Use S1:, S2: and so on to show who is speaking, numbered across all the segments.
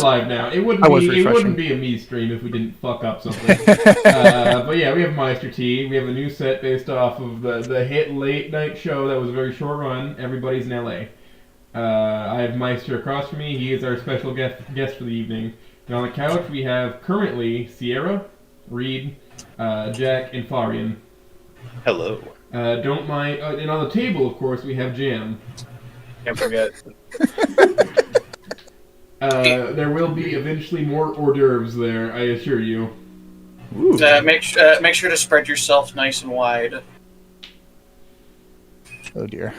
S1: Live now. It wouldn't
S2: I was
S1: be. It
S2: refreshing.
S1: wouldn't be a me stream if we didn't fuck up something. But yeah, we have Meister Tea. We have a new set based off of the hit late night show that was a very short run. Everybody's in LA. I have Meister across from me. He is our special guest for the evening. And on the couch we have currently Sierra, Reed, Jack, and Florian.
S3: Hello.
S1: Don't mind. And on the table, of course, we have Jam.
S3: Can't forget.
S1: There will be eventually more hors d'oeuvres there, I assure you.
S4: Make sure to spread yourself nice and wide.
S2: Oh dear.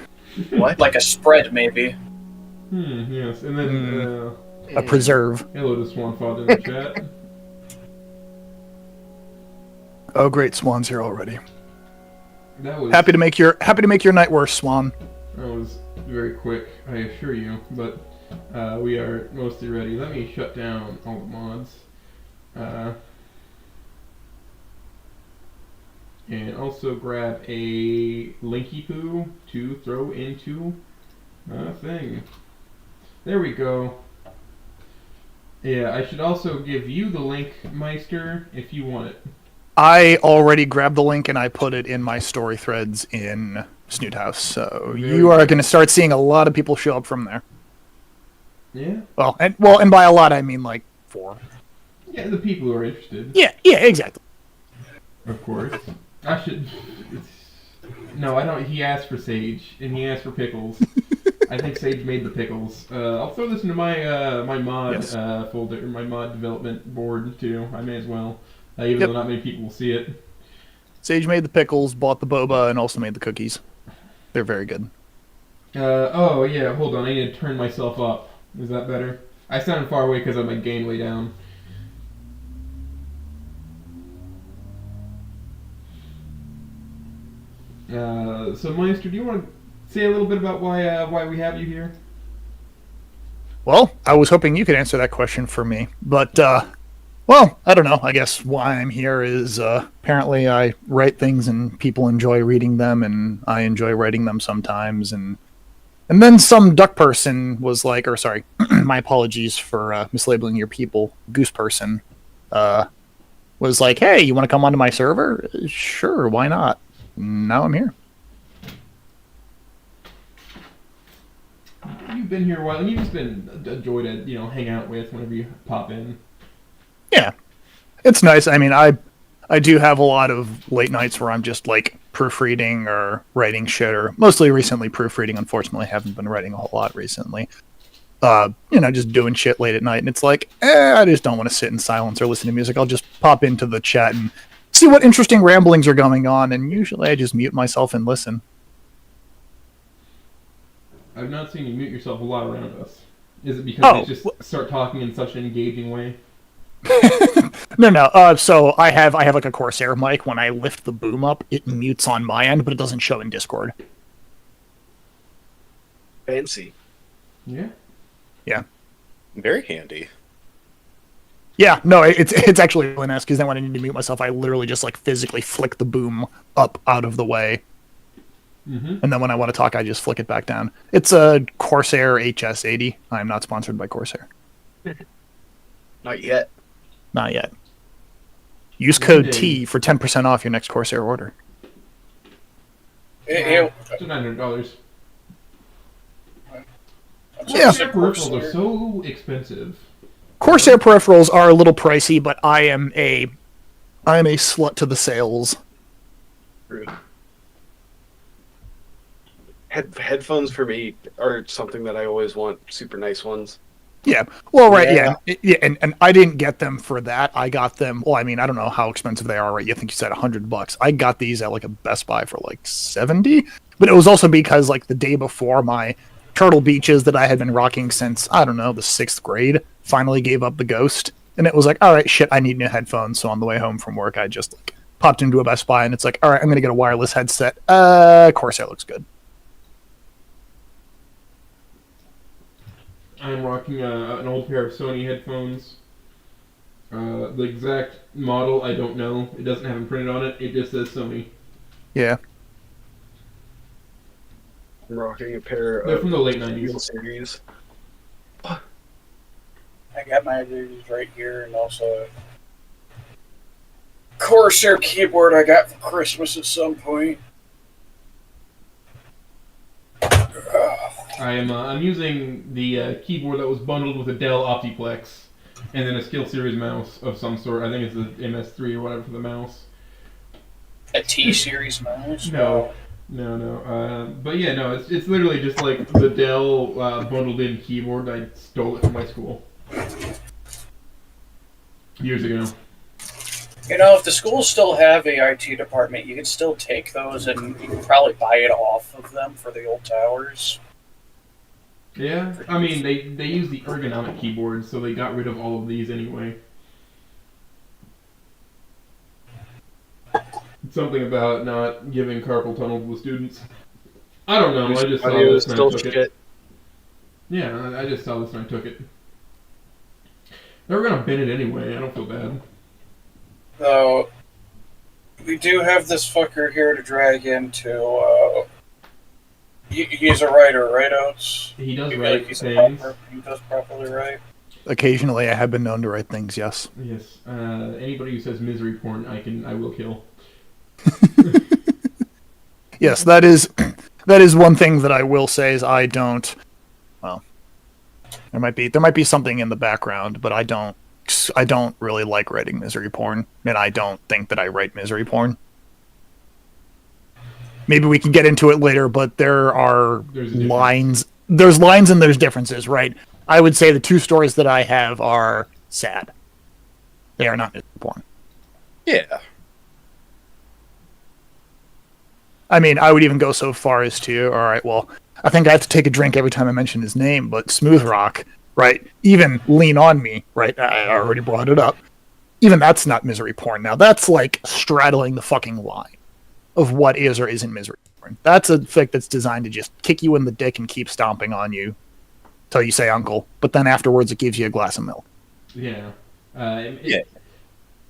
S4: What? Like a spread, maybe.
S1: Yes. And then,
S2: A preserve.
S1: hello to Swanfather in the chat.
S2: Oh great, Swan's here already.
S1: That was
S2: Happy to make your night worse, Swan.
S1: That was very quick, I assure you, but we are mostly ready. Let me shut down all the mods. And also grab a Linky Poo to throw into a thing. There we go. Yeah, I should also give you the link, Meister, if you want it.
S2: I already grabbed the link and I put it in my story threads in Snoot House, so you are going to start seeing a lot of people show up from there.
S1: Yeah?
S2: And by a lot I mean like 4.
S1: Yeah, the people who are interested.
S2: Yeah, exactly.
S1: Of course. I should... No, I don't... He asked for Sage, and he asked for pickles. I think Sage made the pickles. I'll throw this into my my mod folder, my mod development board, too. I may as well. Even though not many people will see it.
S2: Sage made the pickles, bought the boba, and also made the cookies. They're very good.
S1: Oh, yeah, hold on. I need to turn myself up. Is that better? I sound far away because I have my gain way down. So, Meister, do you want to say a little bit about why we have you here?
S2: Well, I was hoping you could answer that question for me, but, well, I don't know. I guess why I'm here is apparently I write things and people enjoy reading them, and I enjoy writing them sometimes, and then some duck person was like, or sorry, my apologies for mislabeling your people, goose person, was like, hey, you want to come onto my server? Sure, why not? Now I'm here.
S1: You've been here a while, and you've just been a joy to, hang out with whenever you pop in.
S2: Yeah, it's nice. I mean, I do have a lot of late nights where I'm just like proofreading or writing shit, or mostly recently proofreading. Unfortunately, I haven't been writing a whole lot recently. Just doing shit late at night, and it's like, I just don't want to sit in silence or listen to music. I'll just pop into the chat and see what interesting ramblings are going on, and usually I just mute myself and listen.
S1: I've not seen you mute yourself a lot around us. Is it because they just start talking in such an engaging way?
S2: No. So I have like a Corsair mic. When I lift the boom up, it mutes on my end, but it doesn't show in Discord.
S3: Fancy.
S1: Yeah.
S3: Very handy.
S2: Yeah, no, it's actually really nice, because then when I need to mute myself, I literally just like physically flick the boom up out of the way. Mm-hmm. And then when I want to talk, I just flick it back down. It's a Corsair HS80. I'm not sponsored by Corsair.
S3: Not yet.
S2: Not yet. Use code T for 10% off your next Corsair order.
S1: It's $900.
S2: Yeah.
S1: Peripherals are so expensive.
S2: Corsair peripherals are a little pricey, but I am a slut to the sales.
S3: Rude. Headphones for me are something that I always want. Super nice ones.
S2: Yeah. Well, right. Yeah. And I didn't get them for that. I got them. Well, I mean, I don't know how expensive they are. Right? You think you said $100. I got these at like a Best Buy for like 70. But it was also because like the day before, my Turtle Beaches that I had been rocking since, I don't know, the 6th grade finally gave up the ghost. And it was like, all right, shit, I need new headphones. So on the way home from work, I just like popped into a Best Buy, and it's like, all right, I'm going to get a wireless headset. Corsair looks good.
S1: I'm rocking an old pair of Sony headphones. The exact model, I don't know. It doesn't have them printed on it. It just says Sony.
S2: Yeah.
S3: I'm rocking a pair
S1: They're
S3: of
S1: from the late 90s.
S3: series.
S4: I got my reviews right here, and also a Corsair keyboard I got for Christmas at some point.
S1: I'm using the keyboard that was bundled with a Dell Optiplex, and then a SteelSeries mouse of some sort. I think it's the MS3 or whatever for the mouse.
S4: A T-Series mouse?
S1: No. But yeah, no, it's literally just like the Dell bundled-in keyboard. I stole it from my school years ago.
S4: You know, if the schools still have a IT department, you could still take those and you could probably buy it off of them for the old towers.
S1: Yeah, I mean, they use the ergonomic keyboards, so they got rid of all of these anyway. Something about not giving carpal tunnel to the students. I don't know, I just saw this and I took it. Yeah, I just saw this and I took it. They were gonna bin it anyway, I don't feel bad.
S4: So, we do have this fucker here to drag into, he's a writer, right, Oates?
S1: He does
S4: You
S1: write
S4: he's
S1: things.
S4: He does properly write.
S2: Occasionally, I have been known to write things. Yes.
S1: Yes. Anybody who says misery porn, I will kill.
S2: Yes, that is one thing that I will say is I don't. Well, there might be something in the background, but I don't really like writing misery porn, and I don't think that I write misery porn. Maybe we can get into it later, but there are lines. There's lines and there's differences, right? I would say the two stories that I have are sad. They are not misery porn.
S3: Yeah.
S2: I mean, I would even go so far as to, all right, well, I think I have to take a drink every time I mention his name, but Smooth Rock, right? Even Lean On Me, right? I already brought it up. Even that's not misery porn. Now, that's like straddling the fucking line of what is or isn't misery porn. That's a fic that's designed to just kick you in the dick and keep stomping on you till you say uncle, but then afterwards it gives you a glass of milk.
S1: Yeah.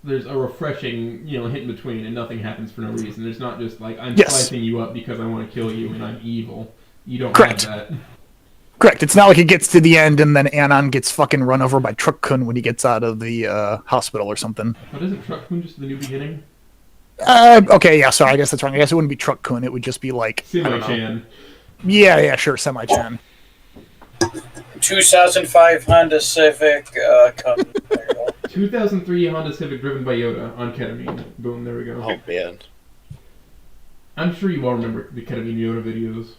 S1: There's a refreshing, hit in between, and nothing happens for no reason. There's not just like, I'm slicing you up because I want to kill you and I'm evil. You don't have that.
S2: Correct. It's not like it gets to the end and then Anon gets fucking run over by Truck Kun when he gets out of the hospital or something.
S1: But isn't Truck Kun just the new beginning?
S2: Okay, yeah, sorry, I guess that's wrong. I guess it wouldn't be Truck Kun, it would just be like...
S1: Semi-Chan.
S2: Yeah, sure, Semi-Chan.
S4: 2005 Honda Civic,
S1: 2003 Honda Civic driven by Yoda on ketamine. Boom, there we go.
S3: Oh, man.
S1: I'm sure you all remember the ketamine Yoda videos.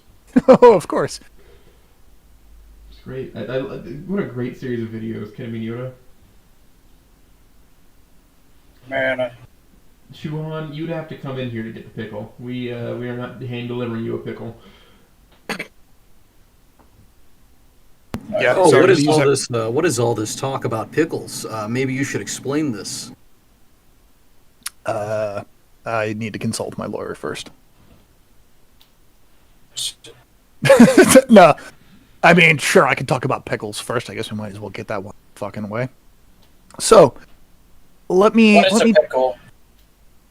S2: Oh, of course.
S1: It's great. What a great series of videos, ketamine Yoda.
S4: Man,
S1: Shuhan, you'd have to come in here to get the pickle. We are not hand delivering you a pickle.
S2: Yeah.
S5: Oh,
S2: sorry,
S5: what is all this talk about pickles? Maybe you should explain this.
S2: I need to consult my lawyer first. No, I mean, sure, I can talk about pickles first. I guess we might as well get that one fucking way. So, let me...
S4: what is a pickle?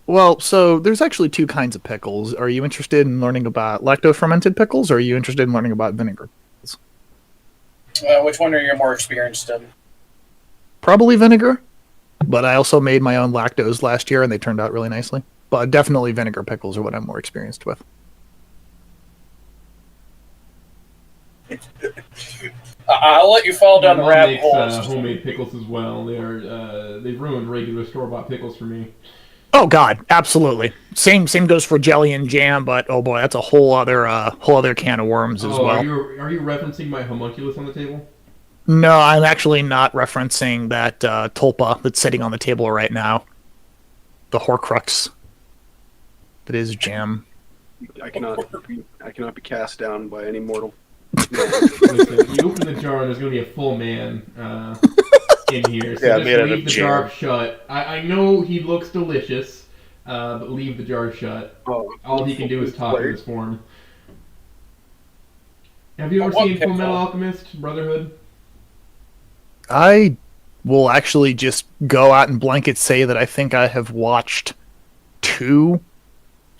S2: Well, so there's actually two kinds of pickles. Are you interested in learning about lacto-fermented pickles, or are you interested in learning about vinegar?
S4: Which one are you more experienced in?
S2: Probably vinegar, but I also made my own lactos last year, and they turned out really nicely. But definitely vinegar pickles are what I'm more experienced with.
S4: I'll let you fall down the
S1: My mom
S4: rabbit
S1: makes
S4: hole.
S1: homemade pickles as well. They've ruined regular store-bought pickles for me.
S2: Oh God, absolutely. Same goes for jelly and jam, but oh boy, that's a whole other can of worms as well.
S1: Are you referencing my homunculus on the table?
S2: No, I'm actually not referencing that tulpa that's sitting on the table right now. The Horcrux. That is jam.
S3: I cannot be cast down by any mortal.
S1: Listen, you open the jar and there's going to be a full man in here. So
S3: Yeah,
S1: just
S3: made out
S1: leave
S3: of
S1: the
S3: jam.
S1: jar shut. I know he looks delicious, but leave the jar shut.
S3: Oh,
S1: All he can do is talk in
S3: Flirt.
S1: this form. Have you ever
S4: What
S1: seen
S4: pickle?
S1: Full Metal Alchemist Brotherhood?
S2: I will actually just go out and blanket say that I think I have watched 2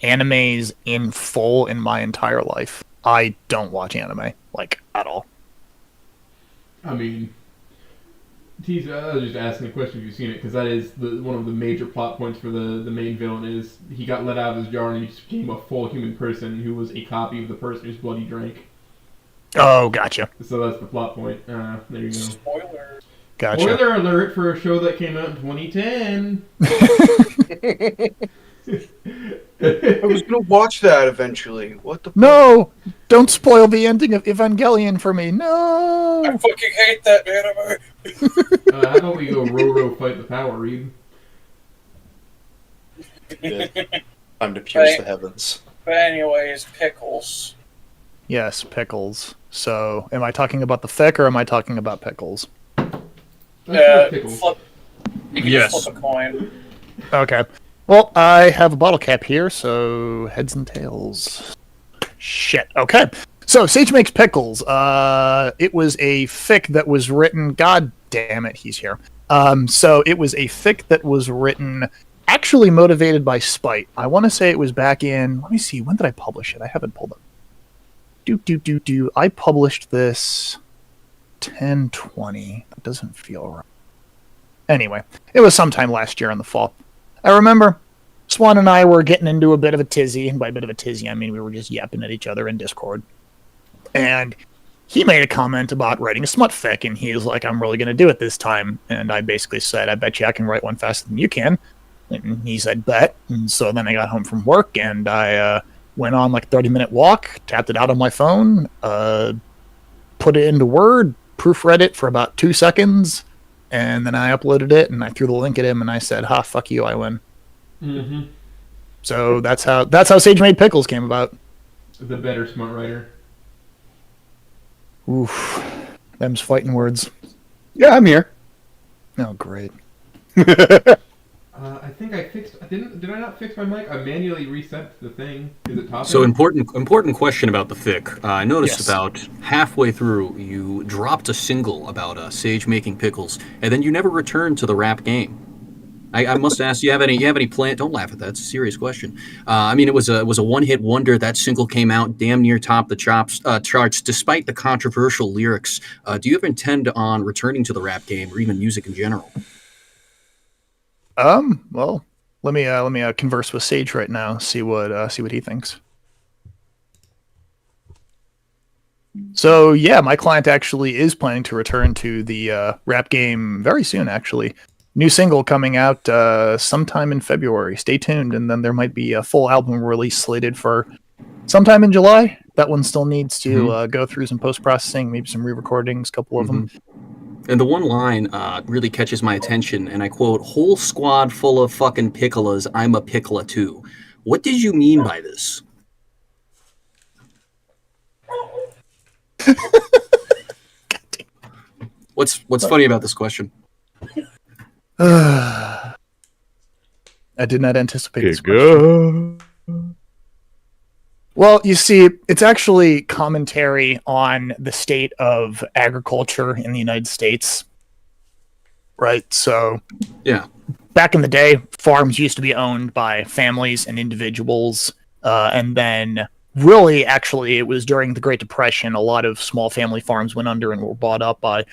S2: animes in full in my entire life. I don't watch anime, like, at all.
S1: I mean, Tease, I was just asking the question if you've seen it, because that is one of the major plot points for the main villain is he got let out of his jar and he just became a full human person who was a copy of the person whose blood he drank.
S2: Oh, gotcha.
S1: So that's the plot point. There you go.
S4: Spoiler.
S2: Gotcha.
S1: Spoiler alert for a show that came out in 2010.
S3: I was gonna watch that eventually. What the?
S2: No! Don't spoil the ending of Evangelion for me. No!
S4: I fucking hate that anime.
S1: How about we go Roro fight the power, Reed?
S6: Time to pierce the heavens.
S4: But anyways, pickles.
S2: Yes, pickles. So, am I talking about the fic or am I talking about pickles?
S1: Pickles.
S4: Flip. You can
S5: Yes.
S4: just flip a coin.
S2: Okay. Well, I have a bottle cap here, so heads and tails. Shit. Okay. So, Sage Makes Pickles. It was a fic that was written... God damn it, he's here. So, it was a fic that was written actually motivated by spite. I want to say it was back in... Let me see. When did I publish it? I haven't pulled up. I published this 10/20. That doesn't feel right. Anyway, it was sometime last year in the fall. I remember Swan and I were getting into a bit of a tizzy, and by a bit of a tizzy, I mean we were just yapping at each other in Discord. And he made a comment about writing a smut fic, and he was like, I'm really going to do it this time. And I basically said, I bet you I can write one faster than you can. And he said, bet. And so then I got home from work, and I went on like a 30-minute walk, tapped it out on my phone, put it into Word, proofread it for about 2 seconds, and then I uploaded it, and I threw the link at him, and I said, ha, fuck you, I win.
S1: Mm-hmm.
S2: So that's how Sage Made Pickles came about.
S1: The better smart writer.
S2: Oof. Them's fighting words.
S7: Yeah, I'm here.
S2: Oh, great.
S1: I think I fixed... Did I not fix my mic? I manually reset the thing. Is it top?
S5: So important question about the fic. I noticed
S2: Yes.
S5: about halfway through you dropped a single about Sage making pickles, and then you never returned to the rap game. I must ask, do you have any plan? Don't laugh at that. It's a serious question. I mean, it was a one-hit wonder. That single came out damn near top the charts, despite the controversial lyrics. Do you ever intend on returning to the rap game or even music in general?
S2: Well, let me converse with Sage right now. See what he thinks. So yeah, my client actually is planning to return to the rap game very soon. Actually, new single coming out sometime in February. Stay tuned, and then there might be a full album release slated for sometime in July. That one still needs to go through some post processing, maybe some re-recordings, a couple of them.
S5: And the one line really catches my attention, and I quote, "Whole squad full of fucking piccolas, I'm a pickla too." What did you mean by this? What's funny about this question?
S2: I did not anticipate this question. Well, you see, it's actually commentary on the state of agriculture in the United States. Right? So,
S5: Yeah.
S2: back in the day, farms used to be owned by families and individuals. And then, really, actually, it was during the Great Depression, a lot of small family farms went under and were bought up by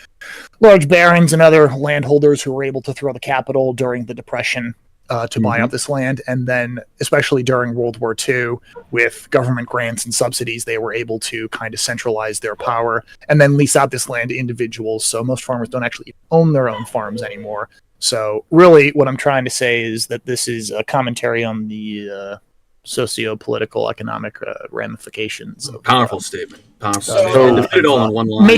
S2: large barons and other landholders who were able to throw the capital during the Depression to buy up this land. And then, especially during World War II, with government grants and subsidies, they were able to kind of centralize their power and then lease out this land to individuals. So most farmers don't actually own their own farms anymore. So really what I'm trying to say is that this is a commentary on the socio-political economic ramifications of
S5: Powerful statement. Powerful
S4: So-
S5: statement. And to fit it all in one line.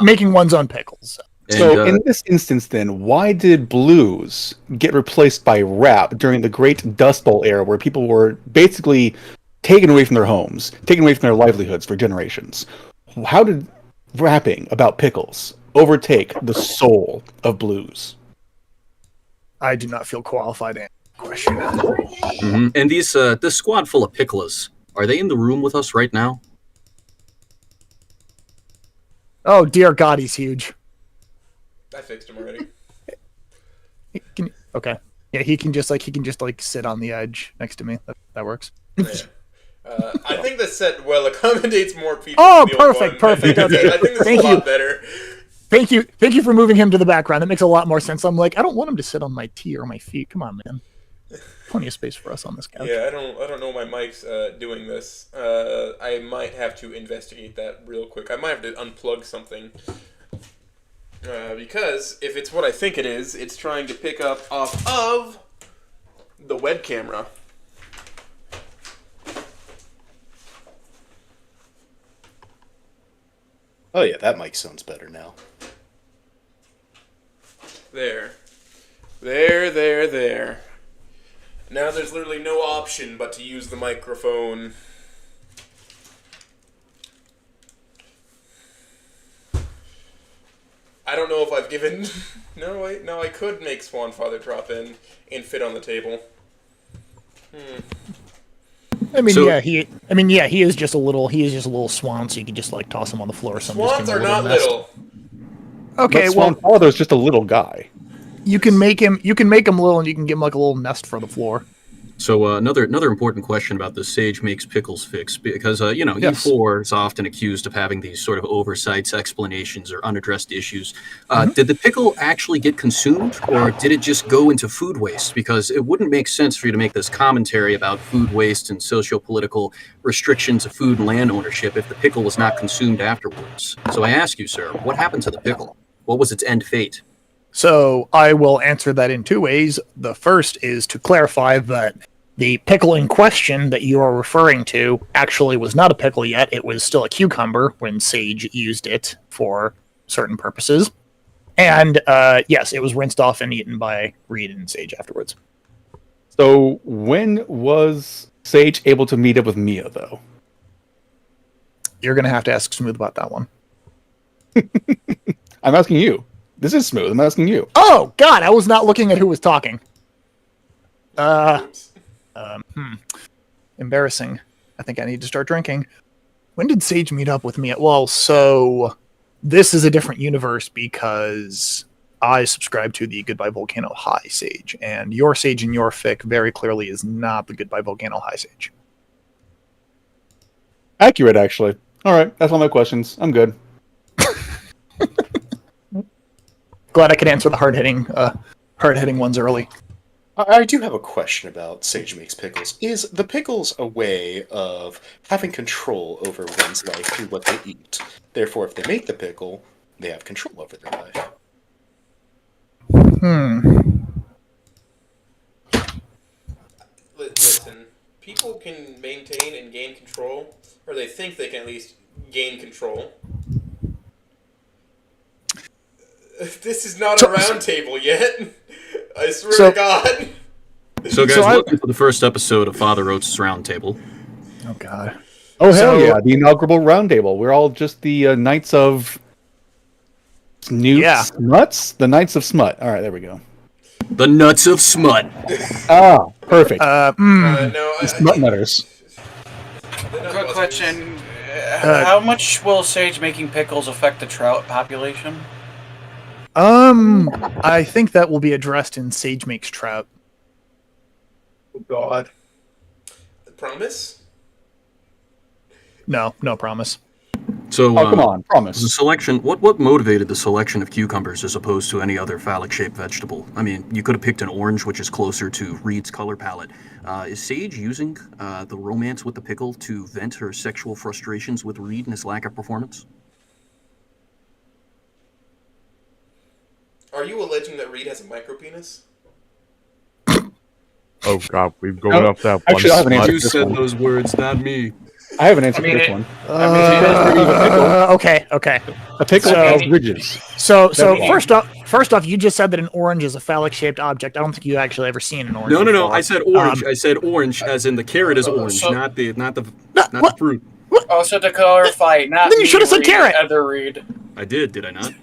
S2: making one's own pickles.
S7: So in this instance, then, why did blues get replaced by rap during the Great Dust Bowl era, where people were basically taken away from their homes, taken away from their livelihoods for generations? How did rapping about pickles overtake the soul of blues?
S2: I do not feel qualified to answer the question.
S5: And this squad full of picklas, are they in the room with us right now?
S2: Oh, dear God, he's huge.
S6: I fixed him already.
S2: Okay. Yeah, he can just sit on the edge next to me. That works.
S6: Yeah. I think this set well accommodates more people.
S2: Oh,
S6: than the old
S2: perfect,
S6: one.
S2: perfect.
S6: I
S2: Okay.
S6: think this
S2: Thank
S6: is a
S2: you.
S6: lot better.
S2: Thank you for moving him to the background. That makes a lot more sense. I'm like, I don't want him to sit on my tea or my feet. Come on, man. Plenty of space for us on this couch.
S6: Yeah, I don't know my mic's doing this. I might have to investigate that real quick. I might have to unplug something. Because if it's what I think it is, it's trying to pick up off of the web camera.
S8: Oh yeah, that mic sounds better now.
S6: There. Now there's literally no option but to use the microphone. I don't know if I've given... No, wait, no, I could make Swanfather drop in and fit on the table.
S2: I mean,
S5: So-
S2: he is just a little swan, so you can just like toss him on the floor or something.
S6: Swans are not little.
S2: Okay,
S7: But
S2: well,
S7: Swanfather's just a little guy.
S2: you can make him little, and you can give him like a little nest for the floor.
S5: So another important question about the Sage Makes Pickles fix, because
S2: Yes.
S5: E4 is often accused of having these sort of oversights, explanations, or unaddressed issues. Did the pickle actually get consumed, or did it just go into food waste? Because it wouldn't make sense for you to make this commentary about food waste and socio-political restrictions of food and land ownership if the pickle was not consumed afterwards. So I ask you, sir, what happened to the pickle? What was its end fate?
S2: So I will answer that in two ways. The first is to clarify that the pickle in question that you are referring to actually was not a pickle yet. It was still a cucumber when Sage used it for certain purposes. And yes, it was rinsed off and eaten by Reed and Sage afterwards.
S7: So when was Sage able to meet up with Mia, though?
S2: You're going to have to ask Smooth about that one.
S7: I'm asking you. This is Smooth. I'm asking you.
S2: Oh, God, I was not looking at who was talking.
S6: Oops.
S2: Embarrassing. I think I need to start drinking. When did Sage meet up with me? Well, so this is a different universe because I subscribe to the Goodbye Volcano High Sage, and your Sage in your fic very clearly is not the Goodbye Volcano High Sage.
S7: Accurate, actually. All right, that's all my questions. I'm good.
S2: Glad I could answer the hard-hitting ones early.
S8: I do have a question about Sage Makes Pickles. Is the pickles a way of having control over one's life through what they eat? Therefore, if they make the pickle, they have control over their life.
S6: Listen, people can maintain and gain control, or they think they can at least gain control. This is not a round table yet. I swear to God.
S5: So guys,
S2: So I-
S5: welcome to the first episode of Father Oates' Roundtable.
S2: Oh, God.
S7: Oh, hell
S2: So-
S7: yeah. The inaugural roundtable. We're all just the Knights of...
S2: Yeah.
S7: Smuts? The Knights of Smut. All right, there we go.
S5: The Nuts of Smut.
S7: Ah, perfect.
S6: No,
S7: Smut nutters.
S4: Quick question. How much will Sage making pickles affect the trout population?
S2: I think that will be addressed in Sage Makes Trout.
S3: Oh, God.
S6: Promise?
S2: No promise.
S5: So,
S7: Oh, come on.
S5: The
S7: Promise.
S5: selection. What motivated the selection of cucumbers as opposed to any other phallic-shaped vegetable? I mean, you could have picked an orange, which is closer to Reed's color palette. Is Sage using the romance with the pickle to vent her sexual frustrations with Reed and his lack of performance?
S6: Are you alleging that Reed has a micropenis?
S9: Oh god, we've gone
S7: No,
S9: up that one.
S7: actually, I have an answer.
S5: You said those words, not me.
S7: I have an answer
S4: I mean,
S7: for this
S4: it-
S7: one.
S2: Okay.
S7: A pickle
S2: So-
S7: has ridges.
S2: So
S7: That's
S2: first off, you just said that an orange is a phallic-shaped object. I don't think you actually ever seen an orange.
S5: No.
S2: before.
S5: I said orange. I said orange, as in the carrot is orange,
S4: so-
S5: not the
S2: what?
S5: fruit.
S4: Also, to clarify, not
S2: Then you
S4: me,
S2: should have said
S4: Reed,
S2: carrot.
S4: Other Reed.
S5: I did I not?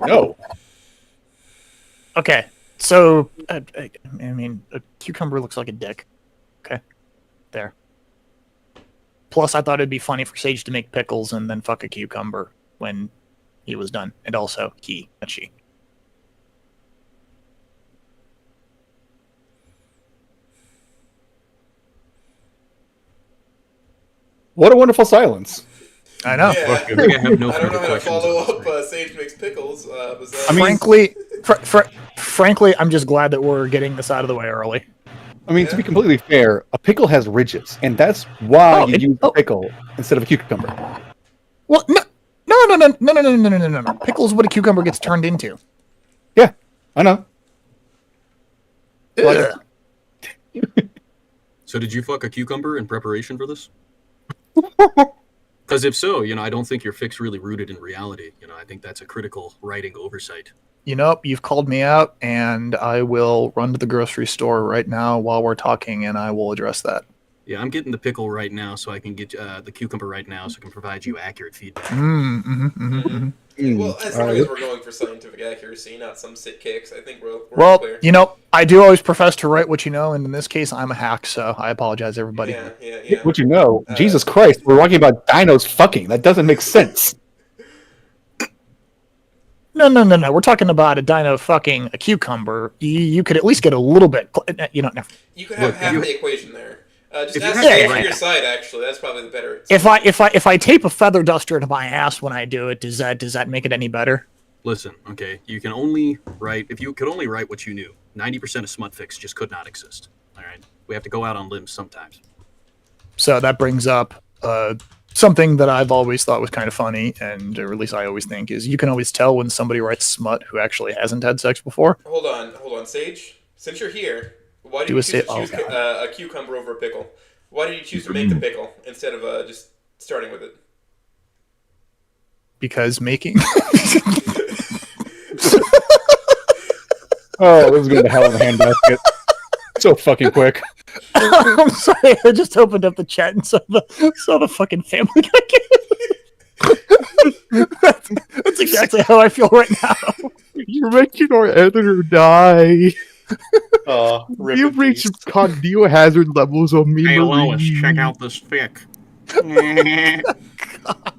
S7: No.
S2: Okay, so I mean, a cucumber looks like a dick. Okay, there. Plus, I thought it'd be funny for Sage to make pickles and then fuck a cucumber when he was done, and also he, not she.
S7: What a wonderful silence.
S2: I know.
S6: Yeah.
S5: I think I have no
S6: I don't
S5: further
S6: know how to
S5: questions.
S6: follow up Sage Makes Pickles.
S2: Frankly, I'm just glad that we're getting this out of the way early.
S7: I mean, to be completely fair, a pickle has ridges, and that's why you use a pickle instead of a cucumber.
S2: Well, no. Pickle's what a cucumber gets turned into.
S7: Yeah, I know.
S2: Ugh.
S5: So did you fuck a cucumber in preparation for this? Because if so, I don't think your fics really rooted in reality. I think that's a critical writing oversight.
S2: You've called me out, and I will run to the grocery store right now while we're talking, and I will address that.
S5: Yeah, I'm getting the pickle right now, so I can get the cucumber right now, so I can provide you accurate feedback.
S6: Well, as long as we're going for scientific accuracy, not some sick kicks, I think we're clear.
S2: I do always profess to write what you know, and in this case, I'm a hack, so I apologize, everybody.
S6: Yeah.
S7: What you know? Jesus Christ, we're talking about dinos fucking. That doesn't make sense.
S2: No. We're talking about a dino fucking a cucumber. You could at least get a little bit.
S6: You could have half the equation there. Just
S5: If
S6: ask
S5: you-
S6: Sage
S5: yeah.
S6: for your side. Actually, that's probably the better.
S2: If I tape a feather duster to my ass when I do it, does that make it any better?
S5: Listen, okay, you can only write, if you could only write what you knew, 90% of smut fics just could not exist. All right? We have to go out on limbs sometimes.
S2: So that brings up something that I've always thought was kind of funny, and or at least I always think, is you can always tell when somebody writes smut who actually hasn't had sex before.
S6: Hold on, Sage. Since you're here, why did
S2: Do
S6: you
S2: a
S6: choose
S2: sa-
S6: to choose a cucumber over a pickle? Why did you choose to make the pickle instead of just starting with it?
S2: Because making...
S7: Oh, this is going to hell in a handbasket. So fucking quick.
S2: I'm sorry, I just opened up the chat and saw the fucking Family Guy. That's exactly how I feel right now.
S9: You're making our editor die.
S8: Rip
S9: You've
S8: in
S9: reached
S8: peace.
S9: cognito hazard levels of me.
S5: Hey, Lois, check out this fic.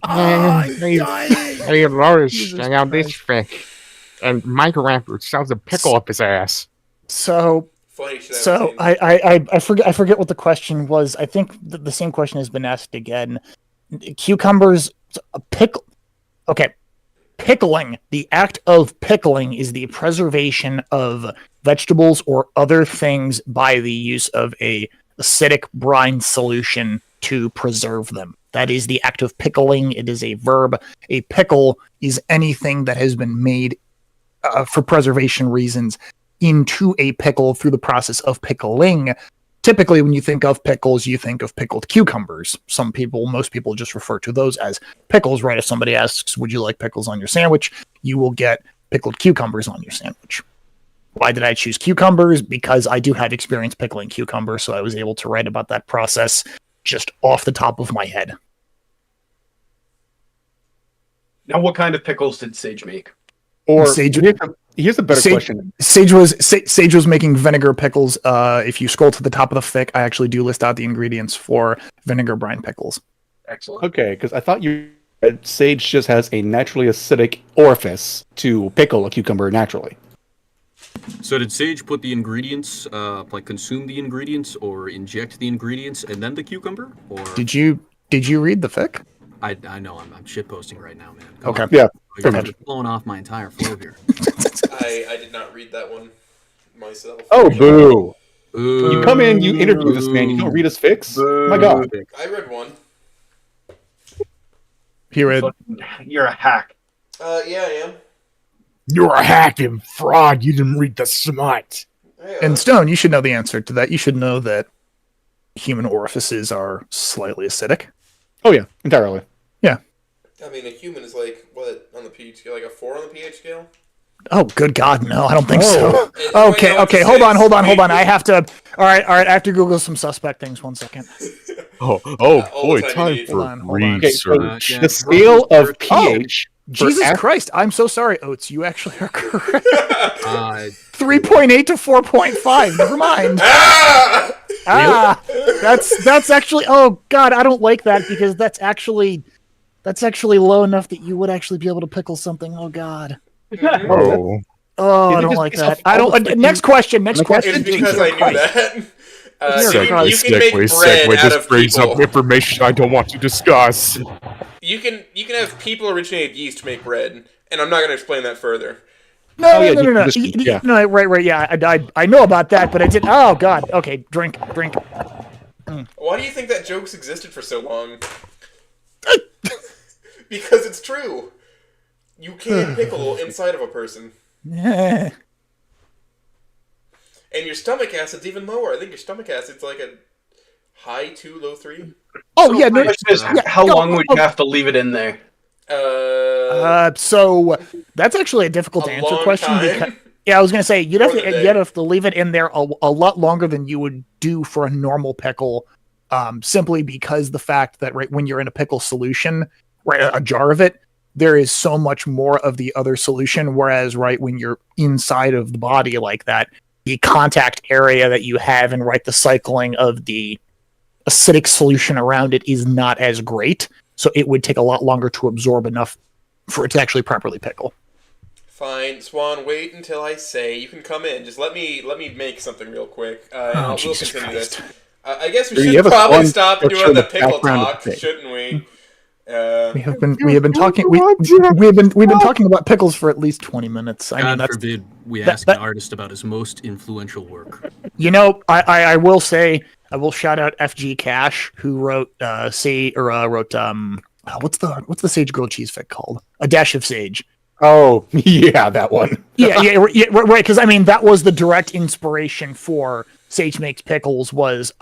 S9: Hey, Loris,
S2: Jesus
S9: check out this fic. And Mike Rapper shoves a pickle up his ass.
S2: So
S6: Funny shit.
S2: I forget what the question was. I think the same question has been asked again. Cucumbers, a pickle. Okay, pickling. The act of pickling is the preservation of vegetables or other things by the use of a acidic brine solution to preserve them. That is the act of pickling. It is a verb. A pickle is anything that has been made for preservation reasons into a pickle through the process of pickling. Typically, when you think of pickles, you think of pickled cucumbers. Most people just refer to those as pickles, right? If somebody asks, would you like pickles on your sandwich? You will get pickled cucumbers on your sandwich. Why did I choose cucumbers? Because I do have experience pickling cucumbers, so I was able to write about that process just off the top of my head.
S3: Now, what kind of pickles did Sage make?
S7: Or
S2: Sage-
S7: here's a better question.
S2: Sage was making vinegar pickles. If you scroll to the top of the fic, I actually do list out the ingredients for vinegar brine pickles.
S3: Excellent.
S7: Okay, because I thought you said Sage just has a naturally acidic orifice to pickle a cucumber naturally.
S5: So did Sage put the ingredients, consume the ingredients or inject the ingredients and then the cucumber? Or
S2: Did you read the fic?
S5: I know I'm shitposting right now, man.
S2: Okay.
S7: Yeah,
S5: You're
S7: pretty
S5: just blowing off my entire flow here.
S6: I did not read that one myself.
S7: Oh, boo!
S5: Ooh.
S7: You come in, you interview this man, you don't read his fix? My God.
S6: I read one.
S2: He read.
S3: You're a hack.
S6: Yeah, I am.
S9: You're a hack and fraud. You didn't read the smut.
S6: Hey,
S2: And Stone, you should know the answer to that. You should know that human orifices are slightly acidic.
S7: Oh yeah, entirely.
S6: I mean, a human is like, what, on the pH scale? Like a 4 on the pH scale?
S2: Oh, good God, no, I don't think
S7: Oh.
S2: so. Okay, hold on. I have to. All right. I have to Google some suspect things. 1 second.
S9: Oh
S6: All
S9: boy,
S6: the time
S9: time
S6: you need.
S9: for
S2: Hold on.
S7: Okay, so
S9: research.
S5: Yeah.
S7: the scale of pH.
S2: Jesus
S7: af-
S2: Christ, I'm so sorry, Oates. You actually are correct.
S5: Uh,
S2: 3.8 to 4.5. Never mind. That's actually. Oh God, I don't like that because that's actually low enough that you would actually be able to pickle something. Oh God.
S9: Oh,
S2: Oh,
S7: Did
S2: I
S7: it
S2: don't
S7: just
S2: like
S7: piss
S2: that.
S7: off
S2: I
S7: all
S2: don't.
S7: the freaking-
S2: Next question. Next
S7: It's
S2: question.
S6: It's because I knew that.
S9: segue,
S6: You can make bread out
S9: This
S6: of
S9: brings up
S6: people.
S9: information I don't want to discuss.
S6: You can have people originated yeast to make bread, And I'm not going to explain that further.
S2: No,
S7: yeah,
S2: no, no, no,
S7: yeah.
S2: no, right, yeah. I know about that, but I did. Oh God. Okay, drink.
S6: Why do you think that joke's existed for so long? Because it's true. You can't pickle inside of a person. And your stomach acid's even lower. I think your stomach acid's like a high 2, low 3.
S2: Oh yeah, no,
S3: Question is, how long would you have to leave it in there?
S2: So that's actually a difficult to answer
S6: long
S2: question
S6: time.
S2: because I was gonna say you'd
S6: More than a day.
S2: have to leave it in there a lot longer than you would do for a normal pickle, simply because the fact that right when you're in a pickle solution, right, a jar of it, there is so much more of the other solution, whereas right when you're inside of the body like that, the contact area that you have and right the cycling of the acidic solution around it is not as great. So it would take a lot longer to absorb enough for it to actually properly pickle.
S6: Fine, Swan. Wait until I say you can come in. Just let me make something real quick, and we'll
S2: Jesus
S6: continue
S2: Christ.
S6: this. I guess we
S7: Do you
S6: should
S7: have a
S6: probably
S7: Swan
S6: stop
S7: structure
S6: doing
S7: in
S6: the
S7: the
S6: pickle
S7: background of
S6: talk,
S7: the thing?
S6: shouldn't we?
S2: We have been talking. We've been talking about pickles for at least 20 minutes. I mean,
S5: God
S2: that's
S5: forbid we
S2: that-
S5: ask
S2: that-
S5: an artist about his most influential work.
S2: I will say I will shout out FG Cash who wrote what's the sage grilled cheese fic called? A Dash of Sage.
S7: Oh, yeah, that one.
S2: Yeah, right. Because I mean, that was the direct inspiration for Sage Makes Pickles. Was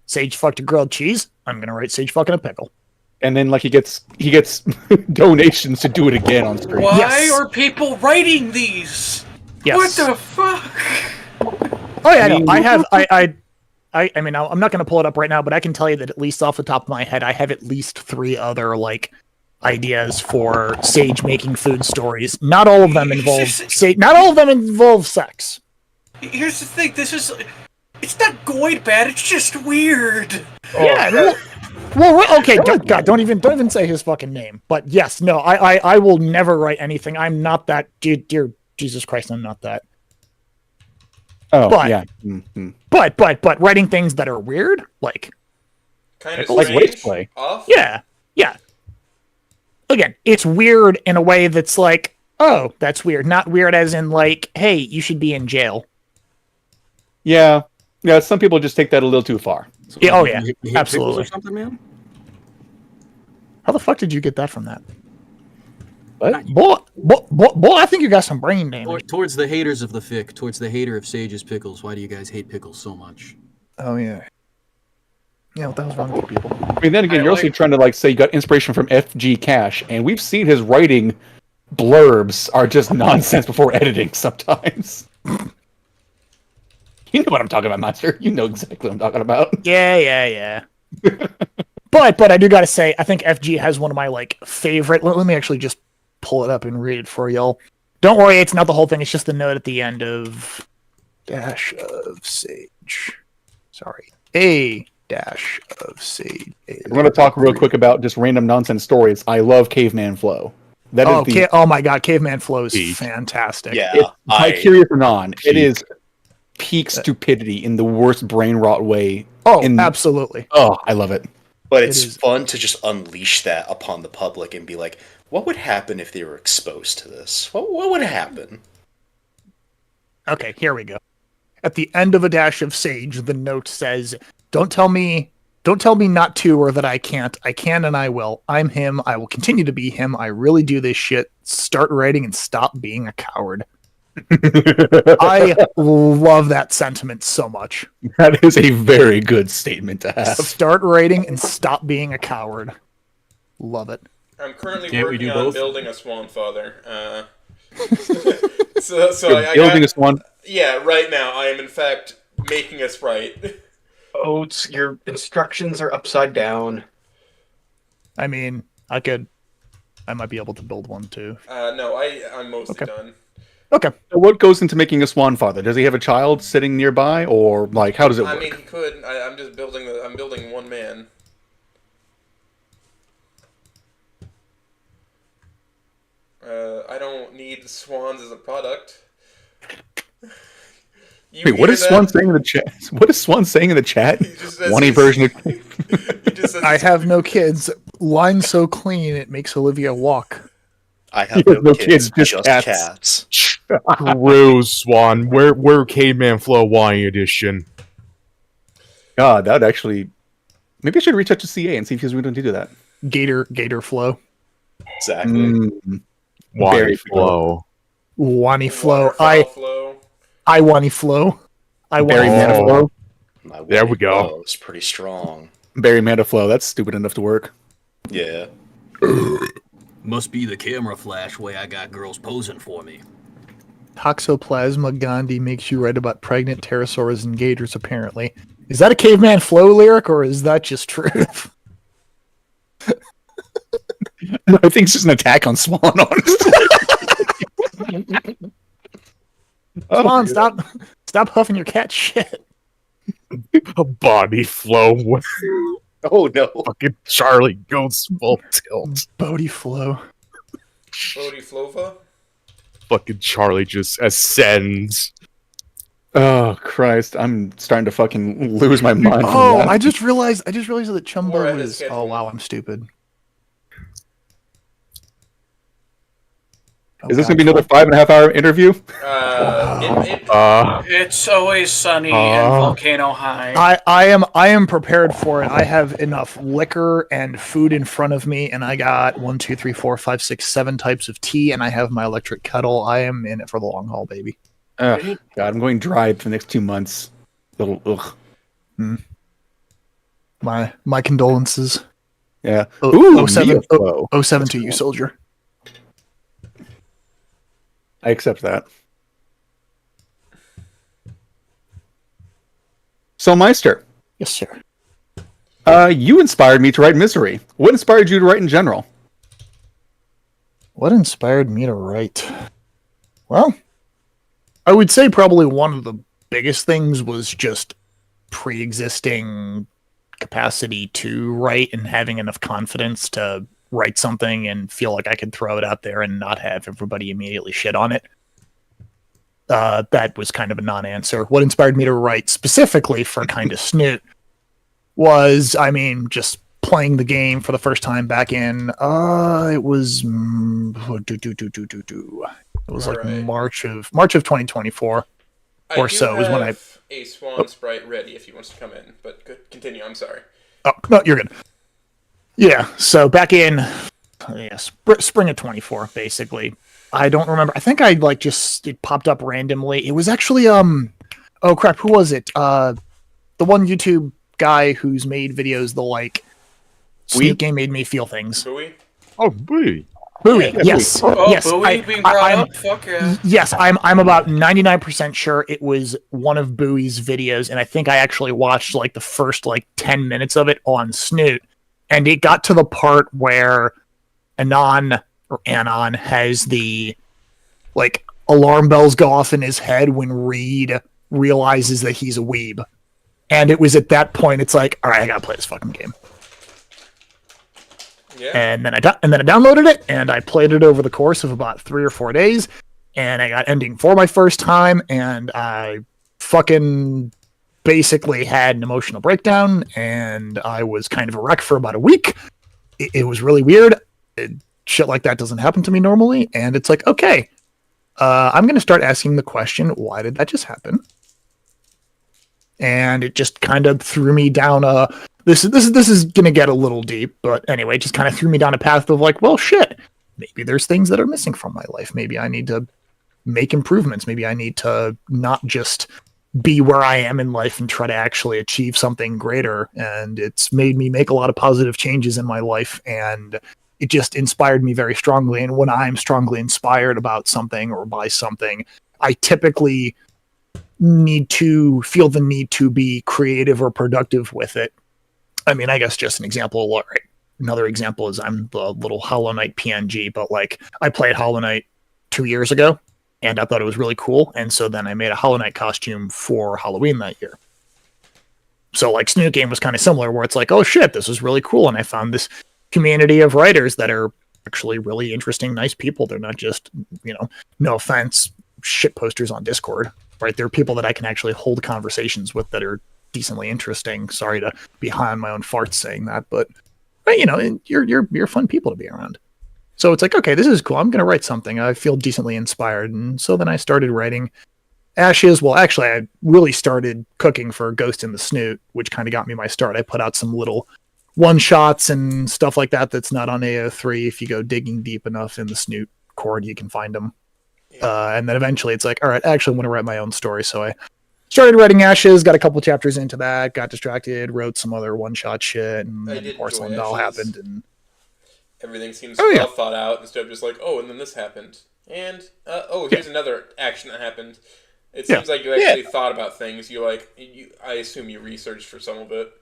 S2: Sage fucked a grilled cheese? I'm gonna write Sage fucking a pickle.
S7: And then like he gets donations to do it again on screen.
S4: Why
S2: Yes.
S4: are people writing these?
S2: Yes.
S4: What the fuck?
S2: Oh yeah, no, I have. I mean, I'm not going to pull it up right now, but I can tell you that at least off the top of my head, I have at least 3 other like ideas for Sage making food stories. Not all of them involve Not all of them involve sex.
S4: Here's the thing. It's not going bad. It's just weird.
S2: Yeah. Well, okay. Don't even say his fucking name. But yes, no, I will never write anything. I'm not that. Dear Jesus Christ, I'm not that.
S7: Oh,
S2: But-
S7: yeah.
S2: But writing things that are weird, like
S6: Kind of
S7: Like
S6: strange.
S7: Wasteplay.
S6: Off.
S2: yeah. Again, it's weird in a way that's like, oh, that's weird. Not weird as in like, hey, you should be in jail.
S7: Yeah. Some people just take that a little too far.
S5: So,
S2: Yeah, oh, yeah,
S5: you hate pickles
S2: absolutely.
S5: or something, man?
S2: How the fuck did you get that from that?
S7: What?
S2: Boy, I think you got some brain damage.
S5: Towards the haters of the fic, towards the hater of Sage's pickles, why do you guys hate pickles so much?
S2: Oh yeah. Yeah, what the hell's wrong with people?
S7: I mean, then again, you're also trying to like say you got inspiration from FG Cash, and we've seen his writing blurbs are just nonsense before editing sometimes. You know what I'm talking about, Meister. You know exactly what I'm talking about.
S2: Yeah. but I do gotta say, I think FG has one of my like favorite. Let me actually just pull it up and read it for y'all. Don't worry, it's not the whole thing. It's just the note at the end of Dash of Sage. Sorry, a Dash of Sage.
S7: I'm going to talk real quick about just random nonsense stories. I love Caveman Flow. That is
S2: Oh my god, Caveman Flow is
S7: Peak.
S2: fantastic.
S8: Yeah,
S7: by curious or non, it is peak stupidity in the worst brain rot way.
S2: Oh, absolutely.
S7: Oh, I love it.
S8: But
S2: It
S8: it's
S2: is.
S8: fun to just unleash that upon the public and be like, what would happen if they were exposed to this? What would happen?
S2: Okay, here we go. At the end of A Dash of Sage, the note says, Don't tell me not to or that I can't. I can and I will. I'm him. I will continue to be him. I really do this shit. Start writing and stop being a coward." I love that sentiment so much.
S7: That is a very good statement to have.
S2: Start writing and stop being a coward. Love it.
S6: I'm currently
S5: Can't we
S6: working
S5: do
S6: on
S5: both?
S6: building a swan father. So I
S7: Building
S6: got,
S7: this one.
S6: yeah, right now I am in fact making us right.
S3: Oats, your instructions are upside down.
S2: I mean, I might be able to build one too.
S6: No, I'm mostly done.
S2: Okay.
S7: So what goes into making a swan father? Does he have a child sitting nearby, or like how does it work?
S6: I mean, he could. I'm just building I'm building one man. I don't need swans as a product. You
S7: Wait, what
S6: hear
S7: is
S6: that?
S7: Swan saying in the chat? What is Swan saying in the chat?
S6: He just says
S7: One
S6: he's-
S7: version of
S6: He just says
S2: I have no kids. Line so clean it makes Olivia walk.
S8: I have
S7: You
S8: no,
S7: have no
S8: kids,
S7: kids,
S8: just
S7: just
S8: cats.
S9: True, Swan. Where Caveman Flow Hawaiian Edition?
S7: God, that would actually. Maybe I should reach out to CA and see if he's willing to do that.
S2: Gator flow.
S8: Exactly.
S7: Mm,
S9: Hawaiian
S7: Berry
S9: Flow.
S2: Wani flow.
S6: Waterfowl flow.
S2: I Wani flow. I
S7: Berry
S2: Wani
S7: Mana
S9: Oh.
S7: Flow.
S8: My
S9: There we
S8: Wani
S9: go.
S8: Flow is pretty strong.
S7: Berry Mana Flow. That's stupid enough to work.
S8: Yeah.
S5: Must be the camera flash way I got girls posing for me.
S2: Toxoplasma gondii makes you write about pregnant pterosaurs and gators, apparently. Is that a Caveman Flow lyric, or is that just truth?
S7: No, I think it's just an attack on Swan, honestly.
S2: Swan, stop huffing your cat shit.
S9: A body flow.
S8: Oh no.
S9: Fucking Charlie goes full tilt.
S2: Bodie flow.
S6: Bodhi Flova.
S9: Fucking Charlie just ascends.
S7: Oh Christ! I'm starting to fucking lose my mind. from
S2: Oh,
S7: that.
S2: I just realized that Chumbo
S6: We're ahead of
S2: was.
S6: schedule.
S2: Oh wow, I'm stupid.
S7: Is this gonna be another 5.5 hour interview?
S4: It's always sunny in Volcano High.
S2: I am prepared for it. I have enough liquor and food in front of me, and I got 1, 2, 3, 4, 5, 6, 7 types of tea, and I have my electric kettle. I am in it for the long haul, baby.
S7: God, I'm going dry for the next 2 months. Little ugh.
S2: My condolences.
S7: Yeah.
S2: Oh,
S7: Ooh,
S2: 07
S7: Neoflow.
S2: 07 to you, soldier.
S7: I accept that. So, Meister,
S2: Yes, sir.
S7: you inspired me to write Misery. What inspired you to write in general?
S2: What inspired me to write? Well, I would say probably one of the biggest things was just pre-existing capacity to write and having enough confidence to write something and feel like I could throw it out there and not have everybody immediately shit on it. That was kind of a non-answer. What inspired me to write specifically for Kind of Snoot was, I mean, just playing the game for the first time back in, it was, it was like
S6: Alright.
S2: March of 2024. Or
S6: do
S2: so is when I-
S6: have a Swan Sprite ready if he wants to come in, but continue. I'm sorry.
S2: Oh, no, you're good. Yeah, so back in spring of 24, basically. I don't remember. I think it popped up randomly. It was actually oh crap, who was it? The one YouTube guy who's made videos Sneak Game Made Me Feel Things.
S6: Bowie?
S9: Oh, boy.
S2: Bowie, yes.
S4: Oh,
S2: yes.
S4: Bowie being brought up? Fuck yeah.
S2: Yes, I'm about 99% sure it was one of Bowie's videos, and I think I actually watched the first 10 minutes of it on Snoot, and it got to the part where Anon has the alarm bells go off in his head when Reed realizes that he's a weeb. And it was at that point it's like, all right, I gotta play this fucking game.
S6: Yeah.
S2: And then I downloaded it and I played it over the course of about 3 or 4 days, and I got ending 4 my first time, and I fucking basically had an emotional breakdown, and I was kind of a wreck for about a week. It was really weird. Shit like that doesn't happen to me normally, and it's like, okay, I'm going to start asking the question, why did that just happen? And it just kind of threw me down this is going to get a little deep, but anyway, it just kind of threw me down a path of well, shit, maybe there's things that are missing from my life. Maybe I need to make improvements. Maybe I need to not just be where I am in life and try to actually achieve something greater. And it's made me make a lot of positive changes in my life, and it just inspired me very strongly. And when I'm strongly inspired about something or by something, I typically need to feel the need to be creative or productive with it. I mean, I guess just an example, right? Another example is I'm the little Hollow Knight PNG, but I played Hollow Knight 2 years ago, and I thought it was really cool. And so then I made a Hollow Knight costume for Halloween that year. So Snoot Game was kind of similar, where it's oh shit, this is really cool. And I found this community of writers that are actually really interesting, nice people. They're not just, no offense, shit posters on Discord, right? They're people that I can actually hold conversations with that are decently interesting. Sorry to be high on my own farts saying that, but you're fun people to be around. So it's like, okay, this is cool. I'm going to write something. I feel decently inspired. And so then I started writing Ashes. Well, actually, I really started cooking for Ghost in the Snoot, which kind of got me my start. I put out some little one-shots and stuff like that that's not on AO3. If you go digging deep enough in the Snoot cord, you can find them. And then eventually it's like, all right, I actually want to write my own story. So I started writing Ashes, got a couple chapters into that, got distracted, wrote some other one-shot shit, and then Porcelain Doll happened. And
S6: everything seems well thought out instead of just like, oh, and then this happened. And, here's another action that happened. It seems like you actually thought about things. I assume you researched for some of it.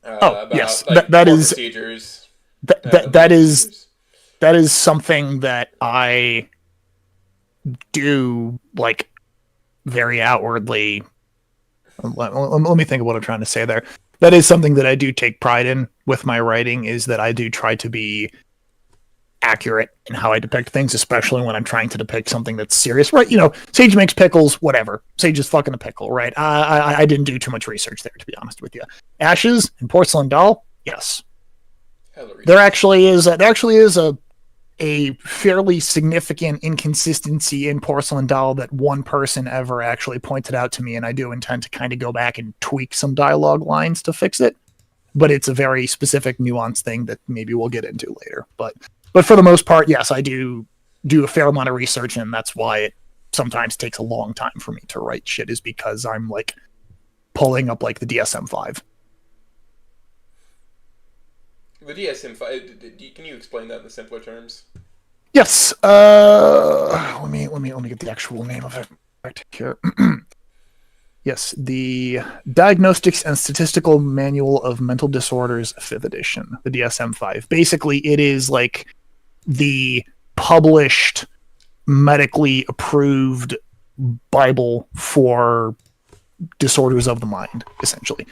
S6: About,
S2: yes.
S6: Like,
S2: that is
S6: procedures.
S2: That is something that I do, like, very outwardly. Let me think of what I'm trying to say there. That is something that I do take pride in with my writing, is that I do try to be accurate in how I depict things, especially when I'm trying to depict something that's serious. Right? Sage makes pickles, whatever. Sage is fucking a pickle, right? I didn't do too much research there, to be honest with you. Ashes and Porcelain Doll, yes. There actually is a fairly significant inconsistency in Porcelain Doll that one person ever actually pointed out to me, and I do intend to kind of go back and tweak some dialogue lines to fix it. But it's a very specific, nuanced thing that maybe we'll get into later. But for the most part, yes, I do a fair amount of research, and that's why it sometimes takes a long time for me to write shit, is because I'm like pulling up like the DSM-5.
S6: The DSM-5, can you explain that in the simpler terms?
S2: Yes. Let me get the actual name of it right here. Yes, the Diagnostics and Statistical Manual of Mental Disorders, 5th edition, the DSM-5. Basically, it is like the published, medically approved Bible for disorders of the mind, essentially.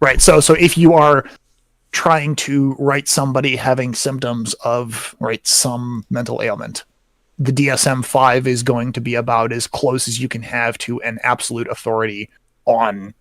S2: Right. So if you are trying to write somebody having symptoms of some mental ailment, the DSM-5 is going to be about as close as you can have to an absolute authority on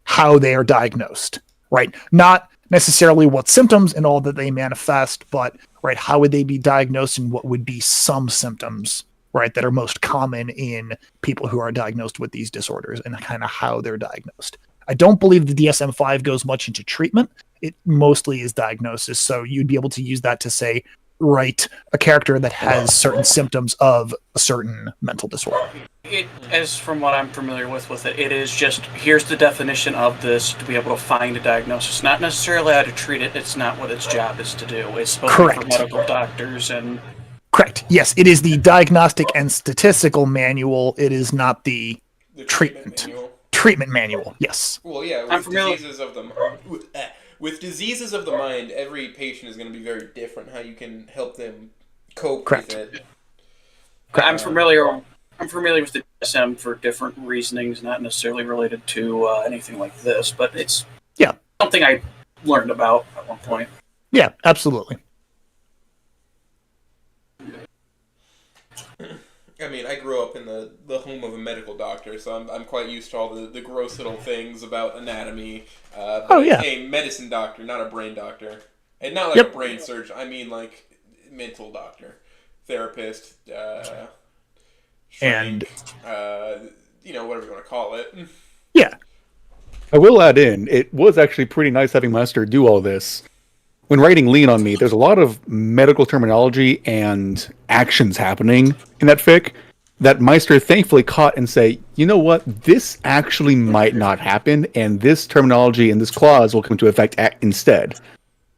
S2: how they are diagnosed, right? Not necessarily what symptoms and all that they manifest, but how would they be diagnosed and what would be some symptoms, right, that are most common in people who are diagnosed with these disorders and kind of how they're diagnosed. I don't believe the DSM-5 goes much into treatment. It mostly is diagnosis. So you'd be able to use that to say, write a character that has certain symptoms of a certain mental disorder.
S10: As from what I'm familiar with it, it is just, here's the definition of this to be able to find a diagnosis. Not necessarily how to treat it. It's not what its job is to do. It's supposed to be for medical doctors and...
S2: Correct. Yes, it is the Diagnostic and Statistical Manual. It is not the treatment manual. Treatment manual, yes.
S6: Well, yeah, with diseases of the mind, every patient is going to be very different. How you can help them cope with it.
S10: I'm familiar with the DSM for different reasonings, not necessarily related to anything like this, but it's something I learned about at one point.
S2: Yeah, absolutely.
S6: I mean, I grew up in the home of a medical doctor, so I'm quite used to all the gross little things about anatomy. But a medicine doctor, not a brain doctor. And not like a brain surgeon. I mean, like, mental doctor. Therapist, shrink, whatever you want to call it.
S2: Yeah.
S7: I will add in, it was actually pretty nice having Meister do all this. When writing Lean on Me, there's a lot of medical terminology and actions happening in that fic that Meister thankfully caught and say, you know what, this actually might not happen, and this terminology and this clause will come into effect instead.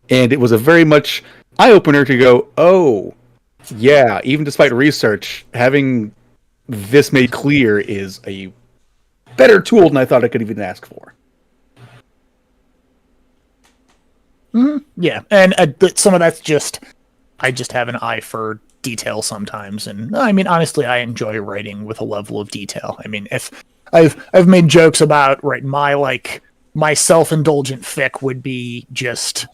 S7: And it was a very much eye-opener to go, oh, yeah, even despite research, having this made clear is a better tool than I thought I could even ask for.
S2: Mm-hmm. Yeah, and some of that's just, I just have an eye for detail sometimes, and I mean, honestly, I enjoy writing with a level of detail. I mean, if I've made jokes about my self-indulgent fic would be just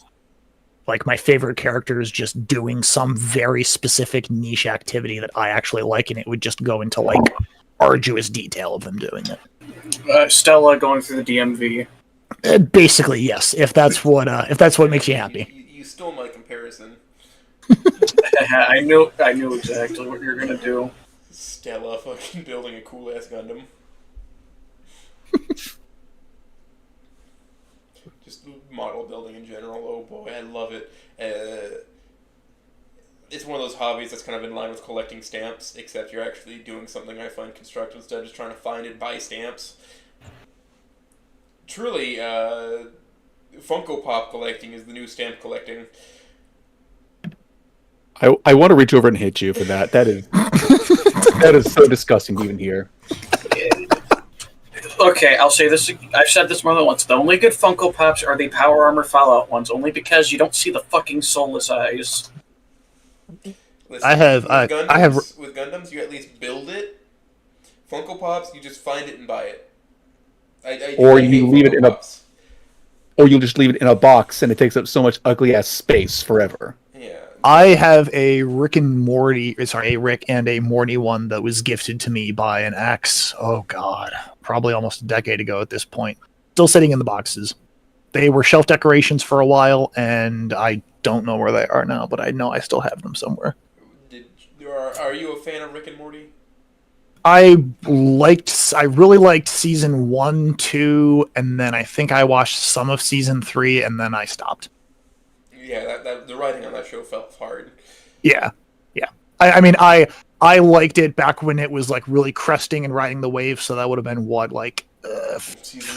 S2: like my favorite characters just doing some very specific niche activity that I actually like, and it would just go into like arduous detail of them doing it.
S10: Stella going through the DMV.
S2: Basically, yes. If that's what makes you happy.
S6: You stole my comparison.
S10: I knew exactly what you're gonna do.
S6: Stella fucking building a cool ass Gundam. Just model building in general. Oh boy, I love it. It's one of those hobbies that's kind of in line with collecting stamps, except you're actually doing something I find constructive instead of just trying to find and buy stamps. Truly, Funko Pop collecting is the new stamp collecting.
S7: I want to reach over and hit you for that. That is so disgusting to even hear.
S10: Okay, I'll say this. I've said this more than once. The only good Funko Pops are the Power Armor Fallout ones, only because you don't see the fucking soulless eyes.
S6: Listen,
S2: I have
S6: with Gundams, you at least build it. Funko Pops, you just find it and buy it.
S7: Or you leave it in or you'll just leave it in a box and it takes up so much ugly ass space forever.
S6: Yeah.
S2: I have a Rick and Morty one that was gifted to me by an ex. Oh god, probably almost a decade ago at this point. Still sitting in the boxes. They were shelf decorations for a while, and I don't know where they are now, but I know I still have them somewhere.
S6: Are you a fan of Rick and Morty?
S2: I really liked season 1, 2, and then I think I watched some of season 3, and then I stopped.
S6: Yeah, the writing on that show felt hard.
S2: Yeah. I mean, I liked it back when it was like really cresting and riding the wave. So that would have been what, like
S6: season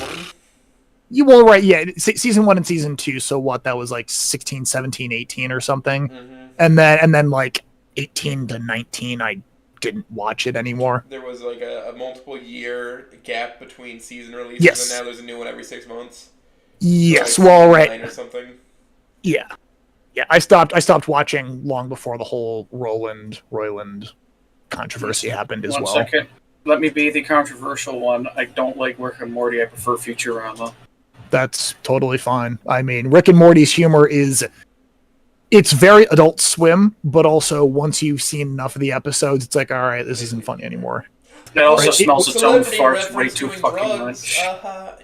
S6: 1.
S2: Season 1 and season 2. So what? That was like 16, 17, 18 or something,
S6: Mm-hmm.
S2: and then like 18 to 19, I didn't watch it anymore.
S6: There was like a multiple year gap between season releases,
S2: Yes.
S6: and now there's a new one every 6 months.
S2: Yes,
S6: So like
S2: well,
S6: season
S2: right.
S6: 9 or something.
S2: Yeah. I stopped watching long before the whole Roiland controversy happened as well.
S10: 1 second. Let me be the controversial one. I don't like Rick and Morty. I prefer Futurama.
S2: That's totally fine. I mean, Rick and Morty's humor it's very Adult Swim, but also once you've seen enough of the episodes, it's like, all right, this isn't funny anymore.
S10: It also
S2: Right.
S10: smells its own
S6: Celebrity
S10: farts way
S6: reference
S10: too
S6: doing
S10: fucking
S6: drugs.
S10: much.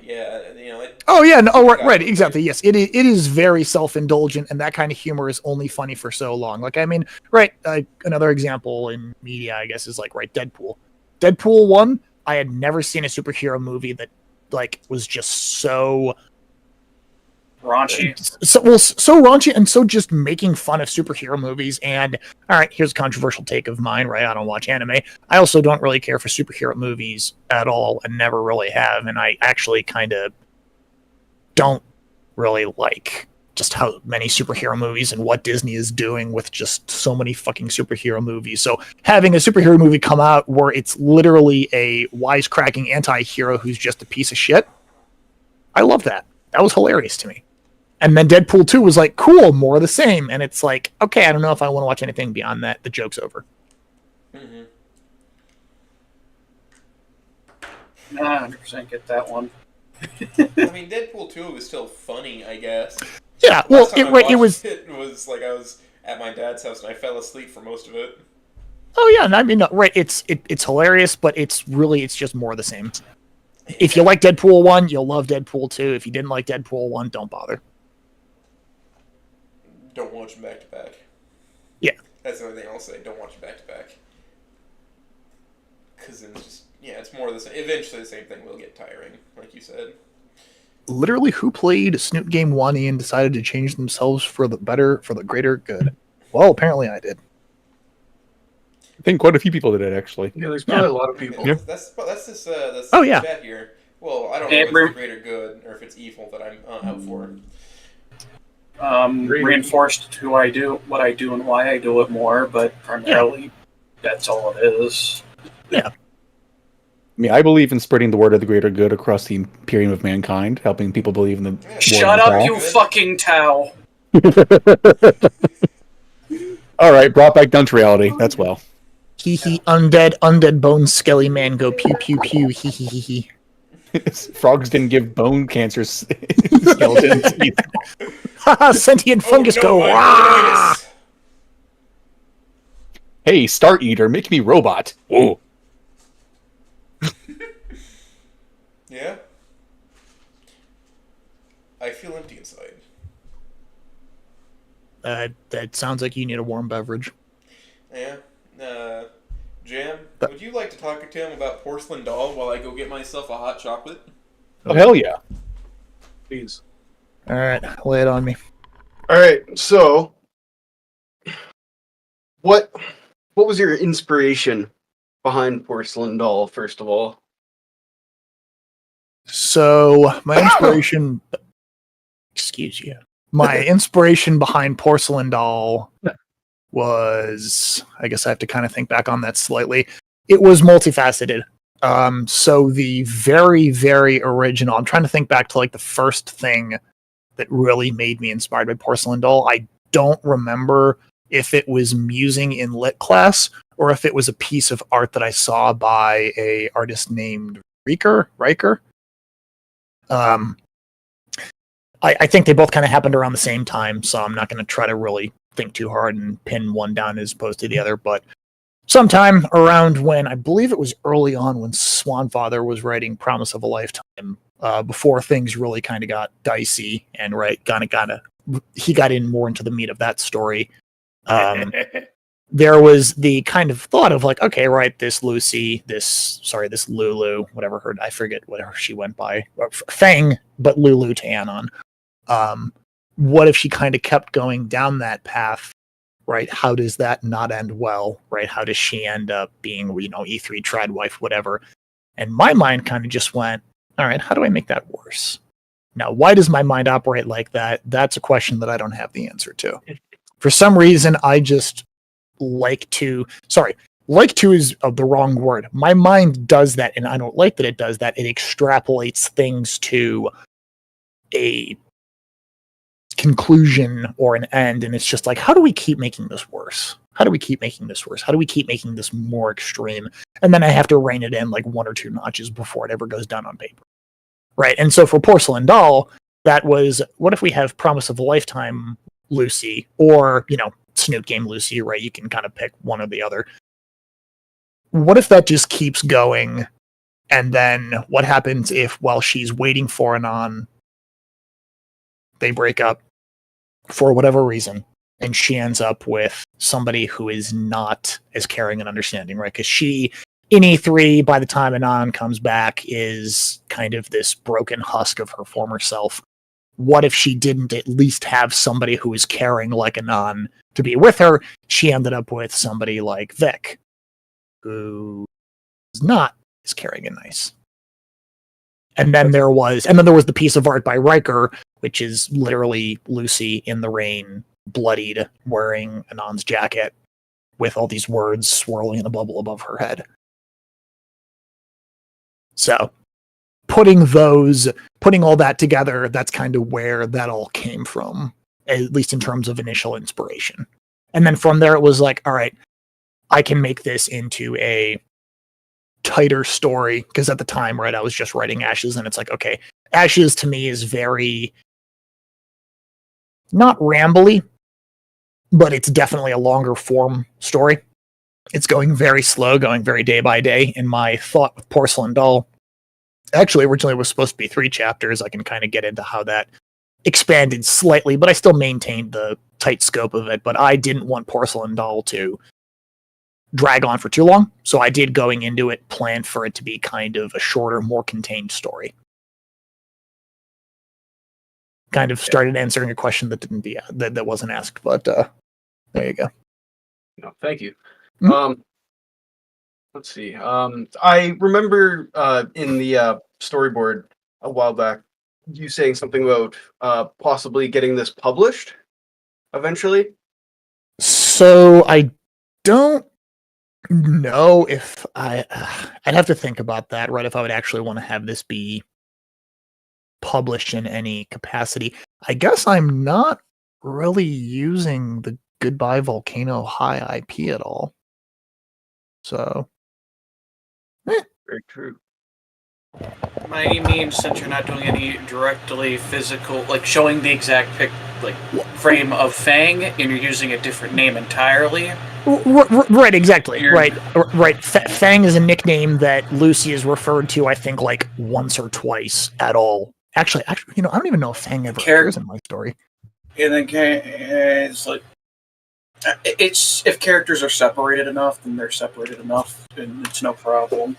S6: Yeah, you know.
S2: Oh yeah, no, right, exactly. Yes, it is very self-indulgent, and that kind of humor is only funny for so long. Like, I mean, right, another example in media, I guess, is like, right, Deadpool. Deadpool 1, I had never seen a superhero movie that like was just so
S10: raunchy,
S2: so raunchy, and so just making fun of superhero movies. And all right, here's a controversial take of mine, right? I don't watch anime. I also don't really care for superhero movies at all, and never really have. And I actually kind of don't really like just how many superhero movies and what Disney is doing with just so many fucking superhero movies. So having a superhero movie come out where it's literally a wisecracking anti-hero who's just a piece of shit, I love that. That was hilarious to me. And then Deadpool 2 was like, cool, more of the same. And it's like, okay, I don't know if I want to watch anything beyond that. The joke's over.
S6: Mm-hmm.
S10: 100% get that one.
S6: I mean, Deadpool 2 was still funny, I guess.
S2: Yeah, well,
S6: It was
S2: like
S6: I was at my dad's house and I fell asleep for most of it.
S2: Oh yeah, and I mean, no, right? It's hilarious, but it's just more of the same. If you like Deadpool 1, you'll love Deadpool 2. If you didn't like Deadpool 1, don't bother.
S6: Don't watch them back to back.
S2: Yeah.
S6: That's the only thing I'll say. Don't watch them back to back. Because it's just, it's more of the same. Eventually the same thing will get tiring, like you said.
S2: Literally, who played Snoot Game 1 and decided to change themselves for the greater good? Well, apparently I did.
S7: I think quite a few people did it, actually.
S3: Yeah, there's probably a lot of people.
S7: Yeah.
S6: That's this chat here. Well, I don't know if it's the greater good or if it's evil that I'm out for.
S10: Reinforced who I do, what I do, and why I do it more, but primarily that's all it is.
S2: Yeah.
S7: I mean, I believe in spreading the word of the greater good across the imperium of mankind, helping people believe in the.
S10: Shut up, you fucking Tau!
S7: All right, brought back down to reality. That's well.
S2: Hee hee, undead bone skelly man go pew pew pew hee hee hee hee.
S7: Frogs didn't give bone cancer skeletons.
S2: Haha, sentient fungus go rah!
S7: Hey, Star Eater, make me robot. Whoa.
S6: Yeah? I feel empty inside.
S2: That sounds like you need a warm beverage.
S6: Yeah. Jam, would you like to talk to him about Porcelain Doll while I go get myself a hot chocolate?
S7: Oh, hell yeah.
S3: Please.
S2: All right, lay it on me.
S3: All right, so what was your inspiration behind Porcelain Doll, first of all?
S2: So my inspiration, excuse you, my inspiration behind Porcelain Doll was, I guess I have to kind of think back on that slightly. It was multifaceted. So the very, very original, I'm trying to think back to like the first thing that really made me inspired by Porcelain Doll. I don't remember if it was musing in lit class or if it was a piece of art that I saw by a artist named Riker. I think they both kind of happened around the same time, so I'm not going to try to really think too hard and pin one down as opposed to the other. But sometime around when, I believe it was early on when Swanfather was writing Promise of a Lifetime, before things really kind of got dicey and he got in more into the meat of that story. There was the kind of thought of like, okay, right, this Lulu, whatever I forget whatever she went by, Fang, but Lulu to Anon. What if she kind of kept going down that path, right? How does that not end well, right? How does she end up being, E3 trad wife, whatever? And my mind kind of just went, all right, how do I make that worse? Now, why does my mind operate like that? That's a question that I don't have the answer to. For some reason, I just like to is the wrong word. My mind does that, and I don't like that it does that. It extrapolates things to a conclusion or an end, and it's just like, how do we keep making this worse? How do we keep making this worse? How do we keep making this more extreme? And then I have to rein it in like 1 or 2 notches before it ever goes down on paper. Right? And so for Porcelain Doll, that was, what if we have Promise of a Lifetime Lucy, or, Snoot Game Lucy, right? You can kind of pick one or the other. What if that just keeps going? And then what happens if, while she's waiting for Anon, they break up for whatever reason, and she ends up with somebody who is not as caring and understanding, right? Because she, in E3, by the time Anon comes back, is kind of this broken husk of her former self. What if she didn't at least have somebody who is caring like Anon to be with her? She ended up with somebody like Vic, who is not as caring and nice. And then there was the piece of art by Riker, which is literally Lucy in the rain, bloodied, wearing Anon's jacket, with all these words swirling in a bubble above her head. So, putting all that together, that's kind of where that all came from, at least in terms of initial inspiration. And then from there, it was like, all right, I can make this into a tighter story, because at the time, right, I was just writing Ashes, and it's like, okay, Ashes to me is very, not rambly, but it's definitely a longer form story. It's going very slow, going very day by day. And my thought with Porcelain Doll, actually originally was supposed to be 3 chapters. I can kind of get into how that expanded slightly, but I still maintained the tight scope of it. But I didn't want Porcelain Doll to drag on for too long, so I did, going into it, plan for it to be kind of a shorter, more contained story. Kind of started answering a question that didn't be that wasn't asked, but there you go.
S3: No, thank you.
S2: Mm-hmm.
S3: Let's see. I remember in the storyboard a while back, you saying something about possibly getting this published eventually.
S2: So I don't know if I'd have to think about that, right? If I would actually want to have this be published in any capacity. I guess I'm not really using the Goodbye Volcano High IP at all. So,
S3: Very true.
S10: By means, since you're not doing any directly physical, like showing the exact frame of Fang, and you're using a different name entirely.
S2: Right, exactly. Right. Fang is a nickname that Lucy is referred to, I think, like once or twice at all. Actually, I don't even know if Fang ever appears in my story.
S4: And then it's like
S10: It's if characters are separated enough, then they're separated enough, and it's no problem.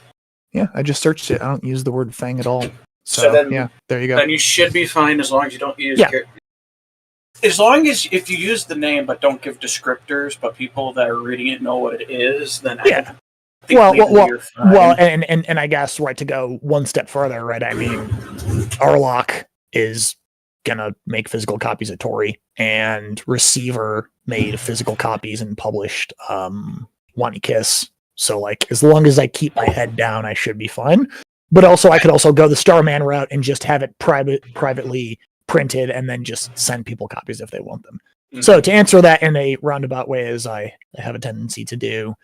S2: Yeah, I just searched it. I don't use the word fang at all.
S10: So then,
S2: yeah, there you go.
S10: Then you should be fine as long as you don't use.
S2: Yeah.
S10: As long as if you use the name but don't give descriptors, but people that are reading it know what it is, then
S2: yeah. Well, and I guess right to go one step further, right? I mean, Arlok is gonna make physical copies of Tori, and Receiver made physical copies and published Wani Kiss. So like, as long as I keep my head down, I should be fine. But also, I could also go the Starman route and just have it privately printed, and then just send people copies if they want them. Mm-hmm. So to answer that in a roundabout way, as I have a tendency to do,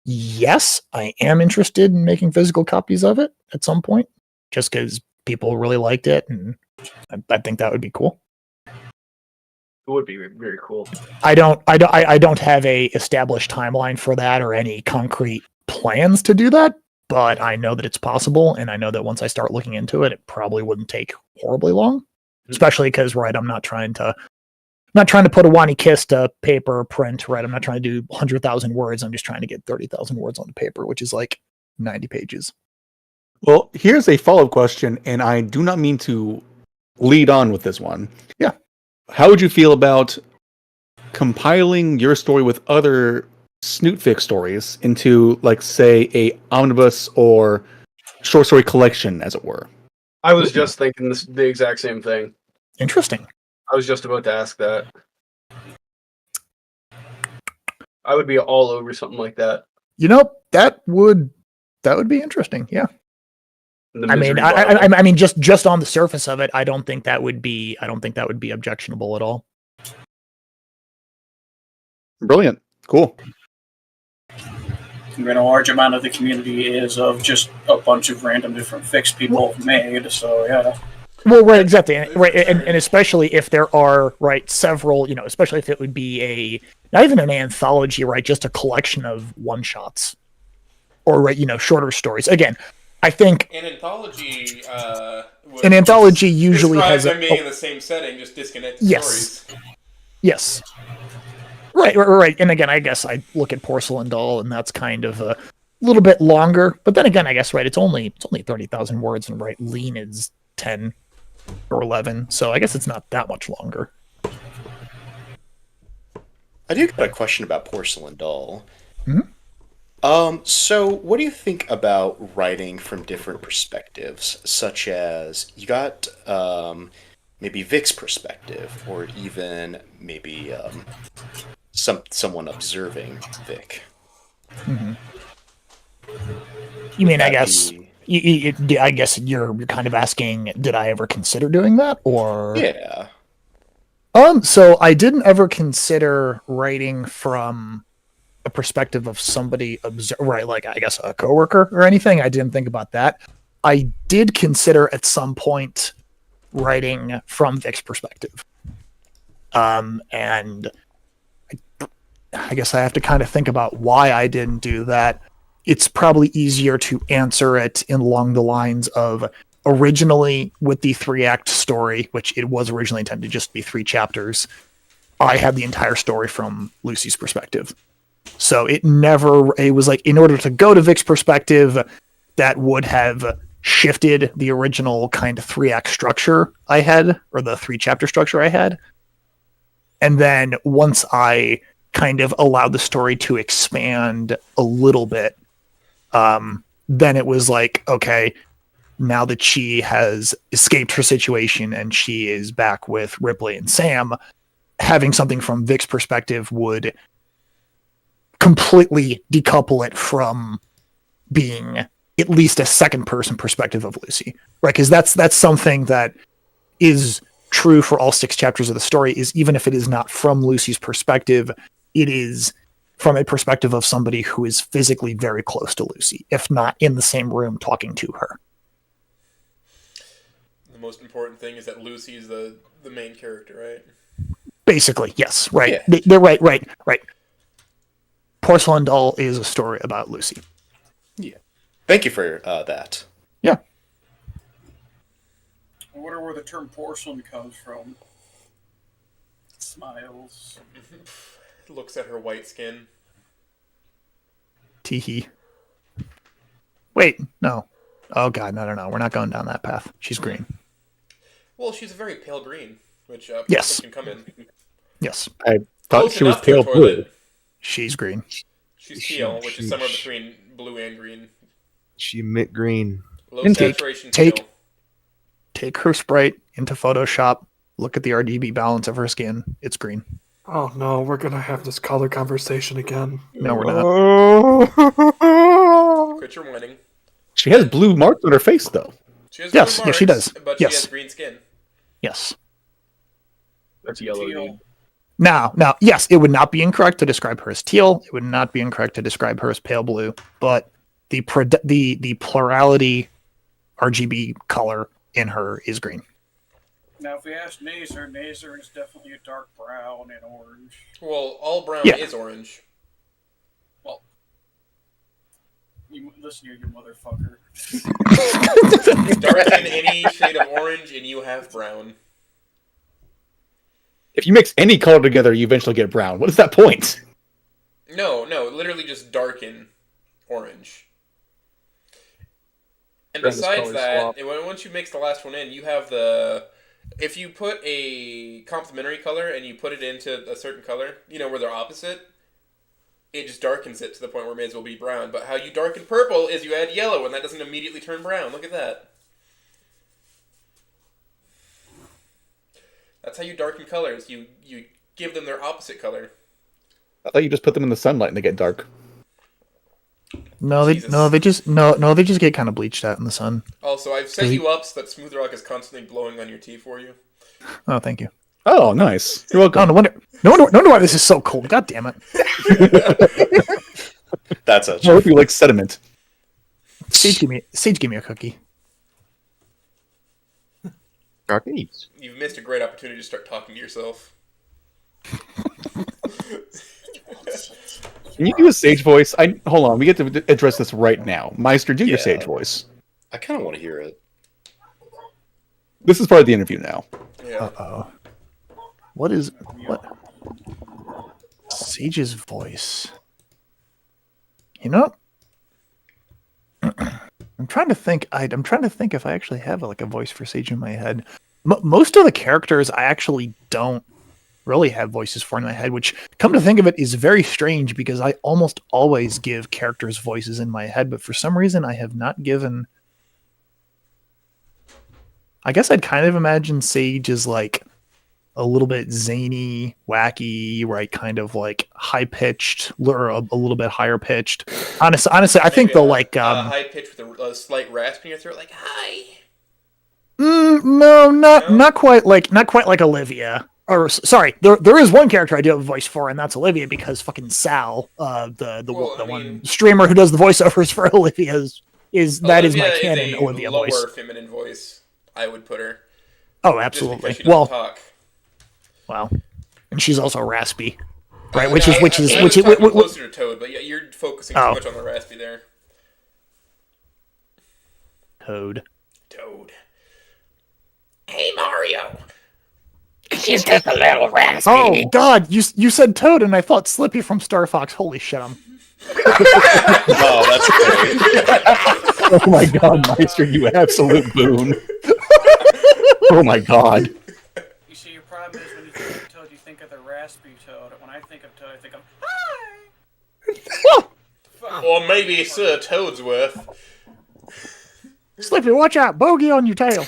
S2: yes, I am interested in making physical copies of it at some point, just because people really liked it, and I think that would be cool.
S3: It would be very cool.
S2: I don't have a established timeline for that or any concrete plans to do that, but I know that it's possible, and I know that once I start looking into it, it probably wouldn't take horribly long. Especially because, right, I'm not trying to put a Wani Kiss to paper or print, right? I'm not trying to do 100,000 words. I'm just trying to get 30,000 words on the paper, which is like 90 pages.
S7: Well, here's a follow-up question, and I do not mean to lead on with this one.
S2: Yeah.
S7: How would you feel about compiling your story with other Snootfic stories into, like, say, a omnibus or short story collection, as it were?
S3: I was just thinking the exact same thing.
S2: Interesting.
S3: I was just about to ask that. I would be all over something like that.
S2: You know, that would be interesting. Yeah. I mean, just on the surface of it, I don't think that would be objectionable at all.
S7: Brilliant. Cool.
S10: I mean, a large amount of the community is of just a bunch of random different fix people have made, so yeah.
S2: Well, right, exactly, right, and especially if there are, right, several, especially if it would be not even an anthology, right, just a collection of one-shots, or, right, shorter stories. Again, I think
S6: an anthology
S2: usually has
S6: them being in the same setting, just disconnected stories.
S2: Yes. Right. And again, I guess I look at Porcelain Doll, and that's kind of a little bit longer. But then again, I guess, right, it's only 30,000 words, and right, Lean is 10 or 11, so I guess it's not that much longer.
S8: I do got a question about Porcelain Doll.
S2: Mm-hmm.
S8: So what do you think about writing from different perspectives, such as you got maybe Vic's perspective, or even maybe someone observing Vic?
S2: Mm-hmm. You mean, I guess, I guess you're kind of asking, did I ever consider doing that, or?
S8: Yeah.
S2: So I didn't ever consider writing from a perspective of somebody right, like, I guess, a coworker or anything. I didn't think about that. I did consider at some point writing from Vic's perspective. And I guess I have to kind of think about why I didn't do that. It's probably easier to answer it along the lines of, originally with the 3-act story, which it was originally intended to just be 3 chapters, I had the entire story from Lucy's perspective. So it was like, in order to go to Vic's perspective, that would have shifted the original kind of 3-act structure I had, or the 3-chapter structure I had. And then once I kind of allowed the story to expand a little bit, then it was like, okay, now that she has escaped her situation and she is back with Ripley and Sam, having something from Vic's perspective would completely decouple it from being at least a second-person perspective of Lucy, right? Because that's something that is true for all 6 chapters of the story, is even if it is not from Lucy's perspective, it is from a perspective of somebody who is physically very close to Lucy, if not in the same room talking to her.
S6: The most important thing is that Lucy's the main character, right?
S2: Basically, yes, right.
S8: Yeah.
S2: They're right. Porcelain Doll is a story about Lucy.
S8: Yeah. Thank you for that.
S2: Yeah.
S10: I wonder where the term porcelain comes from. Smiles.
S6: looks at her white skin.
S2: Teehee. Wait, no. Oh god, no. We're not going down that path. She's green.
S6: Well, she's a very pale green, which
S2: Yes.
S6: can come in.
S2: Yes.
S7: I thought
S6: Close
S7: she was
S6: enough for a
S7: pale
S6: toilet.
S7: blue.
S2: She's green.
S6: She's teal, which is somewhere between blue and green.
S11: She mint green.
S6: Low
S2: And
S6: saturation
S2: take
S6: teal.
S2: take her sprite into Photoshop. Look at the RGB balance of her skin. It's green.
S12: Oh no, we're gonna have this color conversation again.
S2: No, we're not.
S6: Quit your whining.
S7: She has blue marks on her face, though.
S6: She has
S2: Yes,
S6: blue
S2: yes, she
S6: marks,
S2: does.
S6: But
S2: Yes.
S6: she has green skin.
S2: Yes.
S3: That's yellow.
S4: Teal.
S2: Now, yes, it would not be incorrect to describe her as teal. It would not be incorrect to describe her as pale blue. But the plurality RGB color in her is green.
S4: Now, if we ask Nazer, Nazer is definitely a dark brown and orange.
S6: Well, all brown
S2: Yeah.
S6: is orange.
S4: Well, you listen here, you motherfucker.
S6: Darken any shade of orange and you have brown.
S7: If you mix any color together, you eventually get brown. What is that point?
S6: No, literally just darken orange. And
S3: Brown is
S6: besides
S3: color
S6: that,
S3: swap.
S6: once you mix the last one in, you have the... If you put a complementary color and you put it into a certain color, where they're opposite, it just darkens it to the point where it may as well be brown. But how you darken purple is you add yellow, and that doesn't immediately turn brown. Look at that. That's how you darken colors. You give them their opposite color.
S7: I thought you just put them in the sunlight and they get dark.
S2: No, they just get kind of bleached out in the sun.
S6: Also, I've set you up so that Smooth Rock is constantly blowing on your tea for you.
S2: Oh, thank you.
S7: Oh, nice. You're welcome.
S2: Oh, no wonder why this is so cold. God damn it.
S8: That's a.
S7: I hope you like sediment.
S2: Sage, give me a cookie.
S11: Cookies.
S6: You've missed a great opportunity to start talking to yourself.
S7: Can you do a sage voice? Hold on. We get to address this right now. Meister, do your sage voice.
S8: I kind of want to hear it.
S7: This is part of the interview now.
S6: Yeah.
S2: Uh-oh. What? Sage's voice. I'm trying to think. I'm trying to think if I actually have a voice for Sage in my head. Most of the characters I actually don't really have voices for in my head, which, come to think of it, is very strange because I almost always give characters voices in my head, but for some reason I have not given... I guess I'd kind of imagine Sage as a little bit zany, wacky, right? Kind of high-pitched, or a little bit higher-pitched. Honestly, I think they'll
S6: high pitch with a slight rasp in your throat, like hi.
S2: No, not quite like Olivia. Or sorry, there is one character I do have a voice for, and that's Olivia, because fucking Sal, the one streamer who does the voiceovers for Olivia is my canon Olivia
S6: lower
S2: voice.
S6: Feminine voice, I would put her.
S2: Oh, absolutely.
S6: Just because she doesn't talk.
S2: Well, and she's also raspy, right?
S6: I
S2: Which
S6: was talking closer to Toad, but yeah, you're focusing too much on the raspy there.
S2: Toad.
S6: Hey Mario.
S9: She's just a little raspy.
S2: Oh God, you said Toad, and I thought Slippy from Star Fox. Holy shit,
S8: Oh, that's great.
S7: Oh my God, Meister, you absolute boon. Oh my God.
S10: You see, your problem is when you think of Toad, you think of the raspy Toad. When I think of Toad, I think of hi.
S6: Or maybe Sir Toadsworth.
S2: Slippy, watch out! Bogey on your tail.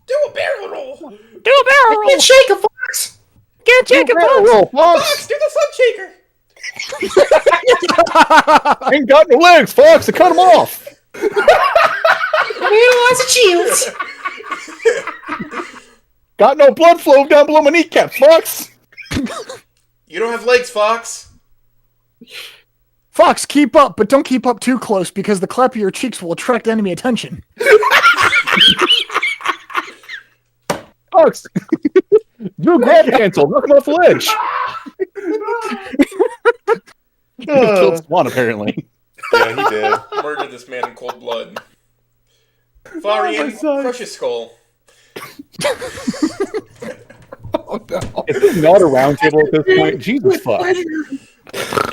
S6: Do a barrel roll.
S2: Do a barrel roll.
S9: Can't shake a fox.
S2: Can't shake a fox.
S6: Fox, do the sun shaker.
S7: Ain't got no legs, Fox. I cut them off.
S9: Lots of shields.
S7: Got no blood flow down below my kneecap, Fox.
S6: You don't have legs, Fox.
S2: Fox, keep up, but don't keep up too close because the clap of your cheeks will attract enemy attention.
S7: Fox, do a grab cancel. Knock him off the ledge. He killed Swan, apparently.
S8: Yeah, he did.
S6: Murdered this man in cold blood. Farian, crush his skull.
S7: no. It's not a round table at this point. Jesus fuck.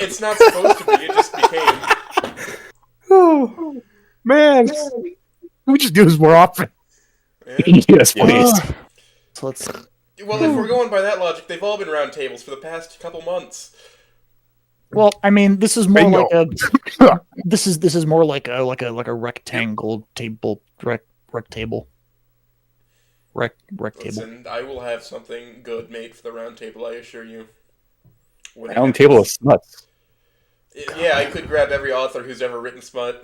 S6: It's not supposed to be. It just became.
S11: Oh, man.
S2: We just do this more often.
S6: Yeah.
S7: Yes, please.
S2: So let's.
S6: Well, if we're going by that logic, they've all been round tables for the past couple months.
S2: Well, I mean, this is more
S7: Bingo.
S2: like a. This is more like a rectangle table rectangle. Rectangle.
S6: Listen, I will have something good made for the round table, I assure you. When it
S7: Round
S6: happens.
S7: table of smuts.
S6: Yeah, I could grab every author who's ever written smut.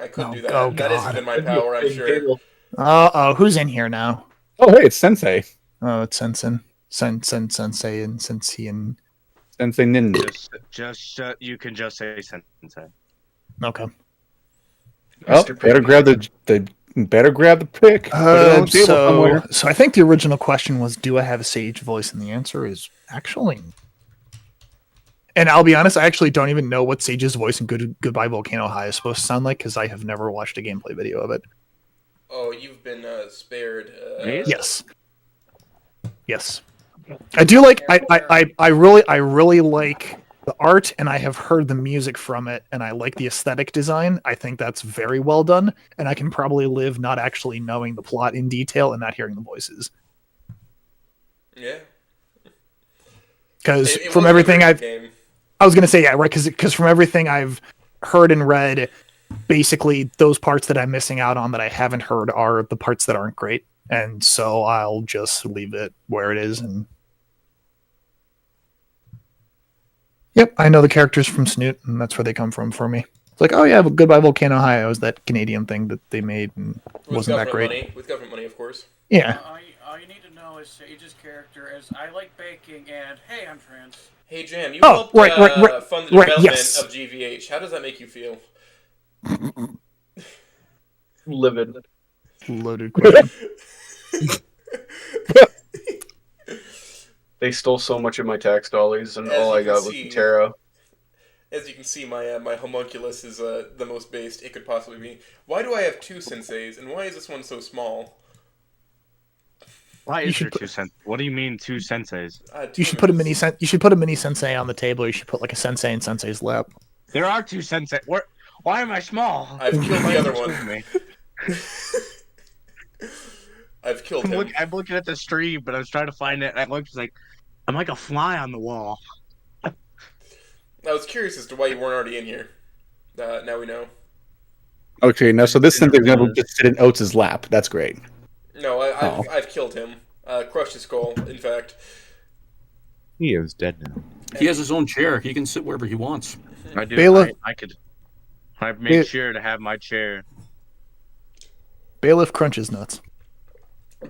S6: I could do that.
S2: Oh,
S6: That is
S2: God.
S6: within my power, I'm sure.
S2: Who's in here now?
S7: Oh, hey, it's Sensei.
S2: Oh, it's Sensen. Sensei and Sensei and.
S7: Sensei Ninja.
S13: Just you can just say Sensei.
S2: Okay.
S7: Oh, better grab the pick. Put it on the table somewhere.
S2: So I think the original question was, do I have a sage voice? And the answer is actually. And I'll be honest, I actually don't even know what Sage's voice in Goodbye Volcano High is supposed to sound like because I have never watched a gameplay video of it.
S6: Oh, you've been spared.
S2: Yes. Yes. I do like. I really like the art, and I have heard the music from it, and I like the aesthetic design. I think that's very well done, and I can probably live not actually knowing the plot in detail and not hearing the voices.
S6: Yeah.
S2: Because from everything I was gonna say, yeah, right. Because from everything I've heard and read, basically those parts that I'm missing out on that I haven't heard are the parts that aren't great, and so I'll just leave it where it is. And yep, I know the characters from Snoot, and that's where they come from for me. It's like, oh yeah, but Goodbye Volcano High was that Canadian thing that they made and wasn't that great.
S6: With government money, of course.
S2: Yeah.
S10: All you need to know is Sage's character is I like baking and hey, I'm trans.
S6: Hey Jan, you
S2: Oh,
S6: helped
S2: right,
S6: fund the development
S2: yes.
S6: of GVH. How does that make you feel?
S3: Livid.
S2: Loaded question.
S3: They stole so much of my tax dollars, and
S6: As
S3: all
S6: you
S3: I got
S6: can
S3: was
S6: see-
S3: the tarot.
S6: As you can see, my homunculus is the most based it could possibly be. Why do I have two senseis, and why is this one so small?
S13: Why
S2: You
S13: is
S2: should
S13: there two senseis? What do you mean two senseis?
S2: You should put a mini you should put a mini sensei on the table. Or you should put like a sensei in sensei's lap.
S13: There are two sensei. Why am I small?
S6: I've killed the other one. I've killed him.
S13: I'm looking at the stream, but I was trying to find it, and I looked like I'm like a fly on the wall.
S6: I was curious as to why you weren't already in here. Now we know.
S7: Okay, now so this Sensei's gonna just sit in Oates' lap. That's great.
S6: No, I've killed him. Crushed his skull, in fact.
S11: He is dead now.
S5: He has his own chair. He can sit wherever he wants.
S13: I do.
S2: Bailiff-
S13: I made sure to have my chair.
S2: Bailiff crunches nuts.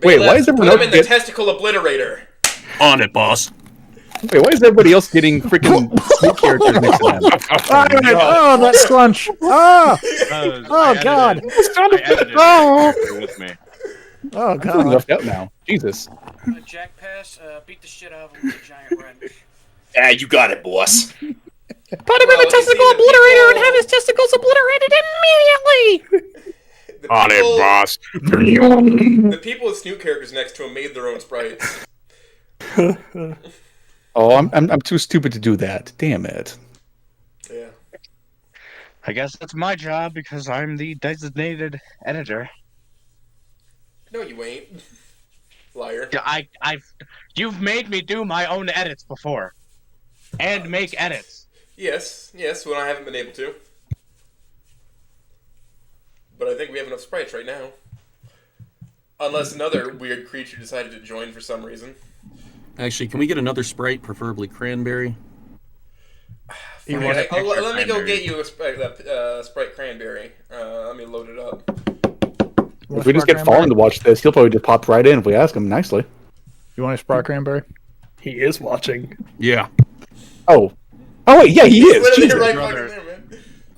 S7: Wait, why is
S6: Put
S7: everyone
S6: him
S7: else
S6: in the testicle obliterator.
S5: On it, boss.
S7: Wait, why is everybody else getting freaking Snoot characters next to them?
S2: Oh, that scrunch! Ah! Oh God!
S13: With me.
S2: Oh
S7: I'm feeling
S2: God!
S7: left out now. Jesus.
S10: Jack Pass, beat the shit out of him with a giant wrench.
S8: Ah, you got it, boss.
S2: Put him in the testicle obliterator and have his testicles obliterated immediately.
S9: On it, boss.
S6: The people with Snoot characters next to him made their own sprites.
S7: Oh, I'm too stupid to do that. Damn it.
S6: Yeah.
S13: I guess that's my job because I'm the designated editor.
S6: No, you ain't. Liar.
S13: You've made me do my own edits before, and make edits.
S6: Yes, when I haven't been able to. But I think we have enough sprites right now. Unless another weird creature decided to join for some reason.
S5: Actually, can we get another Sprite, preferably cranberry?
S6: Okay, let me go get you a Sprite cranberry. Let me load it up.
S7: If we just get Fallen to watch this, he'll probably just pop right in if we ask him nicely.
S2: You want a Sprout Cranberry?
S12: He is watching.
S5: Yeah.
S7: Oh wait, yeah, he is.
S6: Literally
S7: Jesus.
S6: right fucking there, man.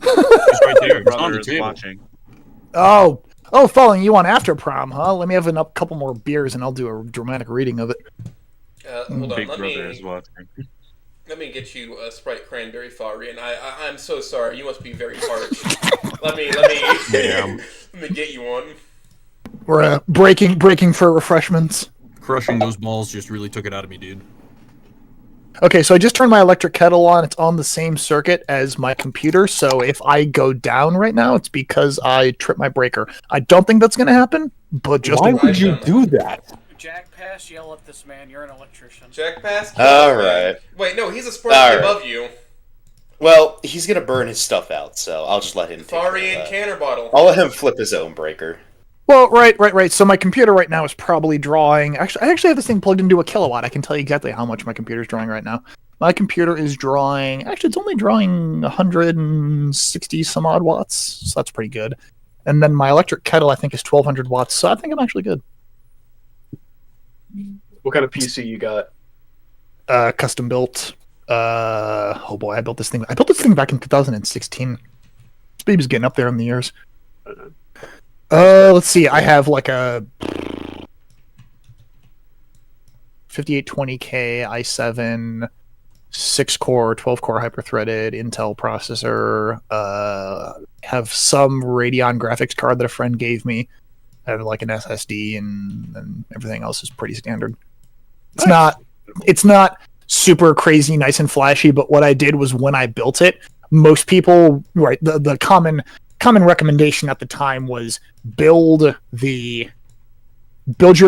S5: He's right there.
S13: Your
S5: It's on
S13: brother
S5: the
S13: is
S5: table.
S13: watching.
S2: Oh, Fallen, you want after prom, huh? Let me have a couple more beers and I'll do a dramatic reading of it.
S6: Hold on,
S13: Big brother is watching.
S6: let me get you a Sprite cranberry Fari, and I'm so sorry. You must be very parched. let me let me get you one.
S2: We're breaking for refreshments.
S5: crushing those balls just really took it out of me, dude.
S2: Okay, so I just turned my electric kettle on. It's on the same circuit as my computer, so if I go down right now, it's because I tripped my breaker. I don't think that's going to happen, but just...
S7: Why would you do that?
S10: Jack Pass, yell at this man. You're an electrician.
S6: Jack Pass?
S8: All right.
S6: Wait, no, he's a sportsman above you.
S8: Well, he's gonna burn his stuff out, so I'll just let him.
S6: Farian canner bottle.
S8: I'll let him flip his own breaker.
S2: Well, right. So my computer right now is probably drawing... Actually, I actually have this thing plugged into a kilowatt. I can tell you exactly how much my computer's drawing right now. My computer is drawing... Actually, it's only drawing 160 some odd watts, so that's pretty good. And then my electric kettle, I think, is 1,200 watts, so I think I'm actually good.
S3: What kind of PC you got?
S2: Custom built. Oh boy, I built this thing back in 2016. This baby's getting up there in the years. Let's see. I have like a 5820K i7 6-core, 12-core hyper-threaded Intel processor. Have some Radeon graphics card that a friend gave me. I have like an SSD, and everything else is pretty standard. It's not super crazy, nice and flashy, but what I did was when I built it, most people, right, the common recommendation at the time was build your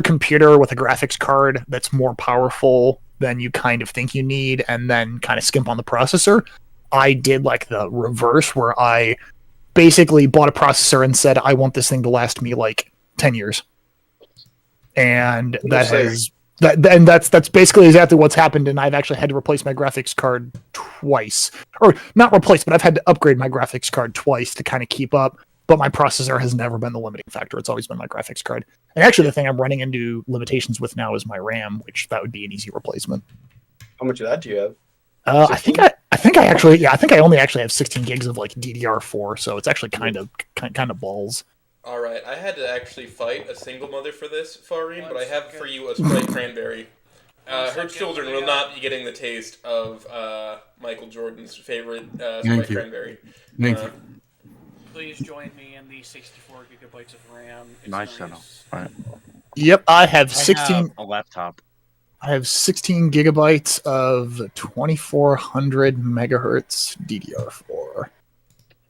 S2: computer with a graphics card that's more powerful than you kind of think you need, and then kind of skimp on the processor. I did like the reverse, where I basically bought a processor and said, I want this thing to last me like 10 years. And that's basically exactly what's happened, and I've actually had to replace my graphics card twice. Or not replace, but I've had to upgrade my graphics card twice to kind of keep up. But my processor has never been the limiting factor. It's always been my graphics card. And actually the thing I'm running into limitations with now is my RAM, which that would be an easy replacement.
S3: How much of that do you have?
S2: I think I only actually have 16 gigs of like DDR4, so it's actually kind of balls.
S6: Alright, I had to actually fight a single mother for this, Farine, but I have for you a Sprite Cranberry. Her children will not be getting the taste of Michael Jordan's favorite Sprite Cranberry.
S5: Thank you.
S10: Please join me in the 64 gigabytes of RAM. It's
S11: Nice. Right.
S2: Yep, I have 16.
S11: A laptop.
S2: I have 16 gigabytes of 2400 megahertz DDR4.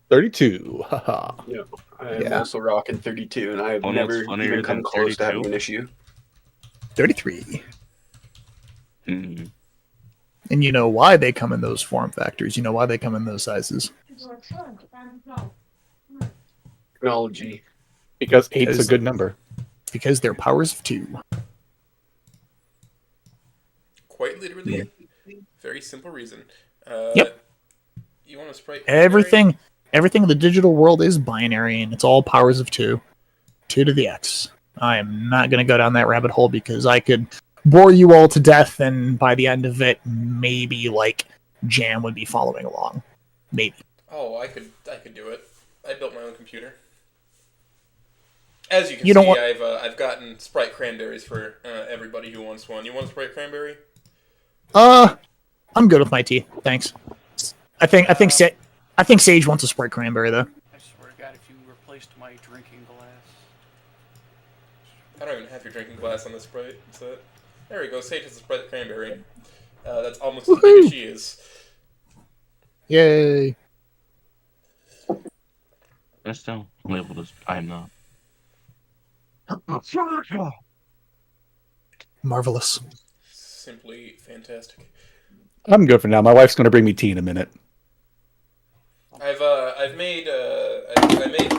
S7: 32. Haha.
S3: Yeah, I'm also rocking 32, and I've never even come close to having an issue.
S2: 33.
S11: Mm-hmm.
S2: And you know why they come in those form factors. You know why they come in those sizes.
S3: Technology.
S7: Because 8's a good number.
S2: Because they're powers of 2.
S6: Quite literally, very simple reason.
S2: Yep.
S6: You want a Sprite?
S2: Everything in the digital world is binary, and it's all powers of 2. 2 to the x. I am not going to go down that rabbit hole because I could bore you all to death, and by the end of it, maybe like Jam would be following along. Maybe.
S6: Oh, I could do it. I built my own computer. As you can see, I've gotten Sprite Cranberries for everybody who wants one. You want a Sprite Cranberry?
S2: I'm good with my tea, thanks. I think Sage wants a Sprite Cranberry though.
S10: I swear to God, if you replaced my drinking glass.
S6: I don't even have your drinking glass on the Sprite set. There we go. Sage has a Sprite Cranberry. That's almost as big as she is.
S2: Yay!
S11: I'm still labeled as I am not.
S2: Marvelous.
S6: Simply fantastic.
S7: I'm good for now. My wife's going to bring me tea in a minute.
S6: I made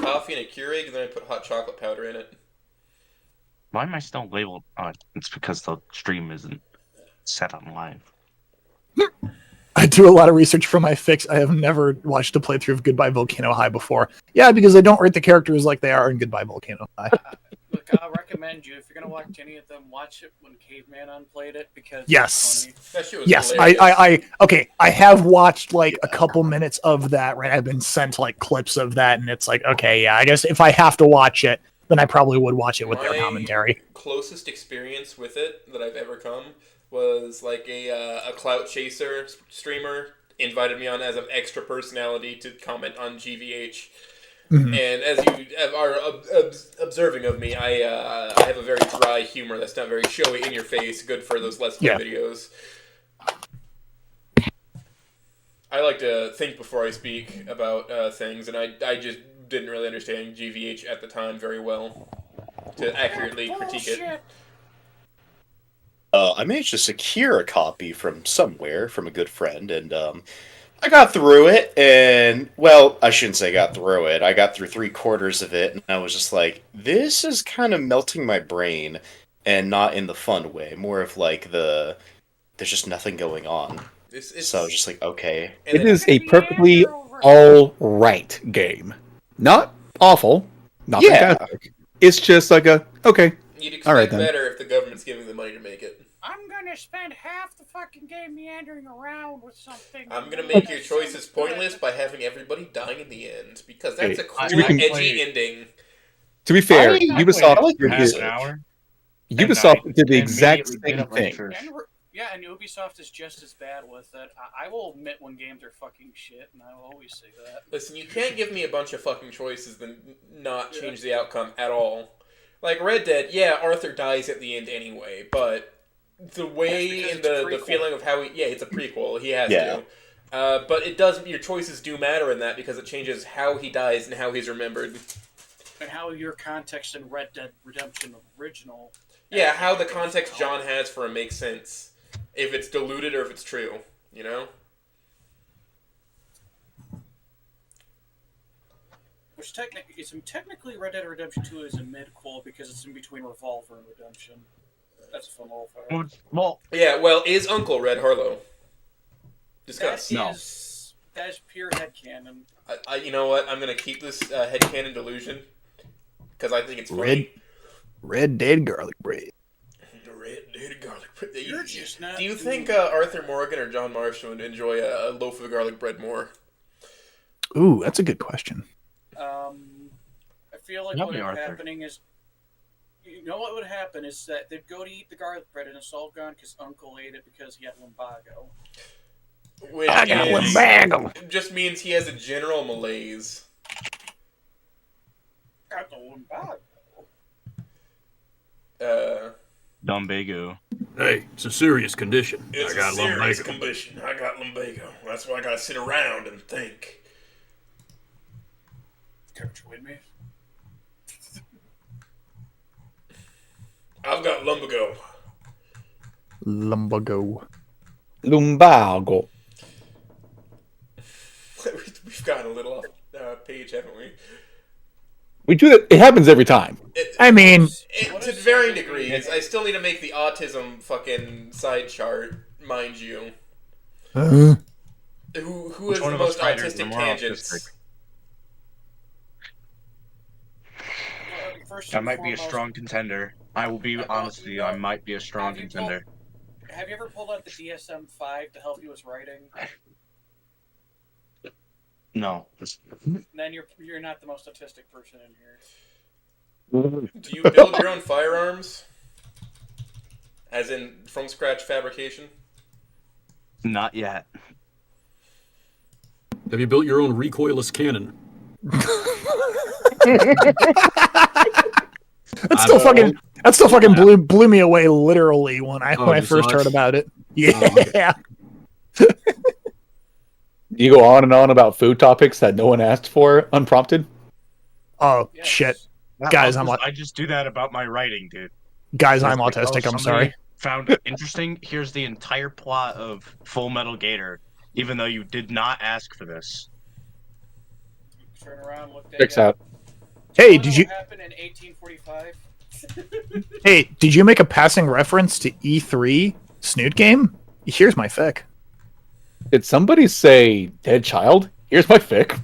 S6: coffee in a Keurig and then I put hot chocolate powder in it.
S11: Why am I still labeled? It's because the stream isn't set on live.
S2: I do a lot of research for my fix. I have never watched a playthrough of Goodbye Volcano High before. Yeah, because I don't rate the characters like they are in Goodbye Volcano High.
S10: Look, I'll recommend you, if you're going to watch any of them, watch it when Caveman unplayed it, because
S2: yes.
S6: That shit was
S2: yes,
S6: hilarious.
S2: I have watched like a couple minutes of that, right? I've been sent like clips of that, and it's like, okay, yeah, I guess if I have to watch it, then I probably would watch it with their commentary.
S6: Closest experience with it that I've ever come was like a Clout Chaser streamer invited me on as an extra personality to comment on GVH.
S2: Mhm.
S6: And as you are observing of me, I have a very dry humor that's not very showy in your face, good for those Let's Play videos. I like to think before I speak about things, and I just didn't really understand GVH at the time very well to accurately critique it.
S8: I managed to secure a copy from somewhere from a good friend, and I got through it, and, well, I shouldn't say got through it. I got through 3/4 of it, and I was just like, this is kind of melting my brain, and not in the fun way. More of like there's just nothing going on. So I was just like, okay.
S7: It is a perfectly all-right game. Not awful, not fantastic. It's just like okay.
S6: You'd
S7: All right,
S6: expect
S7: then.
S6: better if the government's giving the money to make it.
S10: I'm gonna spend half the fucking game meandering around with something.
S6: I'm gonna make your choices pointless by having everybody die in the end, because that's
S7: Hey,
S6: a cool,
S7: we can-
S6: edgy ending.
S7: To be fair, Ubisoft did the exact same thing.
S10: And Ubisoft is just as bad with it. I will admit when games are fucking shit, and I will always say that.
S6: Listen, you can't give me a bunch of fucking choices then not change the outcome at all. Like Red Dead, yeah, Arthur dies at the end anyway, but the way and the feeling of how it's a prequel, he has to. But it does, your choices do matter in that because it changes how he dies and how he's remembered.
S10: And how your context in Red Dead Redemption original.
S6: Yeah, how the context John has for it makes sense. If it's diluted or if it's true, you know?
S10: Which technically Red Dead Redemption 2 is a mid-quel because it's in between Revolver and Redemption. That's a fun little fact.
S11: Well,
S6: yeah, well, is Uncle Red Harlow? Discuss.
S10: That is pure headcanon.
S6: You know what? I'm going to keep this headcanon delusion because I think it's funny.
S2: Red Dead garlic bread.
S6: Red Dead garlic bread.
S10: Do
S6: you think Arthur Morgan or John Marston would enjoy a loaf of garlic bread more?
S2: Ooh, that's a good question.
S10: I feel like what would happening is, you know what would happen is that they'd go to eat the garlic bread and it's all gone because Uncle ate it because he had lumbago.
S6: Which
S2: I got lumbago.
S6: Just means he has a general malaise.
S10: Got the lumbago.
S11: Lumbago.
S5: Hey, it's a serious condition.
S6: It's a serious condition. I got lumbago. That's why I gotta sit around and think.
S10: Come join me.
S6: I've got lumbago.
S2: Lumbago.
S7: Lumbago.
S6: We've gotten a little off page, haven't we?
S7: We do that. It happens every time.
S6: To varying degrees. I still need to make the autism fucking side chart, mind you. Who has the most autistic tangents?
S11: I might be a strong contender. I will be honest with you. I might be a strong contender.
S10: Have you ever pulled out the DSM-5 to help you with writing?
S11: No.
S10: Then you're not the most autistic person in here.
S6: Do you build your own firearms? As in from scratch fabrication?
S11: Not yet.
S5: Have you built your own recoilless cannon?
S2: That still fucking blew me away literally when I first heard about it. Yeah.
S7: You go on and on about food topics that no one asked for unprompted?
S2: Oh, shit. Guys,
S11: I just do that about my writing, dude.
S2: Guys, I'm autistic. I'm sorry.
S11: Found it interesting. Here's the entire plot of Full Metal Gator, even though you did not ask for this.
S10: Turn around, look
S7: Checks out.
S2: Hey, did you?
S10: Happened in 1845.
S2: Hey, did you make a passing reference to E3 Snoot Game? Here's my fic.
S7: Did somebody say dead child? Here's my fic.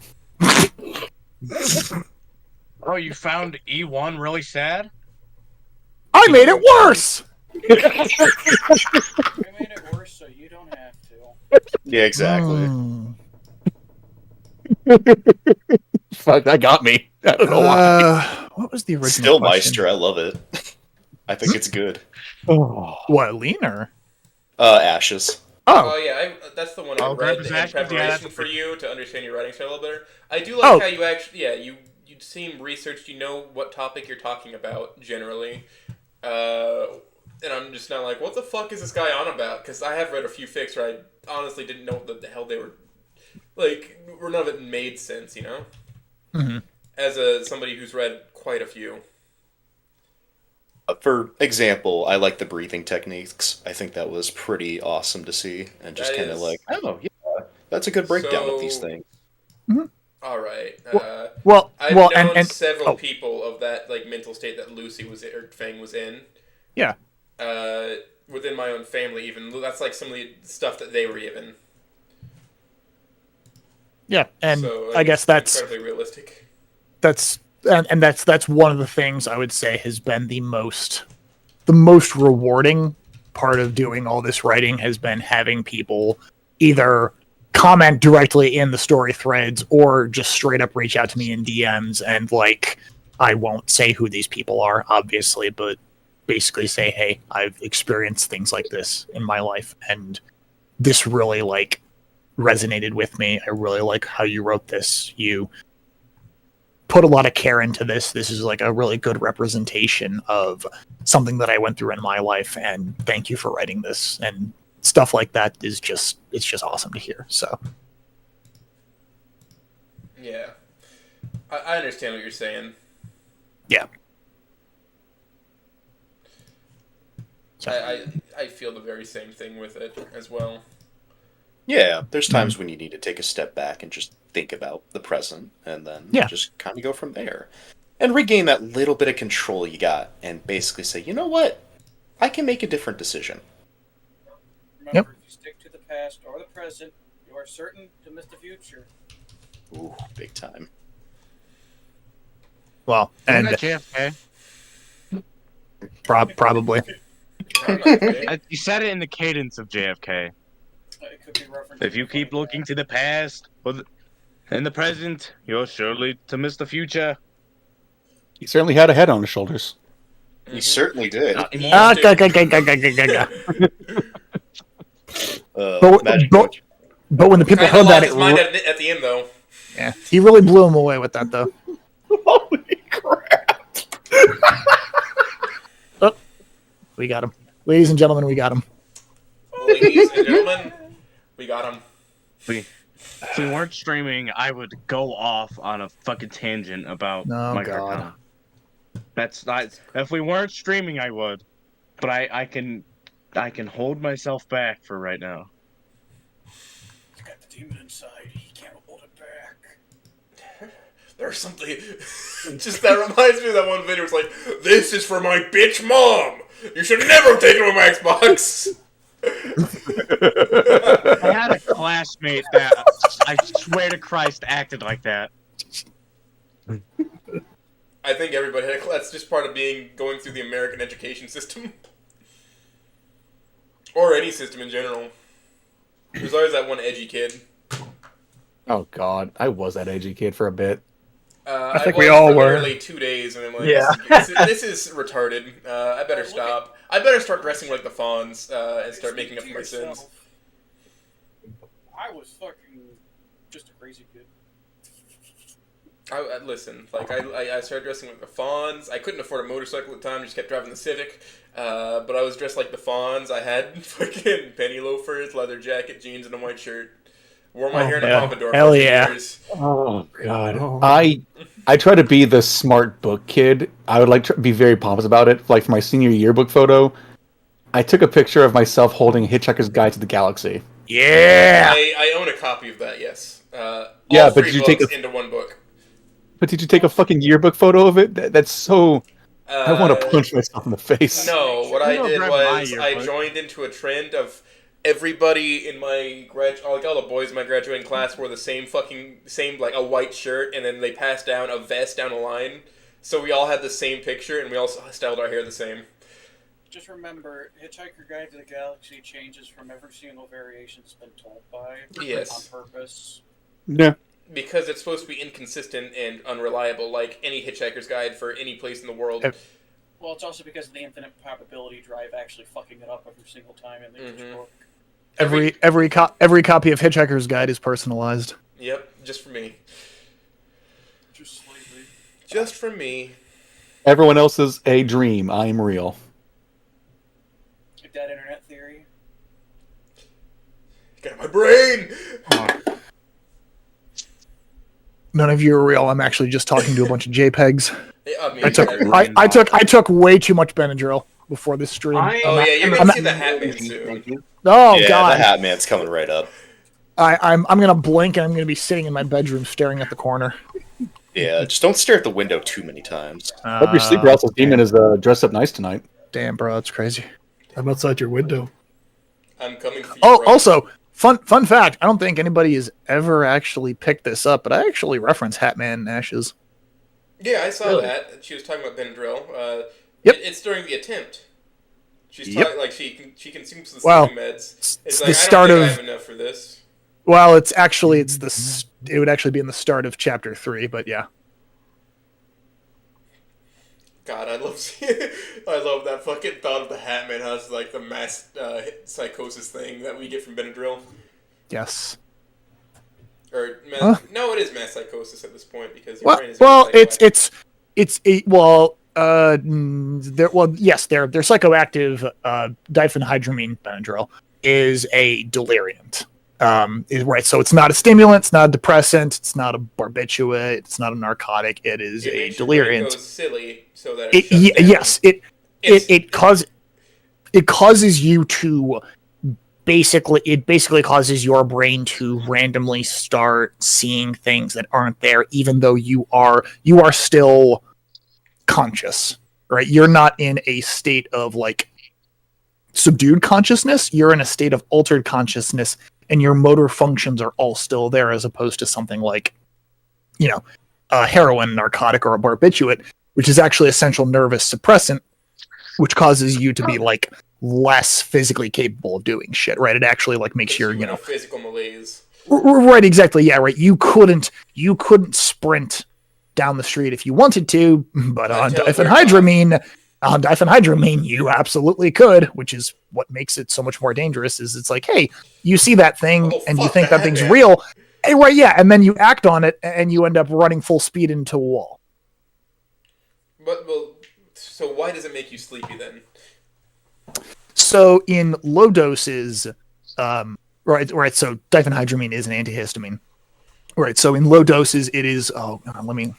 S13: Oh, you found E1 really sad?
S2: I made it worse!
S10: I made it worse so you don't have to.
S8: Yeah, exactly.
S7: Fuck, that got me. I don't know why.
S2: What was the original
S8: Still
S2: question?
S8: Meister, I love it. I think it's good.
S2: What, lean or?
S8: Ashes.
S6: Oh yeah, that's the one I read in
S11: Ashes,
S6: preparation
S11: yeah,
S6: for you to understand your writing style a little better. I do like how you actually, you seem researched. You know what topic you're talking about generally. And I'm just not like, what the fuck is this guy on about? Because I have read a few fics where I honestly didn't know what the hell they were, like, none of it made sense, you know?
S2: Mm-hmm.
S6: As somebody who's read quite a few.
S8: For example, I like the breathing techniques. I think that was pretty awesome to see, and just kind of like, oh yeah, that's a good breakdown of these things.
S2: Mm-hmm.
S6: All right.
S2: I've
S6: known
S2: and
S6: several people of that like mental state that Lucy was or Fang was in.
S2: Yeah.
S6: Within my own family, even that's like some of the stuff that they were given.
S2: Yeah, and
S6: so,
S2: I guess that's
S6: incredibly realistic.
S2: That's one of the things I would say has been the most rewarding part of doing all this writing has been having people either comment directly in the story threads or just straight up reach out to me in DMs and like I won't say who these people are obviously, but basically say, hey, I've experienced things like this in my life and this really like resonated with me. I really like how you wrote this. You put a lot of care into this. This is like a really good representation of something that I went through in my life, and thank you for writing this. And stuff like that is just, it's just awesome to hear. So
S6: yeah, I understand what you're saying.
S2: Yeah.
S6: So. I feel the very same thing with it as well.
S8: Yeah, there's times when you need to take a step back and just think about the present, and then just kind of go from there. And regain that little bit of control you got, and basically say, you know what? I can make a different decision.
S10: Remember, if you stick to the past or the present, you are certain to miss the future.
S8: Ooh, big time.
S2: Well, and
S13: JFK?
S2: Probably.
S13: You said it in the cadence of JFK.
S10: It could be referenced.
S13: If you keep looking to the past and the present, you're surely to miss the future.
S7: He certainly had a head on his shoulders.
S8: He certainly did.
S2: But when the people heard that,
S6: his mind at the end though.
S2: Yeah, he really blew him away with that though.
S8: Holy crap!
S2: Oh, we got him, ladies and gentlemen. We got him.
S6: Ladies and gentlemen, we got him.
S13: If we weren't streaming, I would go off on a fucking tangent about microcom. That's not. If we weren't streaming, I would. But I can hold myself back for right now.
S10: He's got the demon inside. He can't hold it back.
S6: There's something. Just that reminds me of that one video. It's like, this is for my bitch mom. You should never have taken away my Xbox.
S13: I had a classmate that I swear to Christ acted like that.
S6: I think everybody had that's just part of going through the American education system. Or any system in general. There's always that one edgy kid.
S7: Oh god, I was that edgy kid for a bit.
S2: I think we all were.
S6: Literally 2 days, and I'm like, this is retarded. I better stop. I better start dressing like the Fawns and start making up for my sins.
S10: I was fucking just a crazy kid.
S6: Listen, like I started dressing like the Fawns. I couldn't afford a motorcycle at the time; just kept driving the Civic. But I was dressed like the Fawns. I had fucking penny loafers, leather jacket, jeans, and a white shirt. Wore my hair in a pompadour for years.
S7: Oh god. I try to be the smart book kid. I would like to be very pompous about it. Like for my senior yearbook photo, I took a picture of myself holding Hitchhiker's Guide to the Galaxy.
S2: Yeah.
S6: I own a copy of that. Yes.
S7: Yeah, but did you take
S6: into one book?
S7: But did you take a fucking yearbook photo of it? That's so. I want to punch myself in the face.
S6: No, what I did was I joined into a trend of everybody in my like all the boys in my graduating class wore the same like a white shirt, and then they passed down a vest down a line, so we all had the same picture, and we all styled our hair the same.
S10: Just remember, Hitchhiker Guide to the Galaxy changes from every single variation it's been told by.
S6: Yes.
S10: On purpose.
S7: Yeah.
S6: Because it's supposed to be inconsistent and unreliable, like any Hitchhiker's Guide for any place in the world.
S10: Well, it's also because of the infinite probability drive actually fucking it up every single time in the book.
S2: Every copy of Hitchhiker's Guide is personalized.
S6: Yep, just for me.
S10: Just slightly.
S6: Just for me.
S7: Everyone else is a dream. I am real.
S10: Dead internet theory.
S6: Got my brain.
S2: None of you are real. I'm actually just talking to a bunch of JPEGs.
S6: I mean,
S2: I took way too much Benadryl before this stream.
S6: You're gonna see the Hat Man soon.
S2: Oh
S8: yeah,
S2: God,
S8: the Hat Man's coming right up.
S2: I'm gonna blink and I'm gonna be sitting in my bedroom staring at the corner.
S8: Yeah, just don't stare at the window too many times.
S7: Hope your sleep paralysis demon is dressed up nice tonight.
S2: Damn, bro, that's crazy.
S12: I'm outside your window.
S6: I'm coming for you.
S2: Oh, also, fun fact. I don't think anybody has ever actually picked this up, but I actually reference Hatman and Ashes.
S6: Yeah, I saw
S2: Really?
S6: that. She was talking about Benadryl.
S2: Yep.
S6: It's during the attempt. She's
S2: Yep.
S6: talking like she consumes the
S2: Well,
S6: sleeping meds.
S2: it's
S6: It's
S2: the
S6: like
S2: start
S6: I don't think
S2: of-
S6: I have enough for this.
S2: Well, it would actually be in the start of chapter 3, but yeah.
S6: God, I love that fucking thought of the Hat Man has like the mass psychosis thing that we get from Benadryl.
S2: Yes.
S6: Or no, it is mass psychosis at this point because your brain is
S2: they're psychoactive. Diphenhydramine Benadryl is a deliriant. Right, so it's not a stimulant, it's not a depressant, it's not a barbiturate, it's not a narcotic. It is a deliriant.
S6: It goes silly so that it shuts down.
S2: Yes, it causes you to basically causes your brain to randomly start seeing things that aren't there, even though you are still conscious, right? You're not in a state of like subdued consciousness. You're in a state of altered consciousness, and your motor functions are all still there, as opposed to something like, a heroin, narcotic, or a barbiturate, which is actually a central nervous suppressant, which causes you to be like less physically capable of doing shit, right? It actually like makes your,
S6: physical malaise.
S2: Right, exactly. Yeah, right. You couldn't sprint down the street if you wanted to, but on diphenhydramine, you absolutely could, which is what makes it so much more dangerous. Is it's like, hey, you see that thing and you think that thing's real, hey, right? Yeah, and then you act on it and you end up running full speed into a wall.
S6: So why does it make you sleepy then?
S2: So in low doses, right. So diphenhydramine is an antihistamine, right? So in low doses, it is. Oh, let me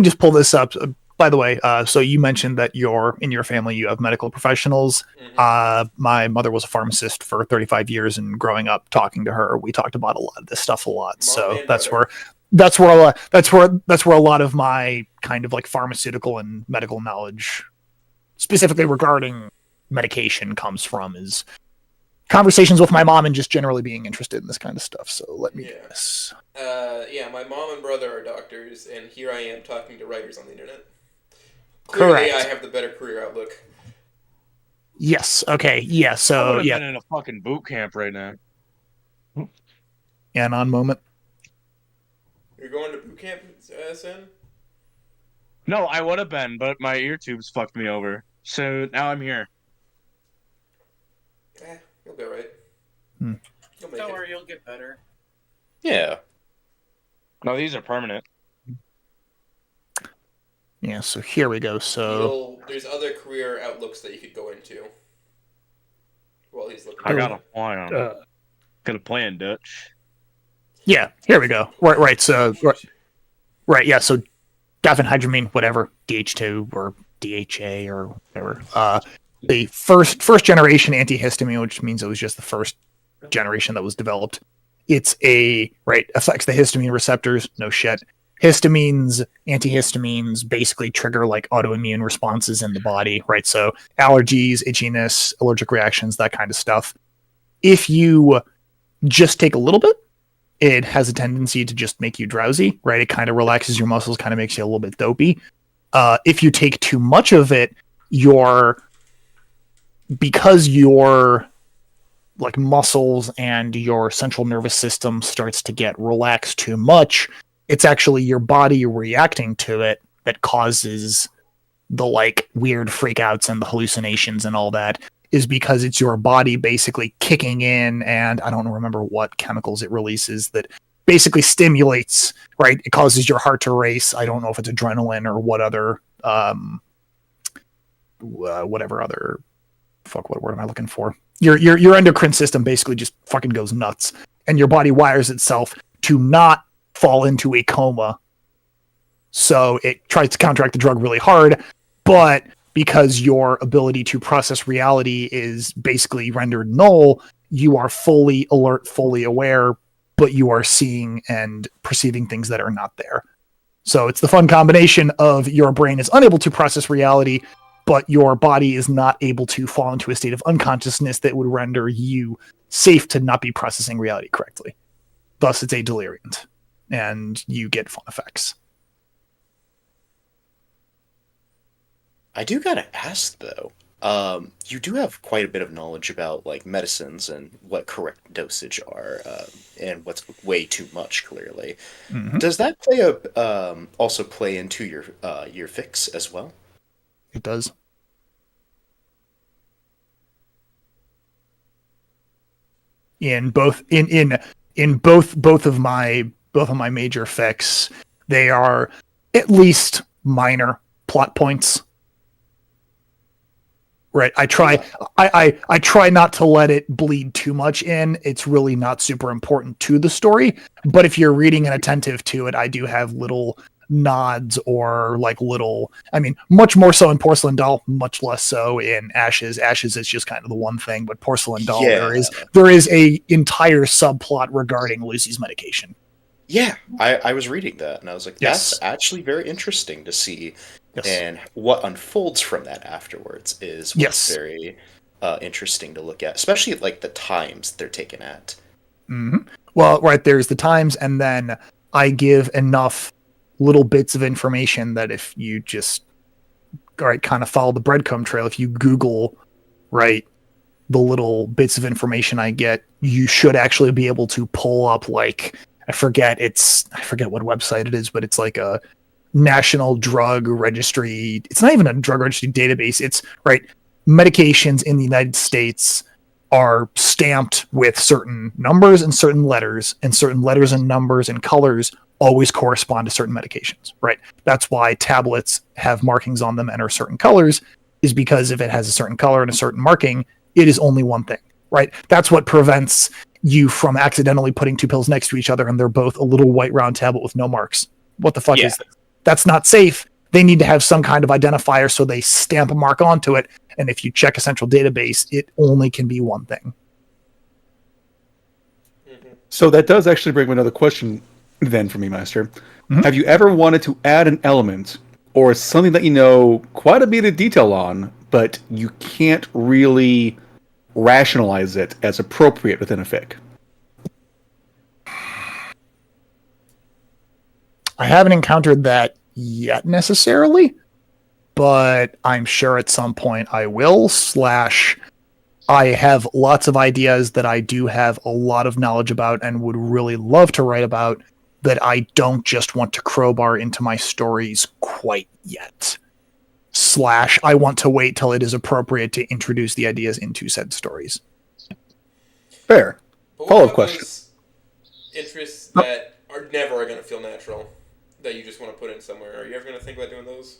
S2: just pull this up. By the way, so you mentioned that in your family you have medical professionals. Mm-hmm. My mother was a pharmacist for 35 years, and growing up talking to her, we talked about a lot of this stuff a lot. So that's where a lot of my kind of like pharmaceutical and medical knowledge, specifically regarding medication, comes from, is conversations with my mom and just generally being interested in this kind of stuff. So let me guess.
S6: My mom and brother are doctors, and here I am talking to writers on the internet. Clearly,
S2: correct.
S6: I have the better career outlook.
S2: Yes. Okay. Yeah. So
S13: I would have been in a fucking boot camp right now.
S2: Yeah, non-moment.
S6: You're going to boot camp, Sen?
S13: No, I would have been, but my ear tubes fucked me over. So now I'm here.
S6: You'll be alright.
S10: Don't worry, you'll get better.
S8: Yeah.
S13: No, these are permanent.
S2: Yeah, so here we go. So
S6: there's other career outlooks that you could go into. While he's looking.
S13: I got a plan. Got a plan, Dutch.
S2: Yeah, here we go. Right. So right. Yeah. So diphenhydramine, whatever, DH2 or DHA or whatever. The first generation antihistamine, which means it was just the first generation that was developed. It's affects the histamine receptors. No shit. Antihistamines basically trigger like autoimmune responses in the body, right? So allergies, itchiness, allergic reactions, that kind of stuff. If you just take a little bit, it has a tendency to just make you drowsy, right? It kind of relaxes your muscles, kind of makes you a little bit dopey. If you take too much of it, because your like muscles and your central nervous system starts to get relaxed too much, it's actually your body reacting to it that causes the like weird freakouts and the hallucinations and all that, is because it's your body basically kicking in, and I don't remember what chemicals it releases that basically stimulates, right? It causes your heart to race. I don't know if it's adrenaline or what other, whatever other, what word am I looking for? Your endocrine system basically just fucking goes nuts, and your body wires itself to not fall into a coma. So it tries to counteract the drug really hard, but because your ability to process reality is basically rendered null, you are fully alert, fully aware, but you are seeing and perceiving things that are not there. So it's the fun combination of your brain is unable to process reality, but your body is not able to fall into a state of unconsciousness that would render you safe to not be processing reality correctly. Thus, it's a deliriant, and you get fun effects.
S8: I do gotta ask though. You do have quite a bit of knowledge about like medicines and what correct dosage are, and what's way too much. Clearly, does that also play into your fix as well?
S2: It does. In both of my major fix, they are at least minor plot points. Right. I try not to let it bleed too much in. It's really not super important to the story. But if you're reading and attentive to it, I do have little nods or like little, much more so in Porcelain Doll, much less so in Ashes. Ashes is just kind of the one thing, but Porcelain Doll, there is a entire subplot regarding Lucy's medication.
S8: Yeah, I was reading that and I was like, that's actually very interesting to see. Yes. And what unfolds from that afterwards is what's very interesting to look at, especially like the times they're taken at.
S2: Mm-hmm. Well, right, there's the times, and then I give enough little bits of information that if you just kind of follow the breadcrumb trail, if you Google the little bits of information I get, you should actually be able to pull up I forget what website it is, but it's like a National Drug Registry. It's not even a drug registry database. It's medications in the United States are stamped with certain numbers and certain letters and numbers and colors always correspond to certain medications, right? That's why tablets have markings on them and are certain colors, is because if it has a certain color and a certain marking, it is only one thing, right? That's what prevents you from accidentally putting two pills next to each other and they're both a little white round tablet with no marks. What the fuck is this? That's not safe. They need to have some kind of identifier so they stamp a mark onto it. And if you check a central database, it only can be one thing.
S7: So that does actually bring another question then for me, Meister. Mm-hmm. Have you ever wanted to add an element or something that you know quite a bit of detail on, but you can't really rationalize it as appropriate within a fic?
S2: I haven't encountered that yet necessarily, but I'm sure at some point I will. I have lots of ideas that I do have a lot of knowledge about and would really love to write about that I don't just want to crowbar into my stories quite yet. I want to wait till it is appropriate to introduce the ideas into said stories.
S7: Fair. Follow-up question.
S6: Interests that are never going to feel natural, that you just want to put in somewhere. Are you ever going to think about doing those?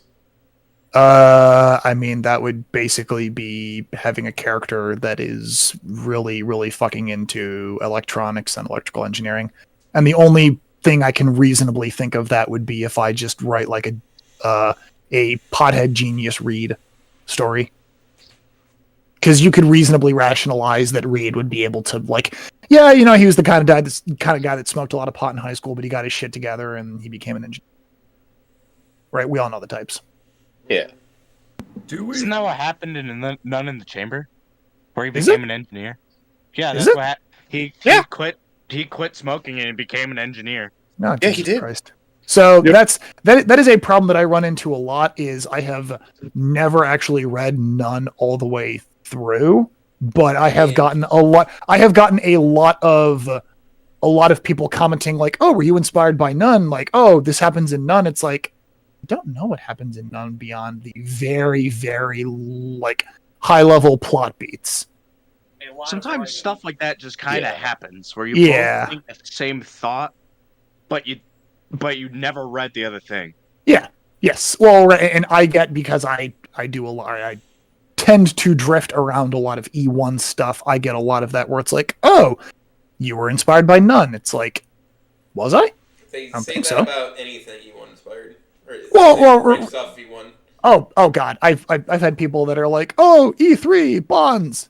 S2: That would basically be having a character that is really, really fucking into electronics and electrical engineering. And the only thing I can reasonably think of that would be if I just write like a pothead genius Reed story. Because you could reasonably rationalize that Reed would be able to he was the kind of guy that smoked a lot of pot in high school, but he got his shit together and he became an engineer. Right? We all know the types.
S8: Yeah.
S11: Isn't that what happened in None in the Chamber? Where he became an engineer? Yeah, that's what he quit. He quit smoking and became an engineer.
S2: No, Jesus he did. Christ. So that is a problem that I run into a lot. Is I have never actually read None all the way through, but I have gotten a lot. I have gotten a lot of people commenting like, "Oh, were you inspired by None?" Like, "Oh, this happens in None." It's like, I don't know what happens in None beyond the very, very high level plot beats.
S11: Sometimes stuff like that just kind of happens where you both think the same thought, but you never read the other thing.
S2: Yeah. Yes. Well, and I get, because I do a lot. I tend to drift around a lot of E1 stuff. I get a lot of that where it's like, oh, you were inspired by None. It's like, was I?
S6: They
S2: I
S6: say
S2: think
S6: that
S2: so.
S6: about anything E1 inspired.
S2: Well,
S6: stuff E1.
S2: Oh God, I've had people that are like, oh, E3 bonds.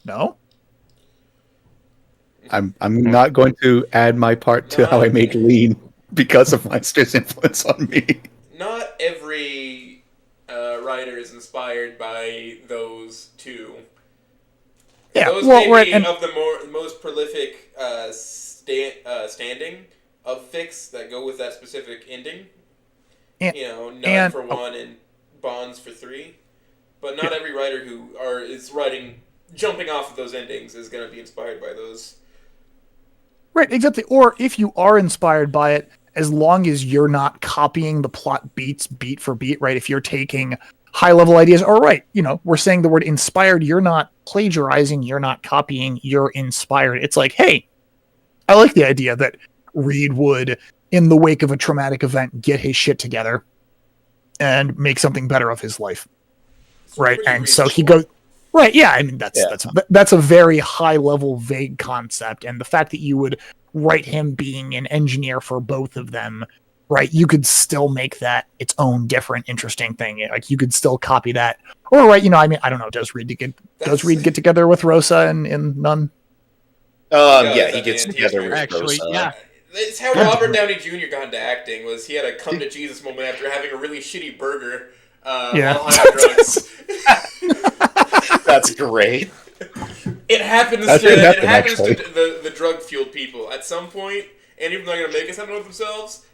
S2: No.
S7: I'm not going to add my part to how I make lean because of Meister's influence on me.
S6: Not every writer is inspired by those two.
S2: Yeah,
S6: those
S2: well,
S6: may be
S2: and
S6: of the most prolific standing of fics that go with that specific ending. None for 1 and Bonds for 3. But not every writer who is writing, jumping off of those endings is going to be inspired by those.
S2: Right, exactly. Or if you are inspired by it, as long as you're not copying the plot beats beat for beat, right? If you're taking high-level ideas, all right, we're saying the word inspired, you're not plagiarizing, you're not copying, you're inspired. It's like, hey, I like the idea that Reed would, in the wake of a traumatic event, get his shit together and make something better of his life. Right, and so he goes... Right, yeah, I mean, that's a very high-level, vague concept, and the fact that you would write him being an engineer for both of them, right, you could still make that its own different, interesting thing. Like, you could still copy that. Or, right, I mean, I don't know, does Reed get together with Rosa in None?
S8: Yeah, he gets together with Rosa.
S11: Yeah.
S6: It's how Robert Downey Jr. got into acting, was he had a come-to-Jesus moment after having a really shitty burger while high on drugs.
S8: That's great.
S6: It happens to the drug-fueled people at some point, and even though they're going to make it something of themselves,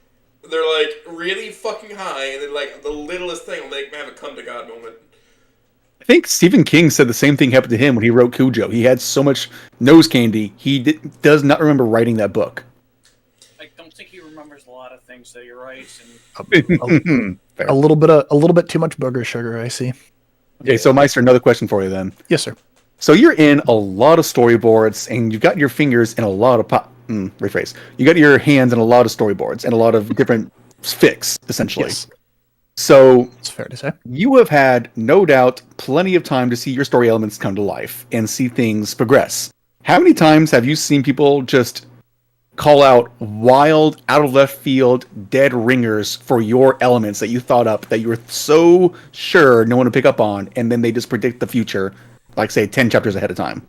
S6: they're like really fucking high, and then like the littlest thing will make them have a come-to-God moment.
S7: I think Stephen King said the same thing happened to him when he wrote Cujo. He had so much nose candy, he does not remember writing that book.
S10: I don't think he remembers a lot of things that he writes.
S2: A little bit too much booger sugar, I see.
S7: Okay, so Meister, another question for you then.
S2: Yes, sir.
S7: So you're in a lot of storyboards, and you've got your fingers in a lot of rephrase. You got your hands in a lot of storyboards and a lot of different fics, essentially.
S2: Yes.
S7: So
S2: it's fair to say
S7: you have had, no doubt, plenty of time to see your story elements come to life and see things progress. How many times have you seen people just call out wild, out of left field, dead ringers for your elements that you thought up, that you were so sure no one would pick up on, and then they just predict the future, like, say, 10 chapters ahead of time?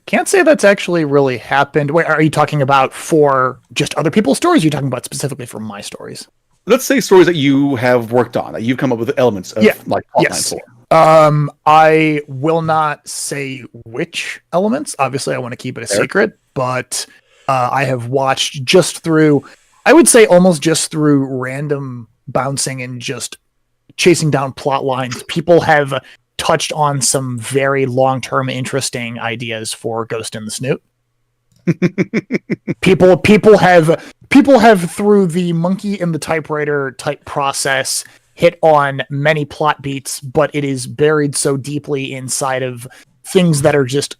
S2: Can't say that's actually really happened. Wait, are you talking about for just other people's stories? Or are you talking about specifically for my stories?
S7: Let's say stories that you have worked on, that you've come up with elements of, like, plotline for.
S2: I will not say which elements. Obviously, I want to keep it a secret, but I have watched just through, I would say almost just through random bouncing and just chasing down plot lines. People have touched on some very long-term interesting ideas for Ghost in the Snoot. people have through the monkey in the typewriter type process hit on many plot beats, but it is buried so deeply inside of things that are just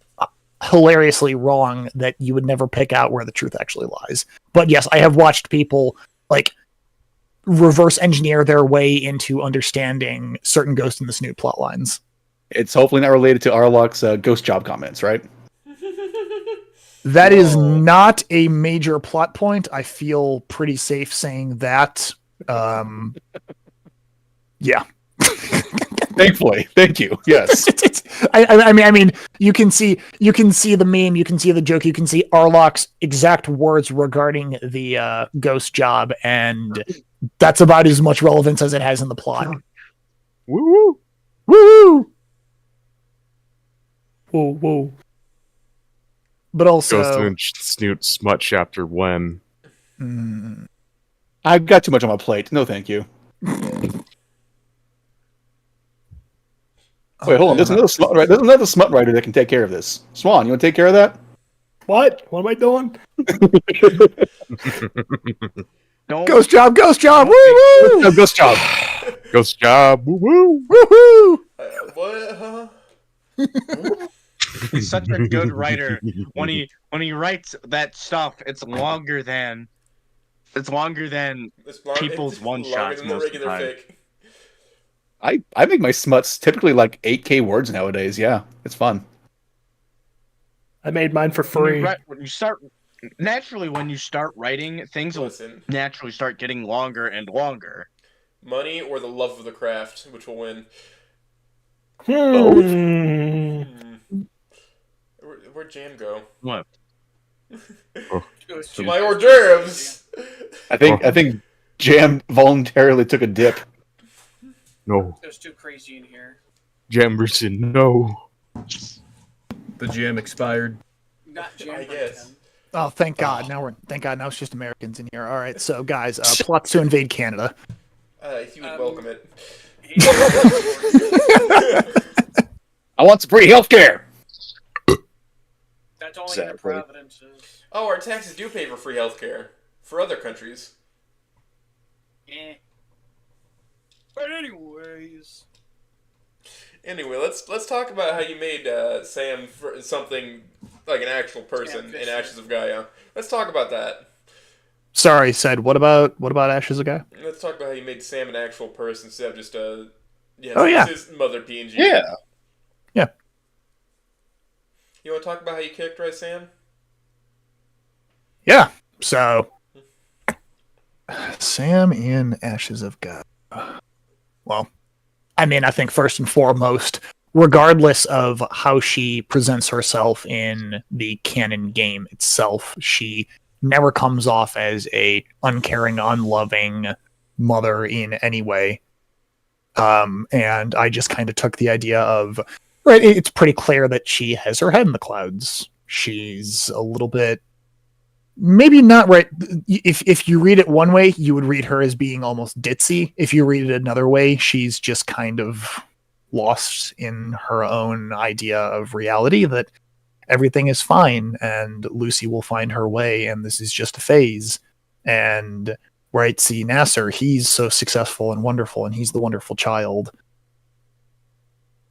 S2: hilariously wrong that you would never pick out where the truth actually lies. But yes, I have watched people like reverse engineer their way into understanding certain Ghost in the Snoot plot lines.
S7: It's hopefully not related to Arlok's ghost job comments, right?
S2: That is not a major plot point. I feel pretty safe saying that. Yeah.
S7: Thankfully, thank you. Yes.
S2: I mean, you can see the meme, you can see the joke, you can see Arlok's exact words regarding the ghost job, and that's about as much relevance as it has in the plot.
S9: Woo woo,
S2: woo
S9: whoa whoa.
S2: But also,
S9: Ghost in Snoot smut chapter when.
S7: I've got too much on my plate. No, thank you. Wait, hold on. There's another smut writer that can take care of this. Swan, you want to take care of that?
S12: What? What am I doing?
S2: Ghost job! Woo woo!
S7: Ghost job.
S9: Ghost job. Woo woo.
S2: Woohoo!
S6: What? Huh?
S13: He's such a good writer. When he writes that stuff, it's longer than people's one shots most of the time.
S7: I make my smuts typically like 8K words nowadays. Yeah, it's fun.
S12: I made mine for free.
S13: When you start writing, things will naturally start getting longer and longer.
S6: Money or the love of the craft, which will win? Where'd Jam go?
S13: What?
S6: My hors d'oeuvres.
S7: I think Jam voluntarily took a dip.
S9: No.
S10: It was too crazy in here.
S9: Jamberson, no.
S5: The jam expired.
S10: Not Jam.
S6: I guess.
S2: Oh, thank God! Now it's just Americans in here. All right, so guys, plots to invade Canada.
S6: He would welcome it.
S7: I want some free healthcare.
S10: That's only in the provinces.
S6: Oh, our taxes do pay for free healthcare for other countries.
S10: Eh. But anyways.
S6: Anyway, let's talk about how you made Sam for something like an actual person in Ashes of Gaia. Let's talk about that.
S2: Sorry, said. What about Ashes of Gaia?
S6: Let's talk about how you made Sam an actual person instead of just his mother PNG.
S2: Yeah.
S6: You want to talk about how you characterize Sam?
S2: Yeah. So, Sam in Ashes of Gaia. Well, I mean, I think first and foremost, regardless of how she presents herself in the canon game itself, she never comes off as a uncaring, unloving mother in any way. And I just kind of took the idea of, right, it's pretty clear that she has her head in the clouds. She's a little bit, maybe not right. If you read it one way, you would read her as being almost ditzy. If you read it another way, she's just kind of lost in her own idea of reality, that everything is fine and Lucy will find her way and this is just a phase. And right, see Nasser, he's so successful and wonderful and he's the wonderful child.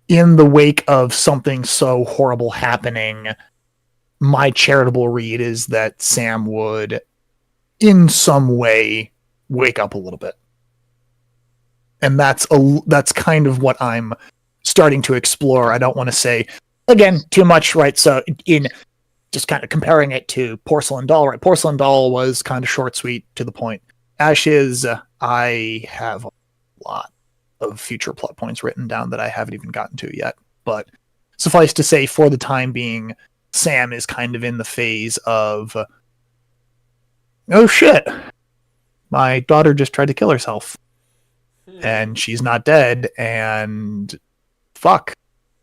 S2: In the wake of something so horrible happening, my charitable read is that Sam would, in some way, wake up a little bit. And that's kind of what I'm starting to explore. I don't want to say, again, too much, right? So in just kind of comparing it to Porcelain Doll, right? Porcelain Doll was kind of short, sweet, to the point. Ashes, I have a lot of future plot points written down that I haven't even gotten to yet. But suffice to say, for the time being, Sam is kind of in the phase of, oh shit, my daughter just tried to kill herself. And she's not dead, and fuck.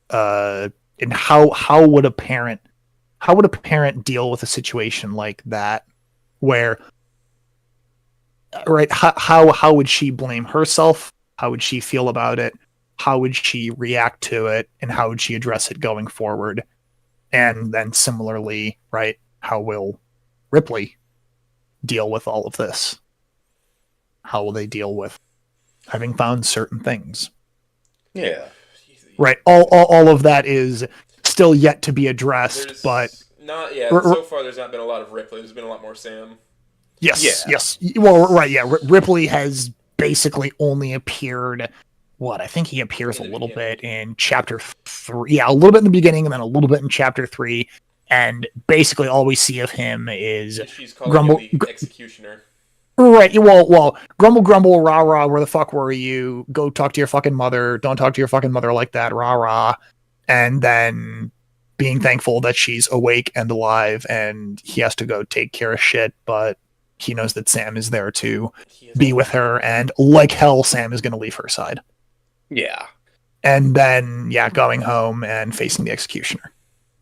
S2: And how would a parent deal with a situation like that, where, right, how would she blame herself? How would she feel about it? How would she react to it? And how would she address it going forward? And then similarly, right, how will Ripley deal with all of this? How will they deal with having found certain things?
S8: Yeah.
S2: Right. All of that is still yet to be addressed, but
S6: so far there's not been a lot of Ripley. There's been a lot more Sam.
S2: Yes. Well, right, yeah. Ripley has basically only appeared, I think he appears a little bit in chapter 3. Yeah, a little bit in the beginning and then a little bit in chapter 3. And basically all we see of him is
S6: she's calling him the executioner.
S2: Right, well, grumble, rah, where the fuck were you? Go talk to your fucking mother. Don't talk to your fucking mother like that, rah. And then being thankful that she's awake and alive and he has to go take care of shit, but he knows that Sam is there to be with her, and like hell, Sam is going to leave her side.
S8: Yeah.
S2: And then, going home and facing the executioner.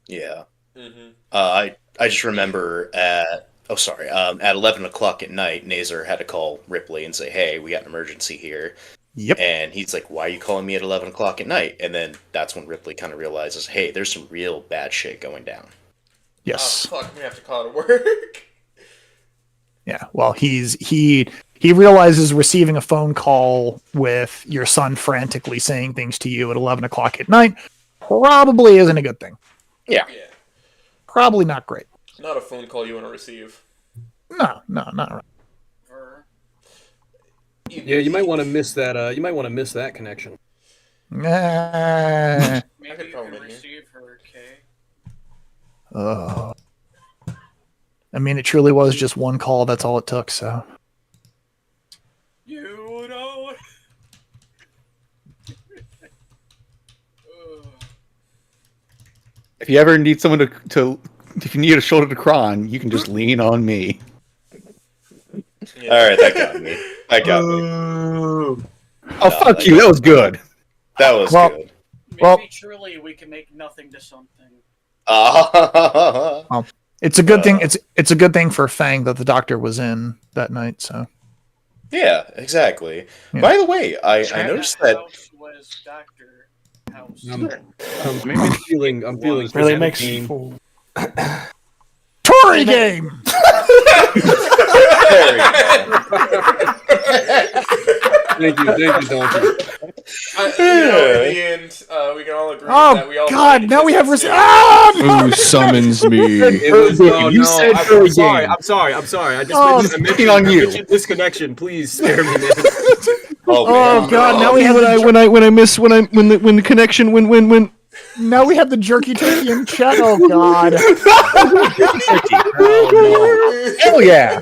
S8: Yeah. Mm-hmm. I just remember at 11 o'clock at night, Nazar had to call Ripley and say, hey, we got an emergency here.
S2: Yep.
S8: And he's like, why are you calling me at 11 o'clock at night? And then that's when Ripley kind of realizes, hey, there's some real bad shit going down.
S2: Yes.
S6: Oh, fuck, we have to call it work.
S2: Yeah, well, he he realizes receiving a phone call with your son frantically saying things to you at 11 o'clock at night probably isn't a good thing.
S8: Yeah.
S2: Probably not great.
S6: Not a phone call you want to receive.
S2: No, not right.
S14: Yeah, you might want to miss that. You might want to miss that connection.
S10: Maybe you can receive her, Kay.
S2: I mean, it truly was just one call. That's all it took. So.
S10: You know.
S7: If you ever need someone to if you need a shoulder to cry on, you can just lean on me.
S8: Yeah. All right, that got me. That got me.
S7: Oh, fuck you. That was good.
S8: That was good.
S10: Maybe truly we can make nothing to something.
S2: It's a good thing. It's a good thing for Fang that the doctor was in that night. So.
S8: Yeah, exactly.
S2: Yeah.
S8: By the way, I noticed that.
S10: Was Dr. House.
S14: Maybe I'm feeling
S12: really makes
S2: Tory game.
S14: Thank you, Donkey.
S6: In the end, we can all agree that we all.
S2: God! Now we have
S6: no!
S14: Who summons me?
S7: You said
S14: I'm sorry. I mentioned disconnection. Please spare me, man.
S2: Oh God! Now we have
S14: when the connection when.
S2: Now we have the jerky turkey in chat. Oh God!
S7: Hell yeah!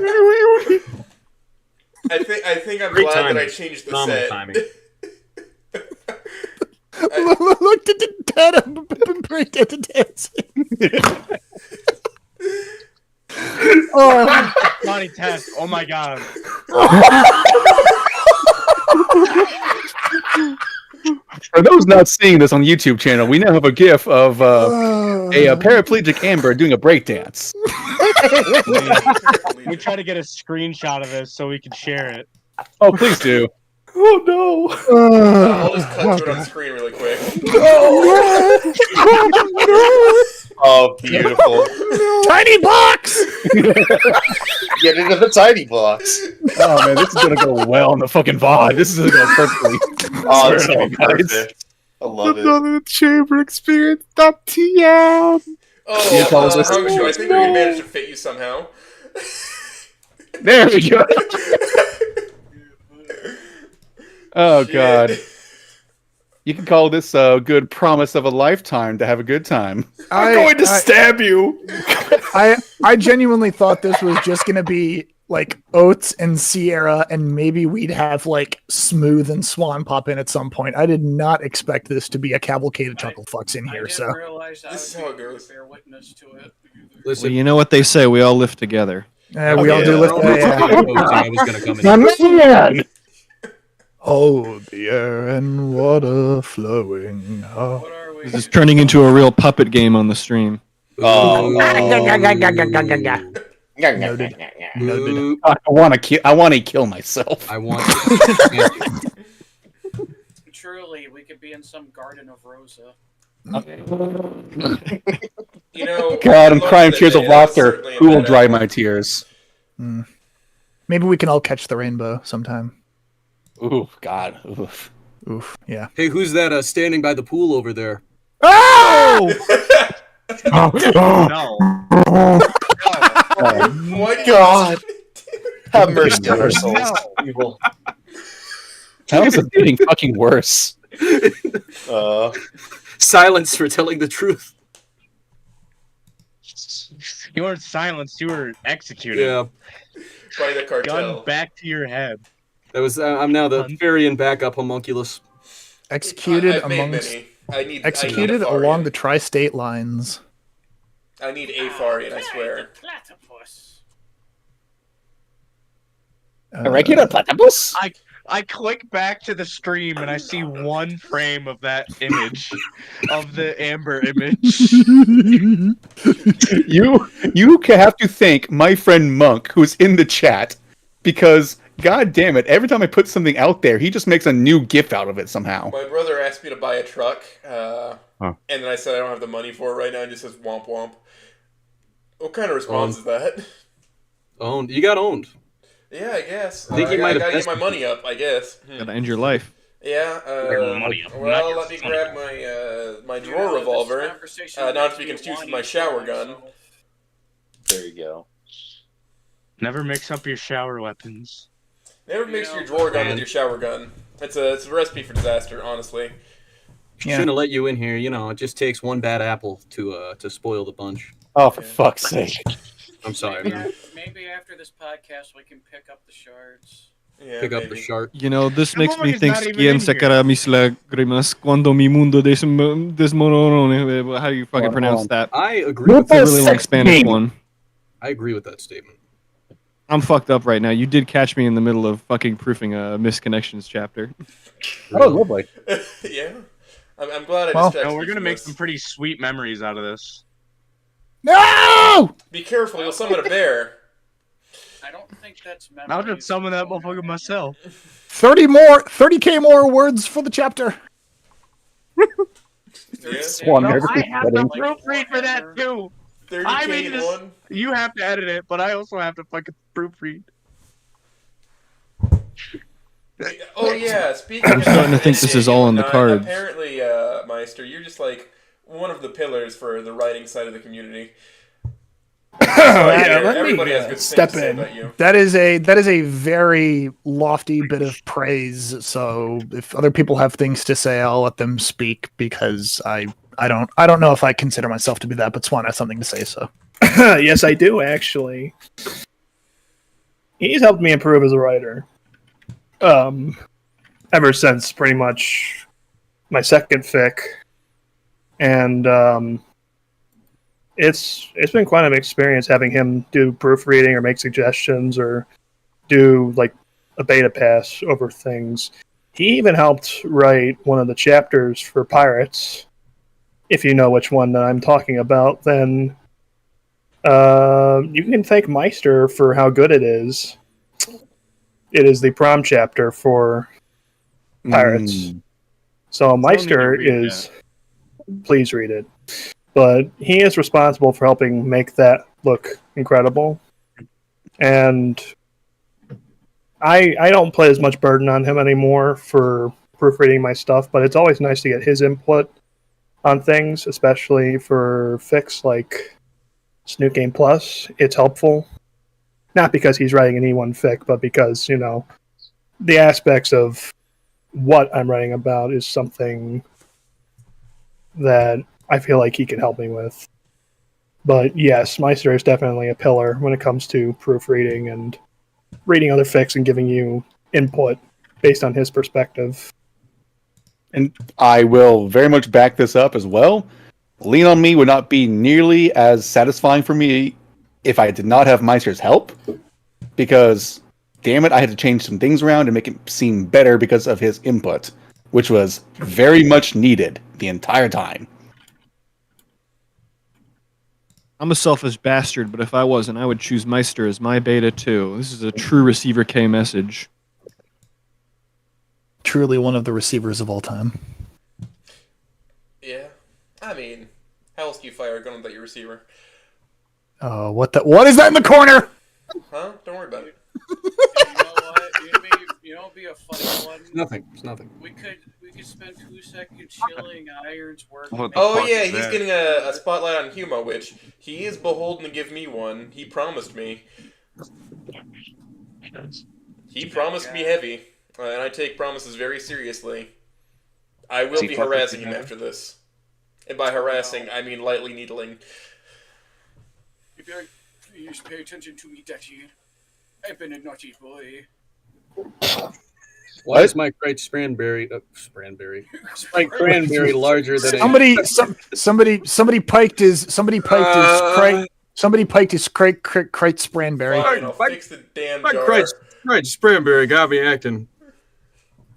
S6: I think I'm
S14: Great
S6: glad
S14: timing.
S6: that I changed the
S14: Phenomenal
S6: set.
S14: timing.
S2: Look at the dad. Break at the dancing.
S11: Johnny Test. Oh my God.
S7: For those not seeing this on the YouTube channel, we now have a GIF of a paraplegic Amber doing a breakdance.
S11: We try to get a screenshot of this so we can share it.
S7: Oh, please do.
S12: Oh no!
S6: I'll just cut to it on screen really quick.
S8: Oh, beautiful.
S2: Tiny box!
S8: Get into the tiny box.
S7: Oh man, this is gonna go well in the fucking VOD. This is gonna go perfectly.
S8: Oh, it's so perfect. I love it.
S12: Another chamber experience.tm.
S6: Oh, Hunkshoe, I think we can manage to fit you somehow.
S7: There we go. Oh God. You can call this a good promise of a lifetime to have a good time.
S12: I'm going to stab you.
S2: I genuinely thought this was just gonna be like Oates and Sierra, and maybe we'd have like Smooth and Swan pop in at some point. I did not expect this to be a cavalcade of chuckle fucks in here. So
S10: Realize
S6: This is how it goes.
S10: Fair witness to it.
S14: Listen, you know what they say. We all live together.
S2: we all do lift.
S14: I was gonna come in.
S2: Man. Oh, the air and water flowing. Oh.
S14: This is turning into a real puppet game on the stream.
S8: Oh.
S2: Noted.
S7: I want to kill myself.
S14: I want.
S10: Truly, we could be in some garden of Rosa.
S6: You know,
S7: God, I'm crying tears of laughter. Who will dry my tears?
S2: Maybe we can all catch the rainbow sometime.
S7: Ooh, God. Oof.
S2: Oof. Yeah.
S14: Hey, who's that standing by the pool over there?
S2: Oh!
S11: No.
S8: Oh my God. Have mercy on our souls. Evil.
S7: How is it getting fucking worse?
S14: Silence for telling the truth.
S11: You weren't silenced, you were executed.
S14: Yeah.
S6: By the cartel.
S11: Gun back to your head.
S14: That was. I'm now the Farian backup homunculus.
S2: Executed
S6: I've made
S2: amongst.
S6: many. I need
S2: Executed
S6: a
S2: along the tri-state lines.
S6: I need a Farian, I swear.
S10: Platypus.
S7: A regular platypus?
S11: I click back to the stream and I see one frame of that image, of the Amber image.
S7: You have to thank my friend Monk, who's in the chat, because God damn it, every time I put something out there, he just makes a new GIF out of it somehow.
S6: My brother asked me to buy a truck, and then I said I don't have the money for it right now, and he just says womp womp. What kind of response is that?
S14: Owned. You got owned.
S6: Yeah, I guess.
S5: I think he
S6: I
S5: might have
S6: gotta get my money up, I guess.
S15: Gotta end your life.
S6: Yeah, well, let me grab my drawer revolver, not to be confused with my shower gun.
S8: There you go.
S13: Never mix up your shower weapons.
S6: Never mix your drawer gun with your shower gun. It's a recipe for disaster, honestly.
S5: Shouldn't have let you in here. You know, it just takes one bad apple to spoil the bunch.
S7: Oh, for fuck's sake!
S5: I'm sorry, man.
S10: Maybe after this podcast we can pick up the shards.
S6: Yeah,
S5: Pick up the shark.
S15: You know, this makes me
S13: Everybody's
S15: think
S13: not even
S15: Quien
S13: in
S15: sacará mis lágrimas cuando mi mundo desmoronone. How do you fucking pronounce that?
S5: I agree with
S15: It's a really long Spanish one.
S5: I agree with that statement.
S15: I'm fucked up right now. You did catch me in the middle of fucking proofing a misconnections chapter.
S7: Oh, lovely.
S6: Yeah. I'm glad I
S15: Well,
S6: distracted
S13: No, we're
S6: you
S13: gonna
S6: from
S13: make
S6: this.
S13: some pretty sweet memories out of this.
S2: No!
S6: Be careful, you'll summon a bear.
S10: I don't think that's
S13: I'll just summon that motherfucker myself.
S2: 30k more words for the chapter.
S7: Swan,
S13: I
S7: never
S13: have to
S7: forgetting.
S13: proofread for that too.
S6: 30K
S13: I made
S6: in
S13: this.
S6: one?
S13: You have to edit it, but I also have to fucking proofread.
S6: Oh yeah, speaking
S15: I'm
S6: of
S15: starting to think this is all in the cards.
S6: Apparently, Meister, you're just like one of the pillars for the writing side of the community.
S2: Yeah, let
S6: Everybody
S2: me
S6: has good
S2: step
S6: things to say
S2: in.
S6: about you.
S2: That is a very lofty bit of praise. So if other people have things to say, I'll let them speak because I don't know if I consider myself to be that, but Swan has something to say. So
S16: Yes, I do actually. He's helped me improve as a writer. Ever since pretty much my second fic, and it's been quite an experience having him do proofreading or make suggestions or do like a beta pass over things. He even helped write one of the chapters for Pirates. If you know which one that I'm talking about, then you can thank Meister for how good it is. It is the prom chapter for Pirates. So Meister is... Please read it. But he is responsible for helping make that look incredible. And I don't put as much burden on him anymore for proofreading my stuff, but it's always nice to get his input on things, especially for fics like Snoot Game Plus. It's helpful. Not because he's writing an E1 fic, but because, you know, the aspects of what I'm writing about is something that I feel like he can help me with. But yes, Meister is definitely a pillar when it comes to proofreading and reading other fics and giving you input based on his perspective.
S7: And I will very much back this up as well. Lean on Me would not be nearly as satisfying for me if I did not have Meister's help. Because, damn it, I had to change some things around and make it seem better because of his input, which was very much needed the entire time.
S15: I'm a selfish bastard, but if I wasn't, I would choose Meister as my beta too. This is a true Receiver K message.
S2: truly one of the receivers of all time.
S6: Yeah. I mean, how else do you fire a gun without your receiver?
S2: What is that in the corner?
S6: Huh? Don't worry about it.
S10: You know, it'd be a funny one.
S5: It's nothing.
S10: We could spend 2 seconds chilling Iron's work.
S6: Oh yeah, he's getting a spotlight on Huma, which he is beholden to give me one. He promised me. He promised me heavy, and I take promises very seriously. I will be harassing him after this. And by harassing, I mean lightly needling.
S10: Please pay attention to me, Daddy. I've been a naughty boy.
S5: Why is my Sprite Cranberry Sprite Cranberry larger than
S2: somebody piked his crate Cranberry.
S6: Fine, I'll fix the damn jar.
S5: Sprite Cranberry got me acting.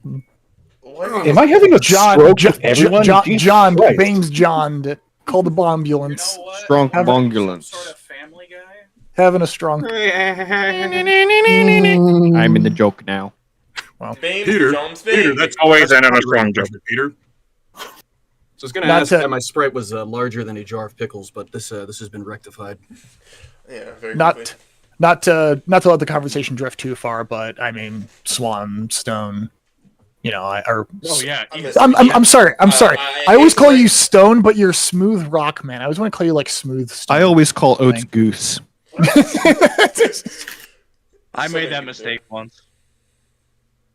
S7: Am I having a stroke with everyone?
S2: John, Bames John, call the ambulance.
S15: Strong ambulance.
S2: Having a strong.
S15: I'm in the joke now.
S2: Well,
S5: Peter,
S9: that's always an a strong joke, Peter.
S5: So I was going to ask that my Sprite was larger than a jar of pickles, but this has been rectified.
S6: Yeah, very
S2: not
S6: quickly.
S2: not to let the conversation drift too far, but I mean, Swan, Stone,
S11: Oh yeah.
S2: I'm sorry. I always call you Stone, but you're Smooth Rock, man. I always want to call you like Smooth Stone.
S15: I always call Oats Goose.
S11: I made that mistake once.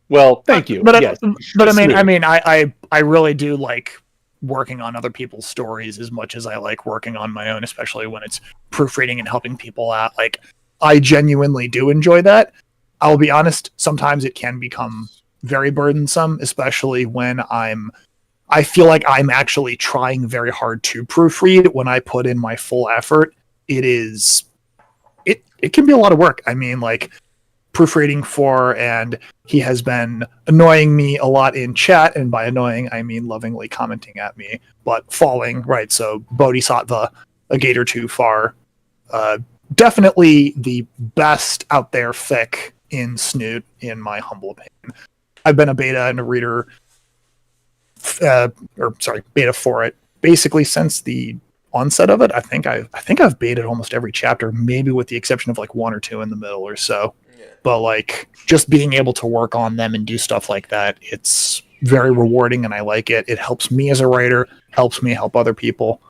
S7: Well, thank you.
S2: But
S7: yes.
S2: I really do like working on other people's stories as much as I like working on my own, especially when it's proofreading and helping people out. Like, I genuinely do enjoy that. I'll be honest, sometimes it can become very burdensome, especially when I feel like I'm actually trying very hard to proofread. When I put in my full effort, it can be a lot of work. I mean, like, proofreading for, and he has been annoying me a lot in chat, and by annoying I mean lovingly commenting at me, but falling, right? So Bodhisattva, a gator too far, definitely the best out there fic in Snoot, in my humble opinion. I've been a beta and a reader, beta for it basically since the onset of it. I think I've baited almost every chapter, maybe with the exception of like one or two in the middle or so. But like, just being able to work on them and do stuff like that, it's very rewarding and I like it. It helps me as a writer, helps me help other people.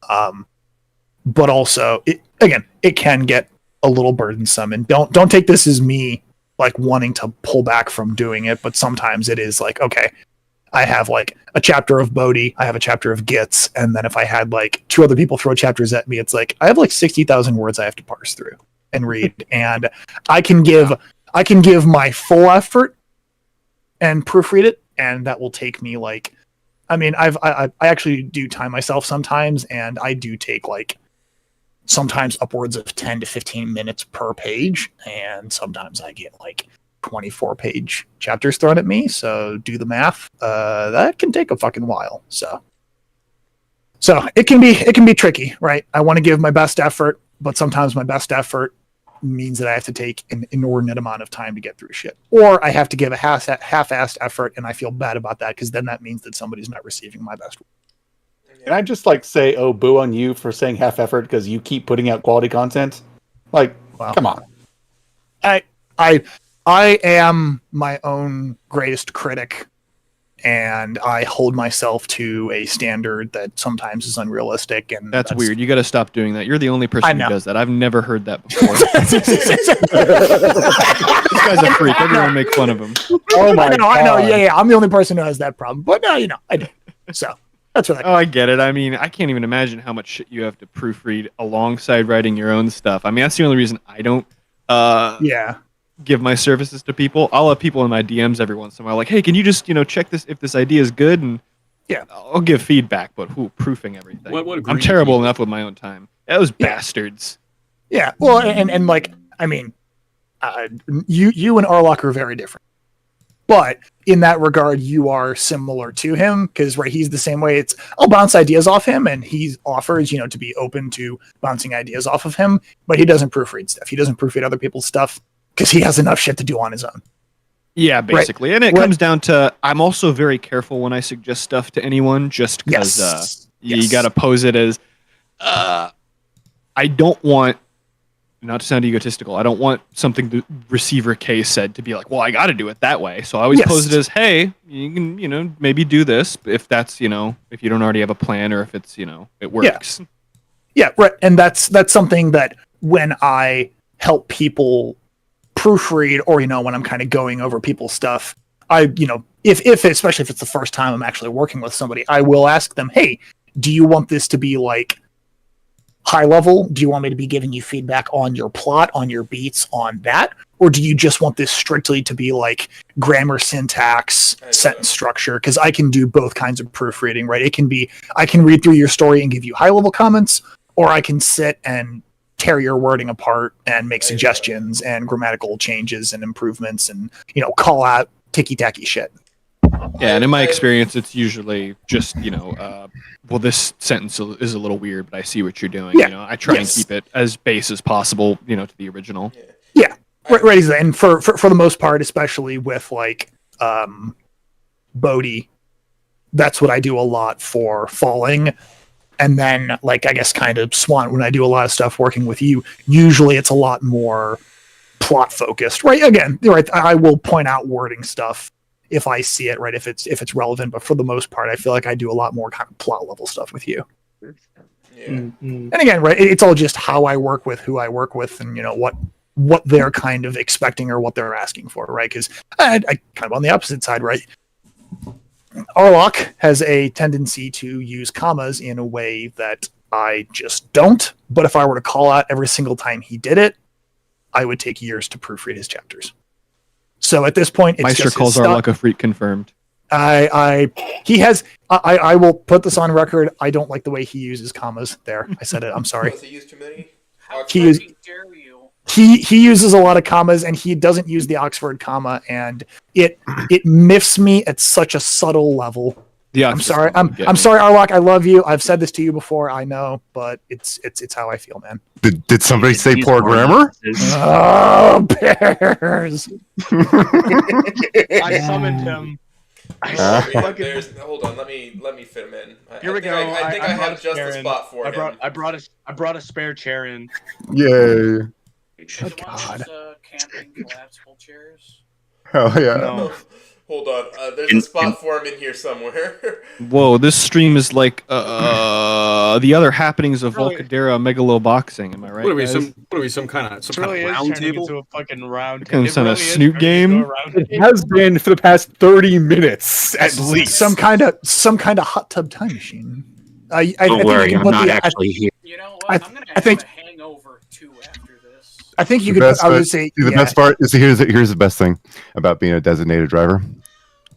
S2: But also, it can get a little burdensome, and don't take this as me like wanting to pull back from doing it, but sometimes it is like, okay, I have like a chapter of Bodhi, I have a chapter of Gitz, and then if I had like two other people throw chapters at me, it's like I have like 60,000 words I have to parse through and read, and I can give my full effort and proofread it, and that will take me like, I mean, I actually do time myself sometimes, and I do take like sometimes upwards of 10 to 15 minutes per page, and sometimes I get like 24-page chapters thrown at me, so do the math. That can take a fucking while. So it can be tricky, right? I want to give my best effort, but sometimes my best effort means that I have to take an inordinate amount of time to get through shit, or I have to give a half-assed effort, and I feel bad about that because then that means that somebody's not receiving my best work.
S7: Can I just like say, oh, boo on you for saying half effort because you keep putting out quality content? Like, come on.
S2: I am my own greatest critic, and I hold myself to a standard that sometimes is unrealistic. And
S15: that's weird. You got to stop doing that. You're the only person who does that. I've never heard that before. This guy's a freak. Everyone make fun of him.
S2: Oh my God. I know. Yeah. I'm the only person who has that problem. But no, I do. So that's what
S15: I get it. I mean, I can't even imagine how much shit you have to proofread alongside writing your own stuff. I mean, that's the only reason I don't. Give my services to people. I'll have people in my DMs every once in a while, like, hey, can you just check this if this idea is good, and I'll give feedback. But proofing everything? I'm terrible enough with my own time. Those bastards.
S2: Yeah. Well, and like, I mean, you and Arlock are very different, but in that regard, you are similar to him because he's the same way. I'll bounce ideas off him, and he offers to be open to bouncing ideas off of him, but he doesn't proofread stuff. He doesn't proofread other people's stuff, because he has enough shit to do on his own.
S15: Yeah, basically. Right. And it comes down to, I'm also very careful when I suggest stuff to anyone, just because you got to pose it as, I don't want, not to sound egotistical, I don't want something the receiver case said to be like, well, I got to do it that way. So I always pose it as, hey, you can, maybe do this if that's, if you don't already have a plan, or if it's, it works.
S2: Yeah, right. And that's something that when I help people proofread, or when I'm kind of going over people's stuff, I if especially if it's the first time I'm actually working with somebody, I will ask them, hey, do you want this to be like high level? Do you want me to be giving you feedback on your plot, on your beats, on that, or do you just want this strictly to be like grammar, syntax, sentence structure? Because I can do both kinds of proofreading, right? It can be, I can read through your story and give you high level comments, or I can sit and tear your wording apart and make suggestions and grammatical changes and improvements and call out ticky-tacky shit.
S15: Yeah, and in my experience, it's usually just well, this sentence is a little weird, but I see what you're doing. I try and keep it as base as possible, to the original.
S2: Yeah, right. And for the most part, especially with like Bodhi, that's what I do a lot for Falling. And then, like, I guess kind of Swan, when I do a lot of stuff working with you, usually it's a lot more plot focused, right? Again, right, I will point out wording stuff if I see it, right, if it's relevant, but for the most part, I feel like I do a lot more kind of plot level stuff with you.
S6: Yeah.
S2: And again, right, it's all just how I work with, who I work with, and what they're kind of expecting or what they're asking for, right? Because I kind of on the opposite side, right? Arlok has a tendency to use commas in a way that I just don't. But if I were to call out every single time he did it, I would take years to proofread his chapters. So at this point, it's
S15: Meister
S2: just
S15: calls Arlok a freak confirmed.
S2: I will put this on record. I don't like the way he uses commas. There, I said it. I'm sorry.
S6: Does he use too many?
S2: He uses a lot of commas, and he doesn't use the Oxford comma, and it miffs me at such a subtle level. I'm sorry. I'm sorry, Arlok. I love you. I've said this to you before. I know, but it's how I feel, man.
S17: Did somebody say poor grammar?
S2: Oh, bears!
S13: I summoned him.
S6: Hold on, let me fit him in.
S13: Here we go.
S6: I think I have just the spot for him.
S13: I brought a spare chair in.
S17: Yay!
S2: Oh, God.
S10: Camping collapsible chairs.
S17: Oh yeah.
S13: No.
S6: Hold on. There's a spot for him in here somewhere.
S15: Whoa, this stream is like the other happenings of Volcadera Megalo boxing. Am I right?
S5: What are we?
S15: Guys?
S5: Some kind of
S13: Really is
S5: round
S13: turning
S5: table?
S13: into a fucking round
S15: Kind
S13: table.
S15: of Snoop game.
S7: It has been for the past 30 minutes at least.
S2: Some kind of hot tub time machine. I
S9: Don't
S2: think
S9: worry,
S2: you can
S9: I'm
S2: put
S9: not
S2: the-
S9: actually here.
S10: You know what?
S2: I
S10: I'm gonna
S2: I
S10: have
S2: think-
S10: a hangover too after this.
S2: I think you
S17: The
S2: could.
S17: best
S2: I would
S17: part-
S2: say
S17: the best part is here's the best thing about being a designated driver.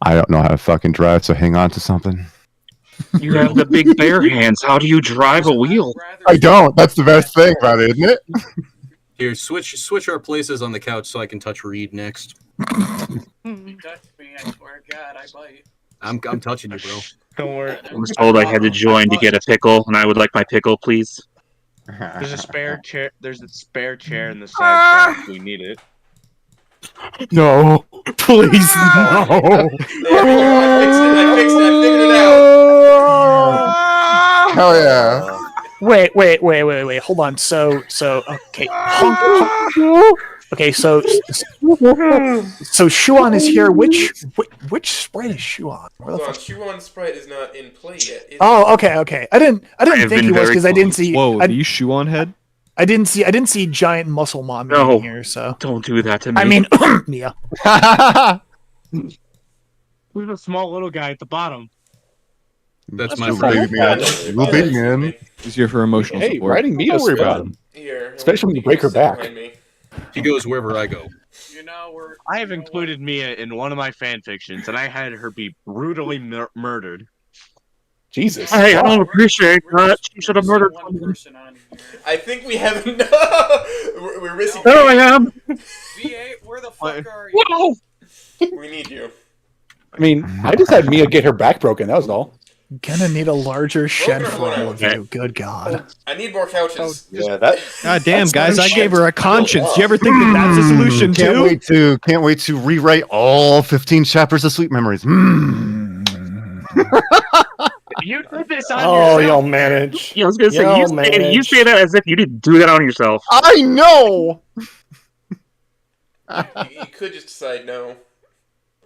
S17: I don't know how to fucking drive, so hang on to something.
S9: You have the big bare hands. How do you drive a wheel?
S17: I don't. That's the best thing about it, isn't it?
S5: Here, switch our places on the couch so I can touch Reed next.
S10: You touch me, I swear to God, I bite.
S5: I'm touching you, bro.
S13: Don't worry.
S9: I was told I had to join to get a pickle, and I would like my pickle, please.
S13: There's a spare chair. There's a spare chair in the side if we need it.
S17: No, please no.
S6: I fixed it. I figured it out.
S17: Hell yeah.
S2: Wait. Hold on. So okay. Okay, so Shuan is here. Which sprite is Shuan? Where the
S6: Hold on,
S2: fuck?
S6: Shuan Sprite is not in play yet. Is
S2: Oh, okay. I didn't think he was because I didn't see.
S15: Whoa, are you Shuan head?
S2: I didn't see giant muscle mom in here. So
S9: don't do that to me.
S2: I mean, Mia.
S13: We have a small little guy at the bottom.
S5: That's my
S17: Little
S5: friend.
S17: baby man. Little baby man.
S15: He's here for emotional
S7: Hey,
S15: support.
S7: riding me,
S17: Don't
S7: is
S17: worry
S7: fun.
S17: about him.
S6: Here,
S7: Especially when you break her
S6: sit
S7: back.
S6: behind me.
S5: He goes wherever I go.
S10: You know,
S13: I have included Mia in one of my fan fictions, and I had her be brutally murdered.
S7: Jesus.
S9: Hey, I don't appreciate that. She should have murdered
S10: one
S9: someone.
S10: person on here.
S6: I think we have we're missing.
S9: There I am.
S10: V8, where the fuck are you?
S9: Whoa.
S6: We need you.
S7: I mean, I just had Mia get her back broken. That was all.
S2: Gonna need a larger shed
S6: Broken or
S2: for all of
S6: whatever.
S2: you. Good God.
S6: I need more couches.
S7: Yeah, that.
S15: God damn,
S7: That's
S15: guys!
S7: no
S15: I
S7: shit.
S15: gave her a conscience. You ever think that that's a solution
S17: Can't
S15: too?
S17: wait to rewrite all 15 chapters of Sweet Memories.
S13: You did this on
S16: Oh,
S13: yourself.
S16: you'll manage.
S9: Yeah, I was gonna say
S16: You'll
S9: you say that as if you didn't do that on yourself.
S17: I know.
S6: You could just decide no.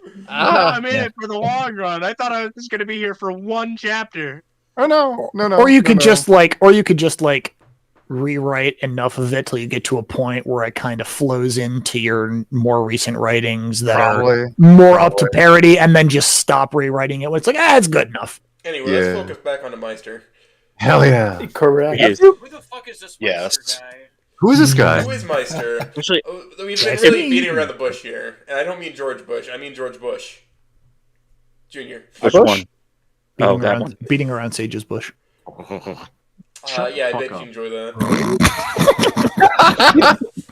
S13: No, I made it for the long run. I thought I was just gonna be here for one chapter.
S17: Oh no.
S2: Or you could just like rewrite enough of it till you get to a point where it kind of flows into your more recent writings that are more up to parody, and then just stop rewriting it when it's like, it's good enough.
S6: Anyway, let's focus back on the Meister.
S17: Hell yeah.
S16: Correct.
S10: Who the fuck is this
S8: Yes.
S10: Meister guy?
S17: Who is this guy?
S6: Who is Meister?
S9: Actually,
S6: We've been really beating around the bush here, and I don't mean George Bush. I mean George Bush Jr.
S9: Which one? Oh,
S2: Beating
S9: that
S2: around,
S9: one.
S2: beating around Sage's bush.
S6: Yeah, I bet you enjoy that.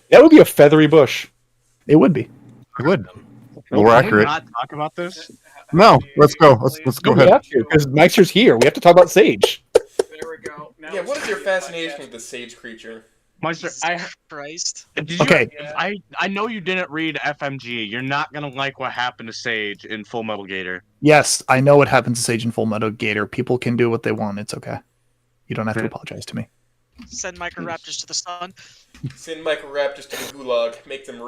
S7: That would be a feathery bush.
S2: It would be.
S17: It would.
S13: Can
S17: More
S13: we
S17: accurate.
S13: not talk about this?
S17: No, let's go. Let's go
S7: We
S17: ahead.
S7: have to because Meister's here. We have to talk about Sage.
S10: There we go. Now
S6: Yeah,
S10: it's
S6: what is your
S10: the
S6: fascination
S10: podcast.
S6: with the sage creature?
S13: Meister,
S18: Christ.
S13: did you,
S2: Okay.
S13: I know you didn't read FMG. You're not gonna like what happened to Sage in Full Metal Gator.
S2: Yes, I know what happens to Sage in Full Metal Gator. People can do what they want. It's okay. You don't have to apologize to me.
S18: Send microraptors to the sun.
S6: Send microraptors to the gulag. Make them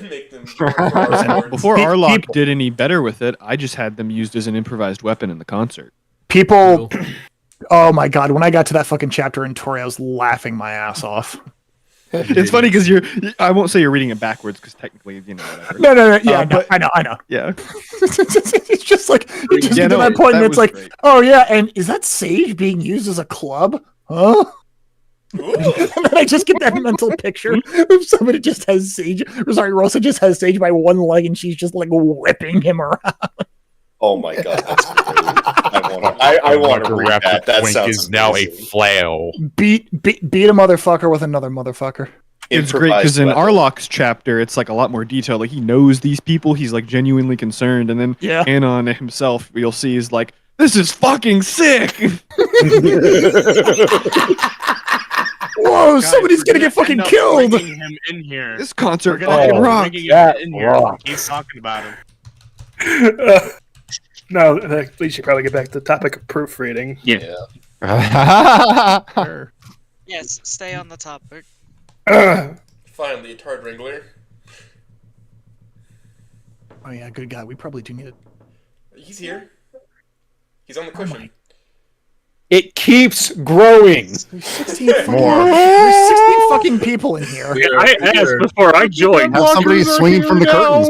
S6: make them.
S15: Before Arlok did any better with it, I just had them used as an improvised weapon in the concert.
S2: People, oh my god! When I got to that fucking chapter in Tori, I was laughing my ass off.
S15: It's funny because I won't say you're reading it backwards because technically, whatever.
S2: No. Yeah, but I know.
S15: Yeah.
S2: It's just like you just get to that point, and it's like, great. Oh yeah, and is that sage being used as a club? Huh? And then I just get that mental picture of somebody just has Sage. Sorry, Rosa just has Sage by one leg, and she's just like whipping him around.
S8: Oh my god, that's great! I want to read that. That sounds
S9: is now a flail.
S2: Beat a motherfucker with another motherfucker.
S15: It's great because in Arlok's chapter, it's like a lot more detailed. Like he knows these people, he's like genuinely concerned, and then Anon himself, you'll see, is like, "This is fucking sick."
S2: Whoa! Somebody's gonna get fucking killed.
S13: Him in here.
S15: This concert fucking rocks.
S13: Keep talking about him.
S16: No, at least you probably get back to the topic of proofreading.
S14: Yeah.
S2: Sure.
S18: Yes, stay on the topic.
S6: Finally, a Tard Wrangler.
S2: Oh yeah, good guy. We probably do need it.
S6: He's here. He's on the cushion.
S7: It keeps growing.
S2: There's 16 fucking people in here.
S14: I asked before I joined.
S17: Have somebody swinging from the curtains.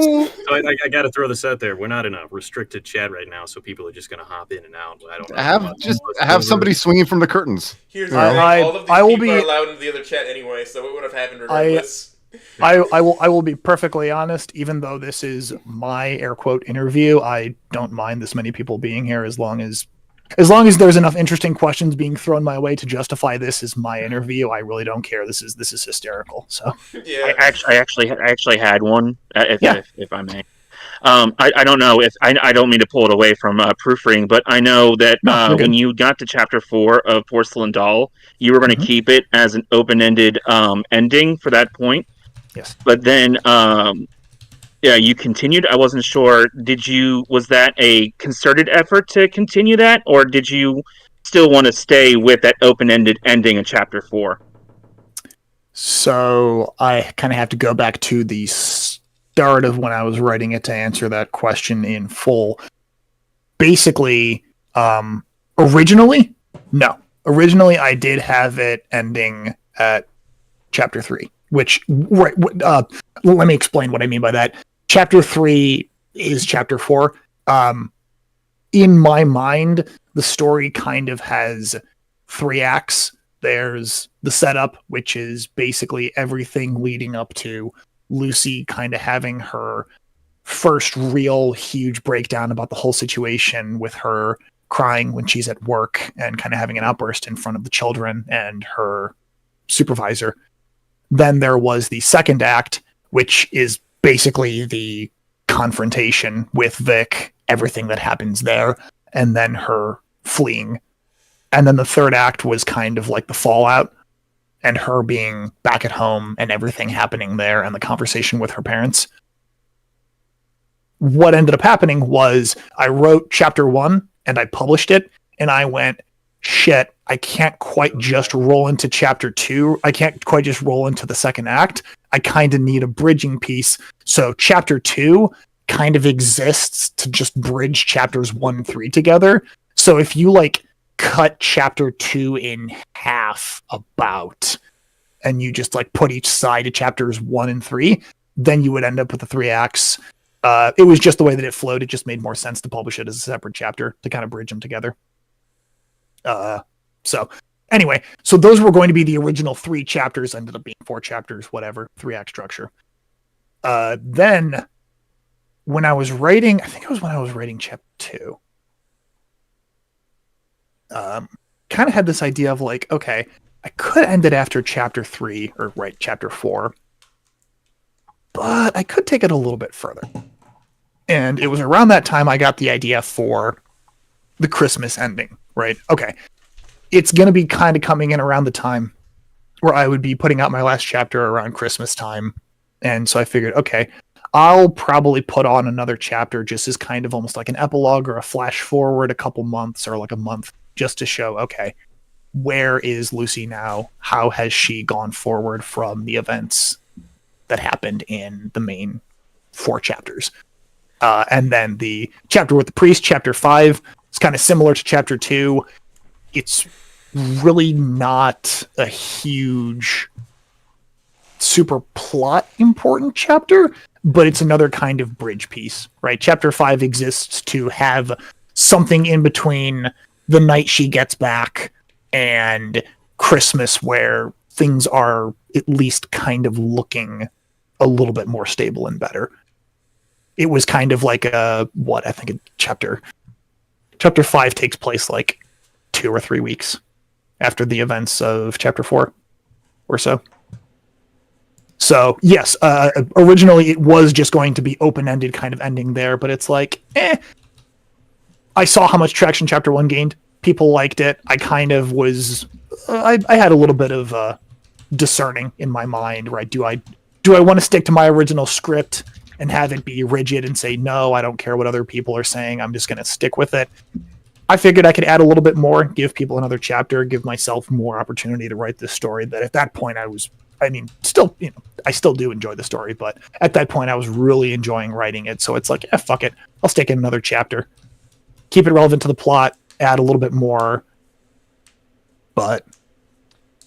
S14: So I got to throw this out there. We're not in a restricted chat right now, so people are just going to hop in and out. I don't know.
S17: Have somebody swinging from the curtains.
S6: Here's the thing. All of these people are allowed into the other chat anyway, so it would have happened regardless.
S2: I will be perfectly honest. Even though this is my air quote interview, I don't mind this many people being here as long as there's enough interesting questions being thrown my way to justify this as my interview. I really don't care. This is hysterical. So
S6: yeah,
S19: I actually had one, if I may. I don't know if I don't mean to pull it away from proofreading, but I know that when you got to chapter 4 of Porcelain Doll, you were going to keep it as an open-ended ending for that point.
S2: Yes.
S19: But then, you continued. I wasn't sure. Was that a concerted effort to continue that, or did you still want to stay with that open-ended ending in chapter 4?
S2: So I kind of have to go back to the start of when I was writing it to answer that question in full. Basically, originally I did have it ending at chapter 3, which let me explain what I mean by that. Chapter 3 is chapter 4. In my mind, the story kind of has 3 acts. There's the setup, which is basically everything leading up to Lucy kind of having her first real huge breakdown about the whole situation, with her crying when she's at work and kind of having an outburst in front of the children and her supervisor. Then there was the second act, which is basically the confrontation with Vic, everything that happens there, and then her fleeing. And then the third act was kind of like the fallout and her being back at home and everything happening there and the conversation with her parents. What ended up happening was I wrote chapter 1 and I published it, and I went, shit, I can't quite just roll into chapter 2. I can't quite just roll into the second act. I kind of need a bridging piece. So chapter 2 kind of exists to just bridge chapters 1 and 3 together. So if you cut chapter 2 in half about, and you just put each side of chapters 1 and 3, then you would end up with the 3 acts. It was just the way that it flowed. It just made more sense to publish it as a separate chapter to kind of bridge them together. So anyway, so those were going to be the original 3 chapters, ended up being 4 chapters, whatever, 3-act structure. Then when I was writing, I think it was when I was writing chapter 2, kind of had this idea of okay, I could end it after chapter 3 or chapter 4, but I could take it a little bit further. And it was around that time I got the idea for the Christmas ending, right? Okay. It's going to be kind of coming in around the time where I would be putting out my last chapter around Christmas time. And so I figured, okay, I'll probably put on another chapter just as kind of almost like an epilogue or a flash forward a couple months or a month, just to show, okay, where is Lucy now? How has she gone forward from the events that happened in the main 4 chapters? And then the chapter with the priest, chapter 5, is kind of similar to chapter 2. It's really not a huge, super plot important chapter, but it's another kind of bridge piece, right? Chapter 5 exists to have something in between the night she gets back and Christmas where things are at least kind of looking a little bit more stable and better. It was kind of like I think chapter 5 takes place like 2 or 3 weeks after the events of chapter 4 or so. So yes, originally it was just going to be open-ended kind of ending there, but it's like, I saw how much traction chapter 1 gained. People liked it. I kind of was, I had a little bit of discerning in my mind, right? Do I want to stick to my original script and have it be rigid and say, no, I don't care what other people are saying, I'm just going to stick with it? I figured I could add a little bit more, give people another chapter, give myself more opportunity to write this story. That at that point I still do enjoy the story, but at that point I was really enjoying writing it. So it's like, fuck it. I'll stick in another chapter. Keep it relevant to the plot, add a little bit more. But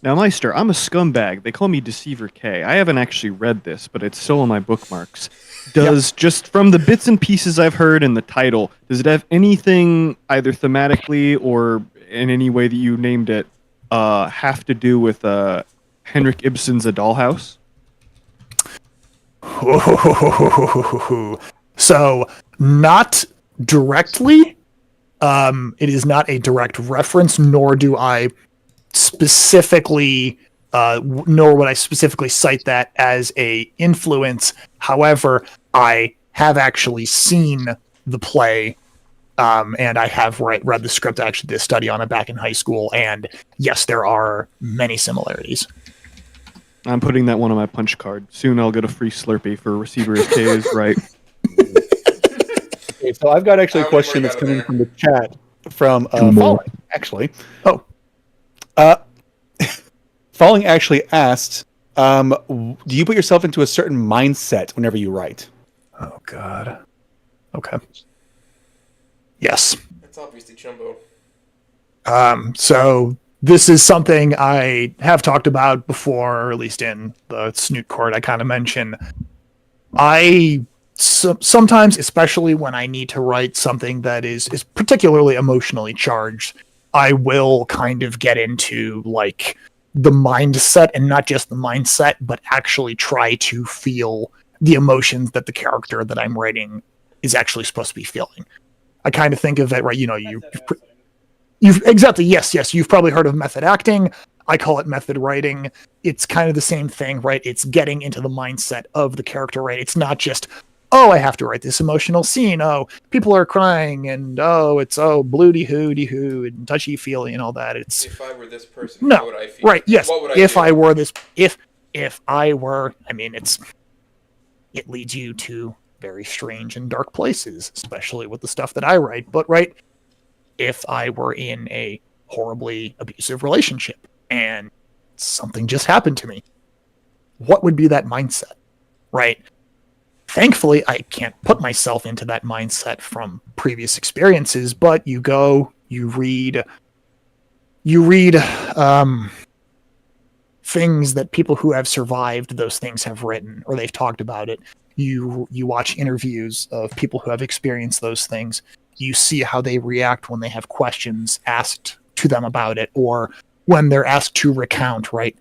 S15: now, Meister, I'm a scumbag. They call me Deceiver K. I haven't actually read this, but it's still in my bookmarks. Just from the bits and pieces I've heard in the title, does it have anything either thematically or in any way that you named it have to do with Henrik Ibsen's A Dollhouse?
S2: So, not directly. It is not a direct reference, nor do I specifically, nor would I specifically cite that as a influence. However, I have actually seen the play, and I have read the script. I actually did a study on it back in high school, and yes, there are many similarities.
S15: I'm putting that one on my punch card. Soon I'll get a free Slurpee for Receiver K is right.
S7: Okay, so I've got actually a question that's coming from the chat from Falling, actually.
S2: Oh.
S7: Falling actually asked, do you put yourself into a certain mindset whenever you write?
S2: Oh, God. Okay. Yes.
S6: That's obviously Chumbo.
S2: So this is something I have talked about before, or at least in the Snoot Court I kind of mentioned. Sometimes, especially when I need to write something that is particularly emotionally charged, I will kind of get into like the mindset, and not just the mindset, but actually try to feel the emotions that the character that I'm writing is actually supposed to be feeling. I kind of think of it, right? You've exactly, yes. You've probably heard of method acting. I call it method writing. It's kind of the same thing, right? It's getting into the mindset of the character, right? It's not just, I have to write this emotional scene. Oh, people are crying, and it's bloody hoo and touchy feely and all that. It's
S6: if I were this person, how would I feel?
S2: Right? Yes.
S6: What would I
S2: if
S6: do?
S2: I were this, if I were, it leads you to very strange and dark places, especially with the stuff that I write. But right, if I were in a horribly abusive relationship and something just happened to me, what would be that mindset, right? Thankfully, I can't put myself into that mindset from previous experiences, but you read things that people who have survived those things have written, or they've talked about it. You watch interviews of people who have experienced those things. You see how they react when they have questions asked to them about it, or when they're asked to recount, right?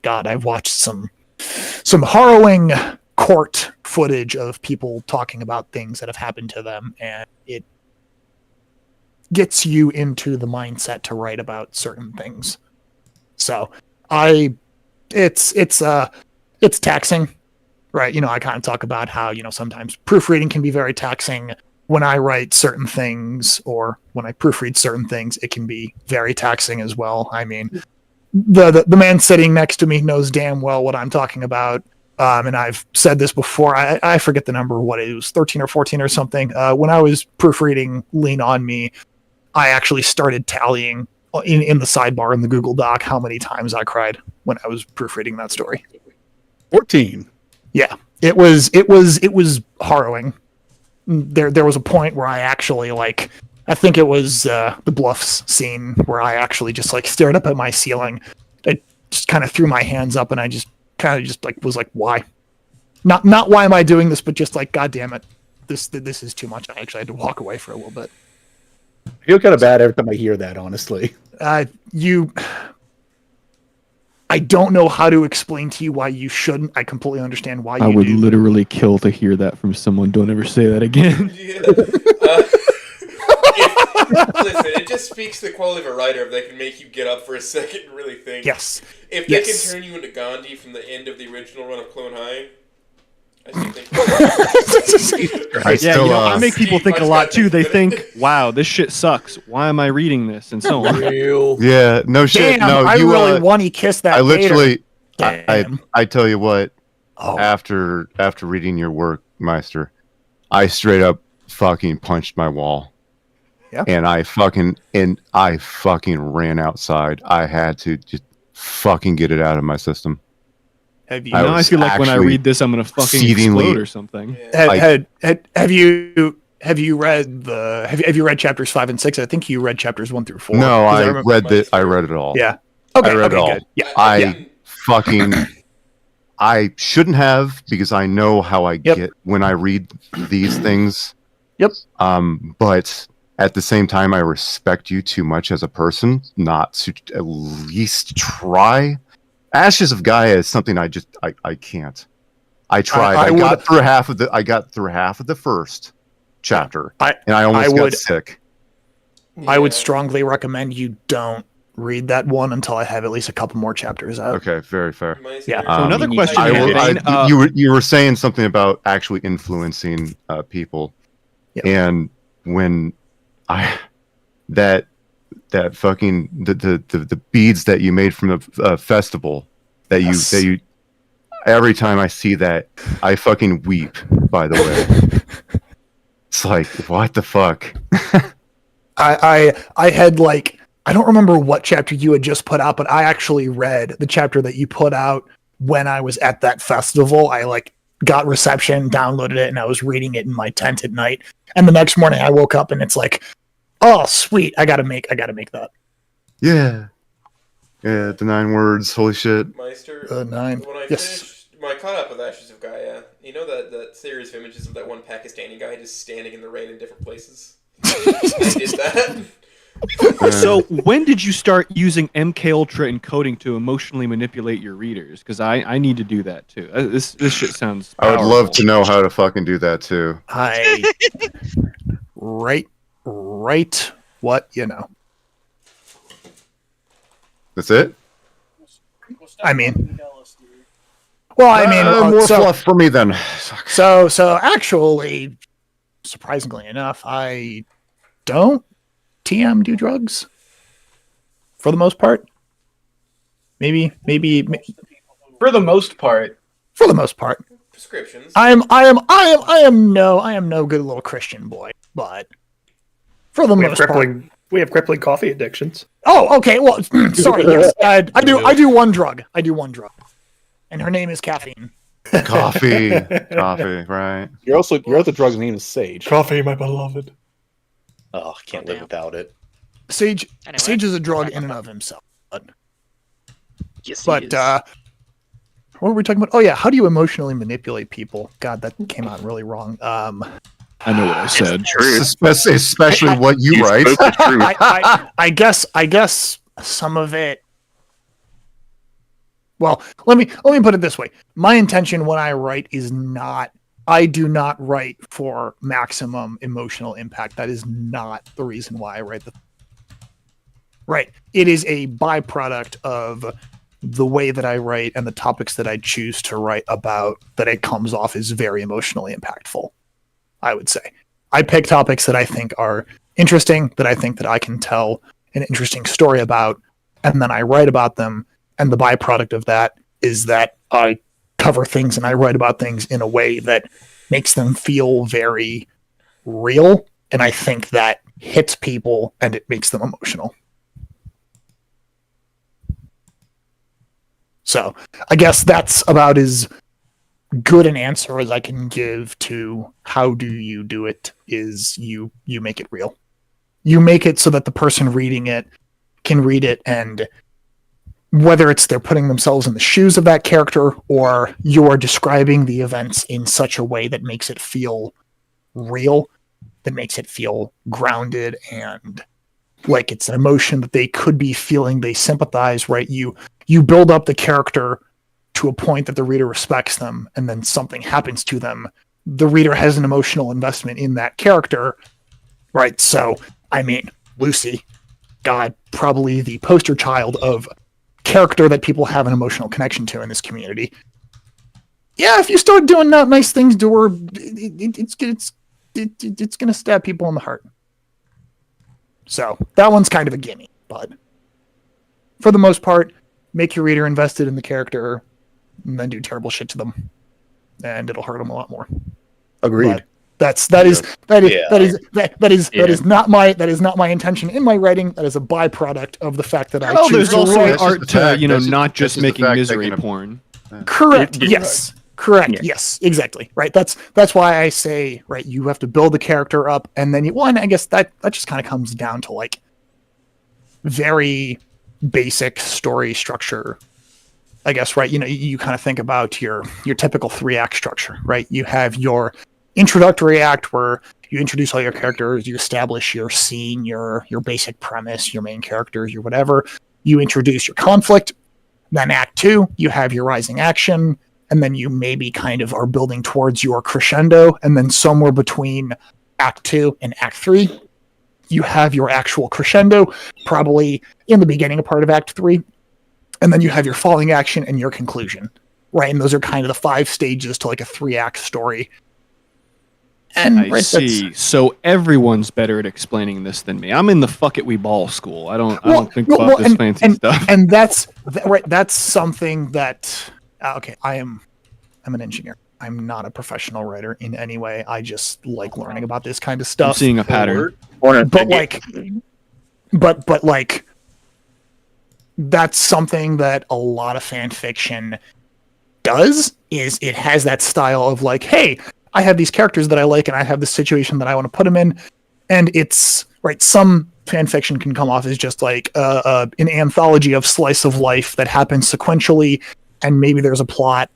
S2: God, I've watched some harrowing court footage of people talking about things that have happened to them, and it gets you into the mindset to write about certain things. So it's taxing, right? I kind of talk about how, sometimes proofreading can be very taxing. When I write certain things, or when I proofread certain things, it can be very taxing as well. The man sitting next to me knows damn well what I'm talking about. And I've said this before. I forget the number, what it was, 13 or 14 or something. When I was proofreading Lean On Me, I actually started tallying in the sidebar in the Google Doc how many times I cried when I was proofreading that story.
S7: 14.
S2: Yeah, it was harrowing. There was a point where I actually I think it was the Bluffs scene where I actually just stared up at my ceiling. I just kind of threw my hands up and I just kind of just was like, why? Not why am I doing this, but just God damn it, this is too much. I actually had to walk away for a little bit.
S7: I feel kind of bad every time I hear that, honestly.
S2: I don't know how to explain to you why you shouldn't. I completely understand why you
S15: I would
S2: do.
S15: literally kill to hear that from someone. Don't ever say that again.
S6: Listen, it just speaks to the quality of a writer if they can make you get up for a second and really think.
S2: Yes.
S6: If they can turn you into Gandhi from the end of the original run of Clone High, I think.
S15: I make people think a lot too. They think, "Wow, this shit sucks. Why am I reading this?" And so on.
S17: Yeah, no shit.
S2: Damn,
S17: No,
S2: I really want to kiss that.
S17: I literally,
S2: Gator.
S17: I tell you what. After reading your work, Meister, I straight up fucking punched my wall.
S2: Yeah.
S17: And I fucking ran outside. I had to just fucking get it out of my system.
S15: Now I feel like when I read this, I'm gonna fucking explode or something.
S2: Have you read chapters 5 and 6? I think you read chapters 1 through 4.
S17: No, I read it all.
S2: Yeah. Okay.
S17: I read it all.
S2: Good. Yeah.
S17: I shouldn't have, because I know how I get when I read these things.
S2: Yep.
S17: But at the same time, I respect you too much as a person not to at least try. Ashes of Gaia is something I can't. I tried. I got through half of the first chapter, and I almost got sick.
S2: I would strongly recommend you don't read that one until I have at least a couple more chapters out.
S17: Okay, very fair.
S2: Yeah.
S15: So another question.
S17: You were saying something about actually influencing people, and when that fucking the beads that you made from the festival that you every time I see that I fucking weep, by the way. It's like, what the fuck?
S2: I had I don't remember what chapter you had just put out, but I actually read the chapter that you put out when I was at that festival. I got reception, downloaded it, and I was reading it in my tent at night. And the next morning I woke up and it's like, oh sweet, I gotta make that.
S17: Yeah, the 9 words. Holy shit.
S6: Meister,
S2: 9.
S6: When I caught up with Ashes of Gaia, you know that series of images of that one Pakistani guy just standing in the rain in different places? I did that.
S15: So when did you start using MK Ultra encoding to emotionally manipulate your readers? Because I need to do that too. This shit sounds powerful.
S17: I would love to know how to fucking do that too.
S2: Right what you know.
S17: That's it?
S2: I mean, well,
S17: more fluff for me then.
S2: So actually, surprisingly enough, I don't TM do drugs for the most part. Maybe
S3: for the most part.
S2: For the most part.
S6: Prescriptions.
S2: I am no good little Christian boy, but for the most part.
S16: We have crippling coffee addictions.
S2: Oh, okay. Well, sorry. Yes, I do one drug. And her name is caffeine.
S17: Coffee, right?
S7: Your other drug's name is Sage.
S16: Coffee, my beloved.
S8: Oh, I can't live without it.
S2: Sage is a drug in and of himself.
S19: Yes,
S2: but what were we talking about? Oh yeah, how do you emotionally manipulate people? God, that came out really wrong.
S15: I know what I said.
S17: Especially what you write.
S2: I guess some of it. Well, let me put it this way. My intention when I write is not. I do not write for maximum emotional impact. That is not the reason why I write the. Right. It is a byproduct of the way that I write and the topics that I choose to write about. That it comes off as very emotionally impactful. I would say I pick topics that I think are interesting, that I think that I can tell an interesting story about, and then I write about them. And the byproduct of that is that I cover things and I write about things in a way that makes them feel very real. And I think that hits people and it makes them emotional. So I guess that's about as good an answer as I can give to how do you do it. Is you make it real. You make it so that the person reading it can read it, and whether it's they're putting themselves in the shoes of that character or you're describing the events in such a way that makes it feel real, that makes it feel grounded and like it's an emotion that they could be feeling, they sympathize, right? You build up the character to a point that the reader respects them, and then something happens to them. The reader has an emotional investment in that character, right? So, I mean, Lucy, God, probably the poster child of character that people have an emotional connection to in this community. Yeah, if you start doing not nice things to her, it's gonna stab people in the heart. So that one's kind of a gimme, but for the most part, make your reader invested in the character, and then do terrible shit to them, and it'll hurt them a lot more.
S7: Agreed.
S2: But that is not my intention in my writing. That is a byproduct of the fact that I choose
S15: there's
S2: to
S15: also
S2: write.
S15: art to not just making misery porn.
S2: Correct. Yes. Correct. Yes. Exactly. Right. That's why I say, right, you have to build the character up, and then I guess that just kind of comes down to like very basic story structure. I guess, right. You kind of think about your typical 3-act structure, right? You have your introductory act where you introduce all your characters, you establish your scene, your basic premise, your main characters, your whatever. You introduce your conflict. Then Act 2, you have your rising action. And then you maybe kind of are building towards your crescendo, and then somewhere between Act 2 and Act 3, you have your actual crescendo, probably in the beginning part of Act 3, and then you have your falling action and your conclusion, right? And those are kind of the 5 stages to like a 3-act story. And
S15: I see. So everyone's better at explaining this than me. I'm in the fuck it we ball school. I don't think about this fancy stuff.
S2: And that's something that. Okay, I'm an engineer. I'm not a professional writer in any way. I just like learning about this kind of stuff.
S15: I'm seeing a pattern.
S2: But that's something that a lot of fan fiction does, is it has that style of like, hey, I have these characters that I like and I have this situation that I want to put them in. And it's, right, some fan fiction can come off as just like an anthology of slice of life that happens sequentially, and maybe there's a plot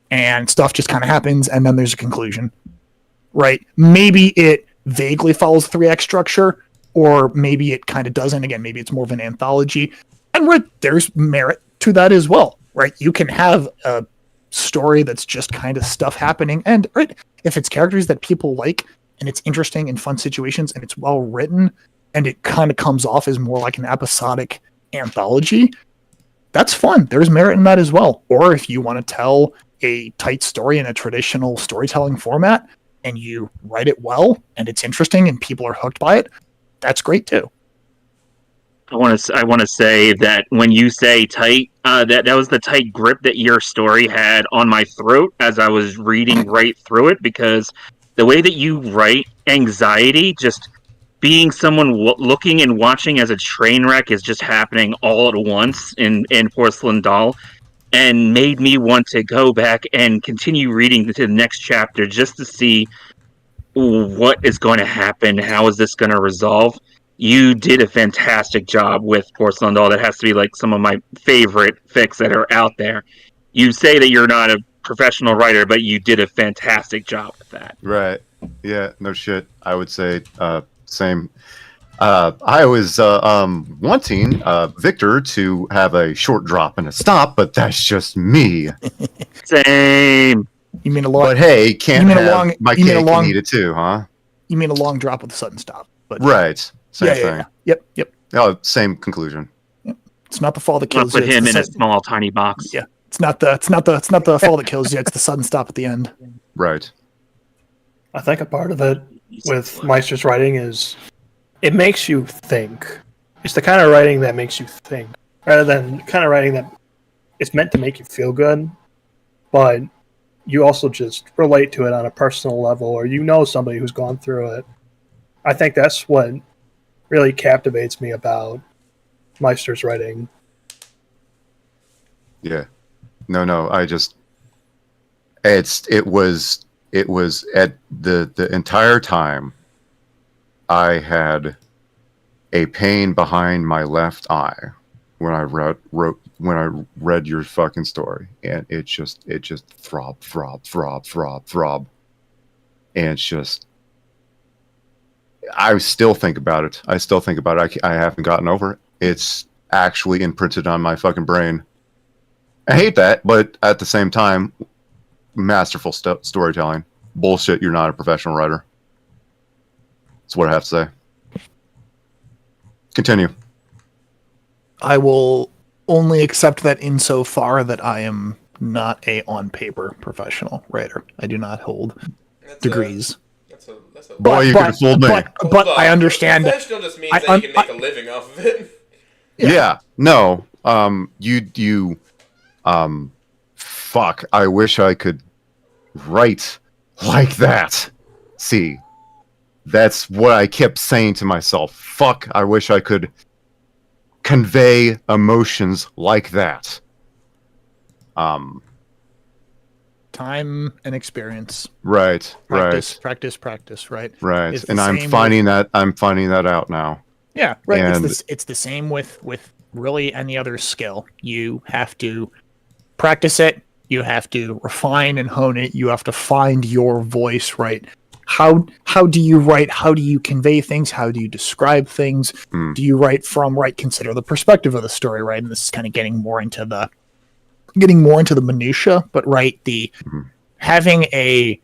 S2: and stuff just kind of happens and then there's a conclusion, right? Maybe it vaguely follows the 3-act structure, or maybe it kind of doesn't. Again, maybe it's more of an anthology, and there's merit to that as well, right? You can have a story that's just kind of stuff happening, and right, if it's characters that people like and it's interesting in fun situations and it's well written and it kind of comes off as more like an episodic anthology, that's fun. There's merit in that as well. Or if you want to tell a tight story in a traditional storytelling format and you write it well and it's interesting and people are hooked by it, that's great too.
S19: I want to say that when you say tight, that was the tight grip that your story had on my throat as I was reading right through it, because the way that you write anxiety, just being someone looking and watching as a train wreck is just happening all at once in Porcelain Doll, and made me want to go back and continue reading to the next chapter just to see what is going to happen, how is this going to resolve. You did a fantastic job with Porcelain Doll. That has to be like some of my favorite fics that are out there. You say that you're not a professional writer, but you did a fantastic job with that.
S17: Right. Yeah, no shit. I would say same. I was wanting Victor to have a short drop and a stop, but that's just me.
S19: Same.
S2: You mean a long?
S17: But hey, can't have my cake and eat it too, huh?
S2: You mean a long drop with a sudden stop? But
S17: right. Same thing.
S2: Yeah. Yep.
S17: Oh, same conclusion.
S2: Yep. It's not the fall that kills
S19: you.
S2: you.
S19: Put him in a small, tiny box.
S2: Yeah. It's not the fall that kills you. It's the sudden stop at the end.
S17: Right.
S16: I think a part of it with Meister's writing is it makes you think. It's the kind of writing that makes you think, rather than the kind of writing that it's meant to make you feel good, but you also just relate to it on a personal level, or you know somebody who's gone through it. I think that's what really captivates me about Meister's writing.
S17: Yeah. No. It was at the entire time I had a pain behind my left eye when I read your fucking story, and it just throb, and it's just I still think about it. I haven't gotten over it. It's actually imprinted on my fucking brain. I hate that, but at the same time, masterful storytelling. Bullshit, you're not a professional writer. That's what I have to say. Continue.
S2: I will only accept that insofar that I am not a on-paper professional writer. I do not hold degrees.
S17: Boy, you could have fooled me.
S2: But I understand.
S6: Professional just means that you can make a living off of it.
S17: Yeah. No. Fuck. I wish I could write like that. See, that's what I kept saying to myself. Fuck. I wish I could convey emotions like that.
S2: Time and experience.
S17: Right.
S2: Practice. Right.
S17: Right. And I'm finding that out now.
S2: Yeah. Right.
S17: And
S2: It's the same with really any other skill. You have to practice it. You have to refine and hone it. You have to find your voice, right? How do you write? How do you convey things? How do you describe things? Do you write from, consider the perspective of the story, right? And this is kind of getting more into the minutia, but having a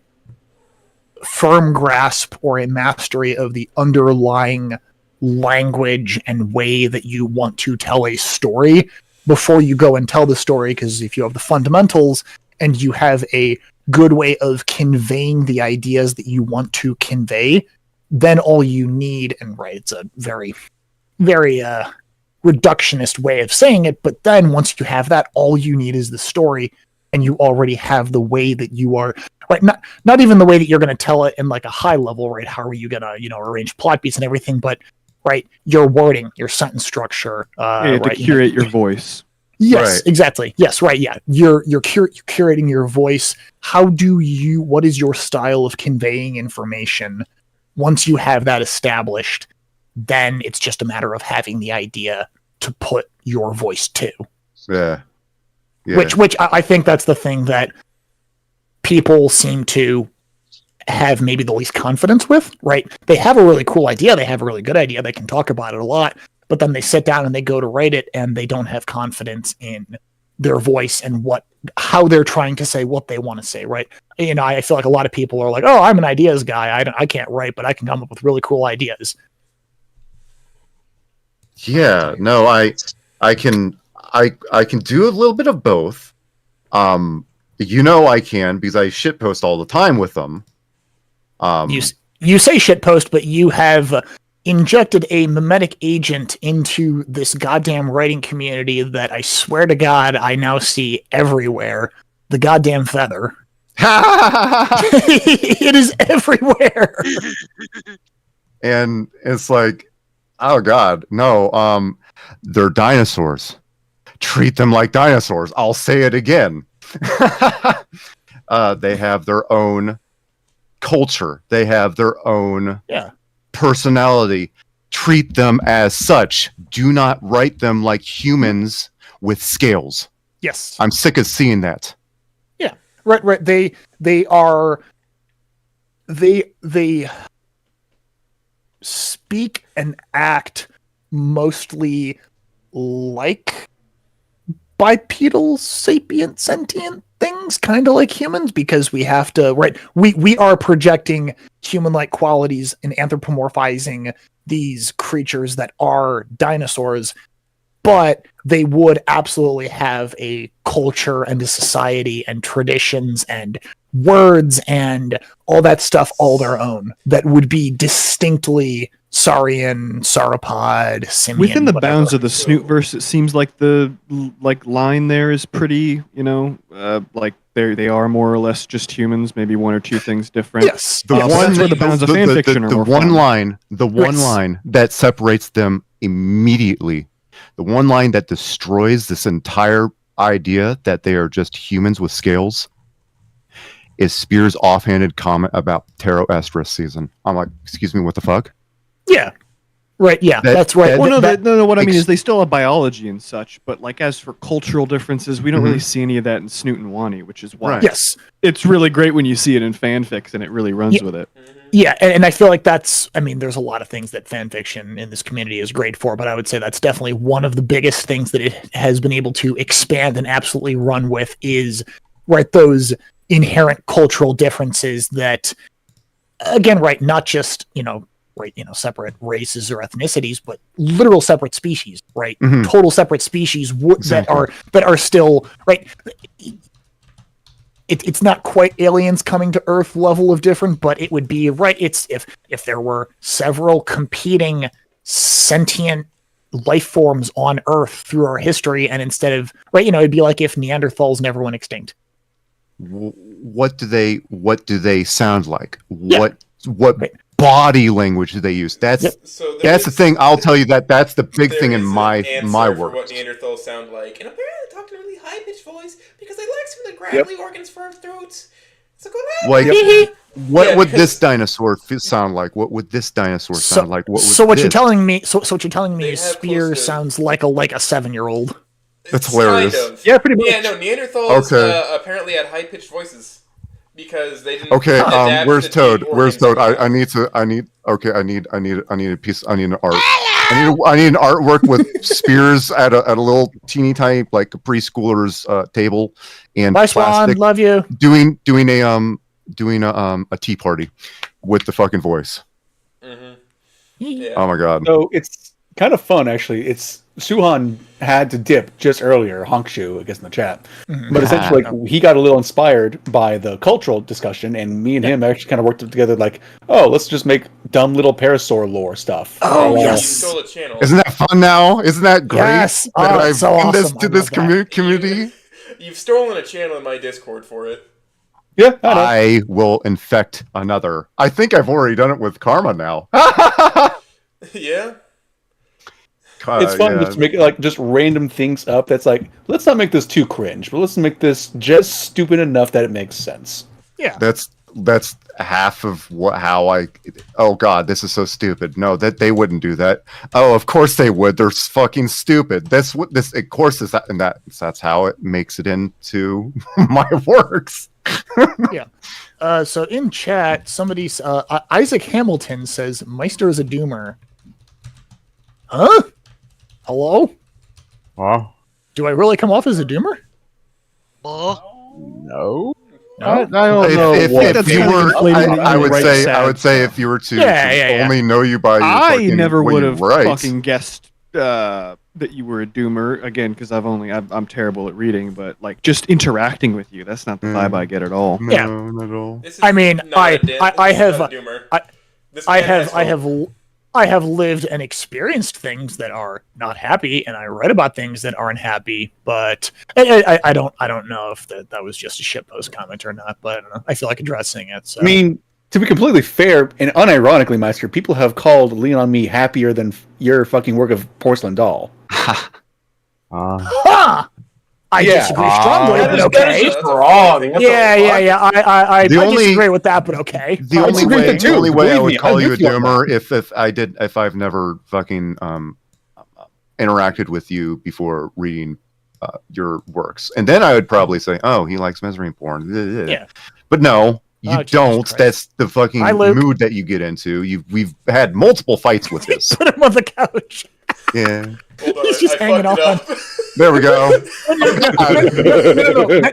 S2: firm grasp or a mastery of the underlying language and way that you want to tell a story before you go and tell the story, because if you have the fundamentals and you have a good way of conveying the ideas that you want to convey, then all you need, and it's a very, very reductionist way of saying it, but then once you have that, all you need is the story, and you already have the way that you are, not even the way that you're going to tell it in a high level, right? How are you going to, arrange plot beats and everything, but your wording, your sentence structure,
S15: to curate your voice.
S2: Yes, exactly. Yes, right. Yeah, you're curating your voice. What is your style of conveying information? Once you have that established, then it's just a matter of having the idea to put your voice to.
S17: Yeah.
S2: Which I think that's the thing that people seem to have maybe the least confidence with, right? They have a really cool idea. They have a really good idea. They can talk about it a lot, but then they sit down and they go to write it and they don't have confidence in their voice and how they're trying to say what they want to say, right? I feel like a lot of people are like, oh, I'm an ideas guy. I can't write, but I can come up with really cool ideas.
S17: Yeah, no, I can do a little bit of both. I can, because I shitpost all the time with them.
S2: You say shitpost, but you have injected a mimetic agent into this goddamn writing community that I swear to God I now see everywhere. The goddamn feather. It is everywhere.
S17: And it's like, oh God, no, they're dinosaurs. Treat them like dinosaurs. I'll say it again. They have their own culture. They have their own personality. Treat them as such. Do not write them like humans with scales.
S2: Yes.
S17: I'm sick of seeing that.
S2: Yeah. Right. They speak and act mostly like bipedal sapient sentient things, kind of like humans, because we have to, we are projecting human-like qualities and anthropomorphizing these creatures that are dinosaurs, but they would absolutely have a culture and a society and traditions and words and all that stuff all their own that would be distinctly Saurian, Sauropod, Simian.
S15: Within the
S2: whatever.
S15: bounds of the Snootverse, it seems like the line there is pretty, they are more or less just humans, maybe one or two things different.
S2: Yes.
S15: That's where the bounds of fan fiction are.
S17: The one line that separates them immediately, the one line that destroys this entire idea that they are just humans with scales is Spears' offhanded comment about Tarot Estrus season. I'm like, excuse me, what the fuck?
S2: Yeah. Right, yeah, that's right.
S15: Well, no, what I mean is they still have biology and such, but like as for cultural differences, we don't really see any of that in Snoot and Wani, which is why
S2: Yes.
S15: it's really great when you see it in fanfics and it really runs with it.
S2: Yeah, and I feel like that's, I mean, there's a lot of things that fan fiction in this community is great for, but I would say that's definitely one of the biggest things that it has been able to expand and absolutely run with is, right, those inherent cultural differences that, again, right, not just, separate races or ethnicities, but literal separate species, right? Total separate species that are still, right? It's not quite aliens coming to Earth level of different, but it would be, right, it's if there were several competing sentient life forms on Earth through our history, and instead of, right, it'd be like if Neanderthals never went extinct.
S17: What do they sound like? What body language do they use? That's the thing. I'll tell you that's the big thing in my work.
S6: What Neanderthals sound like, and apparently they talk in a really high pitched voice because they lack some of the gravelly organs for our throats. So go ahead.
S17: What would this dinosaur sound like? What would this dinosaur sound like?
S2: What you're telling me? So what you're telling me is Spears sounds like a 7-year-old.
S17: That's hilarious.
S6: Kind of.
S2: Yeah, pretty much.
S6: Yeah, no, Neanderthals apparently had high pitched voices because they didn't.
S17: Okay,
S6: adapt
S17: where's
S6: to
S17: Toad?
S6: the
S17: Where's
S6: organs.
S17: Toad? I need a piece. I need an art. I need an artwork with Spears at a little teeny tiny like preschooler's table and
S2: Bye, Swan.
S17: plastic.
S2: Love you.
S17: Doing a tea party with the fucking voice.
S6: Yeah.
S17: Oh my god.
S7: So it's kind of fun actually. It's Suhan had to dip just earlier, Honkshu, I guess in the chat. But essentially he got a little inspired by the cultural discussion, and me and him actually kind of worked together like, oh, let's just make dumb little parasaur lore stuff.
S2: Oh, yes.
S6: You stole a channel.
S17: Isn't that fun now? Isn't that great?
S2: Yes.
S17: That
S2: Oh,
S17: I've
S2: it's so
S17: done this
S2: awesome.
S17: to
S2: I
S17: this
S2: love
S17: community?
S6: You've stolen a channel in my Discord for it.
S7: Yeah,
S17: I will infect another. I think I've already done it with Karma now.
S6: Yeah.
S7: It's fun just to make it like just random things up that's like, let's not make this too cringe, but let's make this just stupid enough that it makes sense.
S2: Yeah.
S17: That's half of how I. Oh god, this is so stupid. No, that they wouldn't do that. Oh, of course they would. They're fucking stupid. That's what this. Of course is that, and that's how it makes it into my works.
S2: Yeah. So in chat, somebody's Isaac Hamilton says Meister is a doomer. Huh? Hello?
S17: Huh?
S2: Do I really come off as a doomer?
S7: No.
S2: I
S7: don't know.
S17: If you were, I would say if you were to only know you by your
S15: I
S17: fucking,
S15: never
S17: what
S15: would
S17: you
S15: have
S17: write.
S15: fucking guessed that you were a doomer again because I'm terrible at reading, but like just interacting with you, that's not the vibe I get at all.
S2: Yeah.
S17: Not at all.
S2: I mean, I have lived and experienced things that are not happy, and I read about things that aren't happy. But I don't know if that was just a shitpost comment or not. But I don't know. I feel like addressing it. So.
S7: I mean, to be completely fair and unironically, Meister, people have called Lean on Me happier than your fucking work of Porcelain Doll.
S2: I disagree strongly, but okay.
S3: That is just wrong.
S2: Yeah. I
S17: The only-
S2: disagree with that, but okay.
S17: The only way I would call you a doomer if I've never fucking interacted with you before reading your works, and then I would probably say, oh, he likes mesmering porn.
S2: Yeah.
S17: But no, you
S2: Oh, Jesus
S17: don't.
S2: Christ.
S17: That's the fucking
S2: Hi, Luke.
S17: mood that you get into. We've had multiple fights with this.
S2: Put him on the couch.
S17: Yeah.
S2: He's just hanging on.
S17: There we go.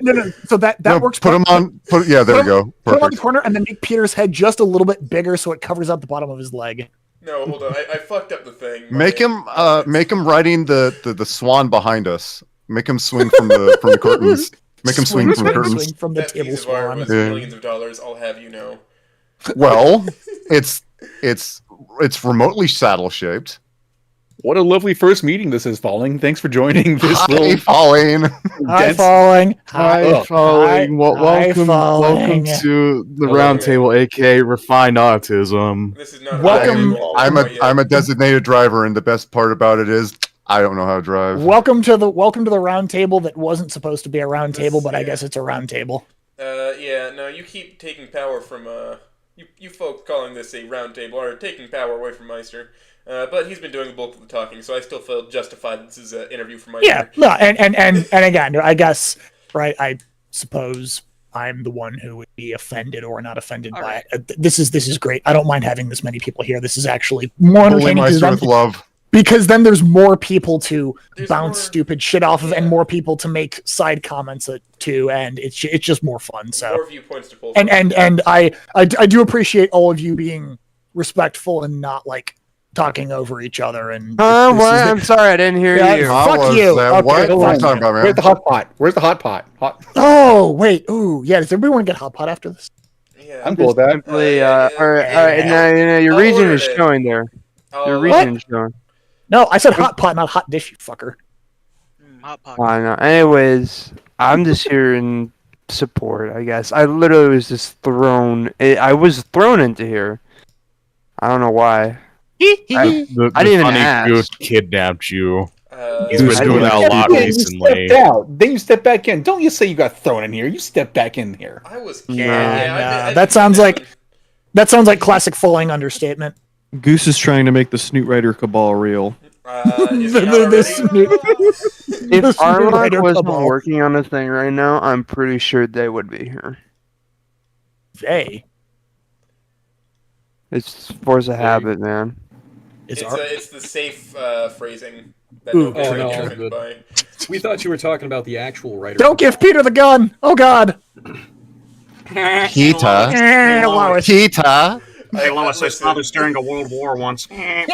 S2: No. So that works.
S17: Put him on. There we go.
S2: Put him on the
S17: Perfect.
S2: corner and then make Peter's head just a little bit bigger so it covers up the bottom of his leg.
S6: No, hold on. I fucked up the thing.
S17: Make him riding the swan behind us. Make him swing from the curtains. Make him swing from the curtains.
S2: Swing from the
S6: That
S2: table
S6: piece of art
S2: swan.
S6: was
S17: Yeah.
S6: millions of dollars. I'll have you know.
S17: Well, it's remotely saddle shaped.
S7: What a lovely first meeting this is, Falling. Thanks for joining this
S17: Hi,
S7: little
S17: Falling.
S2: Hi, Falling.
S20: Hi, Falling. Welcome
S2: Falling.
S20: to the roundtable, aka Refined Autism.
S6: This is not
S2: Welcome.
S17: I'm a designated driver, and the best part about it is I don't know how to drive.
S2: Welcome to the round table that wasn't supposed to be a round table, but I guess it's a round table.
S6: Yeah, no, you keep taking power from, you folk calling this a round table are taking power away from Meister. But he's been doing the bulk of the talking, so I still feel justified that this is an interview for Meister.
S2: Yeah, no, and again, I guess, right, I suppose I'm the one who would be offended or not offended by it. This is great. I don't mind having this many people here. This is actually more entertaining
S17: Meister with love.
S2: because then there's more people to bounce stupid shit off of, and more people to make side comments to, and it's just more fun. So
S6: more viewpoints to pull
S2: and I do appreciate all of you being respectful and not like talking over each other. And
S21: I'm sorry, I didn't hear you.
S2: Fuck you. Okay,
S17: what are you talking about, man?
S7: Where's the hot pot? Where's the hot pot?
S2: Oh wait, ooh, yeah. Does everybody want to get hot pot after this?
S6: Yeah,
S7: I'm cool with that.
S21: Simply, all right. Now your region is showing there. Your region is showing.
S2: No, I said hot pot, not hot dish, you fucker.
S18: Hot pot.
S21: No. Anyways, I'm just here in support, I guess. I literally was just thrown. I was thrown into here. I don't know why. I didn't even ask.
S9: Goose kidnapped you. He's
S7: Goose
S9: been doing that a lot recently.
S7: You stepped out. Then you step back in. Don't you say you got thrown in here. You step back in here.
S6: I was
S2: that sounds like classic Fulling understatement.
S15: Goose is trying to make the Snoot Rider cabal real.
S21: If Arlock wasn't working on a thing right now, I'm pretty sure they would be here.
S2: They?
S21: It's force of habit, man.
S6: It's the safe phrasing that
S5: Oh,
S6: nobody's
S5: no,
S6: really
S5: all
S6: offended
S5: good.
S6: by.
S5: We thought you were talking about the actual writer.
S2: Don't give Peter the gun. Oh God.
S17: Kita.
S2: Lois.
S17: Kita.
S22: Hey, Lois, I saw this during a World War once.
S21: Why do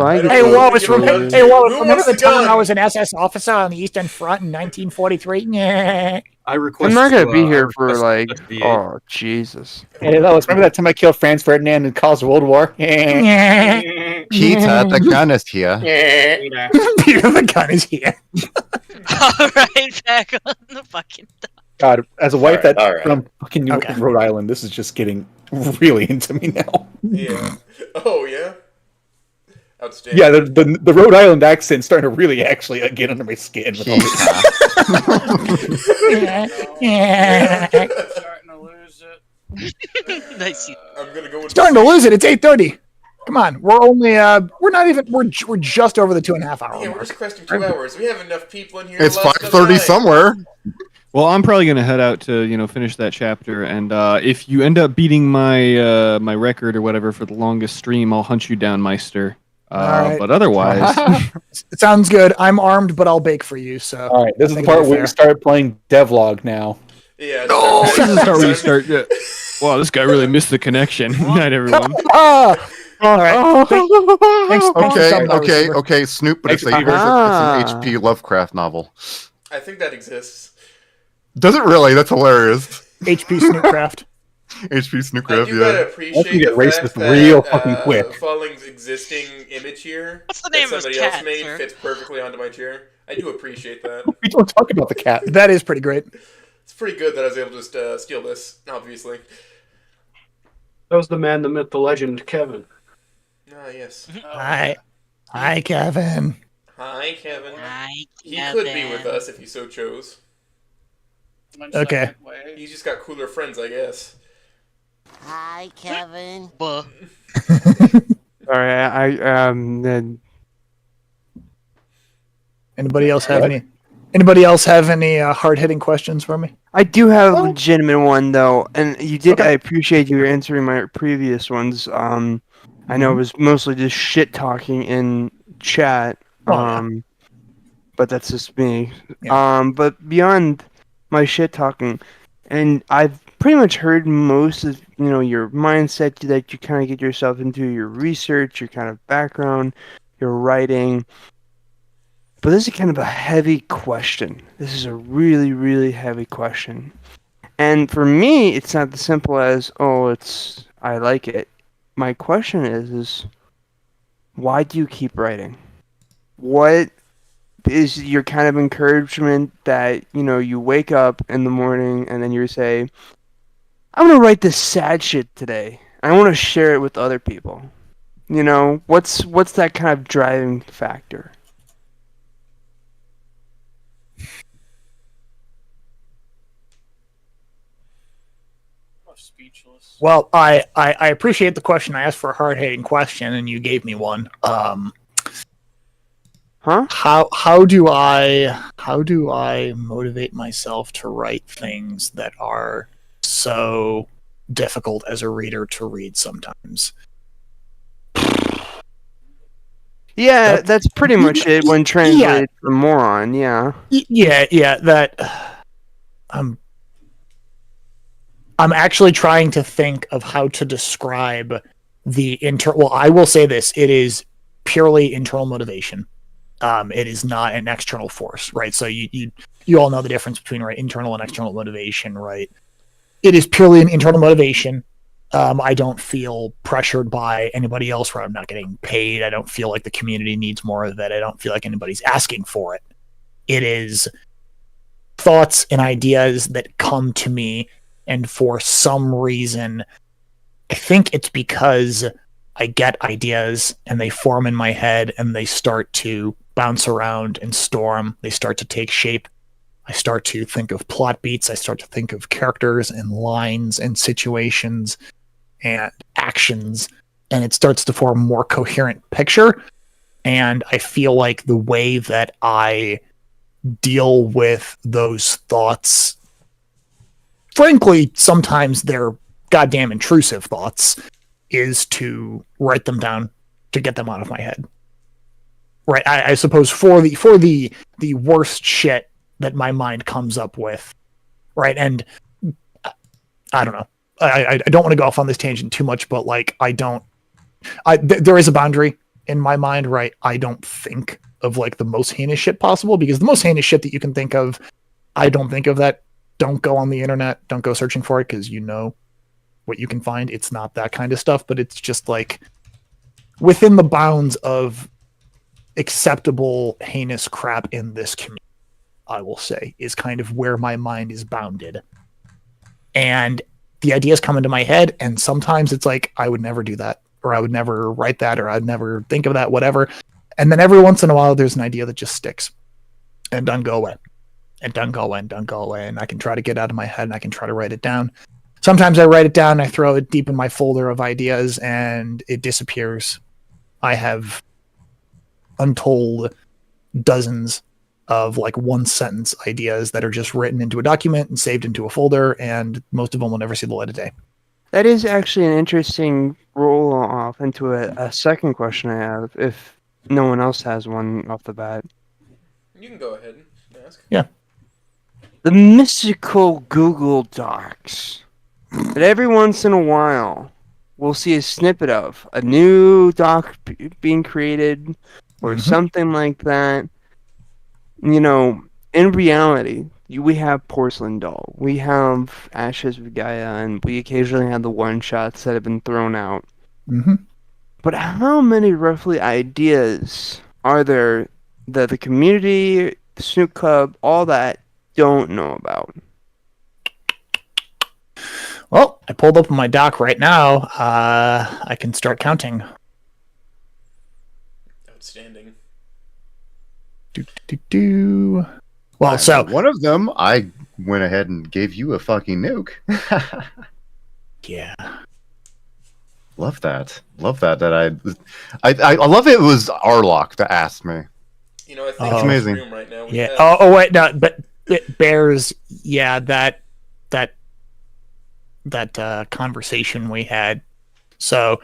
S21: I get
S2: Hey Wallace,
S21: Who
S2: remember the time I was an SS officer on the Eastern Front in 1943?
S5: I request.
S21: I'm not gonna be here for
S5: request
S21: like.
S5: VA.
S21: Oh Jesus!
S7: Hey, Lois, remember that time I killed Franz Ferdinand and caused World War?
S17: Kita, the gun is here.
S2: Peter the gun is here.
S18: All right, back on the fucking.
S7: God, as a wife
S8: All right,
S7: that's from fucking Rhode Island, this is just getting really into me now.
S6: Yeah. Oh yeah. Outstanding.
S7: Yeah, the Rhode Island accent's starting to really actually get under my skin. With all this.
S4: Starting to lose it.
S18: Nice.
S6: I'm gonna go with
S2: Starting to lose it. It's 8:30. Come on, we're only we're just over the 2.5 hour
S6: Yeah, we're
S2: mark.
S6: just questing 2 hours. We have enough people in here.
S17: It's
S6: to last
S17: 5:30
S6: another night.
S17: somewhere.
S15: Well, I'm probably gonna head out to finish that chapter, and if you end up beating my my record or whatever for the longest stream, I'll hunt you down, Meister.
S2: right.
S15: But otherwise,
S2: It sounds good. I'm armed, but I'll bake for you. So
S7: All right, this is
S2: I
S7: the
S2: think
S7: part
S2: it'll be
S7: where we
S2: fair.
S7: start playing devlog now.
S6: Yeah.
S15: this is the part where you start. Wow, this guy really missed the connection. Good night, everyone.
S2: All right. Thanks for coming, Receiver.
S17: Okay, Snoop, but it's,
S7: Thanks,
S17: it's an H.P. Lovecraft novel.
S6: I think that exists.
S17: Does it really? That's hilarious.
S2: HP Snoopcraft.
S17: H.P.
S6: I
S17: Snoopcraft,
S6: do gotta
S17: yeah.
S6: appreciate
S7: get
S6: the
S7: racist
S6: fact that
S7: real fucking quick.
S6: Falling's existing image here
S18: What's the
S6: that
S18: name of his
S6: somebody
S18: cat,
S6: else made
S18: sir?
S6: fits perfectly onto my chair. I do appreciate that.
S7: We don't talk about the cat.
S2: That is pretty great.
S6: It's pretty good that I was able to just steal this, obviously.
S3: That was the man, the myth, the legend, Kevin.
S6: Ah, yes.
S2: Hi, Kevin.
S6: Hi, Kevin.
S18: Hi,
S6: He could be with us if he so chose.
S2: Okay.
S6: He's just got cooler friends, I guess.
S18: Hi, Kevin.
S21: Sorry, then
S2: Anybody else have any? Anybody else have any hard hitting questions for me?
S21: I do have a legitimate one though, and you did. I appreciate you answering my previous ones. I know it was mostly just shit talking in chat. But that's just me. But beyond my shit talking, and I've pretty much heard most of your mindset that you kind of get yourself into, your research, your kind of background, your writing. But this is kind of a heavy question. This is a really, really heavy question. And for me, it's not as simple as, I like it. My question is why do you keep writing? What is your kind of encouragement that, you wake up in the morning and then you say, I'm going to write this sad shit today. I want to share it with other people. You know, what's that kind of driving factor?
S4: Speechless.
S2: Well, I appreciate the question. I asked for a hard-hitting question, and you gave me one.
S21: Huh?
S2: How do I motivate myself to write things that are so difficult as a reader to read sometimes?
S21: Yeah, that's pretty much it when translated from moron. Yeah.
S2: Yeah. I'm actually trying to think of how to describe the Well, I will say this: it is purely internal motivation. It is not an external force, right? So you all know the difference between internal and external motivation, right? It is purely an internal motivation. I don't feel pressured by anybody else where I'm not getting paid. I don't feel like the community needs more of it. I don't feel like anybody's asking for it. It is thoughts and ideas that come to me, and for some reason, I think it's because I get ideas and they form in my head and they start to bounce around and storm. They start to take shape. I start to think of plot beats. I start to think of characters and lines and situations and actions, and it starts to form a more coherent picture. And I feel like the way that I deal with those thoughts, frankly, sometimes they're goddamn intrusive thoughts, is to write them down to get them out of my head. Right. I suppose for the worst shit that my mind comes up with. Right. And I don't know. I don't want to go off on this tangent too much, but like there is a boundary in my mind, right? I don't think of like the most heinous shit possible, because the most heinous shit that you can think of, I don't think of that. Don't go on the internet. Don't go searching for it, because you know what you can find. It's not that kind of stuff, but it's just like within the bounds of acceptable heinous crap in this community, I will say, is kind of where my mind is bounded. And the ideas come into my head, and sometimes it's like, I would never do that, or I would never write that, or I'd never think of that, whatever. And then every once in a while, there's an idea that just sticks and doesn't go away, and doesn't go away, and doesn't go away. And I can try to get out of my head, and I can try to write it down. Sometimes I write it down, I throw it deep in my folder of ideas, and it disappears. I have untold dozens of like one sentence ideas that are just written into a document and saved into a folder, and most of them will never see the light of day.
S21: That is actually an interesting roll off into a second question I have, if no one else has one off the bat.
S6: You can go ahead and ask.
S2: Yeah.
S21: The mystical Google Docs that every once in a while we'll see a snippet of a new doc being created or something like that. You know, in reality, we have Porcelain Doll, we have Ashes of Gaia, and we occasionally have the one-shots that have been thrown out.
S2: Mm-hmm.
S21: But how many roughly ideas are there that the community, the Snook Club, all that don't know about?
S2: Well, I pulled up my doc right now. I can start counting.
S6: Outstanding.
S2: Well, so
S17: one of them, I went ahead and gave you a fucking nuke.
S2: Yeah.
S17: Love that. That I love it was Arlock that asked me.
S6: You know, I think
S17: it's amazing.
S6: Room right now,
S2: Yeah. Oh wait, no, but it bears. Yeah, that conversation we had. So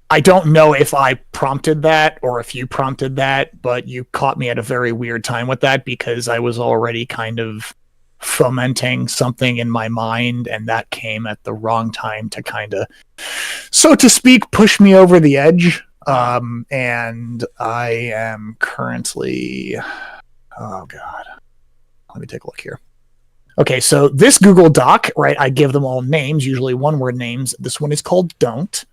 S2: I don't know if I prompted that or if you prompted that, but you caught me at a very weird time with that, because I was already kind of fomenting something in my mind, and that came at the wrong time to kind of, so to speak, push me over the edge. And I am currently, oh God, let me take a look here. Okay, so this Google Doc, right, I give them all names, usually one-word names. This one is called Don't.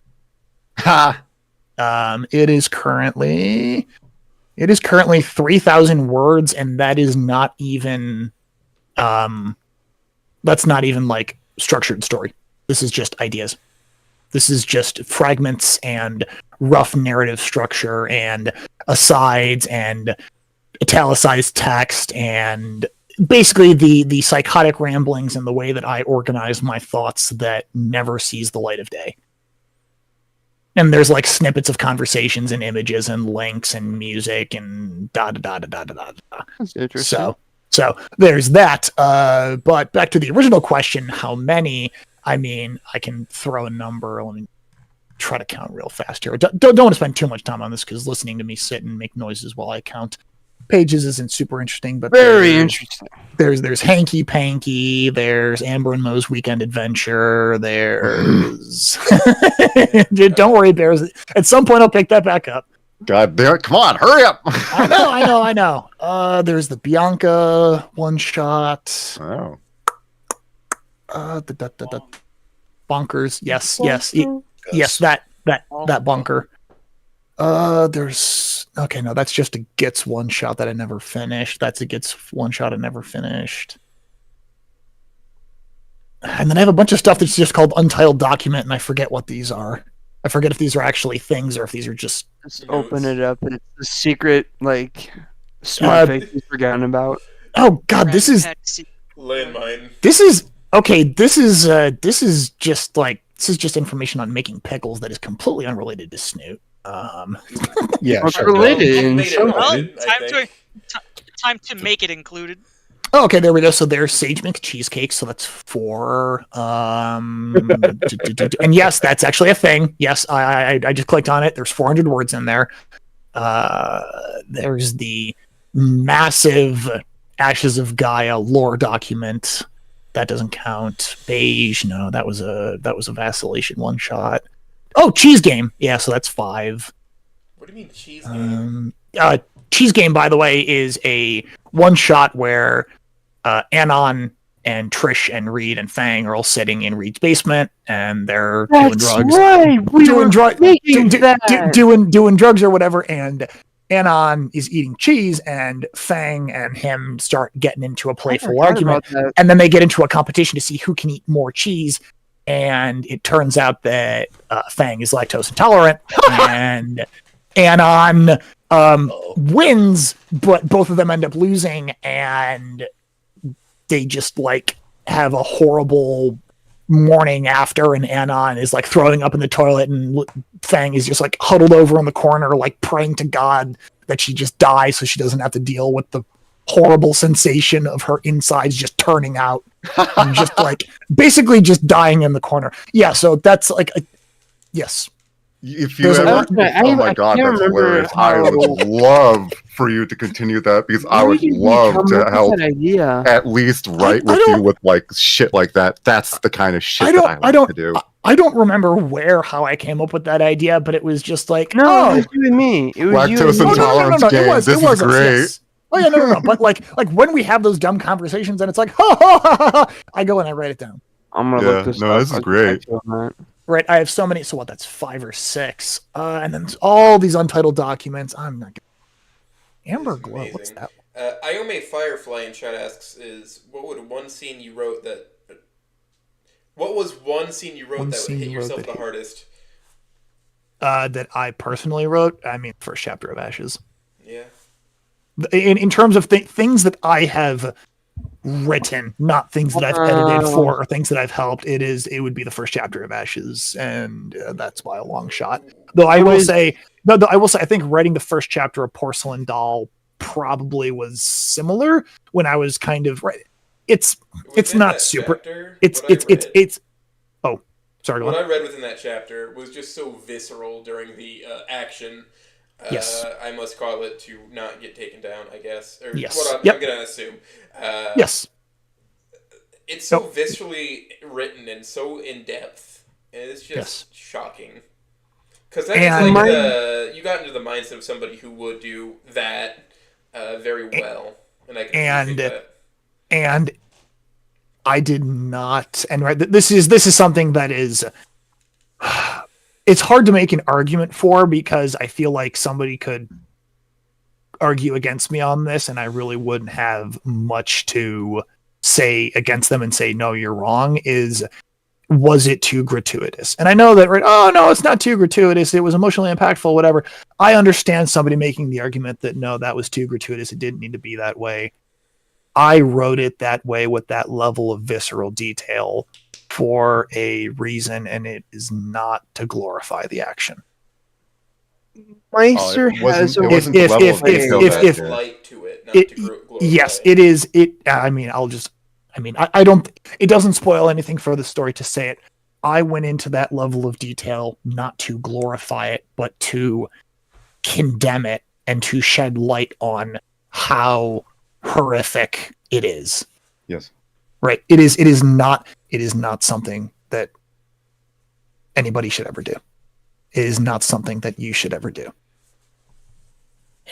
S2: It is currently 3,000 words, and that is not even that's not even like structured story. This is just ideas. This is just fragments and rough narrative structure and asides and italicized text and basically the psychotic ramblings and the way that I organize my thoughts that never sees the light of day. And there's like snippets of conversations and images and links and music and da da da da da da da.
S21: That's interesting.
S2: So there's that. But back to the original question, how many? I mean, I can throw a number. Let me try to count real fast here. Don't want to spend too much time on this because listening to me sit and make noises while I count pages isn't super interesting. But
S21: very interesting.
S2: There's Hanky Panky. There's Amber and Moe's Weekend Adventure. There's don't worry, Bears. At some point, I'll pick that back up.
S17: God damn it! Come on, hurry up!
S2: I know. There's the Bianca one shot.
S17: Oh.
S2: Bonkers. Yes. That bunker. There's okay. No, that's just a Gits one shot that I never finished. That's a Gits one shot I never finished. And then I have a bunch of stuff that's just called Untitled Document, and I forget what these are. I forget if these are actually things or if these are just.
S21: Just open it up, and it's the secret smart face you've forgotten about.
S2: Oh God, this is
S6: landmine.
S2: This is okay. This is just information on making pickles that is completely unrelated to Snoot.
S21: Yeah, sure. Related in some
S18: way. Time to make it included.
S2: Oh, okay, there we go. So there's Sage Mix Cheesecake, so that's 4. And yes, that's actually a thing. Yes, I just clicked on it. There's 400 words in there. There's the massive Ashes of Gaia lore document. That doesn't count. Beige, no, that was a Vacillation one shot. Oh, Cheese Game. Yeah, so that's 5.
S6: What do you mean Cheese Game?
S2: Cheese Game, by the way, is a one shot where Anon and Trish and Reed and Fang are all sitting in Reed's basement and they're doing drugs.
S21: Right.
S2: Doing drugs or whatever, and Anon is eating cheese, and Fang and him start getting into a playful argument, and then they get into a competition to see who can eat more cheese. And it turns out that Fang is lactose intolerant, and Anon wins, but both of them end up losing, and they just have a horrible morning after, and Anon is throwing up in the toilet, and Fang is just huddled over in the corner, praying to God that she just dies so she doesn't have to deal with the horrible sensation of her insides just turning out and just basically just dying in the corner. Yeah, so that's yes.
S17: If you ever, oh my God, that's hilarious! I would love for you to continue that because I would love to help at least write with you with shit like that. That's the kind of shit that I like to do.
S2: I don't remember how I came up with that idea, but it was just
S21: it was you and me. It was
S17: lactose intolerance game. This is great.
S2: Yes. Oh yeah, no. But when we have those dumb conversations and it's ha ha ha ha, I go and I write it down.
S21: I'm gonna look this up.
S17: No, this is great.
S2: Right, I have so many. So what? That's 5 or 6, and then all these untitled documents. I'm not. Amber Glow. What's that?
S6: Iome Firefly in chat asks: what was one scene you wrote that would hit yourself the hardest?
S2: That I personally wrote. I mean, first chapter of Ashes.
S6: Yeah.
S2: In terms of things that I have written, not things that I've edited for or things that I've helped, it would be the first chapter of Ashes, and that's by a long shot. Though I will say, I think writing the first chapter of Porcelain Doll probably was similar when I was kind of right. It's not super. It's. Oh, sorry.
S6: What I read within that chapter was just so visceral during the action.
S2: Yes.
S6: I must call it to not get taken down, I guess. Or
S2: yes.
S6: What I'm going to assume.
S2: Yes.
S6: It's so viscerally written and so in-depth. And it's just shocking. Because that's you got into the mindset of somebody who would do that very well. And I can appreciate that.
S2: And I did not. And this is something that is... It's hard to make an argument for because I feel like somebody could argue against me on this and I really wouldn't have much to say against them and say, no, you're wrong, is was it too gratuitous? And I know that, right? Oh no, it's not too gratuitous. It was emotionally impactful, whatever. I understand somebody making the argument that no, that was too gratuitous. It didn't need to be that way. I wrote it that way with that level of visceral detail for a reason, and it is not to glorify the action.
S21: Meister has a
S2: light to it, yes, it is. I mean, I don't. It doesn't spoil anything for the story to say it. I went into that level of detail not to glorify it, but to condemn it and to shed light on how horrific it is.
S17: Yes.
S2: Right. It is not something that anybody should ever do. It is not something that you should ever do.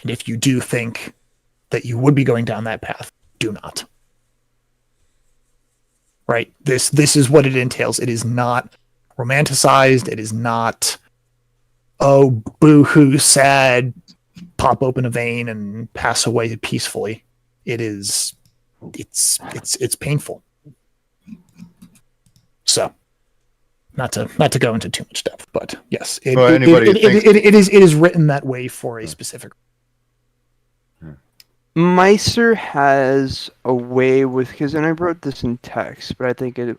S2: And if you do think that you would be going down that path, do not. Right? This is what it entails. It is not romanticized. It is not, oh, boo-hoo, sad, pop open a vein and pass away peacefully. It's painful. So, not to go into too much depth, but yes, it is written that way for a specific.
S21: Meister has a way with, because, and I wrote this in text, but I think it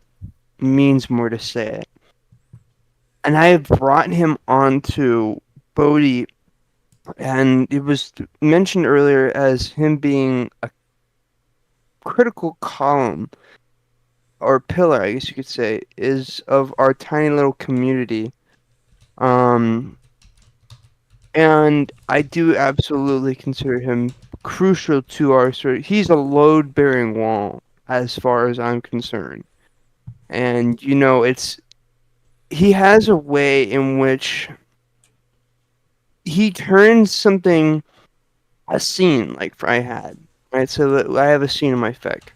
S21: means more to say it. And I have brought him onto Bodhi, and it was mentioned earlier as him being a critical column or pillar, I guess you could say, is of our tiny little community. And I do absolutely consider him crucial to our story. He's a load-bearing wall, as far as I'm concerned. And, he has a way in which he turns something, a scene, like I had, right? So I have a scene in my fic.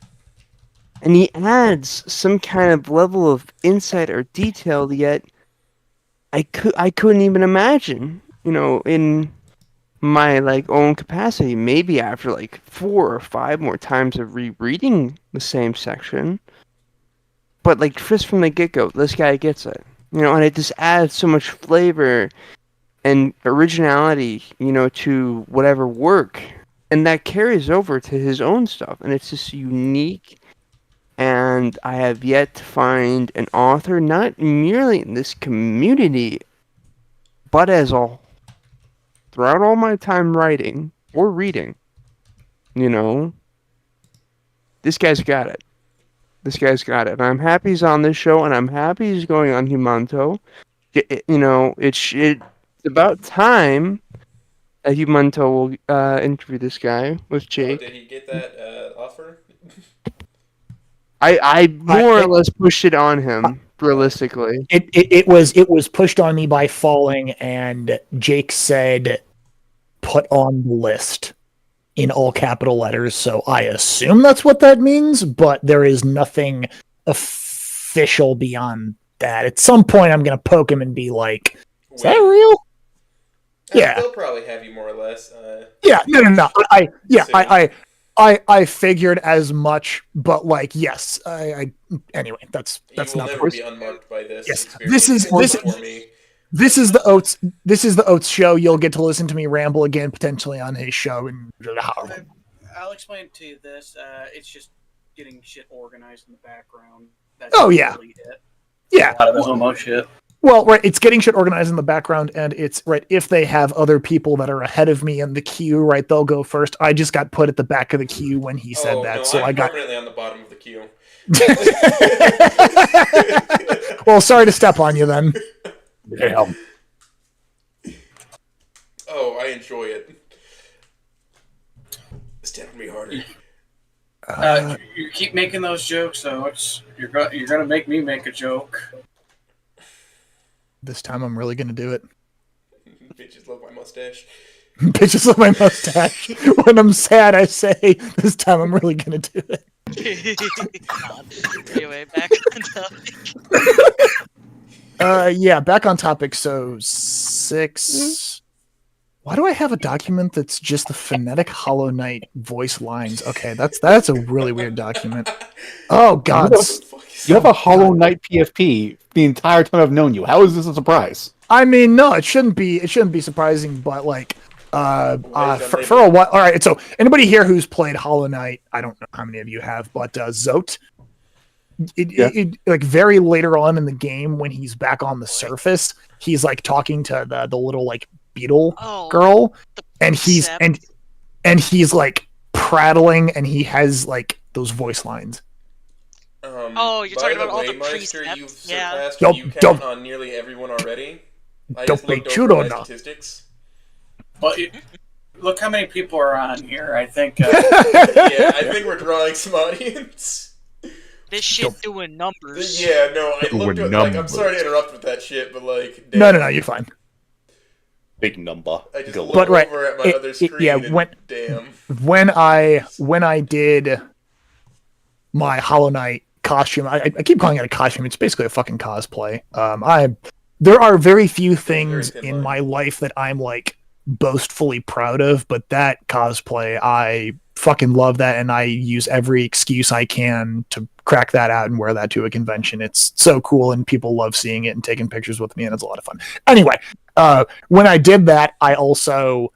S21: And he adds some kind of level of insight or detail, yet I couldn't even imagine, in my own capacity. Maybe after 4 or 5 more times of rereading the same section, but just from the get-go, this guy gets it, and it just adds so much flavor and originality, to whatever work, and that carries over to his own stuff, and it's just unique. And I have yet to find an author, not merely in this community, but as a throughout all my time writing or reading, this guy's got it. This guy's got it. And I'm happy he's on this show, and I'm happy he's going on Humanto. It's about time that Humanto will interview this guy with Jake.
S6: Did he get that offer?
S21: I more or less pushed it on him, realistically.
S2: It was pushed on me by Falling, and Jake said, put on the list in all capital letters, so I assume that's what that means, but there is nothing official beyond that. At some point, I'm going to poke him and be like, is that real? Yeah.
S6: They'll probably have you more or less.
S2: Yeah, no. I figured as much, but yes, anyway, that's
S6: will
S2: not
S6: never be unmarked by this.
S2: Yes,
S6: This
S2: is the Oates show. You'll get to listen to me ramble again, potentially on his show. And
S10: I'll explain to you this. It's just getting shit organized in the background. That's really it.
S2: Yeah,
S10: a lot of the homo shit.
S2: Well, right, it's getting shit organized in the background, and it's right. If they have other people that are ahead of me in the queue, right, they'll go first. I just got put at the back of the queue when he said that,
S6: no,
S2: so
S6: I'm
S2: I got
S6: permanently on the bottom of the queue.
S2: Well, sorry to step on you then. Damn.
S6: Oh, I enjoy it. Step me harder.
S10: You keep making those jokes, though. You're gonna make me make a joke.
S2: This time I'm really gonna do it.
S6: Bitches love my mustache.
S2: Bitches love my mustache. When I'm sad, I say, this time I'm really gonna do it.
S18: Anyway, back on topic.
S2: Yeah, back on topic. So 6. Why do I have a document that's just the phonetic Hollow Knight voice lines? Okay, that's a really weird document. Oh God,
S7: You have a Hollow Knight PFP the entire time I've known you. How is this a surprise?
S2: I mean, no, it shouldn't be. It shouldn't be surprising, but like, for a while. All right, so anybody here who's played Hollow Knight, I don't know how many of you have, but Zote. It like very later on in the game when he's back on the surface, he's like talking to the little like beetle girl, and he's like prattling, and he has like those voice lines.
S18: You're talking about all the
S6: Meister,
S18: precepts?
S6: you've
S18: Yeah.
S6: surpassed view count on nearly everyone already. I just looked over my statistics.
S4: Well, look how many people are on here. I think.
S6: Yeah, I think we're drawing some audience.
S18: This shit doing numbers.
S6: Yeah, no, I looked at, like, I'm sorry to interrupt with that shit, but like, damn.
S2: No, you're fine.
S8: Big number.
S6: I just
S8: looked
S6: over at my other screen. Damn.
S2: When I did my Hollow Knight costume, I keep calling it a costume. It's basically a fucking cosplay. There are very few things in my life that I'm like boastfully proud of, but that cosplay, I fucking love that, and I use every excuse I can to crack that out and wear that to a convention. It's so cool, and people love seeing it and taking pictures with me, and it's a lot of fun. Anyway, when I did that, I also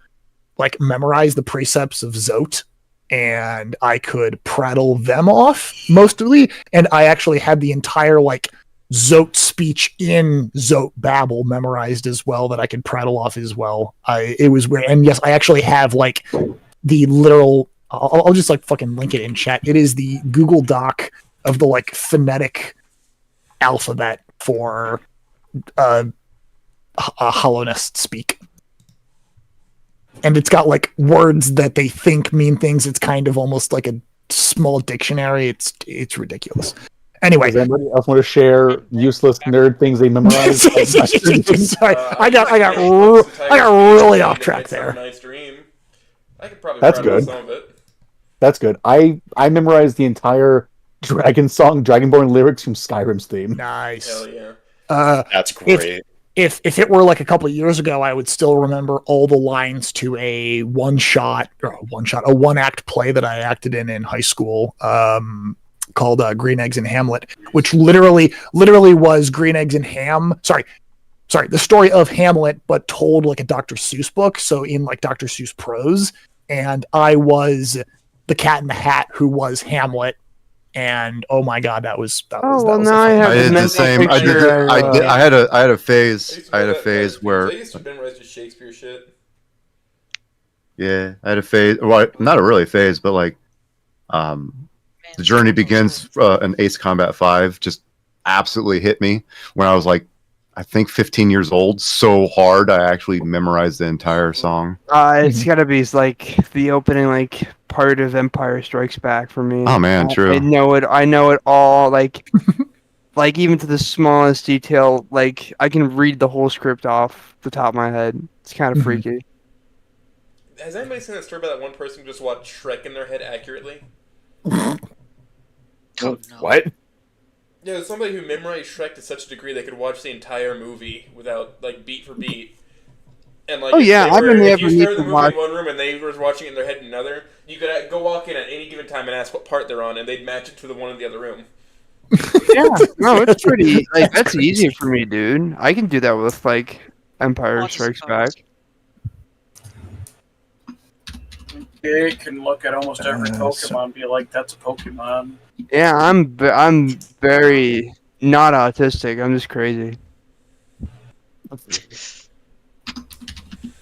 S2: like memorized the precepts of Zote, and I could prattle them off mostly, and I actually had the entire like Zote speech in Zote Babble memorized as well that I could prattle off as well. It was weird, and yes, I actually have like the literal. I'll just like fucking link it in chat. It is the Google Doc of the like phonetic alphabet for Hollownest speak. And it's got like words that they think mean things. It's kind of almost like a small dictionary. It's ridiculous. Anyway,
S7: does anybody else want to share useless nerd things they memorized?
S2: Sorry, I got really off track there.
S6: I could probably
S7: That's
S6: prattle
S7: good.
S6: some of it.
S7: That's good. I memorized the entire Dragonborn lyrics from Skyrim's theme.
S2: Nice.
S6: Hell yeah.
S8: That's great.
S2: If it were like a couple of years ago, I would still remember all the lines to a one act play that I acted in high school, called Green Eggs and Hamlet, which literally was Green Eggs and Ham. Sorry, the story of Hamlet, but told like a Dr. Seuss book. So in like Dr. Seuss prose, and I was the Cat in the Hat who was Hamlet. And oh my god, that was
S17: I did the same. I had a phase. I had a phase where
S6: I used to memorize just Shakespeare shit.
S17: Yeah, I had a phase. Well, not a really phase, but like, the journey begins in Ace Combat 5 just absolutely hit me when I was like, I think 15 years old. So hard, I actually memorized the entire song.
S21: It's gotta be like the opening like part of Empire Strikes Back for me.
S17: Oh man, true.
S21: I know it all. Like, like even to the smallest detail. Like I can read the whole script off the top of my head. It's kind of freaky.
S6: Has anybody seen that story about that one person who just watched Shrek in their head accurately?
S7: What?
S6: Yeah, there's somebody who memorized Shrek to such a degree they could watch the entire movie without, like, beat for beat. And like,
S21: I've been
S6: if
S21: able
S6: you started
S21: to
S6: the movie
S21: watch.
S6: in one room and they were watching it in their head in another, you could go walk in at any given time and ask what part they're on, and they'd match it to the one in the other room.
S21: Yeah, no, it's pretty. Like that's easy for me, dude. I can do that with like Empire Strikes Back.
S4: You can look at almost every Pokemon and be like, that's a Pokemon.
S21: Yeah, I'm very not autistic. I'm just crazy.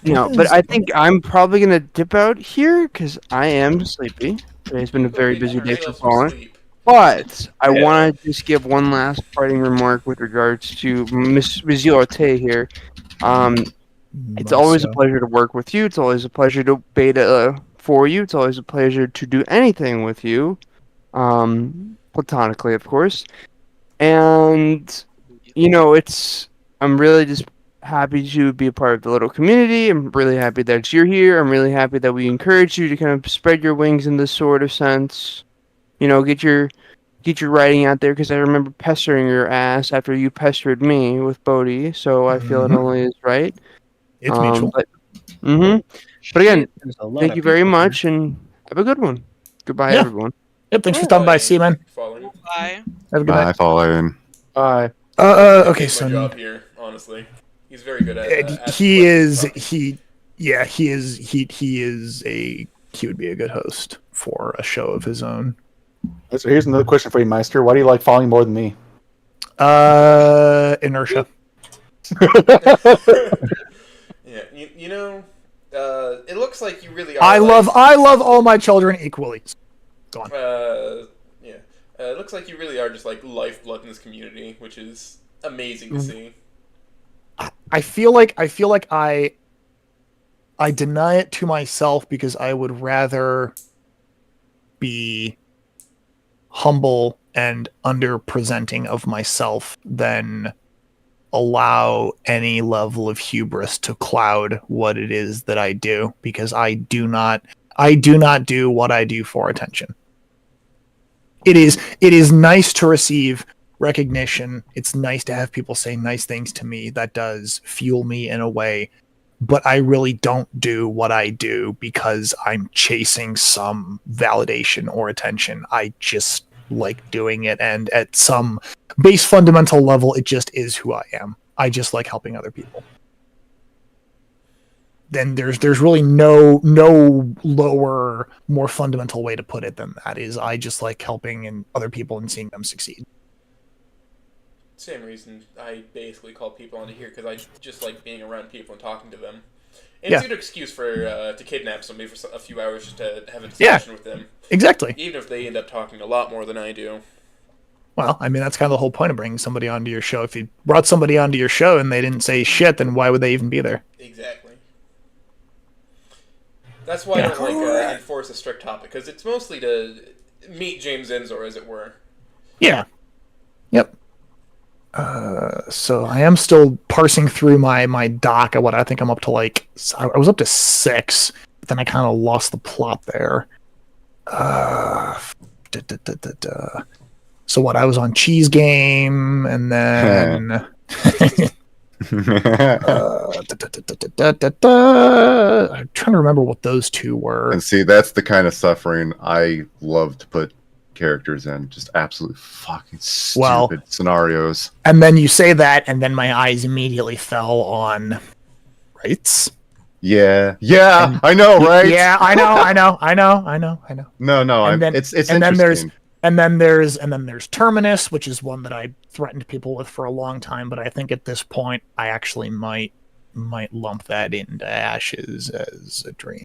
S21: No, but I think I'm probably gonna dip out here because I am sleepy. Today's been a very busy day for Fallen. But I want to just give one last parting remark with regards to Meister Tea here. It's always a pleasure to work with you. It's always a pleasure to beta for you. It's always a pleasure to do anything with you, platonically, of course. And I'm really just happy to be a part of the little community. I'm really happy that you're here. I'm really happy that we encourage you to kind of spread your wings in this sort of sense. Get your writing out there, because I remember pestering your ass after you pestered me with Bodhi, so I feel it only is right.
S2: It's mutual.
S21: But again, thank you very much, and have a good one. Goodbye, everyone.
S2: Yep, thanks for stopping by. See you, man.
S18: Bye.
S2: Have a good night.
S17: Bye, Fallen.
S20: Bye.
S2: Okay,
S6: Did my
S2: so
S6: job here, honestly. He's very good at.
S2: he is
S6: talking.
S2: he would be a good host for a show of his own.
S7: So here's another question for you, Meister. Why do you like Falling more than me?
S2: Inertia.
S6: Yeah, you know, it looks like you really are.
S2: I love all my children equally. Go on.
S6: Yeah, it looks like you really are just like lifeblood in this community, which is amazing to see.
S2: I feel like I deny it to myself because I would rather be humble and under-presenting of myself than allow any level of hubris to cloud what it is that I do, because I do not do what I do for attention. It is nice to receive recognition. It's nice to have people say nice things to me. That does fuel me in a way, but I really don't do what I do because I'm chasing some validation or attention. I just like doing it, and at some base fundamental level, it just is who I am. I just like helping other people. Then there's really no lower, more fundamental way to put it than that. Is I just like helping and other people and seeing them succeed.
S6: Same reason I basically call people onto here, because I just like being around people and talking to them. And it's a good excuse for to kidnap somebody for a few hours just to have a discussion with them.
S2: Exactly.
S6: Even if they end up talking a lot more than I do.
S2: Well, I mean, that's kind of the whole point of bringing somebody onto your show. If you brought somebody onto your show and they didn't say shit, then why would they even be there?
S6: Exactly. That's why I don't like enforce a strict topic, because it's mostly to meet James Enzor, as it were.
S2: Yeah. Yep. So I am still parsing through my doc at what I think I'm up to. Like, I was up to 6, but then I kind of lost the plot there. So what? I was on Cheese Game, and then I'm trying to remember what those two were.
S17: And see, that's the kind of suffering I love to put characters in. Just absolutely fucking stupid scenarios.
S2: And then you say that, and then my eyes immediately fell on rights.
S17: Yeah, I know, right?
S2: Yeah, I know.
S17: No, it's interesting.
S2: And then there's Terminus, which is one that I threatened people with for a long time, but I think at this point I actually might lump that into Ashes as a dream.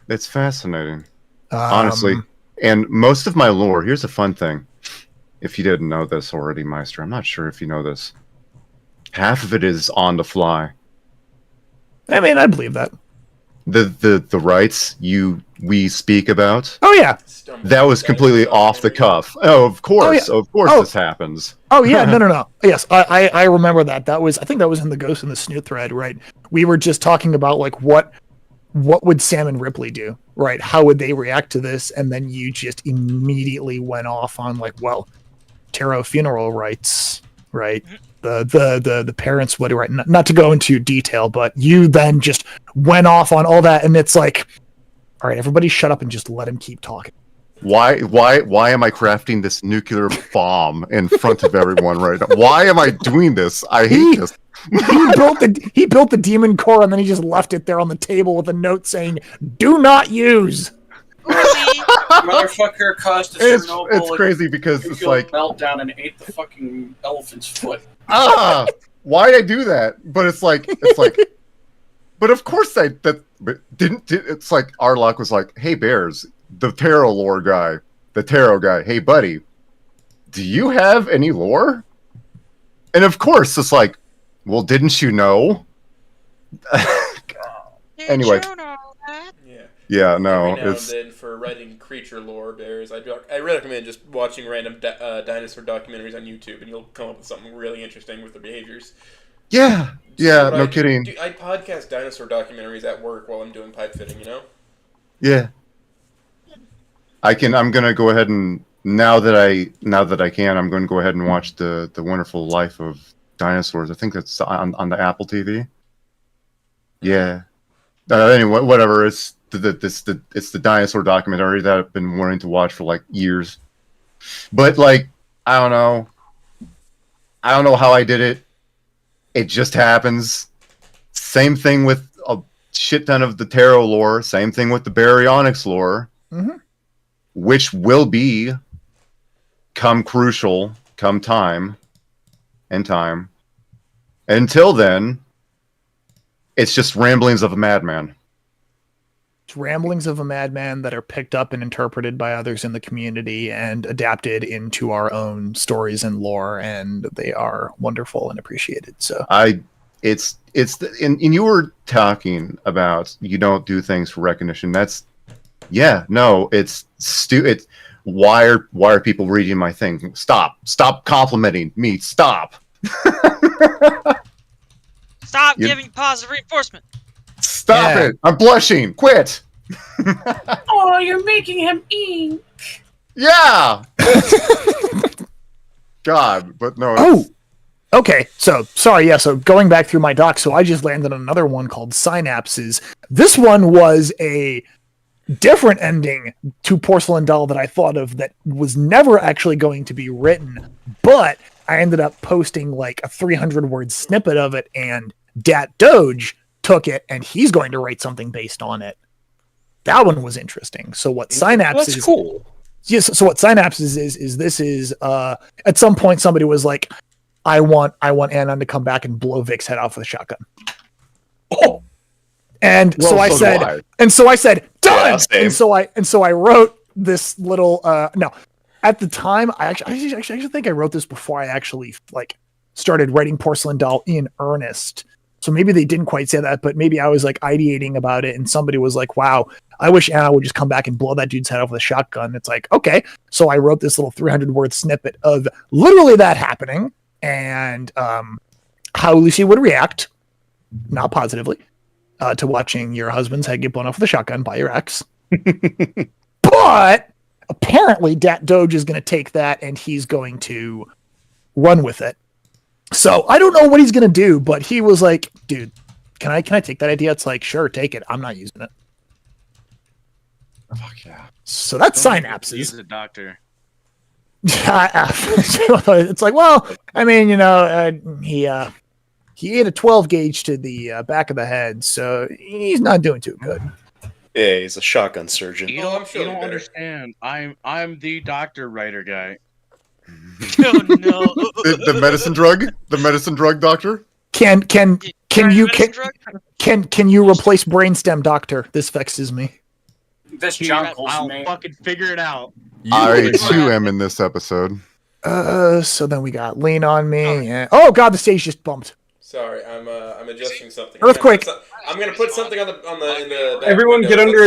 S17: It's fascinating, honestly. And most of my lore, here's a fun thing. If you didn't know this already, Meister, I'm not sure if you know this. Half of it is on the fly.
S2: I mean, I believe that.
S17: The rights we speak about.
S2: Oh yeah.
S17: That was completely off the cuff. Oh, of course.
S2: Oh, yeah.
S17: Of course this happens.
S2: Oh yeah, no. Yes, I remember that. I think that was in the Ghost in the Snoot thread, right? We were just talking about like what would Sam and Ripley do, right? How would they react to this? And then you just immediately went off on like, well, tarot funeral rites, right? The parents would, right? Not to go into detail, but you then just went off on all that, and it's like, all right, everybody shut up and just let him keep talking.
S17: Why am I crafting this nuclear bomb in front of everyone right now? Why am I doing this? I hate this.
S2: He built the demon core, and then he just left it there on the table with a note saying, "Do not use."
S4: Motherfucker caused a Chernobyl.
S17: It's crazy because it's like
S4: meltdown and ate the fucking elephant's foot.
S17: Why'd I do that? But it's like, but of course it's like Arlok was like, hey Bears, the tarot lore guy, hey buddy, do you have any lore? And of course it's like, well, didn't you know? Anyway. Yeah, no.
S6: Every now and then, for writing creature lore bears, I recommend just watching random dinosaur documentaries on YouTube, and you'll come up with something really interesting with their behaviors.
S17: Yeah, no kidding.
S6: I podcast dinosaur documentaries at work while I'm doing pipe fitting, you know?
S17: Yeah. I'm gonna go ahead and now that I can, I'm going to go ahead and watch the Wonderful Life of Dinosaurs. I think that's on the Apple TV. Yeah. Anyway, whatever. It's the dinosaur documentary that I've been wanting to watch for like years. But like I don't know. I don't know how I did it. It just happens. Same thing with a shit ton of the tarot lore. Same thing with the baryonyx lore, which will come crucial come time. Until then, it's just ramblings of a madman.
S2: It's ramblings of a madman that are picked up and interpreted by others in the community and adapted into our own stories and lore, and they are wonderful and appreciated. So
S17: and you were talking about you don't do things for recognition. It's stupid. Why are people reading my thing? Stop complimenting me. Stop
S18: Giving positive reinforcement.
S17: Stop it. I'm blushing. Quit.
S4: Oh, you're making him ink.
S17: Yeah. God, but no.
S2: Oh, okay. So sorry. Yeah. So going back through my doc, so I just landed on another one called Synapses. This one was a different ending to Porcelain Doll that I thought of that was never actually going to be written, but I ended up posting like a 300-word snippet of it, and Dat Doge took it, and he's going to write something based on it. That one was interesting. So what Synapse is?
S8: Cool.
S2: Yes. So what Synapses is this is at some point somebody was like, I want Anon to come back and blow Vic's head off with a shotgun.
S8: Oh.
S2: And
S8: Well,
S2: so I said, done.
S8: Yeah,
S2: and so I wrote this little no. At the time, I actually think I wrote this before I actually like started writing Porcelain Doll in earnest. So maybe they didn't quite say that, but maybe I was like ideating about it, and somebody was like, "Wow, I wish Anna would just come back and blow that dude's head off with a shotgun." It's like, okay. So I wrote this little 300-word snippet of literally that happening and how Lucy would react, not positively, to watching your husband's head get blown off with a shotgun by your ex. But apparently, Dat Doge is going to take that and he's going to run with it. So I don't know what he's going to do, but he was like, dude, can I take that idea? It's like, sure, take it. I'm not using it.
S17: Fuck yeah.
S2: So that's Synapses.
S13: He's a doctor.
S2: It's like, well, I mean, he ate a 12 gauge to the back of the head, so he's not doing too good.
S8: Yeah, he's a shotgun surgeon.
S13: You don't understand. I'm the doctor writer guy.
S18: Oh no.
S17: The medicine drug doctor.
S2: Can you replace brainstem doctor? This vexes me.
S4: This junkles me.
S13: I'll fucking figure it out.
S17: I too am in this episode.
S2: So then we got Lean on Me. And, oh god, the stage just bumped.
S6: Sorry, I'm adjusting something.
S2: Earthquake.
S6: I'm gonna put something in the.
S3: Everyone get under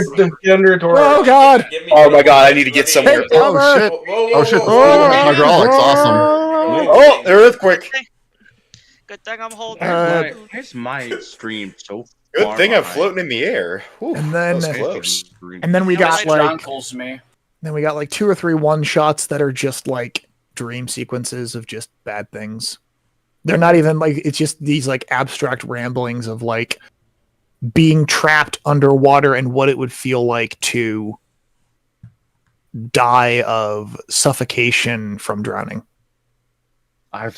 S3: a door.
S2: Oh god.
S8: Oh my god, I need to get somewhere.
S17: Oh shit. Oh shit. Hydraulics. Awesome.
S8: Oh, the earthquake.
S18: Good thing I'm holding.
S13: Where's my stream so
S8: Good
S13: far
S8: thing I'm
S13: behind?
S8: floating in the air. Whew,
S2: And then
S8: that was close.
S2: And then we got like
S4: Junkles me.
S2: then we got like 2 or 3 one-shots that are just like dream sequences of just bad things. They're not even like, it's just these like abstract ramblings of like being trapped underwater and what it would feel like to die of suffocation from drowning.
S17: I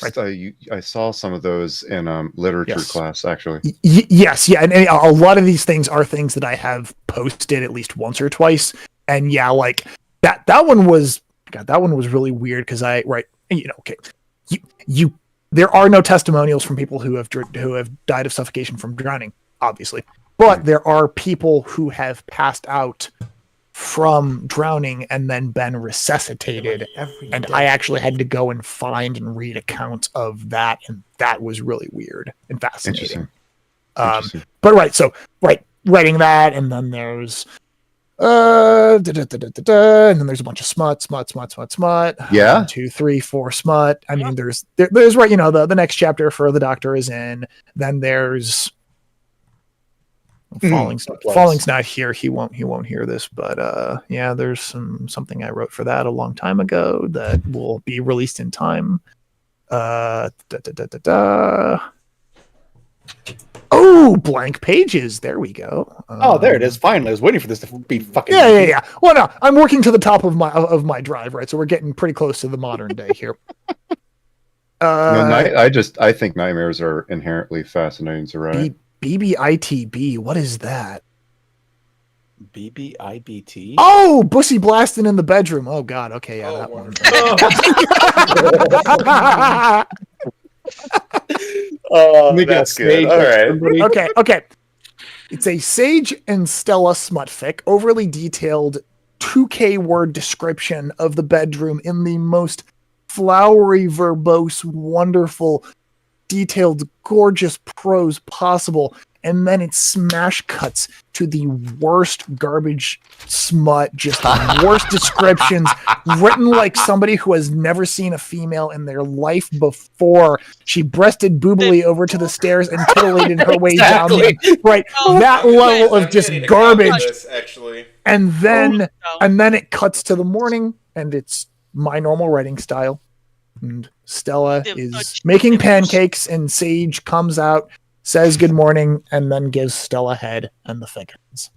S17: saw some of those in literature
S2: Yes.
S17: class, actually.
S2: Yes, yeah, and a lot of these things are things that I have posted at least once or twice, and yeah, like that one was really weird because there are no testimonials from people who have died of suffocation from drowning, obviously, but there are people who have passed out from drowning and then been resuscitated, and I actually had to go and find and read accounts of that, and that was really weird and fascinating.
S17: Interesting.
S2: But writing that, and then there's and then there's a bunch of smut.
S17: Yeah.
S2: 1, 2, 3, 4 smut. I mean, there's right, the next chapter for the Doctor is in. Then there's Falling's not here. He won't hear this, but yeah, there's something I wrote for that a long time ago that will be released in time. Oh, blank pages. There we go.
S7: Oh, there it is. Finally, I was waiting for this to be fucking.
S2: Yeah. Well, no, I'm working to the top of my drive, right? So we're getting pretty close to the modern day here.
S17: I think nightmares are inherently fascinating to write.
S2: BBITB. What is that?
S7: BBIBT.
S2: Oh, Bussy blasting in the bedroom. Oh God. Okay, yeah, that one.
S8: Oh, that's good. All right.
S2: Okay. It's a Sage and Stella smutfic, overly detailed 2K word description of the bedroom in the most flowery, verbose, wonderful, detailed, gorgeous prose possible. And then it smash cuts to the worst garbage smut, just the worst descriptions, written like somebody who has never seen a female in their life before. She breasted boobily over to the stairs and titillated her way down. Right, that level of just garbage.
S6: Actually.
S2: And then it cuts to the morning, and it's my normal writing style. And Stella is making pancakes, and Sage comes out, says good morning, and then gives Stella head and the figures.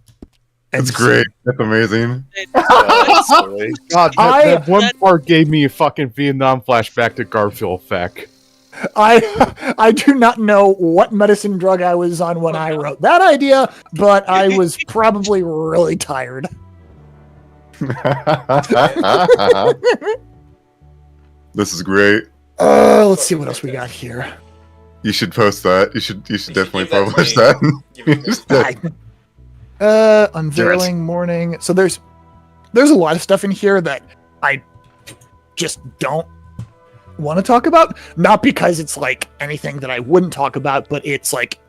S17: That's great. That's amazing.
S20: God, that one part gave me a fucking Vietnam flashback to Garfield effect.
S2: I do not know what medicine drug I was on when I wrote that idea, but I was probably really tired.
S17: This is great.
S2: Let's see what else we got here.
S17: You should post that. You should definitely publish that.
S2: Unveiling morning. So there's a lot of stuff in here that I just don't want to talk about. Not because it's like anything that I wouldn't talk about, but it's like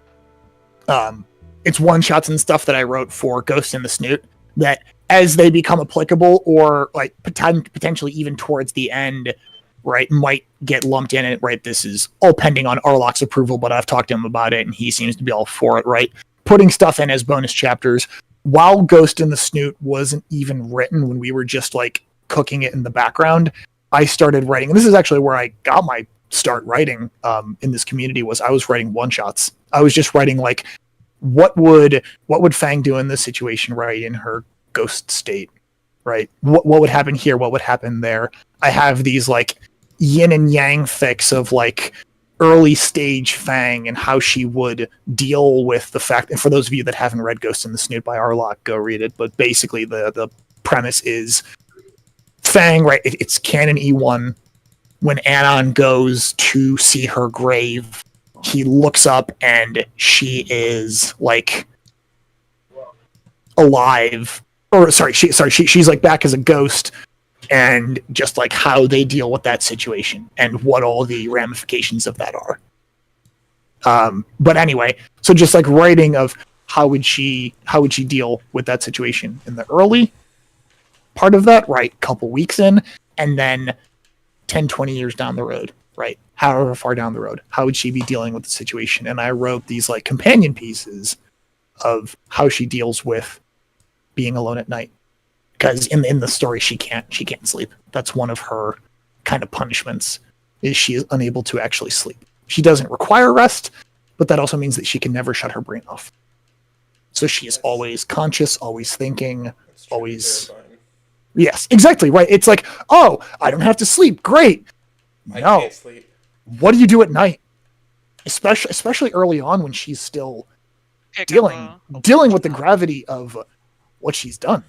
S2: it's one shots and stuff that I wrote for Ghost in the Snoot that as they become applicable or like potentially even towards the end, right, might get lumped in it, right? This is all pending on Arlok's approval, but I've talked to him about it and he seems to be all for it, right? Putting stuff in as bonus chapters while Ghost in the Snoot wasn't even written, when we were just like cooking it in the background, I started writing, and this is actually where I got my start writing in this community. Was I was writing one shots. I was just writing like, what would Fang do in this situation, right, in her ghost state, right? What would happen here? What would happen there? I have these like yin and yang fics of like early stage Fang and how she would deal with the fact, and for those of you that haven't read Ghost in the Snoot by Arlok, go read it. But basically the premise is Fang, right? It's canon E1. When Anon goes to see her grave, he looks up and she is like alive, or she's like back as a ghost, and just like how they deal with that situation and what all the ramifications of that are. But anyway, so just like writing of how would she deal with that situation in the early part of that, right? Couple weeks in, and then 10, 20 years down the road, right? However far down the road, how would she be dealing with the situation? And I wrote these like companion pieces of how she deals with being alone at night. Because in the story, she can't sleep. That's one of her kind of punishments, is she is unable to actually sleep. She doesn't require rest, but that also means that she can never shut her brain off. So she is always conscious, always thinking, always... Yes, exactly, right. It's like, oh, I don't have to sleep. Great. No.
S6: I can't sleep.
S2: What do you do at night? Especially early on when she's still dealing with the gravity of what she's done.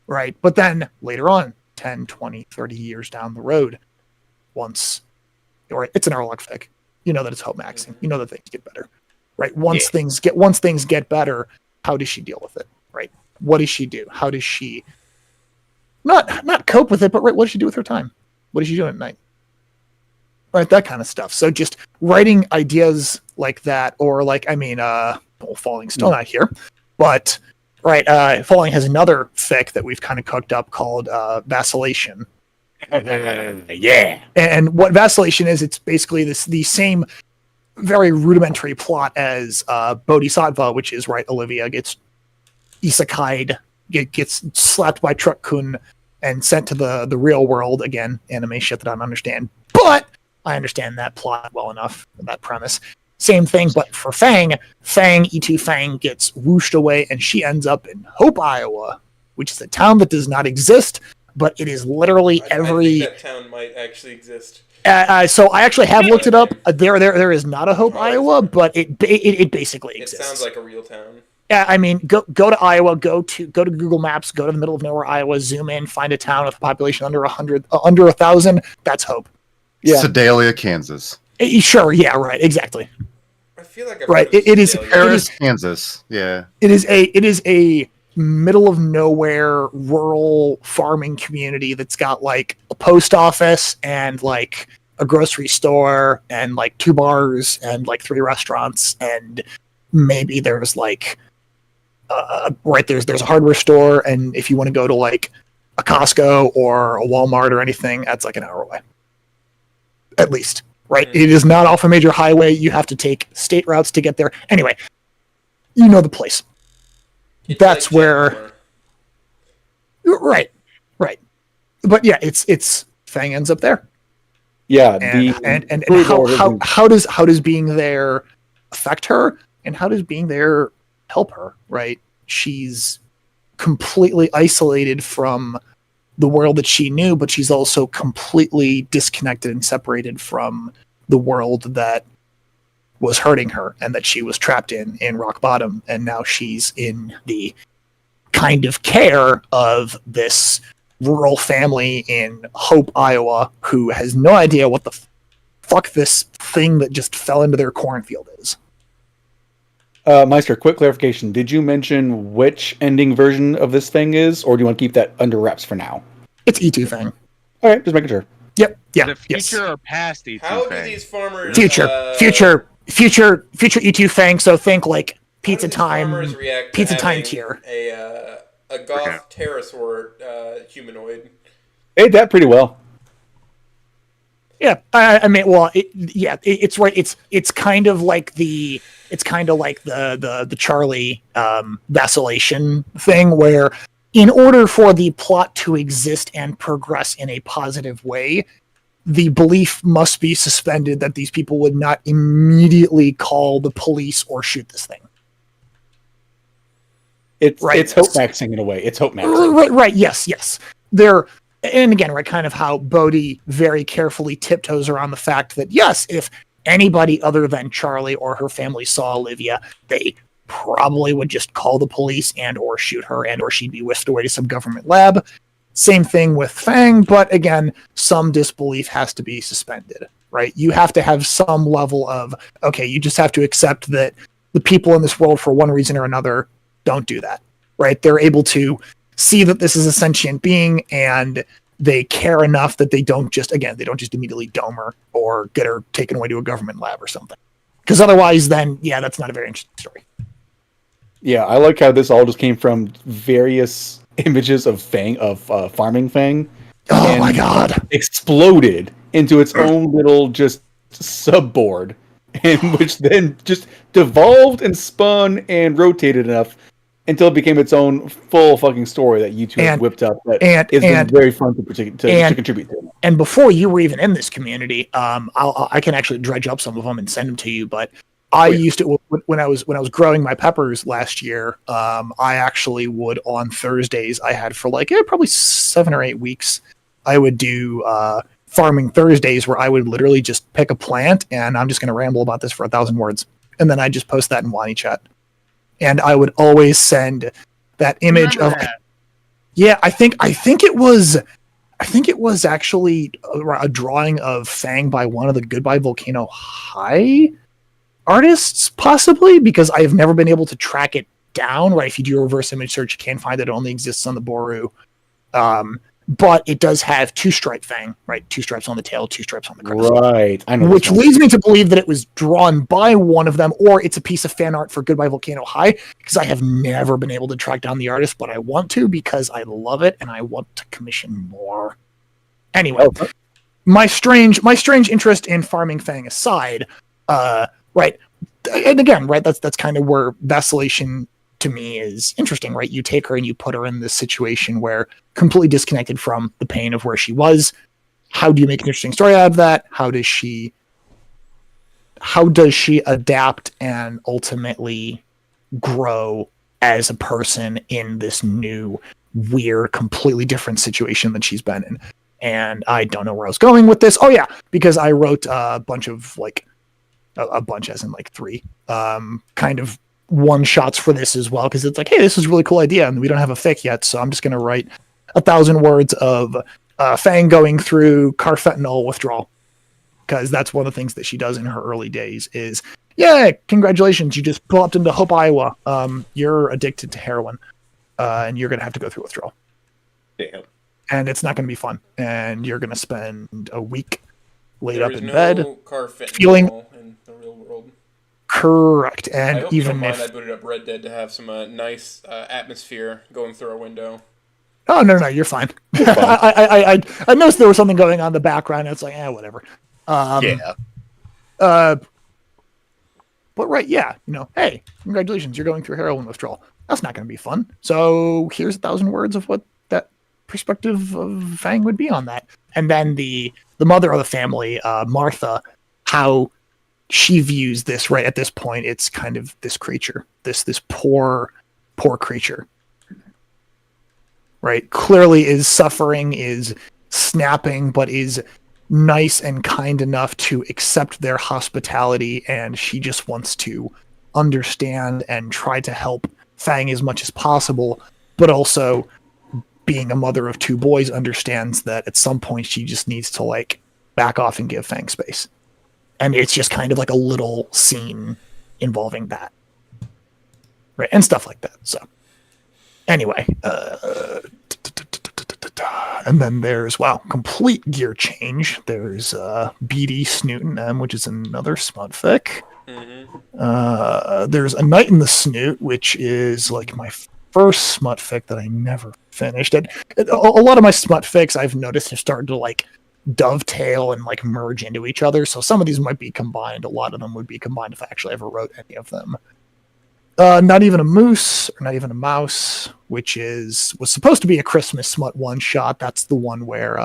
S2: Right? But then later on, 10, 20, 30 years down the road, once, or it's an Arlok fic, you know that it's hope maxing. You know that things get better. Right? Once things get better, how does she deal with it? Right? What does she do? How does she not cope with it, but right, what does she do with her time? What does she do at night? Right, that kind of stuff. So just writing ideas like that, or like, I mean, Falling's still not here, but right, Falling has another fic that we've kind of cooked up called Vacillation. Yeah. And what Vacillation is, it's basically the same very rudimentary plot as Bodhisattva, which is, right, Olivia gets isekai'd, gets slapped by Truck-kun and sent to the real world. Again, anime shit that I don't understand, but I understand that plot well enough, that premise. Same thing, but for Fang, E2 Fang gets whooshed away, and she ends up in Hope, Iowa, which is a town that does not exist, but it is literally
S6: I
S2: every.
S6: think that town might actually exist.
S2: So I actually have looked it up. There is not a Hope, Iowa, but it basically exists.
S6: It sounds like a real town.
S2: I mean, go to Iowa, go to Google Maps, go to the middle of nowhere, Iowa, zoom in, find a town with a population under 1,000. That's Hope.
S17: Yeah. Sedalia, Kansas.
S2: Sure. Yeah. Right. Exactly.
S6: I feel like
S2: it is
S17: Paris, Kansas. Yeah.
S2: It is a middle of nowhere rural farming community that's got like a post office and like a grocery store and like 2 bars and like 3 restaurants, and maybe there's like there's a hardware store, and if you want to go to like a Costco or a Walmart or anything, that's like an hour away at least. Right? It is not off a major highway. You have to take state routes to get there. Anyway, you know the place. That's like where. Right. But yeah, it's Fang ends up there.
S7: Yeah,
S2: and how does being there affect her, and how does being there help her? Right? She's completely isolated from the world that she knew, but she's also completely disconnected and separated from the world that was hurting her and that she was trapped in rock bottom. And now she's in the kind of care of this rural family in Hope, Iowa, who has no idea what the fuck this thing that just fell into their cornfield is.
S7: Meister, quick clarification. Did you mention which ending version of this thing is, or do you want to keep that under wraps for now?
S2: It's E2 Fang.
S7: All right, just making sure.
S2: Yep. Yeah.
S11: The future or past E2
S6: How
S11: Fang?
S6: do these farmers...
S2: Future E2 Fang, so think like Pizza Time tier.
S6: A goth pterosaur humanoid.
S7: They did that pretty well.
S2: Yeah, I mean, well, it's right. It's kind of like the Charlie vacillation thing, where in order for the plot to exist and progress in a positive way, the belief must be suspended that these people would not immediately call the police or shoot this thing.
S7: It's hope maxing in a way. It's hope maxing.
S2: Right. Yes. And again, right, kind of how Bodhi very carefully tiptoes around the fact that, yes, if anybody other than Charlie or her family saw Olivia, they probably would just call the police and or shoot her, and or she'd be whisked away to some government lab. Same thing with Fang, but again, some disbelief has to be suspended, right? You have to have some level of, okay, you just have to accept that the people in this world, for one reason or another, don't do that, right? They're able to see that this is a sentient being, and they care enough that they don't just immediately dome her or get her taken away to a government lab or something. Because otherwise, then, yeah, that's not a very interesting story.
S7: Yeah, I like how this all just came from various images of farming Fang.
S2: Oh my god!
S7: Exploded into its own little just subboard, in which then just devolved and spun and rotated enough until it became its own full fucking story that you two have whipped up. That is very fun to contribute to.
S2: And before you were even in this community, I can actually dredge up some of them and send them to you. But I used to, when I was growing my peppers last year, I actually would, on Thursdays, I had for like probably 7 or 8 weeks, I would do farming Thursdays, where I would literally just pick a plant, and I'm just going to ramble about this for 1,000 words, and then I just post that in Wani chat. And I would always send that image of, yeah, I think it was actually a drawing of Fang by one of the Goodbye Volcano High artists, possibly, because I have never been able to track it down. Right, if you do a reverse image search, you can find that it only exists on the Boru. But it does have 2-stripe Fang, right? 2 stripes on the tail, 2 stripes on the crest.
S7: Right. I know.
S2: Which leads me to believe that it was drawn by one of them, or it's a piece of fan art for Goodbye Volcano High, because I have never been able to track down the artist, but I want to, because I love it and I want to commission more. Anyway, my strange interest in farming Fang aside, right, and again, right, that's kind of where vacillation to me is interesting, right? You take her and you put her in this situation where completely disconnected from the pain of where she was. How do you make an interesting story out of that? How does she how does she adapt and ultimately grow as a person in this new, weird, completely different situation that she's been in. And I don't know where I was going with this. Oh yeah, because I wrote a bunch of a bunch as in 3 kind of one shots for this as well, because it's hey, this is a really cool idea and we don't have a fic yet, so I'm just going to write 1,000 words of Fang going through carfentanil withdrawal, because that's one of the things that she does in her early days is, yeah, congratulations, you just popped into Hope, Iowa. You're addicted to heroin, and you're going to have to go through withdrawal.
S8: Damn.
S2: And it's not going to be fun, and you're going to spend a week laid
S6: There
S2: up
S6: is
S2: in
S6: no
S2: bed,
S6: carfentanil
S2: feeling
S6: in the real world.
S2: Correct. And
S6: I hope you
S2: even
S6: don't mind,
S2: if
S6: I booted up Red Dead to have some nice atmosphere going through our window.
S2: oh no, you're fine. I noticed there was something going on in the background. And it's whatever.
S8: Yeah.
S2: But right, yeah, hey, congratulations, you're going through heroin withdrawal. That's not going to be fun. So here's 1,000 words of what that perspective of Fang would be on that. And then the mother of the family, Martha, how she views this right at this point. It's kind of this creature, this poor creature, right? Clearly is suffering, is snapping, but is nice and kind enough to accept their hospitality, and she just wants to understand and try to help Fang as much as possible, but also being a mother of 2 boys understands that at some point she just needs to back off and give Fang space. And it's just kind of a little scene involving that, right? And stuff like that. So anyway, and then there's, complete gear change. There's BD Snoot M, which is another smut fic. There's A Night in the Snoot, which is my first smut fic that I never finished. And a lot of my smut fics I've noticed have started to dovetail and merge into each other. So some of these might be combined. A lot of them would be combined if I actually ever wrote any of them. Not Even a Moose, or Not Even a Mouse, which was supposed to be a Christmas smut one shot. That's the one where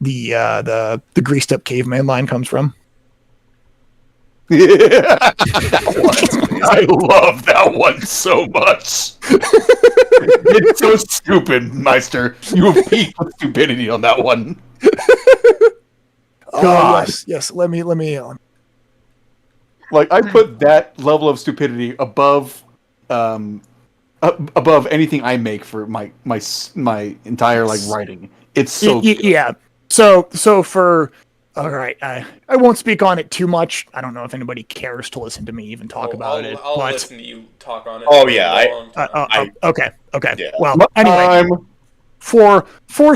S2: the greased up caveman line comes from.
S7: That one. I love that one so much. It's so stupid, Meister. You have peaked with stupidity on that one. God.
S2: Yes. Let me.
S7: I put that level of stupidity above anything I make for my entire writing. It's so good.
S2: Yeah. So for all right, I won't speak on it too much. I don't know if anybody cares to listen to me even talk about it.
S6: I'll
S2: but
S6: listen to you talk on it.
S8: Oh yeah,
S2: okay.
S8: Yeah.
S2: Well, anyway, for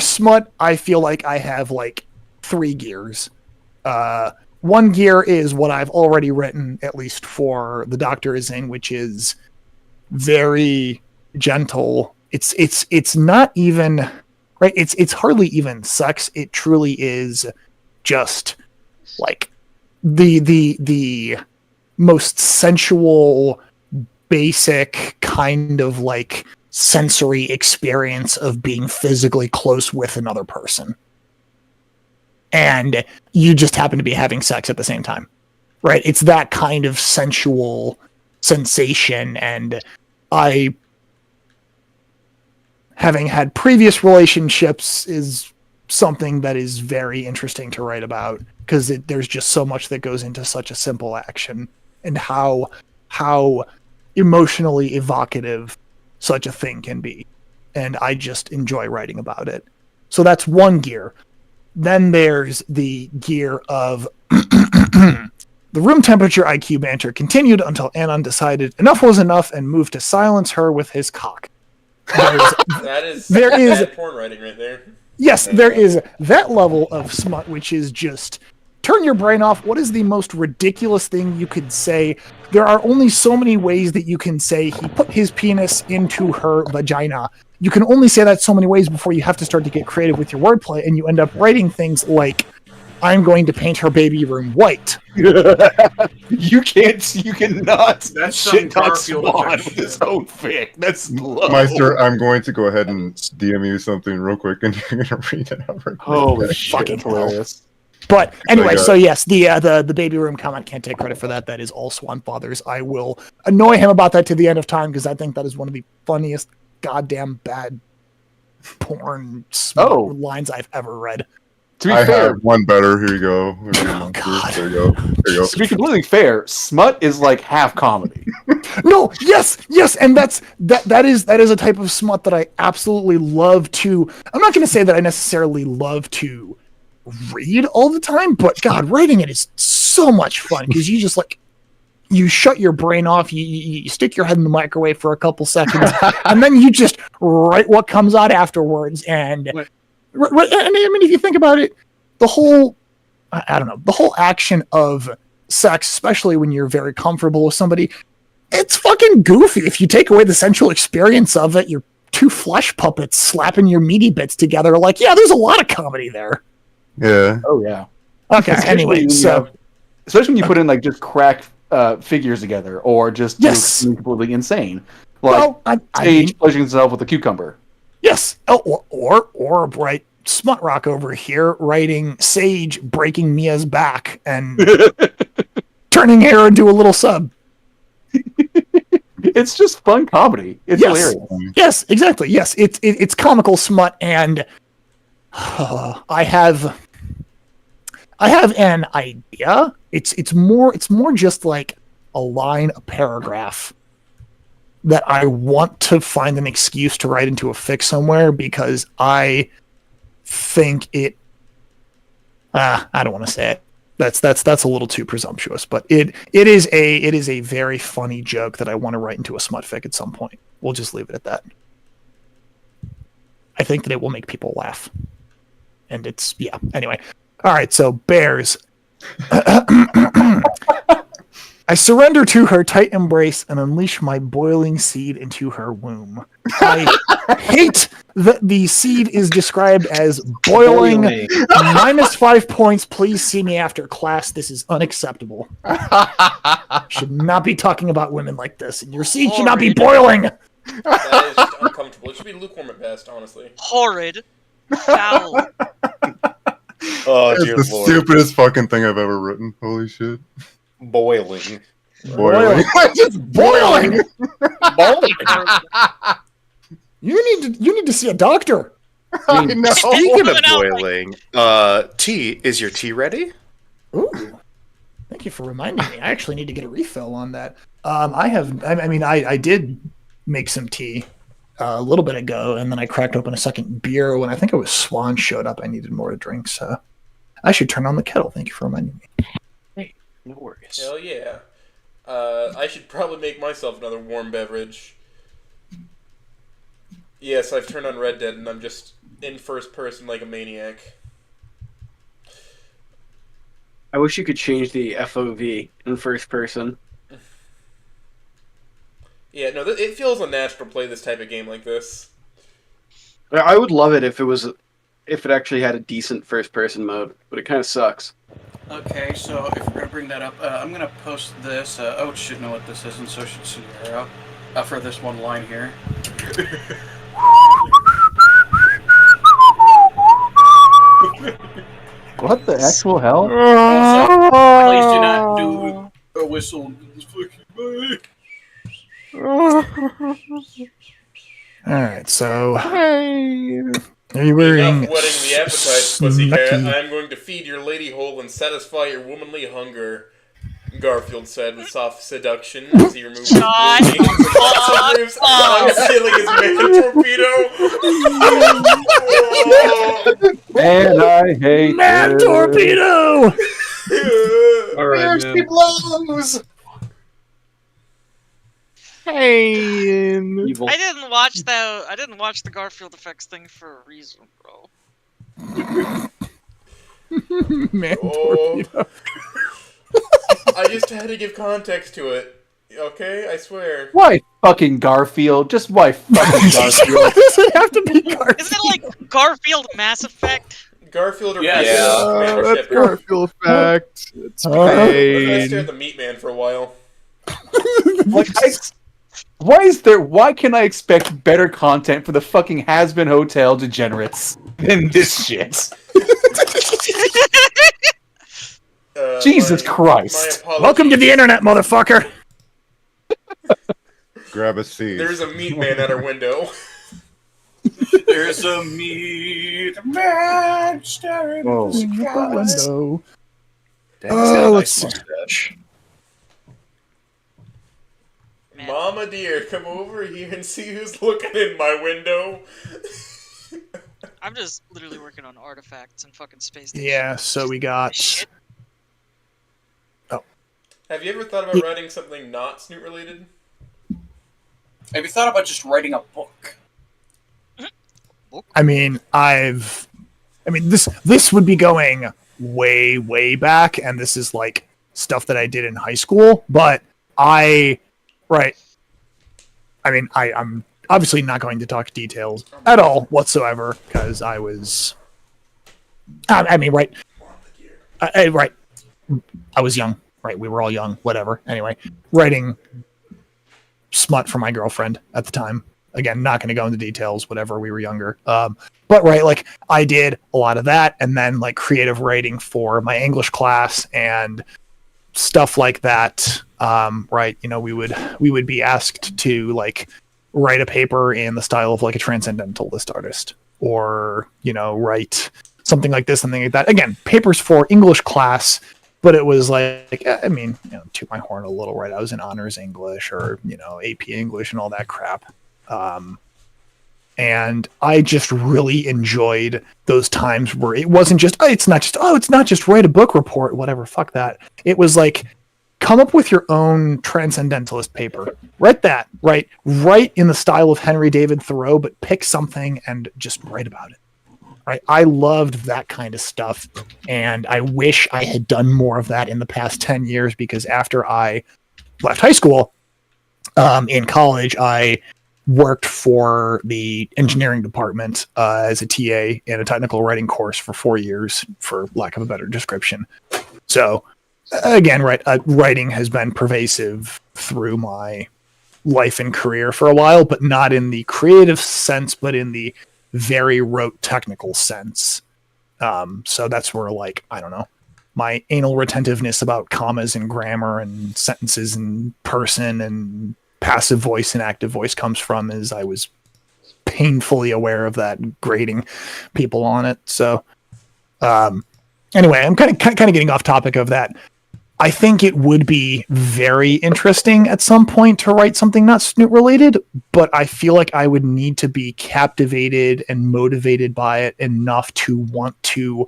S2: smut, I feel like I have 3 gears. One gear is what I've already written, at least for The Doctor Is In, which is very gentle. It's not even right. It's hardly even sex. It truly is just the most sensual, basic kind of sensory experience of being physically close with another person. And you just happen to be having sex at the same time, right? It's that kind of sensual sensation. And having had previous relationships is something that is very interesting to write about, because there's just so much that goes into such a simple action, and how emotionally evocative such a thing can be. And I just enjoy writing about it. So that's one gear. Then there's the gear of the room temperature IQ banter continued until Anon decided enough was enough and moved to silence her with his cock.
S6: That is bad porn writing right there.
S2: Yes, there is that level of smut, which is just turn your brain off. What is the most ridiculous thing you could say? There are only so many ways that you can say he put his penis into her vagina. You can only say that so many ways before you have to start to get creative with your wordplay, and you end up writing things like, I'm going to paint her baby room white.
S7: You cannot
S14: That's
S7: shit
S14: some
S7: talk
S14: Garfield
S7: Swan
S14: effect
S7: with his own fic. That's low.
S17: Meister, I'm going to go ahead and DM you something real quick, and you're going to read it out right
S7: Holy
S17: now.
S7: shit, hilarious.
S2: But anyway, so yes, the baby room comment can't take credit for that. That is all Swan Fathers. I will annoy him about that to the end of time because I think that is one of the funniest goddamn bad porn lines I've ever read.
S17: To be fair, have one better. Here you go.
S2: Oh, God.
S17: There you go. There you go.
S7: To be completely fair, smut is like half comedy.
S2: No, yes, and that is a type of smut that I absolutely love to. I'm not going to say that I necessarily love to read all the time, but God, writing it is so much fun because you just you shut your brain off, you stick your head in the microwave for a couple seconds, and then you just write what comes out afterwards. And I mean, if you think about it, the whole action of sex, especially when you're very comfortable with somebody, it's fucking goofy. If you take away the sensual experience of it, you're two flesh puppets slapping your meaty bits together. There's a lot of comedy there.
S17: Yeah.
S7: Oh yeah.
S2: Okay. Anyway, so
S7: especially when you put in just crack figures together, or just do something completely insane, Sage pleasuring himself with a cucumber.
S2: Yes. Oh, or right, Smut Rock over here writing Sage breaking Mia's back and turning her into a little sub.
S7: It's just fun comedy. It's hilarious.
S2: Yes, exactly. Yes, it's comical smut, and I have an idea. It's more just like a line, a paragraph that I want to find an excuse to write into a fic somewhere because I think it. I don't want to say it. That's a little too presumptuous, but it is a very funny joke that I want to write into a smut fic at some point. We'll just leave it at that. I think that it will make people laugh, and anyway. All right, so bears. I surrender to her tight embrace and unleash my boiling seed into her womb. I hate that the seed is described as boiling. -5 points. Please see me after class. This is unacceptable. Should not be talking about women like this. And your seed should not be boiling.
S6: That is just uncomfortable. It should be lukewarm at best, honestly.
S18: Horrid. Foul.
S17: Oh, dear Lord. The stupidest fucking thing I've ever written. Holy shit.
S8: Boiling.
S2: Just boiling. You need to see a doctor.
S8: I know. Speaking of boiling, tea, is your tea ready?
S2: Ooh. Thank you for reminding me. I actually need to get a refill on that. I did make some tea a little bit ago, and then I cracked open a second beer when I think it was Swan showed up. I needed more to drink, so I should turn on the kettle. Thank you for reminding me.
S8: Hey, no worries.
S6: Hell yeah. I should probably make myself another warm beverage. Yes, I've turned on Red Dead, and I'm just in first person like a maniac.
S1: I wish you could change the FOV in first person.
S6: Yeah, no, it feels unnatural to play this type of game like this.
S1: I would love it if it actually had a decent first person mode, but it kind of sucks.
S10: Okay, so if we're gonna bring that up, I'm gonna post this. Oates should know what this is, and so should Sierra. For this one line here.
S7: What the actual hell?
S10: Also, please do not do a whistle in this fucking mic.
S2: Alright, so are you wearing
S6: Enough whetting the appetite, pussycat. I'm going to feed your lady hole and satisfy your womanly hunger, Garfield said with soft seduction as he removed his roofs. I'm stealing his man torpedo.
S7: And I hate
S2: Man torpedo!
S8: Alright, she blows!
S9: Hey,
S18: I didn't watch the Garfield effects thing for a reason, bro.
S2: Man torpedo.
S6: I just had to give context to it. Okay, I swear.
S7: Why fucking Garfield? Just why fucking Garfield?
S2: Why does it have to be Garfield?
S18: Isn't it like Garfield Mass Effect?
S6: Garfield or
S9: that's Garfield effect. It's
S6: I was gonna
S9: pain.
S6: stare at the Meat Man for a while.
S7: Why can I expect better content for the fucking has-been hotel degenerates than this shit? Jesus Christ!
S2: Welcome to the internet, motherfucker.
S17: Grab a seat.
S6: There's a meat man at our window.
S4: There's a meat man staring at the sky.
S2: Window.
S4: Damn, he's got a
S2: let's
S4: nice
S2: see.
S4: mustache.
S6: Mama dear, come over here and see who's looking in my window.
S18: I'm just literally working on artifacts and fucking space station.
S2: Yeah, so we got.
S6: Have you ever thought about writing something not Snoot related?
S4: Have you thought about just writing a book?
S2: I mean, this would be going way back, and this is like stuff that I did in high school. But I'm obviously not going to talk details at all whatsoever because I was. Right. I was young. Right, we were all young. Whatever. Anyway, writing smut for my girlfriend at the time. Again, not going to go into details. Whatever, we were younger. But right, like I did a lot of that, and then like creative writing for my English class and stuff like that. Right, we would be asked to like write a paper in the style of like a transcendentalist artist, or write something like this, something like that. Again, papers for English class. But it was like, toot my horn a little, right? I was in honors English or, AP English and all that crap. And I just really enjoyed those times where it wasn't just, it's not just write a book report, whatever, fuck that. It was like, come up with your own transcendentalist paper. Write that, right? Write in the style of Henry David Thoreau, but pick something and just write about it. Right, I loved that kind of stuff, and I wish I had done more of that in the past 10 years, because after I left high school, in college, I worked for the engineering department as a TA in a technical writing course for 4 years, for lack of a better description. So, again, writing has been pervasive through my life and career for a while, but not in the creative sense, but in the very rote technical sense. So that's where, like, I don't know, my anal retentiveness about commas and grammar and sentences and person and passive voice and active voice comes from, is I was painfully aware of that, grading people on it. So anyway, I'm kind of getting off topic of that. I think it would be very interesting at some point to write something not Snoot related, but I feel like I would need to be captivated and motivated by it enough to want to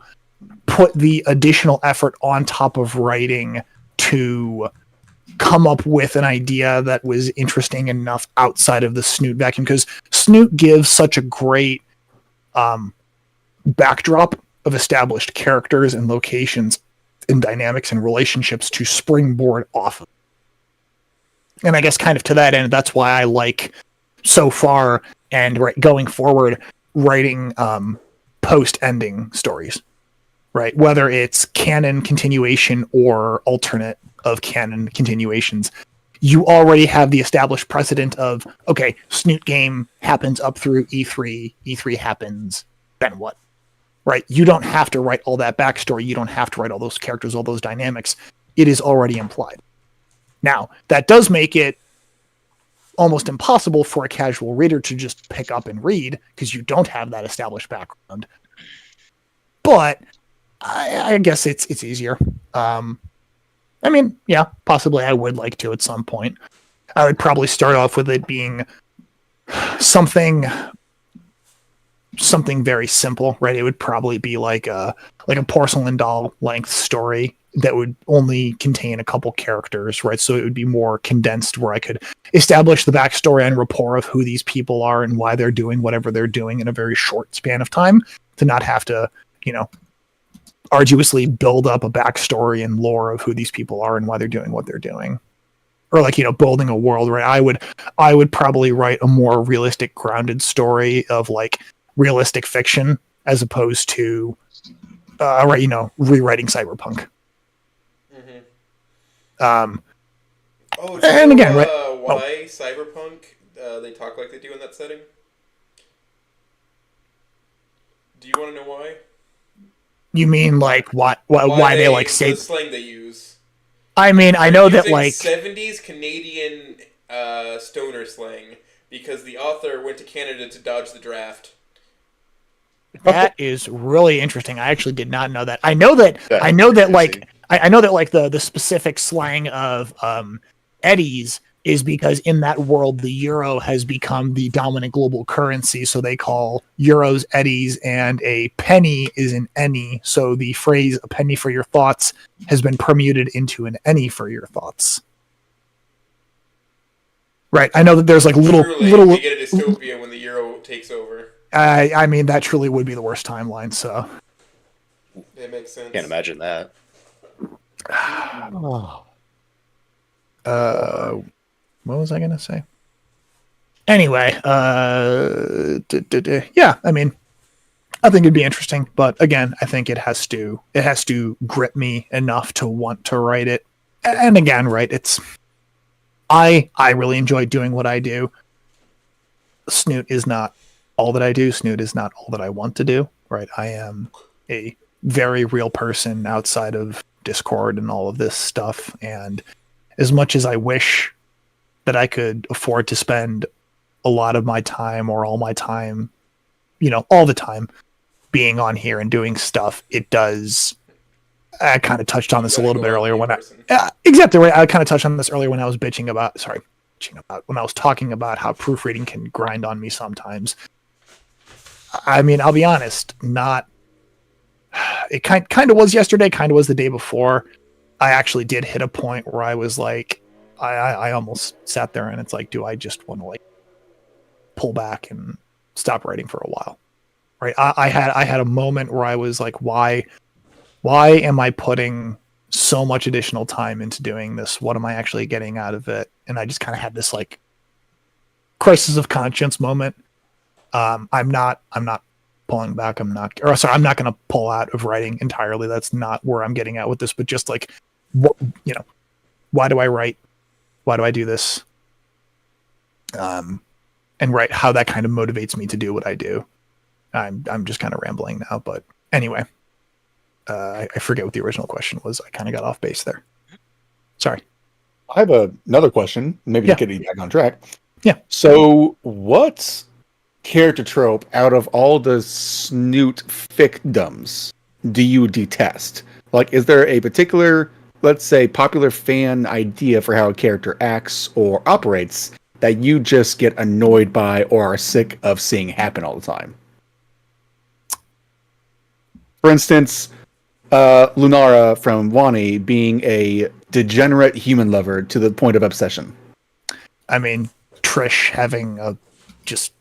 S2: put the additional effort on top of writing to come up with an idea that was interesting enough outside of the Snoot vacuum, because Snoot gives such a great backdrop of established characters and locations and dynamics and relationships to springboard off of. And I guess kind of to that end, that's why I like so far and going forward writing post-ending stories, right? Whether it's canon continuation or alternate of canon continuations, you already have the established precedent of, okay, Snoot game happens up through E3, E3 happens, then what? Right? You don't have to write all that backstory. You don't have to write all those characters, all those dynamics. It is already implied. Now, that does make it almost impossible for a casual reader to just pick up and read, because you don't have that established background. But I guess it's easier. Yeah, possibly I would like to at some point. I would probably start off with it being something very simple, right? It would probably be like a porcelain doll length story that would only contain a couple characters, right? So it would be more condensed, where I could establish the backstory and rapport of who these people are and why they're doing whatever they're doing in a very short span of time, to not have to, arduously build up a backstory and lore of who these people are and why they're doing what they're doing. Or building a world, right? I would probably write a more realistic, grounded story of like realistic fiction, as opposed to rewriting cyberpunk.
S6: And
S2: again,
S6: why cyberpunk they talk like they do in that setting? Do you want to know why?
S2: You mean like why they like say
S6: the slang they use?
S2: I mean, I know that like
S6: 70s Canadian stoner slang because the author went to Canada to dodge the draft.
S2: that is really interesting. I actually did not know that. I know that like the specific slang of eddies is because in that world the euro has become the dominant global currency, so they call euros eddies, and a penny is an any. So the phrase "a penny for your thoughts" has been permuted into an any for your thoughts. Right. I know that there's like little.
S6: We get a dystopia when the euro takes over.
S2: I mean, that truly would be the worst timeline. So
S6: It makes sense.
S8: Can't imagine that.
S2: What was I gonna say? Anyway, yeah. I mean, I think it'd be interesting, but again, I think it has to grip me enough to want to write it. And again, right? I really enjoy doing what I do. Snoot is not all that I do. Snoot is not all that I want to do. Right? I am a very real person outside of Discord and all of this stuff. And as much as I wish that I could afford to spend a lot of my time or all my time, all the time being on here and doing stuff, it does. I kind of touched on this a little bit earlier exactly right. I kind of touched on this earlier when I was when I was talking about how proofreading can grind on me sometimes. I mean, I'll be honest, it kind of was yesterday, kind of was the day before. I actually did hit a point where I was like, I almost sat there and it's like, do I just want to like pull back and stop writing for a while? Right. I had a moment where I was like, why am I putting so much additional time into doing this? What am I actually getting out of it? And I just kind of had this like crisis of conscience moment. I'm not pulling back. I'm not going to pull out of writing entirely. That's not where I'm getting at with this, but just like, why do I write? Why do I do this? And right, how that kind of motivates me to do what I do. I'm just kind of rambling now, but anyway, I forget what the original question was. I kind of got off base there. Sorry.
S7: I have another question. Maybe to get you back on track.
S2: Yeah.
S7: So, what character trope out of all the Snoot ficdoms do you detest? Like, is there a particular, let's say, popular fan idea for how a character acts or operates that you just get annoyed by or are sick of seeing happen all the time? For instance, Lunara from Wani being a degenerate human lover to the point of obsession.
S2: I mean, Trish having a just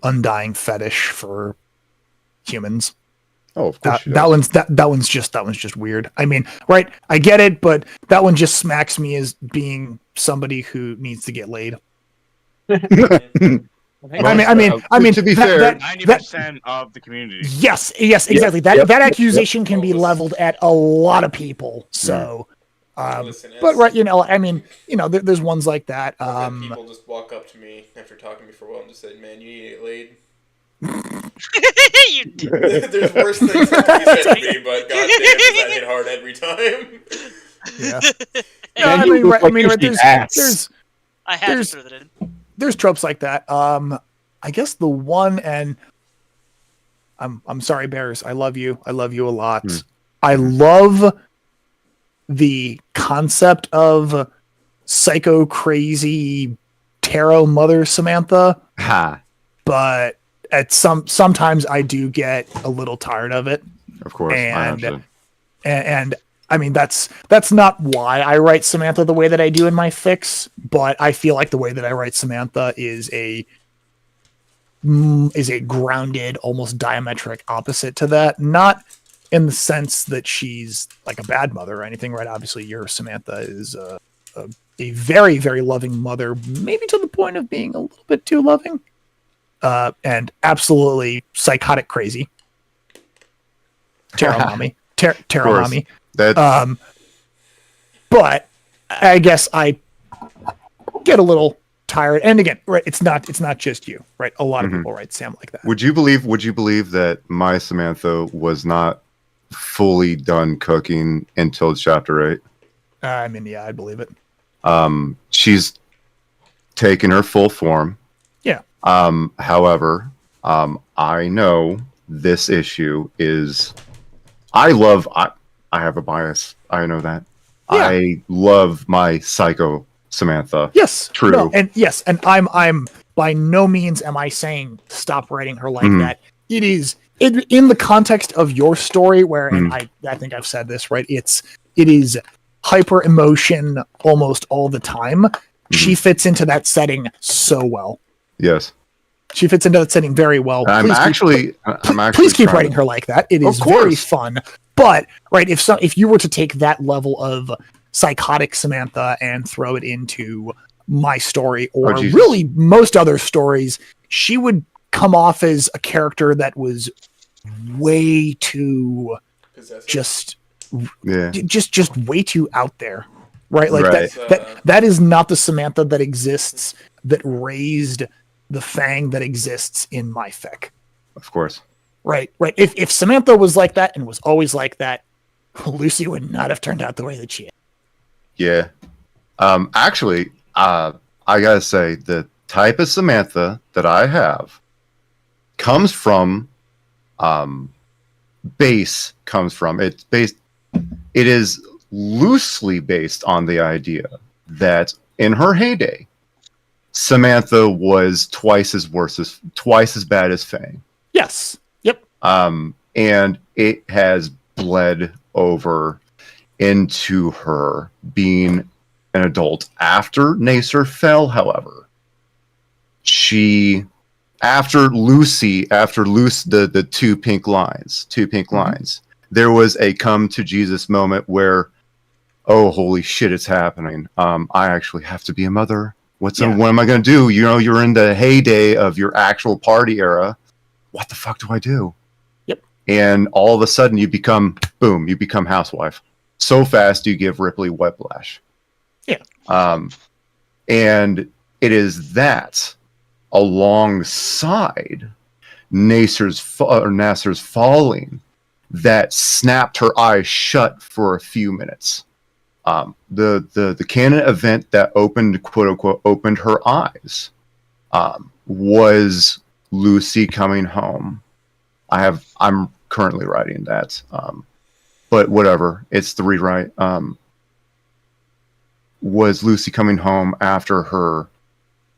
S2: undying fetish for humans.
S7: Oh, of course.
S2: That one's just weird. I mean, right? I get it, but that one just smacks me as being somebody who needs to get laid. I mean,
S20: to be fair,
S11: 90% of the community.
S2: Yes, exactly. That accusation can be leveled at a lot of people. So, but right, I mean, there's ones like that.
S6: People just walk up to me after talking to me for a while and just say, "Man, you need to get laid."
S18: You did.
S6: There's worse things that can be said to me, but goddamn, does that hit hard every time?
S2: Yeah. I mean, there's
S18: I had to throw that in.
S2: There's tropes like that. I guess the one, and I'm sorry, Bears. I love you. I love you a lot. I love the concept of psycho crazy tarot mother Samantha. But at sometimes I do get a little tired of it.
S17: Of course.
S2: And I mean, that's not why I write Samantha the way that I do in my fics, but I feel like the way that I write Samantha is a grounded, almost diametric opposite to that. Not in the sense that she's like a bad mother or anything, right? Obviously, your Samantha is a very, very loving mother, maybe to the point of being a little bit too loving, and absolutely psychotic crazy. Tarot mommy. Tarot mommy. But I guess I get a little tired. And again, right, it's not just you, right? A lot of people write Sam like that.
S17: Would you believe that my Samantha was not fully done cooking until chapter 8.
S2: I mean, yeah, I believe it.
S17: She's taken her full form.
S2: Yeah.
S17: However, I know this issue is. I have a bias. I know that.
S2: Yeah.
S17: I love my psycho Samantha.
S2: Yes.
S17: True.
S2: No, and I'm by no means am I saying stop writing her like that. It is in the context of your story where, and I think I've said this, right? It is hyper emotion almost all the time. She fits into that setting so well.
S17: Yes.
S2: She fits into that setting very well. Please keep writing her like that. It is very fun. But right, if you were to take that level of psychotic Samantha and throw it into my story or really most other stories, she would come off as a character that was way too just way too out there. Right? Like that is not the Samantha that exists, that raised the Fang that exists in my fic.
S17: Of course.
S2: Right. If Samantha was like that and was always like that, Lucy would not have turned out the way that she is.
S17: Yeah. Actually, I gotta say, the type of Samantha that I have comes from it is loosely based on the idea that in her heyday, Samantha was twice as bad as Fang.
S2: Yes. Yep.
S17: And it has bled over into her being an adult. After Nacer fell, however, after the two pink lines, there was a come to Jesus moment where, oh, holy shit, it's happening. I actually have to be a mother. What am I going to do? You're in the heyday of your actual party era. What the fuck do I do?
S2: Yep.
S17: And all of a sudden you become housewife. So fast you give Ripley whiplash.
S2: Yeah.
S17: And it is that alongside Nasser's falling that snapped her eyes shut for a few minutes. The canon event that quote unquote opened her eyes was Lucy coming home. I'm currently writing that, but whatever, it's the rewrite. Was Lucy coming home after her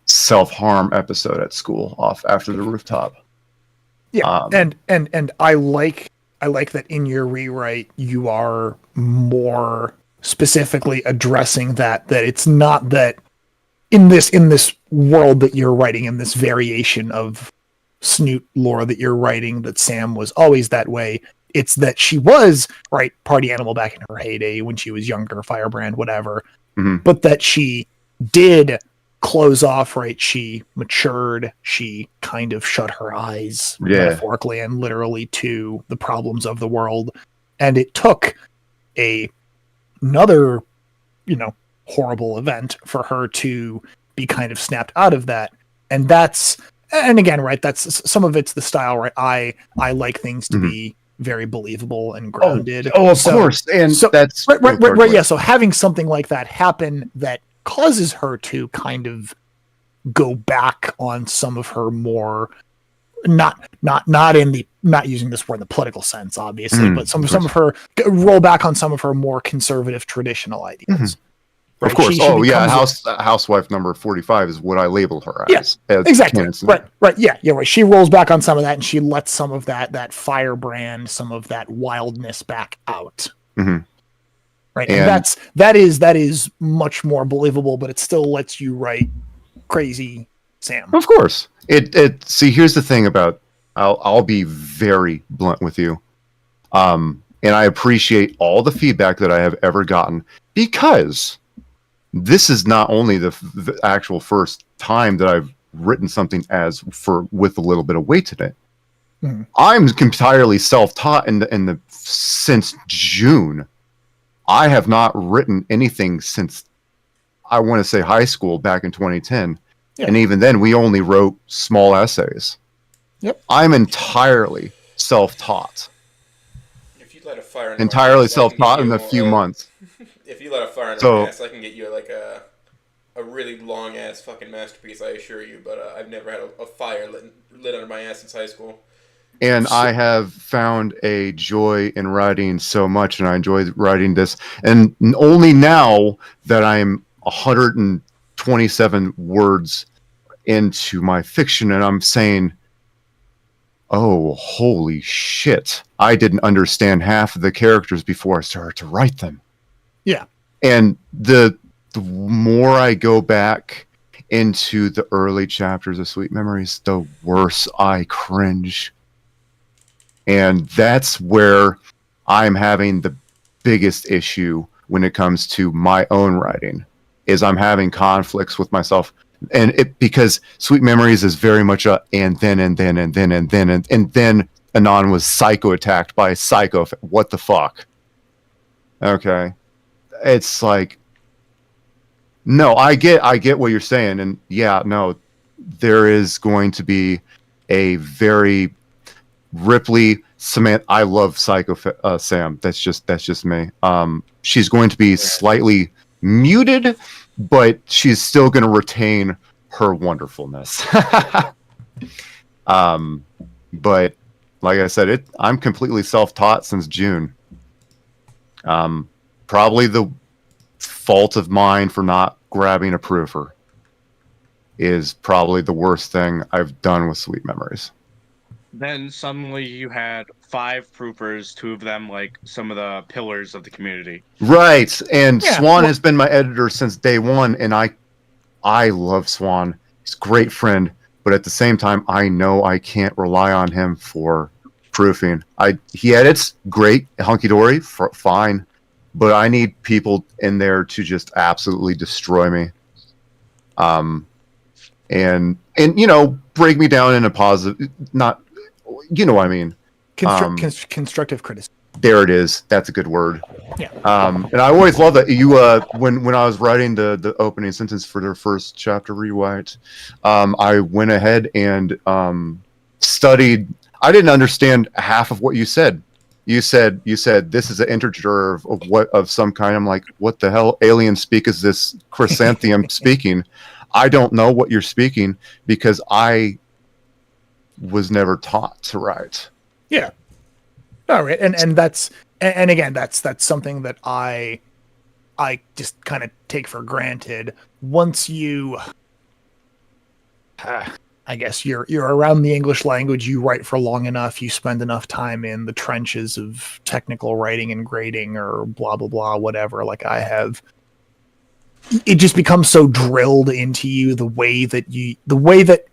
S17: self-harm episode at school, off after the rooftop?
S2: Yeah, and I like that in your rewrite you are more specifically addressing that it's not that in this world that you're writing, in this variation of Snoot lore that you're writing, that Sam was always that way. It's that she was party animal back in her heyday when she was younger, firebrand, whatever. But that she did close off, she matured, she kind of shut her eyes metaphorically and literally to the problems of the world, and it took another horrible event for her to be kind of snapped out of that. And that's some of it's the style, I like things to be very believable and grounded.
S17: Of course. And that's
S2: right. Yeah. So having something like that happen that causes her to kind of go back on some of her more not using this word in the political sense, obviously, but some of her roll back on some of her more conservative traditional ideas.
S17: Right? Of course. Housewife number 45 is what I label her as.
S2: Yeah, exactly. Right. Yeah. Right. She rolls back on some of that, and she lets some of that firebrand, some of that wildness back out. Right. And that is much more believable, but it still lets you write crazy Sam.
S17: Of course. See, here's the thing about, I'll be very blunt with you. And I appreciate all the feedback that I have ever gotten, because this is not only the actual first time that I've written something with a little bit of weight in it. I'm entirely self-taught since June. I have not written anything since, I want to say, high school back in 2010. And even then we only wrote small essays. I'm entirely self-taught.
S6: you light a fire under my
S17: entirely
S6: ass, I can get
S17: self-taught in
S6: you
S17: a few months.
S6: If you light a fire under my
S17: So
S6: ass, I can get you like a really long ass fucking masterpiece. I assure you. But I've never had a fire lit under my ass since high school.
S17: and I have found a joy in writing so much, and I enjoy writing this. And only now that I'm 127 words into my fiction, and I'm saying, oh, holy shit. I didn't understand half of the characters before I started to write them.
S2: Yeah.
S17: And the more I go back into the early chapters of Sweet Memories, the worse I cringe. And that's where I'm having the biggest issue when it comes to my own writing, is I'm having conflicts with myself. And because Sweet Memories is very much a and then Anon was psycho attacked by a psycho. What the fuck? Okay. It's like, no, I get what you're saying. And yeah, no, there is going to be a very Ripley, Samantha. I love Psycho Sam. That's just me. She's going to be slightly muted, but she's still going to retain her wonderfulness. But like I said, I'm completely self-taught since June. Probably the fault of mine for not grabbing a proofer is probably the worst thing I've done with Sweet Memories.
S13: Then suddenly you had 5 proofers, 2 of them like some of the pillars of the community.
S17: Right, and Swan has been my editor since day one, and I love Swan. He's a great friend, but at the same time, I know I can't rely on him for proofing. He edits great, hunky dory, fine, but I need people in there to just absolutely destroy me, and break me down in a positive, not, what I mean.
S2: Constructive criticism.
S17: There it is. That's a good word.
S2: Yeah.
S17: And I always love that you when I was writing the opening sentence for their first chapter rewrite, I went ahead and studied. I didn't understand half of what you said. You said this is an integer of some kind. I'm like, what the hell alien speak is this chrysanthemum speaking? I don't know what you're speaking because I was never taught to write.
S2: Yeah. All right, and that's again that's something that I just kind of take for granted. Once you, I guess you're around the English language, you write for long enough, you spend enough time in the trenches of technical writing and grading or blah blah blah whatever. Like I have, it just becomes so drilled into you the way that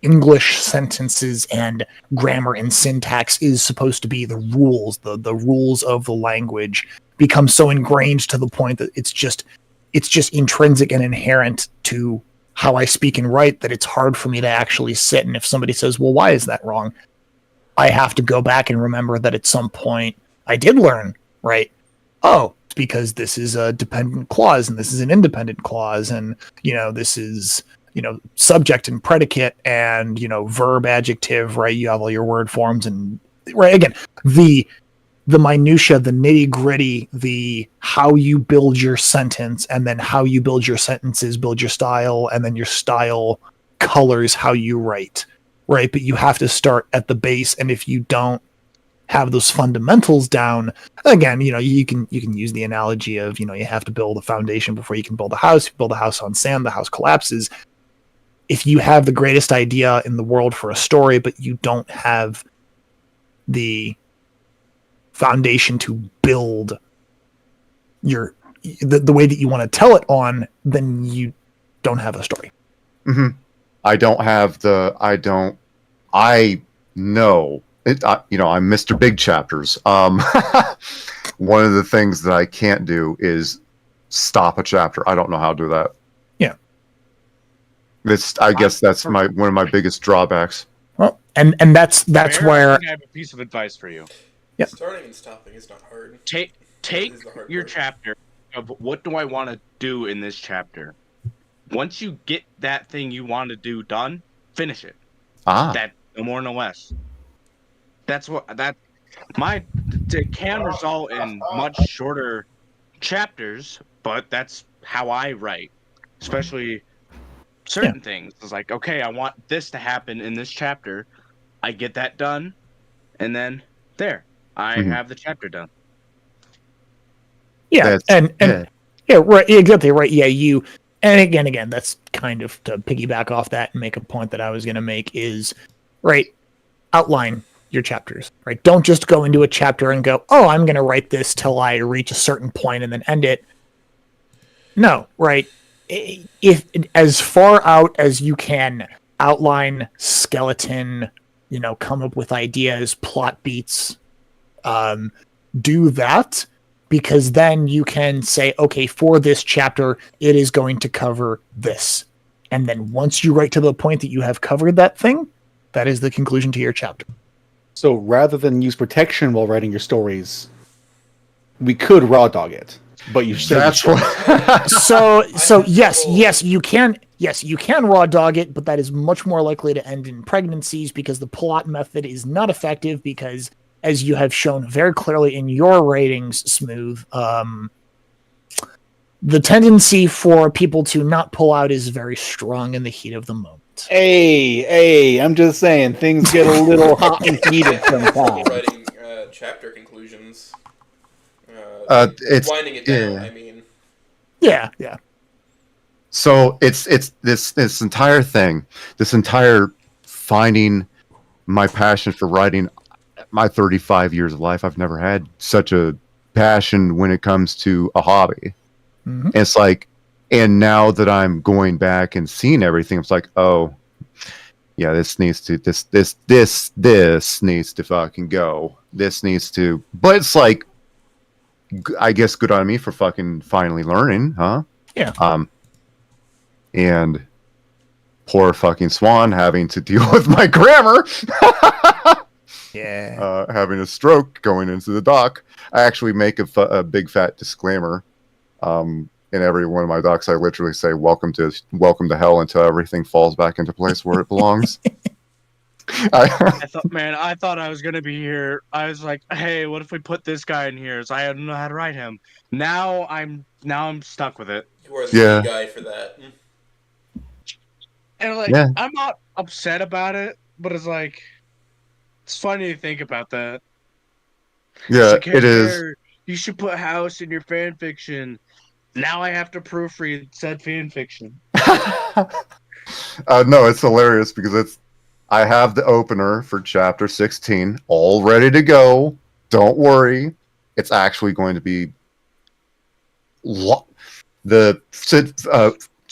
S2: English sentences and grammar and syntax is supposed to be the rules, the rules of the language become so ingrained to the point that it's just intrinsic and inherent to how I speak and write that it's hard for me to actually sit. And if somebody says, well, why is that wrong? I have to go back and remember that at some point I did learn, right? Oh, it's because this is a dependent clause and this is an independent clause. And, this is, subject and predicate and, verb, adjective, right? You have all your word forms and, right, again, the minutia, the nitty gritty, the how you build your sentence and then how you build your sentences, build your style, and then your style colors how you write, right? But you have to start at the base. And if you don't have those fundamentals down, again, you can use the analogy of, you have to build a foundation before you can build a house. You build a house on sand, the house collapses. If you have the greatest idea in the world for a story, but you don't have the foundation to build the way that you want to tell it on, then you don't have a story.
S17: Mm-hmm. I know it. I'm Mr. Big Chapters. One of the things that I can't do is stop a chapter. I don't know how to do that. I guess that's one of my biggest drawbacks.
S2: Well, and that's where
S13: I have a piece of advice for you.
S2: Yeah.
S6: Starting and stopping is not hard.
S13: Take your chapter of what do I want to do in this chapter. Once you get that thing you want to do done, finish it. That no more, no less. That's it can result in much shorter chapters, but that's how I write, especially certain things. It's like, okay, I want this to happen in this chapter. I get that done, and then there, I have the chapter done.
S2: Yeah, and yeah, right, exactly right. Yeah, you and again, that's kind of to piggyback off that and make a point that I was going to make is right. Outline your chapters, right? Don't just go into a chapter and go, "Oh, I'm going to write this till I reach a certain point and then end it." No, right? If as far out as you can, outline, skeleton, come up with ideas, plot beats, do that. Because then you can say, okay, for this chapter, it is going to cover this. And then once you write to the point that you have covered that thing, that is the conclusion to your chapter.
S7: So rather than use protection while writing your stories, we could raw dog it. But you said
S17: that's what.
S2: so yes, you can. Yes, you can raw dog it, but that is much more likely to end in pregnancies because the plot method is not effective because, as you have shown very clearly in your ratings, Smooth, the tendency for people to not pull out is very strong in the heat of the moment.
S7: Hey, I'm just saying, things get a little hot and heated sometimes.
S6: Writing chapter conclusions.
S17: It's
S6: winding it down, I mean.
S2: Yeah.
S17: So it's this entire thing, this entire finding my passion for writing. My 35 years of life, I've never had such a passion when it comes to a hobby.
S2: Mm-hmm.
S17: And it's like, and now that I'm going back and seeing everything, it's like, oh, yeah, this needs to fucking go. This needs to, but it's like, I guess good on me for fucking finally learning, huh?
S2: Yeah.
S17: And poor fucking Swan having to deal with my grammar.
S2: Yeah.
S17: Having a stroke going into the dock. I actually make a big fat disclaimer. In every one of my docs, I literally say, welcome to hell until everything falls back into place where it belongs.
S13: I thought I was gonna be here. I was like, hey, what if we put this guy in here? So I don't know how to write him. Now I'm stuck with it.
S6: You are the guy for that.
S13: And I'm not upset about it, but it's like, it's funny to think about that.
S17: Yeah,
S13: like, hey,
S17: it is.
S13: You should put House in your fan fiction. Now I have to proofread said fan fiction.
S17: No, it's hilarious because I have the opener for chapter 16 all ready to go. Don't worry. It's actually going to be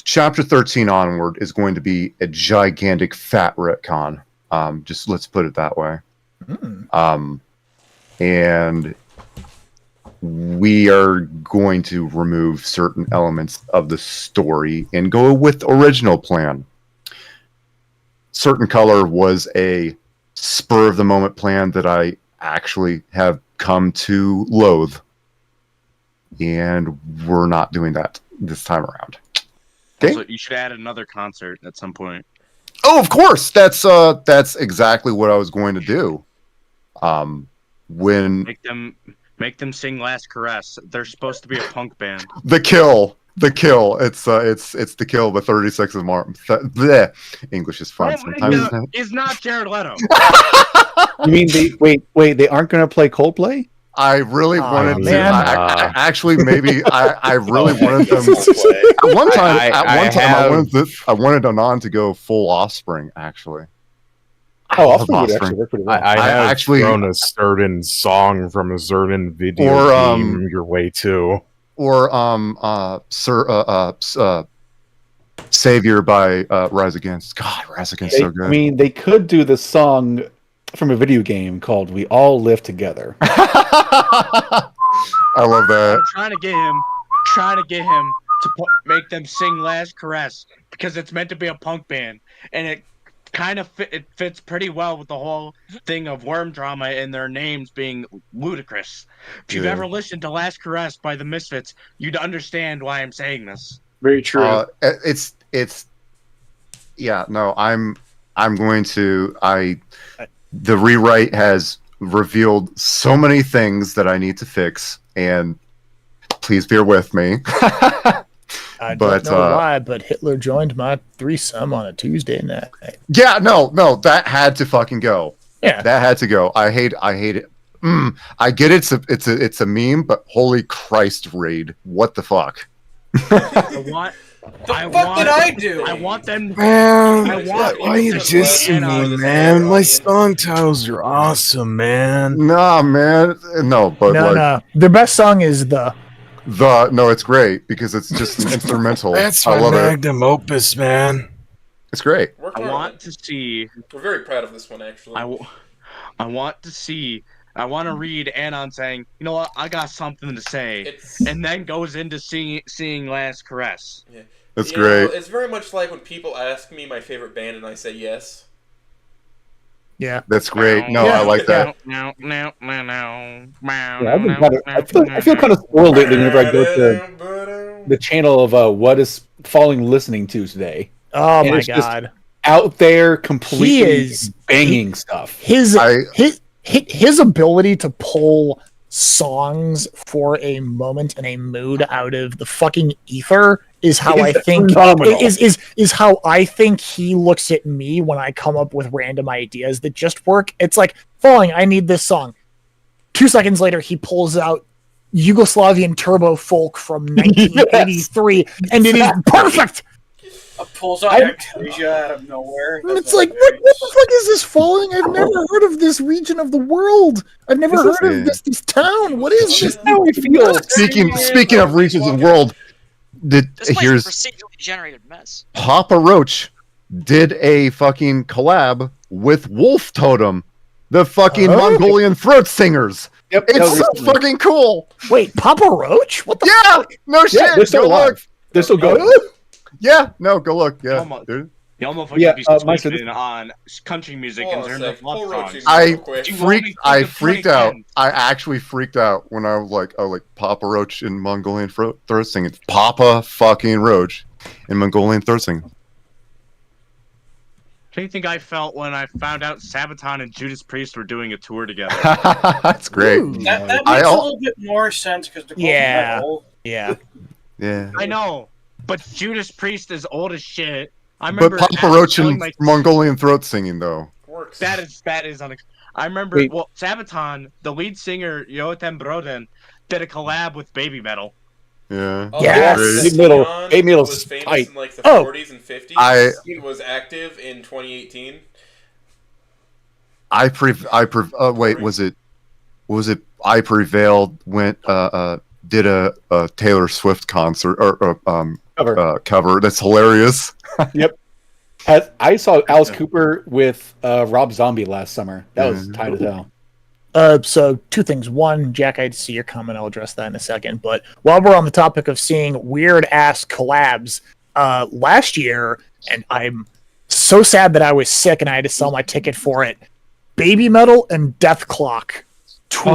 S17: chapter 13 onward is going to be a gigantic fat retcon. Just let's put it that way. And we are going to remove certain elements of the story and go with original plan. Certain Color was a spur of the moment plan that I actually have come to loathe. And we're not doing that this time around. Okay?
S13: Also, you should add another concert at some point.
S17: Oh, of course. That's exactly what I was going to do. When
S13: make them sing Last Caress. They're supposed to be a punk band.
S17: The Kill. It's The Kill, but 36 is more. English is fun sometimes.
S13: It's not Jared Leto.
S7: You mean they aren't going to play Coldplay?
S17: I really wanted to. Actually, maybe I really wanted them. At one time, I wanted Anon to go full Offspring. Actually,
S20: Offspring would actually work pretty well. I have actually thrown a certain song from a certain video game your way too.
S17: Or Savior by Rise Against. God, Rise Against so good.
S7: I mean, they could do the song from a video game called "We All Live Together."
S17: I love that.
S13: I'm trying to get him to make them sing Last Caress because it's meant to be a punk band, and it kind of fits pretty well with the whole thing of worm drama and their names being ludicrous. If you've ever listened to Last Caress by the Misfits, you'd understand why I'm saying this.
S3: Very true.
S17: I'm going to the rewrite has revealed so many things that I need to fix, and please bear with me.
S2: I don't know why, but Hitler joined my threesome on a Tuesday night.
S17: Yeah, no, that had to fucking go.
S2: Yeah,
S17: that had to go. I hate it. I get it's a meme, but holy Christ, Raid, what the fuck?
S10: I want them.
S20: Man, why are you dissing me, man? My song titles are awesome, man.
S17: Nah, man, no, but
S2: no. Their best song is the.
S17: No, it's great because it's just an instrumental.
S20: That's
S17: I
S20: my
S17: love
S20: magnum opus, man.
S17: It's great.
S6: We're
S13: want to see.
S6: We're very proud of this one, actually.
S13: I want to see. I want to read Anon saying, "You know what? I got something to say," and then goes into seeing Last Caress.
S6: Yeah.
S17: That's great.
S6: It's very much like when people ask me my favorite band and I say yes.
S2: Yeah,
S17: that's great. No, I like that.
S7: Yeah, I've been I feel kind of spoiled lately whenever I go to the channel of what is Falling listening to today.
S2: Oh
S7: And
S2: my
S7: it's just
S2: god,
S7: out there completely
S2: he is
S7: banging stuff.
S2: His ability to pull songs for a moment and a mood out of the fucking ether is how I think is how I think he looks at me when I come up with random ideas that just work. It's like, Falling, I need this song. 2 seconds later, he pulls out Yugoslavian turbo folk from 1983, and it is perfect.
S10: Pulls out Ectasia out of nowhere.
S2: It's like, what the fuck is this Falling? I've never heard of this region of the world. I've never heard of this town. What is this?
S7: How we feel.
S17: Speaking of regions of the world, here's
S18: procedurally generated mess.
S17: Papa Roach did a fucking collab with Wolf Totem, the fucking Mongolian throat singers.
S7: Yep,
S17: it's so fucking cool.
S2: Wait, Papa Roach? What the fuck?
S17: No shit.
S7: Yeah, they're still
S17: Go
S7: alive.
S17: look.
S7: They're still going.
S17: Yeah, no, go look. Yeah, dude.
S13: Y'all motherfuckers
S7: Yeah,
S13: be
S7: Meister,
S13: speaking on country music in terms of love songs.
S17: I freaked out. I actually freaked out when I was like, Papa Roach in Mongolian throat singing. Papa fucking Roach in Mongolian throat singing.
S13: What do you think I felt when I found out Sabaton and Judas Priest were doing a tour together?
S17: That's great.
S10: That makes a little bit more sense because they're
S2: Yeah.
S17: Yeah.
S13: I know, but Judas Priest is old as shit. I remember
S17: But Papa Roach in Mongolian throat singing though.
S13: That is I remember. Well, Sabaton, the lead singer Joachim Broden, did a collab with Baby Metal.
S17: Yeah.
S7: Baby Metal
S6: was famous
S7: tight.
S6: in like the 40s and 50s. He was active in 2018.
S17: Wait, was it I Prevailed went did a Taylor Swift concert or cover. That's hilarious.
S7: Yep. I saw Alice Cooper with Rob Zombie last summer. That was tight as hell.
S2: So 2 things. One, Jack, I see your comment. I'll address that in a second. But while we're on the topic of seeing weird ass collabs, last year, and I'm so sad that I was sick and I had to sell my ticket for it. Baby Metal and Death Clock tour.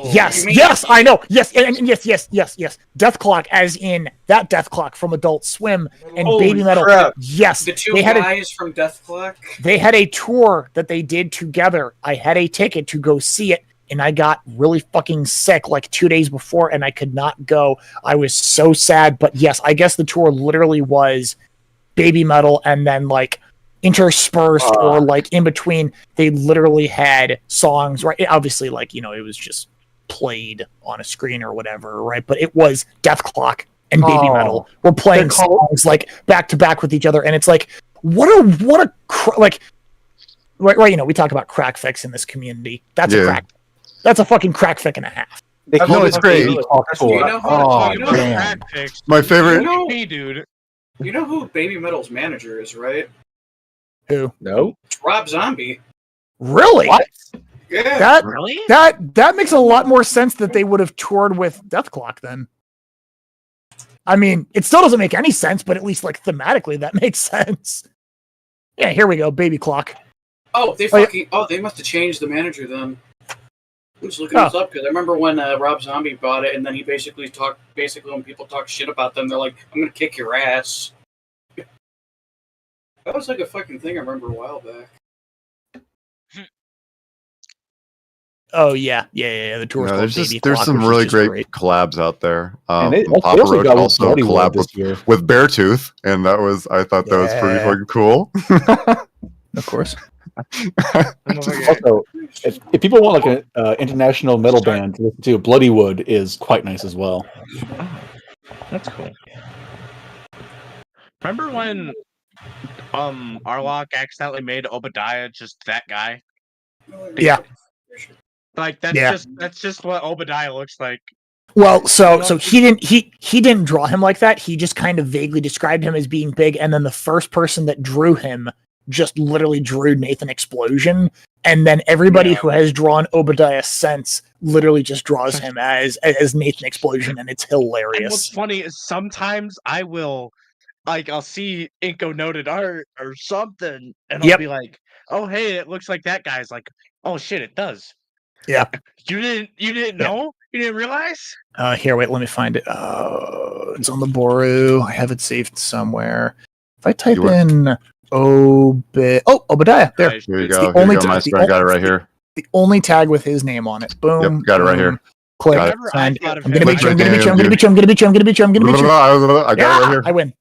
S2: Yes, I know. Yes, and yes. Death Clock, as in that Death Clock from Adult Swim, and
S10: Holy
S2: Baby Metal.
S10: crap.
S2: Yes,
S10: The two guys from Death Clock.
S2: They had a tour that they did together. I had a ticket to go see it, and I got really fucking sick like 2 days before, and I could not go. I was so sad, but yes, I guess the tour literally was Baby Metal, and then like interspersed or like in between, they literally had songs, right? Obviously, like, it was just played on a screen or whatever, right? But it was Death Clock and Baby Metal were playing songs like back to back with each other, and it's like, what a right, we talk about crack fix in this community. That's a fucking crack fic and a half.
S17: No, it's great. My favorite.
S10: Hey, dude. You know who Baby Metal's manager is, right?
S2: Who?
S7: No.
S10: It's Rob Zombie.
S2: Really?
S10: What? Yeah.
S2: That makes a lot more sense that they would have toured with Death Clock then. I mean, it still doesn't make any sense, but at least like thematically that makes sense. Yeah, here we go, Baby Clock.
S10: Oh, they must have changed the manager then. I'm just looking this up because I remember when Rob Zombie bought it, and then he basically when people talk shit about them, they're like, "I'm gonna kick your ass." That was like a fucking thing I remember a while back.
S2: Oh yeah. The tour's called Baby
S17: there's
S2: Clock,
S17: some
S2: which
S17: really
S2: is
S17: great,
S2: great
S17: collabs out there.
S7: And they
S17: Papa
S7: also
S17: Roach
S7: got
S17: also
S7: Bloody Wood
S17: collabed
S7: this year.
S17: with Beartooth, and I thought that was pretty
S2: Yeah.
S17: fucking cool.
S2: Of course.
S7: Also, if people want like an international metal band to listen to, Bloody Wood is quite nice as well.
S11: That's cool. Remember when Arlok accidentally made Obadiah just that guy?
S2: Yeah.
S11: Like that's just what Obadiah looks like.
S2: Well, so he didn't draw him like that. He just kind of vaguely described him as being big, and then the first person that drew him just literally drew Nathan Explosion, and then everybody who has drawn Obadiah since literally just draws him as Nathan Explosion, and it's hilarious.
S11: And what's funny is sometimes I will, like, I'll see Inko noted art or something, and I'll be like, "Oh, hey, it looks like that guy's." Like, "Oh shit, it does."
S2: Yeah.
S11: You didn't know? You didn't realize?
S2: Here, wait, let me find it. It's on the Boru. I have it saved somewhere. If I type in Obadiah, there.
S17: Here you go. Here you go, Meister. I got it right here.
S2: The only tag with his name on it. Boom.
S17: Yep, got it right here.
S2: Click.
S17: Got it.
S2: Signed. I'm gonna beat you. I'm gonna beat you. I'm gonna beat you. I'm gonna beat you. I'm gonna beat you. I'm gonna beat you.
S17: I got it right here.
S2: I win.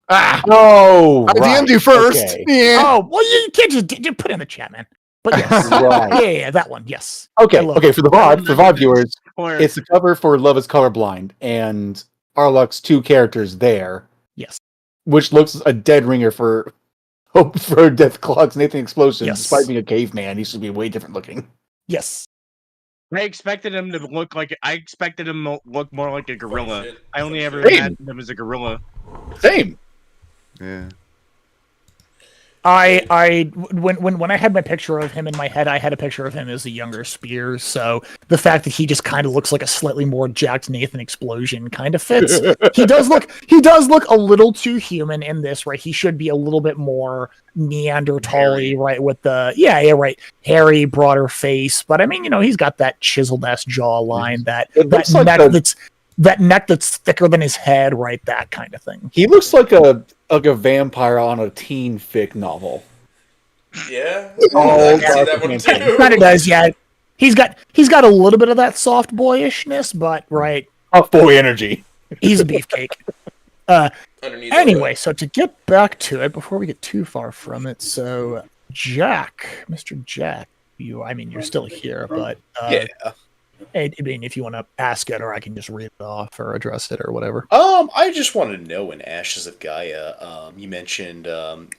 S17: Ah!
S7: Oh,
S17: I DM'd you first.
S7: Okay.
S17: Yeah.
S2: Oh, well, you can't just put it in the chat, man. But yes,
S7: Right.
S2: yeah, that one, yes.
S7: Okay, for the VOD viewers, it's the cover for Love is Colorblind, and Arlok's two characters there.
S2: Yes.
S7: Which looks a dead ringer for Death Clock's Nathan Explosion. Despite being a caveman, he should be way different looking.
S2: Yes.
S11: I expected him to look look more like a gorilla.
S6: shit.
S11: I only ever
S7: Same.
S11: imagined him as a gorilla.
S7: Same.
S17: Yeah.
S2: When I had my picture of him in my head, I had a picture of him as a younger Spears. So the fact that he just kind of looks like a slightly more jacked Nathan Explosion kind of fits. He does look a little too human in this, right? He should be a little bit more Neanderthal-y, right? With the right, hairy, broader face. But I mean, he's got that chiseled ass jawline, that neck that's thicker than his head, right? That kind of thing.
S7: He looks like a vampire on a teen fic novel.
S6: Yeah.
S7: Oh,
S6: I can see that one too.
S2: Kind of does, yeah. He's got a little bit of that soft boyishness, but right.
S7: Tough boy energy.
S2: He's a beefcake.
S6: Underneath
S2: Anyway, so to get back to it before we get too far from it, so Jack, Mr. Jack, you're still here, but
S8: yeah.
S2: I mean, if you want to ask it, or I can just read it off or address it or whatever.
S8: I just wanted to know in Ashes of Gaia, you mentioned Anon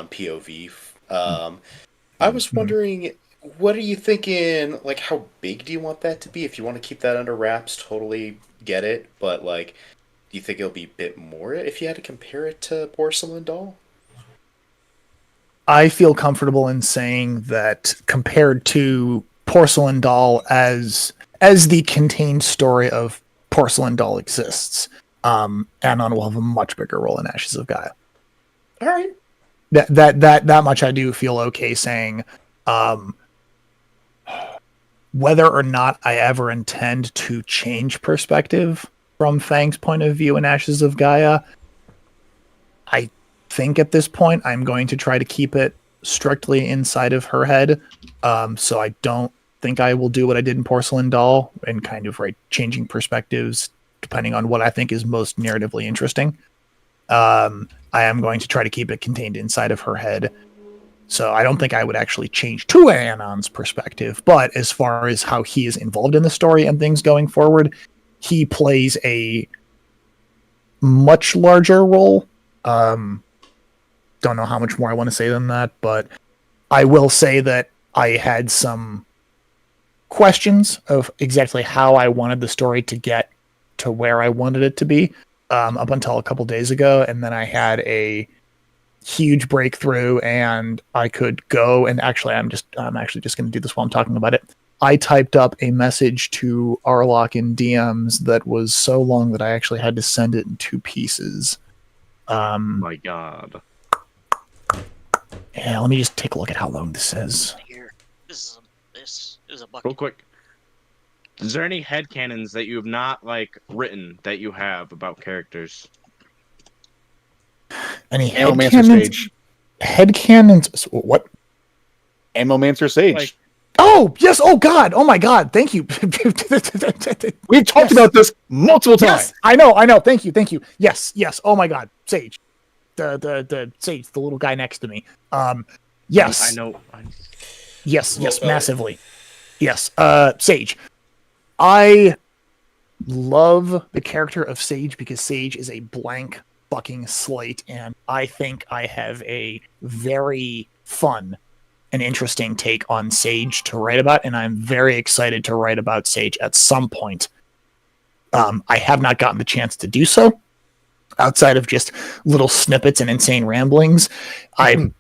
S8: POV. I was wondering, what are you thinking? Like, how big do you want that to be? If you want to keep that under wraps, totally get it. But like, do you think it'll be a bit more if you had to compare it to Porcelain Doll?
S2: I feel comfortable in saying that compared to Porcelain Doll as the contained story of Porcelain Doll exists, Anon will have a much bigger role in Ashes of Gaia.
S8: All right.
S2: That much I do feel okay saying. Whether or not I ever intend to change perspective from Fang's point of view in Ashes of Gaia, I think at this point I'm going to try to keep it strictly inside of her head. So I don't think I will do what I did in Porcelain Doll and kind of changing perspectives depending on what I think is most narratively interesting. I am going to try to keep it contained inside of her head. So I don't think I would actually change to Anon's perspective, but as far as how he is involved in the story and things going forward, he plays a much larger role. Don't know how much more I want to say than that, but I will say that I had some questions of exactly how I wanted the story to get to where I wanted it to be up until a couple days ago, and then I had a huge breakthrough and I could go and actually I'm actually just going to do this while I'm talking about it. I typed up a message to Arlok in DMs that was so long that I actually had to send it in 2 pieces.
S11: My God.
S2: Yeah, let me just take a look at how long this is.
S18: Here, this is a bucket.
S11: Real quick. Is there any headcanons that you have not written that you have about characters?
S2: Any
S7: Ammomancer
S2: headcanons?
S7: Sage.
S2: Headcanons? What?
S7: Ammomancer Sage.
S2: Oh, yes. Oh, God. Oh, my God. Thank you.
S7: We've talked about this multiple times.
S2: Yes, I know. Thank you. Yes. Oh, my God. Sage. The Sage, the little guy next to me. Yes.
S13: I know.
S2: Yes, massively. Yes. Sage. I love the character of Sage because Sage is a blank fucking slate, and I think I have a very fun and interesting take on Sage to write about, and I'm very excited to write about Sage at some point. I have not gotten the chance to do so outside of just little snippets and insane ramblings. I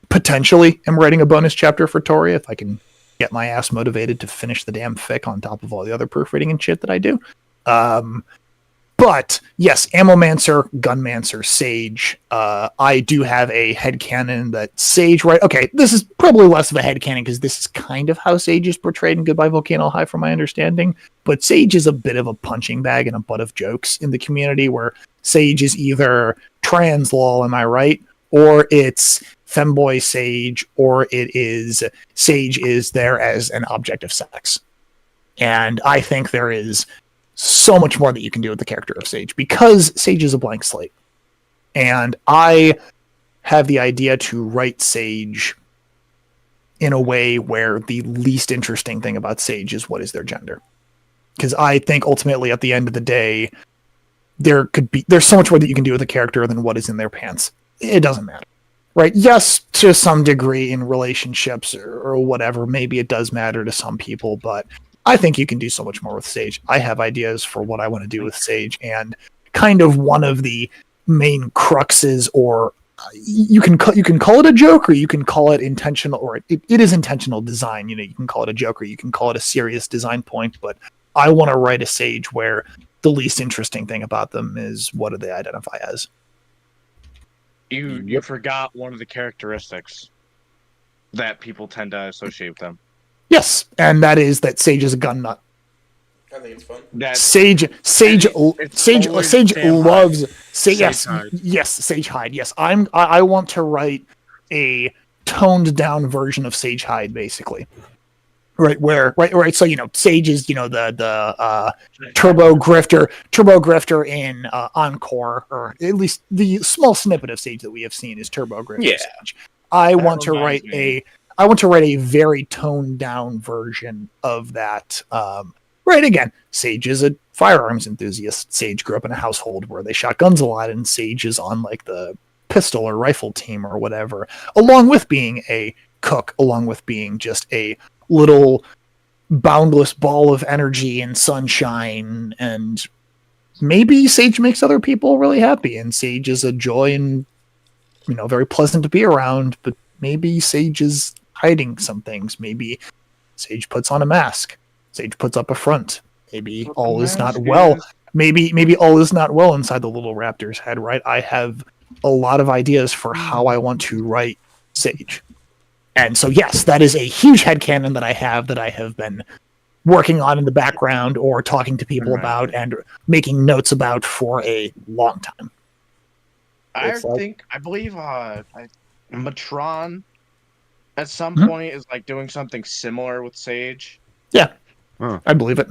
S2: potentially am writing a bonus chapter for Tori if I can get my ass motivated to finish the damn fic on top of all the other proofreading and shit that I do. But yes, Ammomancer, Gunmancer, Sage. I do have a headcanon that Sage, right? Okay, this is probably less of a headcanon because this is kind of how Sage is portrayed in Goodbye Volcano High from my understanding. But Sage is a bit of a punching bag and a butt of jokes in the community where Sage is either trans lol, am I right? Or it's femboy Sage, or it is Sage is there as an object of sex. And I think there is so much more that you can do with the character of Sage because Sage is a blank slate. And I have the idea to write Sage in a way where the least interesting thing about Sage is what is their gender. Because I think ultimately at the end of the day, there's so much more that you can do with a character than what is in their pants. It doesn't matter. Right? Yes, to some degree in relationships or whatever, maybe it does matter to some people, but I think you can do so much more with Sage. I have ideas for what I want to do with Sage, and kind of one of the main cruxes, or you can call it a joke, or you can call it intentional, or it is intentional design. You know, you can call it a joke, or you can call it a serious design point. But I want to write a Sage where the least interesting thing about them is what do they identify as.
S13: You forgot one of the characteristics that people tend to associate with them.
S2: Yes, and that is that Sage is a gun nut.
S6: I think it's fun.
S2: Sage loves Sage. Yes, Sage Hyde. Yes, I want to write a toned down version of Sage Hyde, basically. Right. So Sage is the turbo grifter in Encore, or at least the small snippet of Sage that we have seen is turbo grifter.
S8: Yeah.
S2: Sage. I want to write a very toned down version of that. Right, again, Sage is a firearms enthusiast. Sage grew up in a household where they shot guns a lot, and Sage is on like the pistol or rifle team or whatever, along with being a cook, along with being just a little boundless ball of energy and sunshine. And maybe Sage makes other people really happy, and Sage is a joy and very pleasant to be around, but maybe Sage is hiding some things. Maybe Sage puts on a mask. Sage puts up a front. Maybe all is not well. Maybe all is not well inside the little raptor's head, right? I have a lot of ideas for how I want to write Sage. And so, yes, that is a huge headcanon that I have been working on in the background or talking to people about and making notes about for a long time.
S13: I believe Matron at some point is like doing something similar with Sage.
S2: Yeah. I believe it.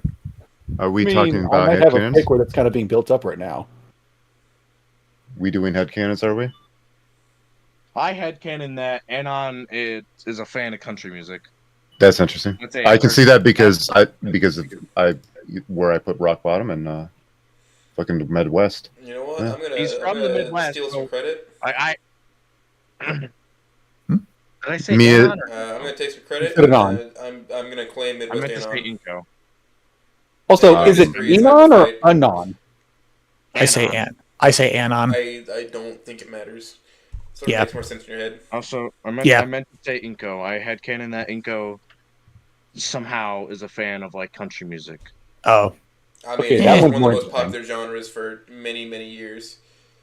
S17: Are we talking about
S7: I might have a
S17: headcanons?
S7: pick where that's kind of being built up right now.
S17: We doing headcanons, are we?
S13: I headcanon that Anon is a fan of country music.
S17: That's interesting. I can see that because I where I put rock bottom and fucking the Midwest.
S6: You know what?
S17: Yeah.
S13: He's from the Midwest.
S6: Steal some credit.
S13: Did I say
S17: Mia,
S13: Anon?
S6: I'm gonna take some credit.
S7: Put it on.
S6: I'm gonna claim
S13: I
S6: Midwest
S13: meant to say
S6: Anon.
S13: Inco.
S7: Also, is it Enon or Anon?
S2: I say Anon.
S6: I don't think it matters. Sort of
S2: Yeah.
S6: makes more sense in your head.
S13: Also, I meant to say Inco. I headcanon that Inco somehow is a fan of like country music.
S2: Oh.
S6: I mean,
S7: Okay,
S6: it's
S7: that
S6: one
S7: one's
S6: of the
S7: more
S6: most
S7: interesting.
S6: popular genres for many, many years.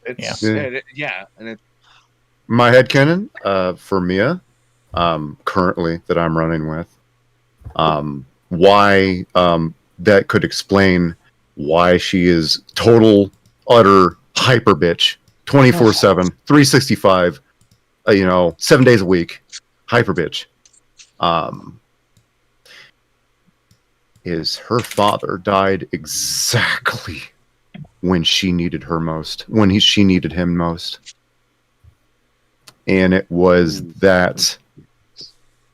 S13: It's and it
S17: my headcanon for Mia, currently that I'm running with, why that could explain why she is total, utter hyper bitch, 24/7, 365, 7 days a week, hyper bitch. is her father died exactly when she needed her most, when she needed him most. And it was that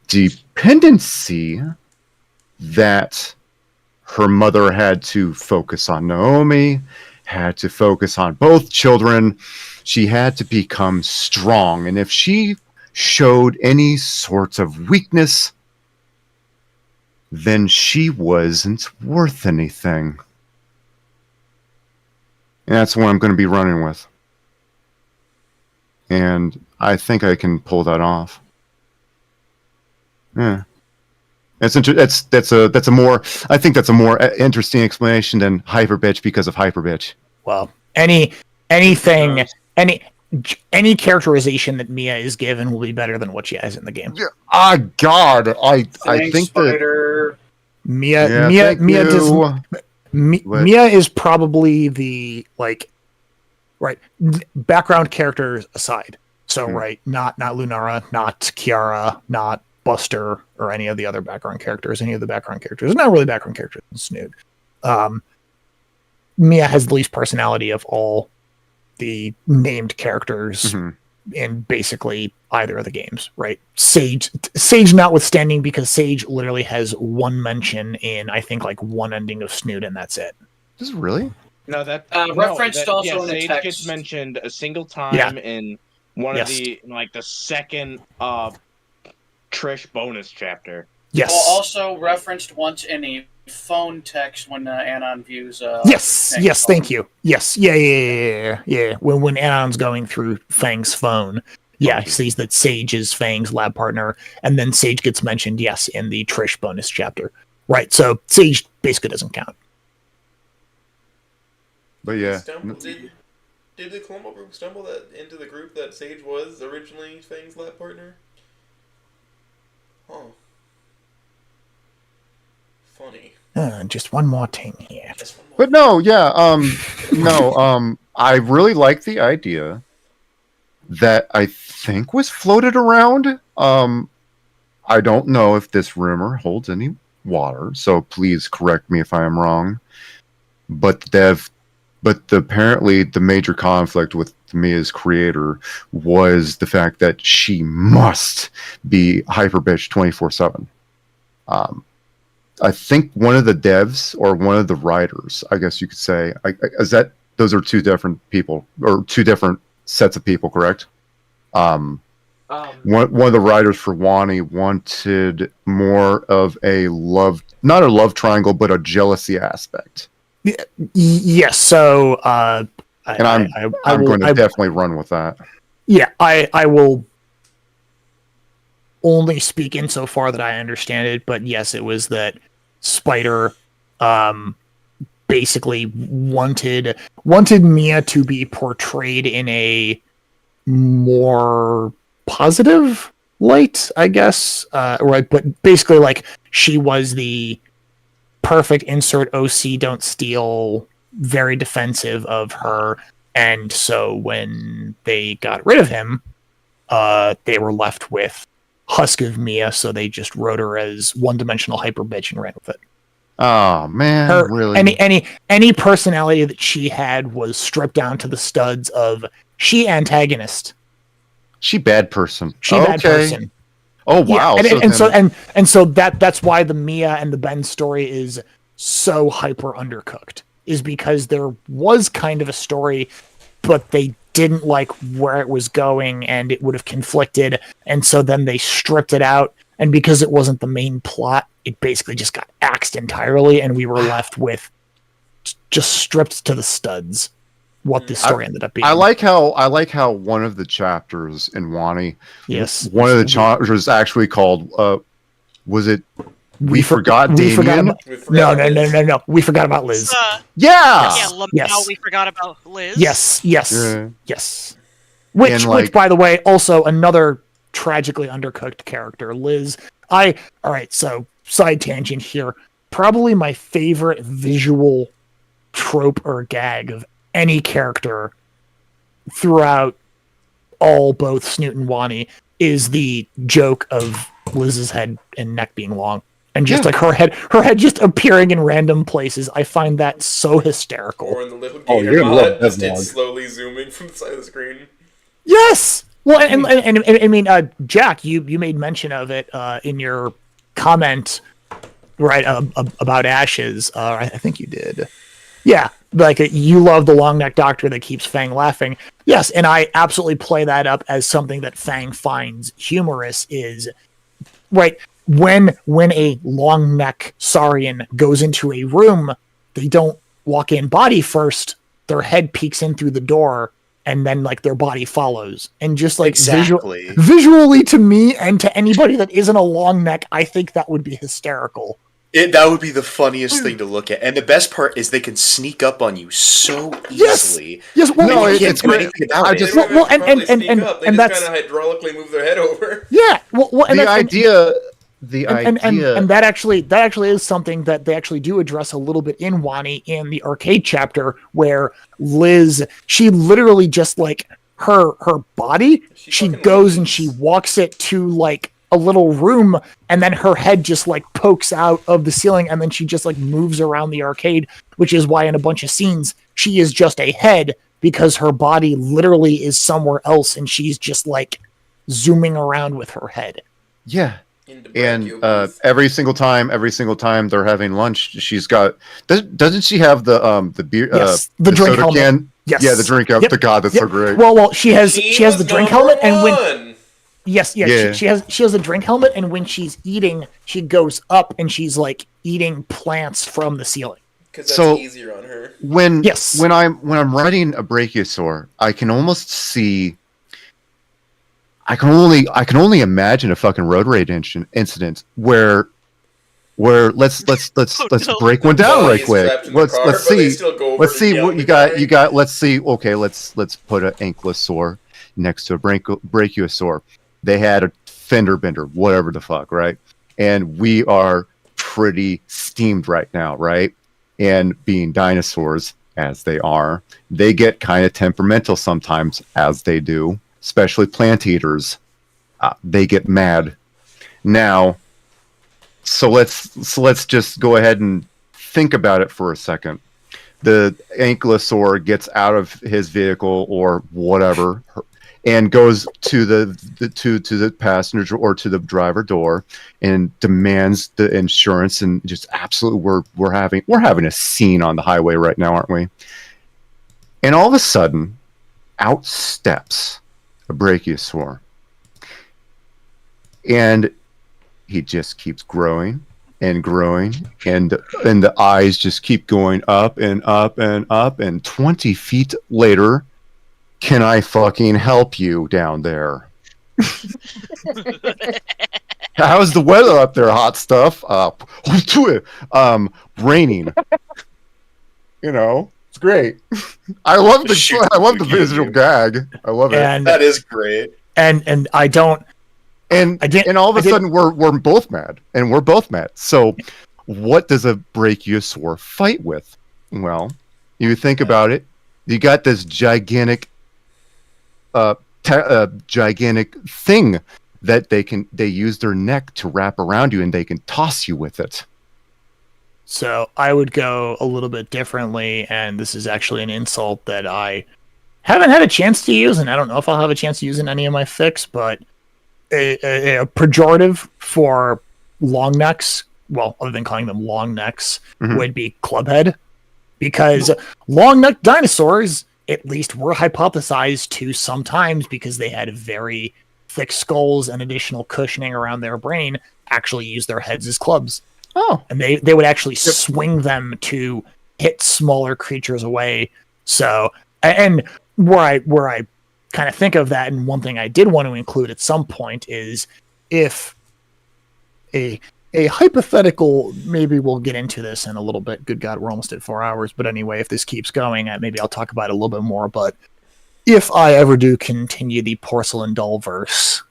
S17: dependency that her mother had to focus on Naomi, had to focus on both children. She had to become strong. And if she showed any sort of weakness, then she wasn't worth anything. And that's what I'm going to be running with. And I think I can pull that off. Yeah. That's a more, I think that's a more interesting explanation than hyper bitch because of hyper bitch.
S2: Well, any characterization that Mia is given will be better than what she has in the game.
S17: Ah, God, I think
S4: Spider.
S17: that
S2: Mia is probably the background characters aside. So not Lunara, not Kiara, not Buster, or any of the other background characters. Any of the background characters, not really background characters in Snood. Mia has the least personality of all the named characters in basically either of the games, right? Sage notwithstanding, because Sage literally has one mention in, I think, like one ending of Snood, and that's it.
S17: Is it really?
S13: No, that
S4: referenced also in a
S13: Sage
S4: text.
S13: gets mentioned a single time in one of the the second Trish bonus chapter.
S2: Yes.
S4: Well, also referenced once in a phone text when Anon views.
S2: Yes. Thank you. Yes. Yeah. When Anon's going through Fang's phone, he sees that Sage is Fang's lab partner, and then Sage gets mentioned, in the Trish bonus chapter. Right. So Sage basically doesn't count.
S17: But yeah.
S6: Did the Colombo group stumble into the group that Sage was originally Fang's lab partner? Oh. Funny.
S2: Just one more thing here.
S17: But no, I really like the idea that I think was floated around. I don't know if this rumor holds any water, so please correct me if I am wrong. But apparently the major conflict with Mia's creator was the fact that she must be hyper bitch 24/7. I think one of the devs or one of the writers, I guess you could say, those are two different people or two different sets of people, correct? One of the writers for Wani wanted more of a not a love triangle, but a jealousy aspect.
S2: Yes. So, I'm
S17: going to definitely run with that.
S2: Yeah, I will only speak insofar that I understand it, but yes, it was that Spider basically wanted Mia to be portrayed in a more positive light, I guess. Right, but basically, like, she was the perfect insert OC don't steal, very defensive of her, and so when they got rid of him, they were left with husk of Mia, so they just wrote her as one-dimensional hyper bitch and ran with it.
S17: Oh man, really?
S2: Any personality that she had was stripped down to the studs of she antagonist,
S17: she bad person,
S2: bad person.
S17: Oh wow!
S2: Yeah, and so that's why the Mia and the Ben story is so hyper undercooked, is because there was kind of a story, but they didn't like where it was going, and it would have conflicted, and so then they stripped it out, and because it wasn't the main plot, it basically just got axed entirely, and we were left with just stripped to the studs what this story ended up being.
S17: I like how one of the chapters in Wani, one of the chapters actually called was it We Forgot Damien?
S2: No. We forgot about Liz.
S18: We forgot about Liz.
S2: Yes. Which, by the way, also another tragically undercooked character, Liz. All right, so side tangent here. Probably my favorite visual trope or gag of any character throughout both Snoot and Wani is the joke of Liz's head and neck being long. and just like her head just appearing in random places. I find that so hysterical.
S6: Or in the little gator mod, just it slowly zooming from the side of the screen.
S2: Yes. Well, and I mean, Jack, you made mention of it in your comment, right, about Ashes. I think you did. Yeah, like you love the long neck doctor that keeps Fang laughing. Yes, and I absolutely play that up as something that Fang finds humorous. Is right when a long neck Saurian goes into a room, they don't walk in body first. Their head peeks in through the door, and then like their body follows. And just like visually to me and to anybody that isn't a long neck, I think that would be hysterical.
S8: That would be the funniest thing to look at. And the best part is they can sneak up on you so easily.
S2: Yes. Well,
S8: no, it's great.
S6: They don't even probably sneak up. They just kind of hydraulically move their head over.
S2: Yeah. Well, and
S17: the idea.
S2: And that actually is something that they actually do address a little bit in Wani in the arcade chapter, where Liz, she literally just like her body, she goes and she walks it to like a little room, and then her head just like pokes out of the ceiling, and then she just like moves around the arcade, which is why in a bunch of scenes she is just a head, because her body literally is somewhere else and she's just like zooming around with her head.
S17: Yeah. And every single time they're having lunch, she's got. Doesn't she have the beer?
S2: Yes, the drink helmet.
S17: Can?
S2: Yes.
S17: Yeah, the drink helmet. Yep. God, that's so great.
S2: Well, she has the drink helmet, and when
S17: Yeah.
S2: she has a drink helmet, and when she's eating, she goes up and she's like eating plants from the ceiling.
S6: Because that's easier on her.
S17: When I'm riding a brachiosaur, I can almost see. I can only imagine a fucking road rage incident where let's break one down right quick. Let's see what you got. Let's see. Okay, let's put an ankylosaur next to a brachiosaur. They had a fender bender, whatever the fuck, right? And we are pretty steamed right now, right? And being dinosaurs as they are, they get kind of temperamental sometimes, as they do. Especially plant eaters, they get mad. Now, so let's just go ahead and think about it for a second. The ankylosaur gets out of his vehicle or whatever, and goes to the passenger or to the driver door and demands the insurance, and just absolutely we're having a scene on the highway right now, aren't we? And all of a sudden, out steps a brachiosaur, and he just keeps growing and growing, and the eyes just keep going up and up and up, and 20 feet later, can I fucking help you down there? How's the weather up there? Hot stuff. Raining. You know. It's great. I love the visual gag. I love it.
S2: And
S8: that is great.
S2: And I don't.
S17: And all of a sudden we're both mad, and we're both mad. So, what does a brachiosaur fight with? Well, you think about it. You got this gigantic, gigantic thing that they use their neck to wrap around you, and they can toss you with it.
S2: So I would go a little bit differently, and this is actually an insult that I haven't had a chance to use, and I don't know if I'll have a chance to use in any of my fics, but a pejorative for long necks, well, other than calling them long necks, would be clubhead, because long necked dinosaurs, at least were hypothesized to sometimes, because they had very thick skulls and additional cushioning around their brain, actually use their heads as clubs.
S17: Oh,
S2: and they would actually swing them to hit smaller creatures away. So, and where I kind of think of that, and one thing I did want to include at some point is if a hypothetical, maybe we'll get into this in a little bit. Good God, we're almost at 4 hours. But anyway, if this keeps going, maybe I'll talk about it a little bit more. But if I ever do continue the Porcelain Doll verse,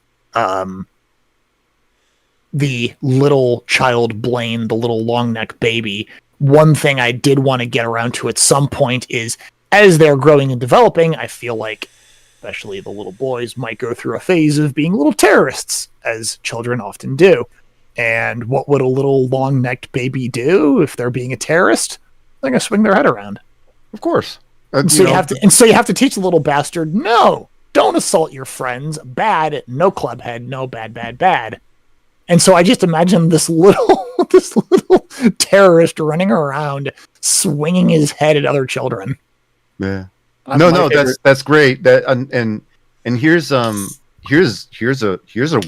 S2: the little child Blaine, the little long neck baby, one thing I did want to get around to at some point is, as they're growing and developing, I feel like especially the little boys might go through a phase of being little terrorists, as children often do. And what would a little long-necked baby do if they're being a terrorist? They're going to swing their head around.
S17: Of course.
S2: And so you have to teach the little bastard, no, don't assault your friends. Bad, no clubhead, no bad. And so I just imagine this little terrorist running around, swinging his head at other children.
S17: Yeah. No, that's great. That and here's a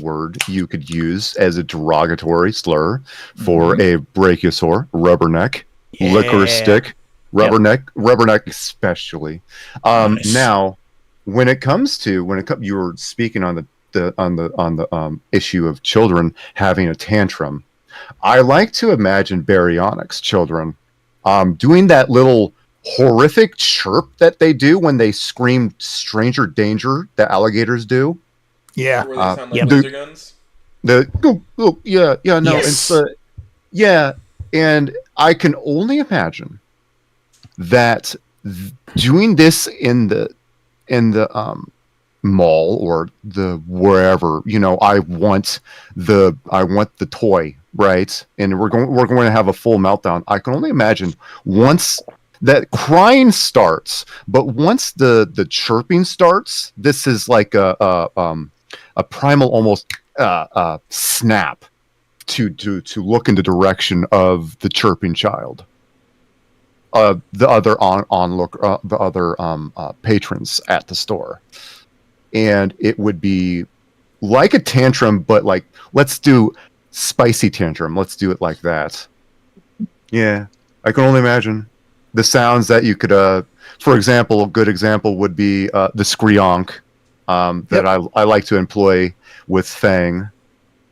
S17: word you could use as a derogatory slur for a brachiosaur, rubberneck, licorice stick, rubberneck especially.
S2: Nice.
S17: Now, when it comes you were speaking on the issue of children having a tantrum. I like to imagine baryonyx children doing that little horrific chirp that they do when they scream stranger danger that alligators do.
S2: Yeah.
S6: Where they sound like laser guns?
S17: Yeah, and I can only imagine that doing this in the mall or the wherever, I want the toy, right? And we're going to have a full meltdown. I can only imagine once that crying starts, but once the chirping starts, this is like a primal almost snap to look in the direction of the chirping child. The other patrons at the store, and it would be like a tantrum, but like, let's do spicy tantrum. Let's do it like that. Yeah, I can only imagine the sounds that you could. For example, a good example would be the screonk that I like to employ with Fang.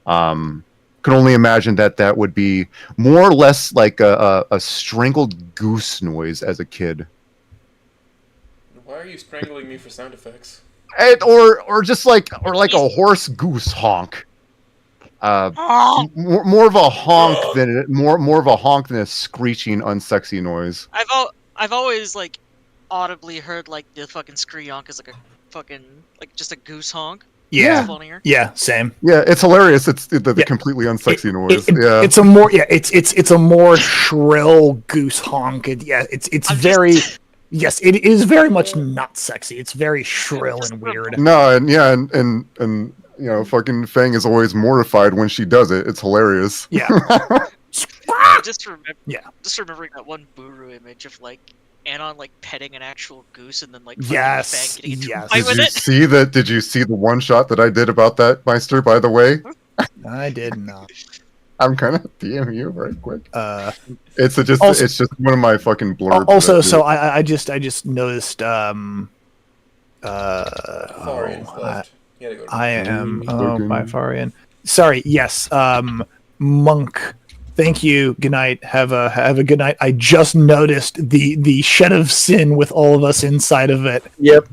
S17: Can only imagine that would be more or less like a strangled goose noise as a kid.
S6: Why are you strangling me for sound effects?
S17: Or just like a hoarse goose honk. More of a honk than a screeching, unsexy noise.
S18: I've always like audibly heard like the fucking screonk is like a fucking like just a goose honk.
S2: Yeah,
S18: It's funnier.
S2: yeah, same.
S17: Yeah, it's hilarious. It's the completely unsexy noise.
S2: It's a more it's a more shrill goose honk. It's very yes, it is very much not sexy. It's very shrill and weird.
S17: No, and fucking Fang is always mortified when she does it. It's hilarious.
S2: Yeah.
S18: Just remembering that one Buru image of like Anon like petting an actual goose and then like Fang getting into a fight with it.
S17: Did you see the one shot that I did about that, Meister, by the way?
S2: I did not.
S17: I'm kind of DM you right quick. It's just one of my fucking blurbs.
S2: Also, so I just noticed I am by Farian. Sorry, yes. Monk. Thank you. Good night. Have a good night. I just noticed the shed of sin with all of us inside of it.
S7: Yep.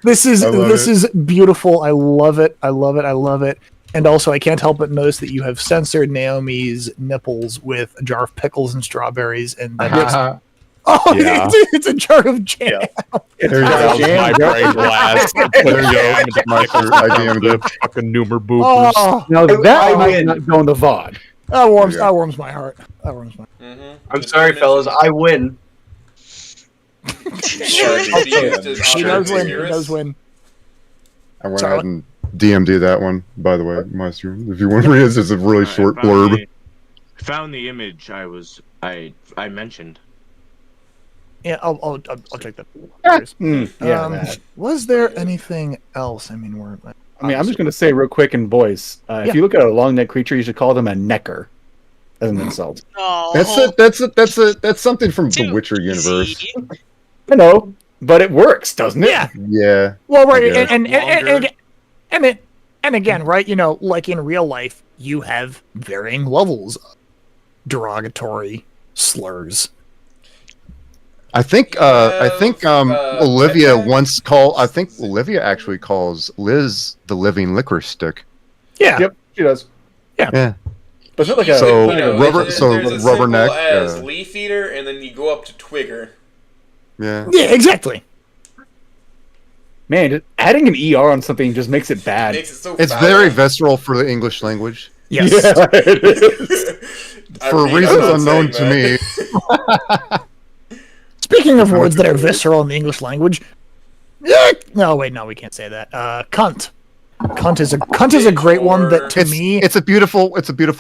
S2: This is beautiful. I love it. I love it. And also, I can't help but notice that you have censored Naomi's nipples with a jar of pickles and strawberries, and that it's a jar of jam.
S20: There you go. My brain blast. There you go. My fucking Numer boop.
S2: Oh,
S7: now that might not go in the VOD.
S2: That warms my heart. That warms my heart.
S3: I'm sorry, fellas. I win.
S2: He does win.
S17: I went ahead and DM'd that one, by the way, Meister. If you want to read it, it's a really short blurb.
S13: I found the image I mentioned.
S2: Yeah, I'll check that. Was there anything else? I mean,
S7: I'm just gonna say real quick in voice. If you look at a long neck creature, you should call them a necker as an insult.
S17: That's something from the Witcher universe.
S7: I know, but it works, doesn't it?
S17: Yeah.
S2: Well, right, and again, right? Like in real life, you have varying levels of derogatory slurs.
S17: I think Olivia once called. I think Olivia actually calls Liz the living licorice stick.
S2: Yeah.
S7: Yep, she does.
S2: Yeah.
S7: But it's not like
S6: there's
S17: rubberneck
S6: as leaf eater, and then you go up to twigger.
S17: Yeah.
S2: Yeah, exactly.
S7: Man, adding an ER on something just makes it bad.
S6: Makes it so
S17: It's
S6: foul.
S17: very visceral for the English language.
S2: Yes.
S7: Yeah, it is.
S17: For reasons unknown to me.
S2: Speaking of words that are visceral in the English language, no, wait, no, we can't say that. Cunt. Cunt is a great one that to me
S17: it's a beautiful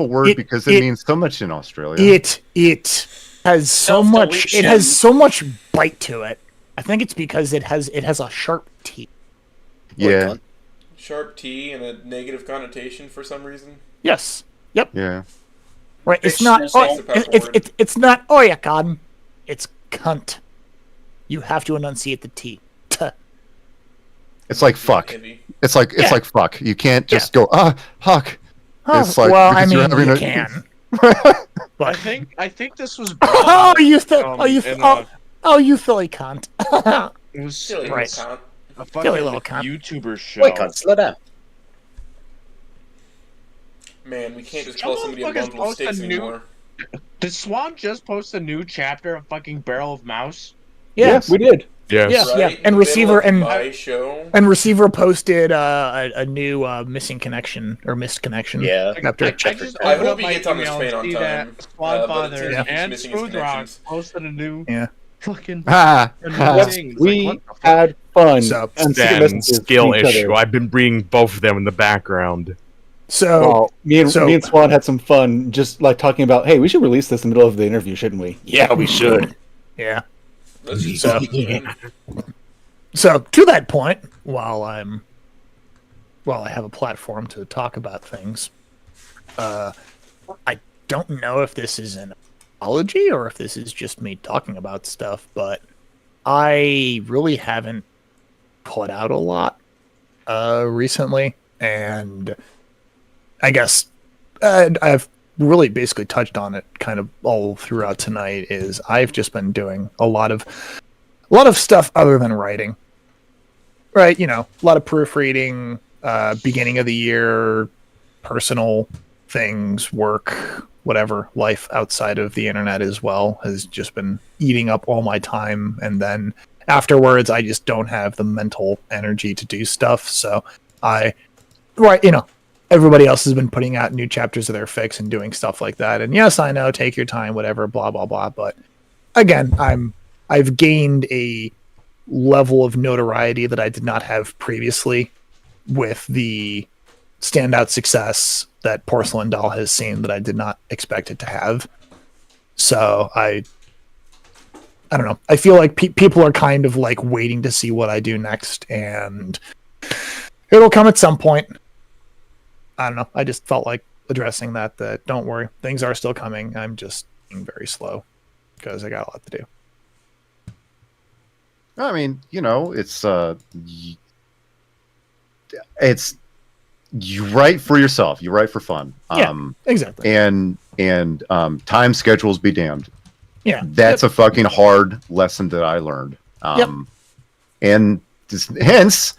S17: word because it means so much in Australia.
S2: It has so much bite to it. I think it's because it has a sharp T.
S17: Yeah.
S6: Sharp T and a negative connotation for some reason.
S2: Yes. Yep.
S17: Yeah.
S2: Right. It's not. It's not. Oh yeah, God. It's cunt. You have to enunciate the T.
S17: It's like fuck. It's like fuck. You can't just go fuck. It's like
S2: well, I mean,
S17: you
S2: can.
S13: I think this was.
S2: You silly cunt.
S13: It was
S6: silly
S2: right.
S6: cunt.
S13: A fucking
S2: Silly little cunt.
S13: YouTuber show.
S8: Wait, cunt, slow down.
S6: Man, we can't just call somebody a bundle of sticks anymore.
S13: Did Swan just post a new chapter of fucking Barrel of Mouse?
S7: Yes, we did.
S6: Yes.
S2: Yeah.
S6: Right?
S2: And Receiver
S6: and
S2: Receiver posted a new missing connection or missed connection.
S8: Yeah.
S6: I hope he gets on this train on time.
S13: Swan
S6: But
S13: Father
S6: it seems
S13: and
S6: he's missing his
S13: Smooth Rock
S6: connections.
S13: posted a new fucking
S7: We had fun.
S20: Then skill issue. I've been bringing both of them in the background.
S2: So
S7: me and Swan had some fun, just like talking about, hey, we should release this in the middle of the interview, shouldn't we? Yeah, we should.
S2: Yeah.
S6: Let's just
S2: So to that point, while I have a platform to talk about things, I don't know if this is an apology or if this is just me talking about stuff, but I really haven't put out a lot recently, and I guess I've really basically touched on it kind of all throughout tonight. Is I've just been doing a lot of stuff other than writing. Right, a lot of proofreading, beginning of the year, personal things, work, whatever, life outside of the internet as well has just been eating up all my time. And then afterwards, I just don't have the mental energy to do stuff. So everybody else has been putting out new chapters of their fics and doing stuff like that. And yes, I know, take your time, whatever, blah, blah, blah. But again, I've gained a level of notoriety that I did not have previously with the standout success that Porcelain Doll has seen that I did not expect it to have. So I don't know. I feel like people are kind of like waiting to see what I do next, and it'll come at some point. I don't know. I just felt like addressing that don't worry, things are still coming. I'm just being very slow because I got a lot to do.
S17: I mean, it's you write for yourself. You write for fun.
S2: Exactly.
S17: And time schedules be damned.
S2: Yeah.
S17: That's a fucking hard lesson that I learned. And hence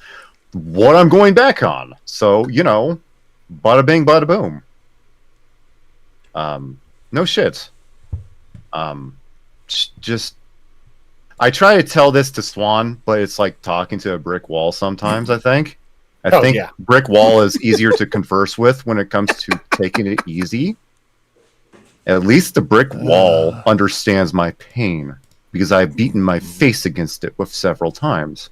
S17: what I'm going back on. So, bada bing, bada boom. No shit. Just I try to tell this to Swan, but it's like talking to a brick wall sometimes, I think. I think brick wall is easier to converse with when it comes to taking it easy. At least the brick wall understands my pain because I've beaten my face against it with several times.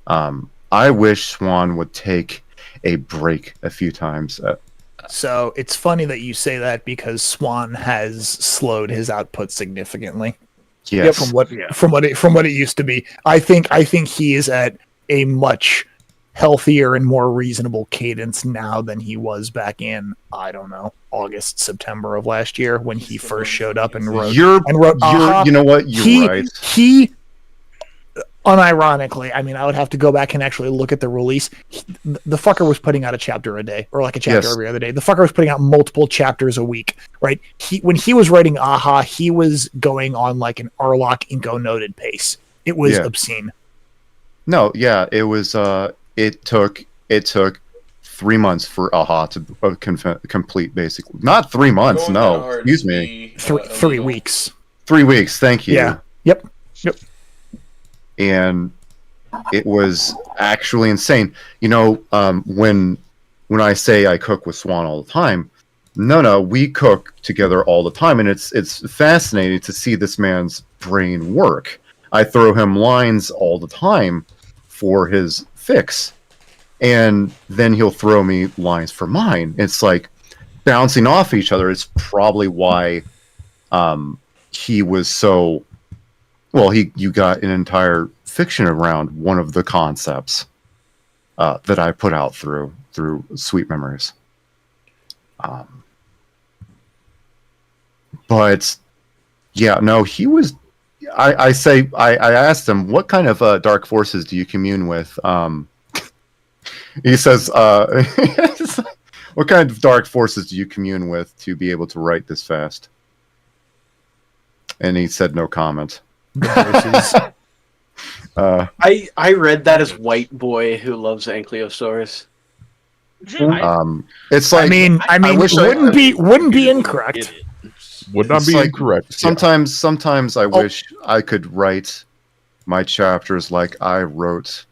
S17: I wish Swan would take a break a few times.
S2: So it's funny that you say that because Swan has slowed his output significantly.
S17: Yes.
S2: From what it used to be. I think he is at a much healthier and more reasonable cadence now than he was back in, I don't know, August, September of last year when he first showed up and wrote.
S17: You know what? You're right.
S2: He unironically, I mean, I would have to go back and actually look at the release. The fucker was putting out a chapter a day, or like a chapter every other day. The fucker was putting out multiple chapters a week, right? When he was writing Aha, he was going on like an Arlock Inco noted pace. It was obscene.
S17: No, yeah, it was. It took 3 months for Aha to complete, basically. Not 3 months, no. Excuse me.
S2: 3 weeks.
S17: 3 weeks. Thank you.
S2: Yeah. Yep.
S17: And it was actually insane. You know, when I say I cook with Swan all the time, no, we cook together all the time, and it's fascinating to see this man's brain work. I throw him lines all the time for his fix, and then he'll throw me lines for mine. It's like bouncing off each other. It's probably why he was so well. You got an entire fiction around one of the concepts that I put out through Sweet Memories. But yeah, no, he was. I asked him, what kind of dark forces do you commune with? He says, what kind of dark forces do you commune with to be able to write this fast? And he said no comment.
S1: I read that as white boy who loves Ankylosaurus.
S17: It's like
S2: I wish wouldn't be incorrect.
S17: Would not be incorrect. Sometimes I wish I could write my chapters like I wrote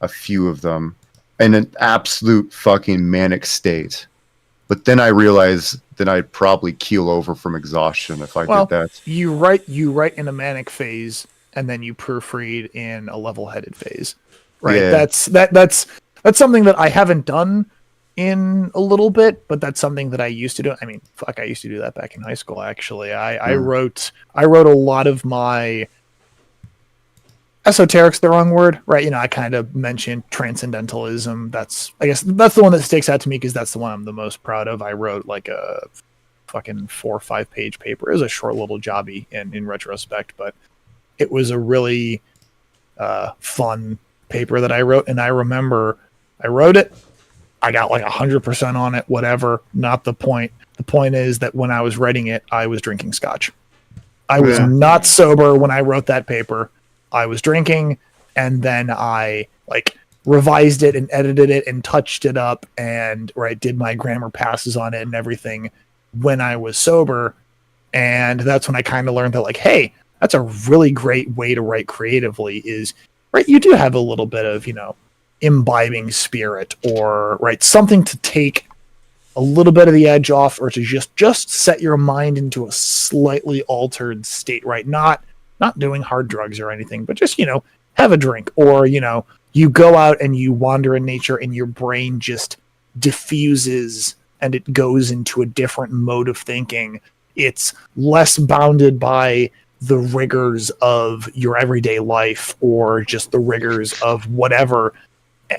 S17: a few of them in an absolute fucking manic state. But then I realized that I'd probably keel over from exhaustion if I did that.
S2: You write in a manic phase, and then you proofread in a level-headed phase, right?
S17: Yeah.
S2: That's something that I haven't done in a little bit, but that's something that I used to do. I mean, fuck, I used to do that back in high school. Actually, I wrote a lot of my esoteric's the wrong word, right? You know, I kind of mentioned transcendentalism. I guess that's the one that sticks out to me because that's the one I'm the most proud of. I wrote like a fucking 4 or 5 page paper. It was a short little jobby in retrospect, but it was a really fun paper that I wrote. And I remember I wrote it. I got like 100% on it, whatever. Not the point. The point is that when I was writing it, I was drinking scotch. I was not sober when I wrote that paper. I was drinking, and then I like revised it and edited it and touched it up and did my grammar passes on it and everything when I was sober. And that's when I kind of learned that, like, hey, that's a really great way to write creatively is, you do have a little bit of, imbibing spirit or something to take a little bit of the edge off or to just set your mind into a slightly altered state, right? Not doing hard drugs or anything, but just, have a drink or, you go out and you wander in nature and your brain just diffuses and it goes into a different mode of thinking. It's less bounded by the rigors of your everyday life or just the rigors of whatever.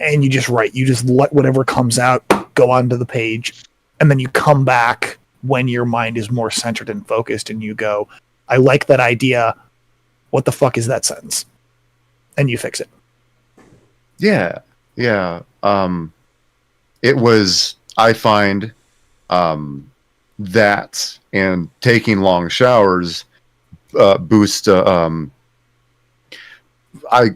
S2: And you just write, you just let whatever comes out go onto the page. And then you come back when your mind is more centered and focused and you go, I like that idea. What the fuck is that sentence? And you fix it.
S17: Yeah. It was, I find, that and taking long showers boost. I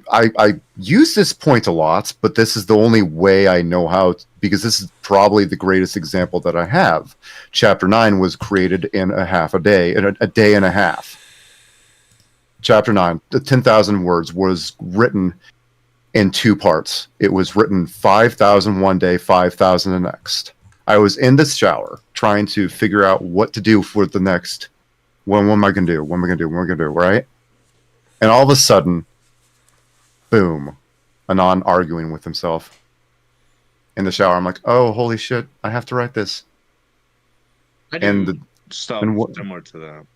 S17: use this point a lot, but this is the only way I know how, because this is probably the greatest example that I have. Chapter 9 was created in a day and a half. Chapter 9, the 10,000 words, was written in 2 parts. It was written 5,000 one day, 5,000 the next. I was in the shower trying to figure out what to do for the next. What am I going to do? What am I going to do? Right? And all of a sudden, boom, Anon arguing with himself in the shower. I'm like, oh, holy shit, I have to write this.
S13: Similar to that.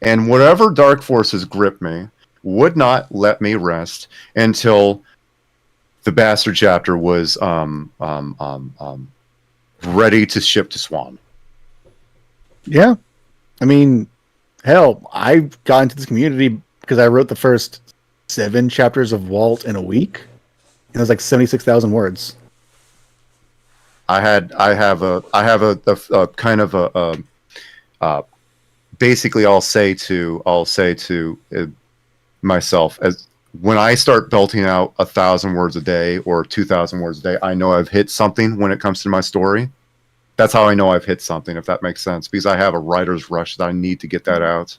S17: And whatever dark forces gripped me would not let me rest until the bastard chapter was ready to ship to Swan.
S7: Yeah. I mean, hell, I got into this community because I wrote the first 7 chapters of Walt in a week. And it was like 76,000 words.
S17: I have a kind of a basically I'll say to myself, as when I start belting out 1,000 words a day or 2,000 words a day, I know I've hit something when it comes to my story. That's how I know I've hit something, if that makes sense, because I have a writer's rush that I need to get that out.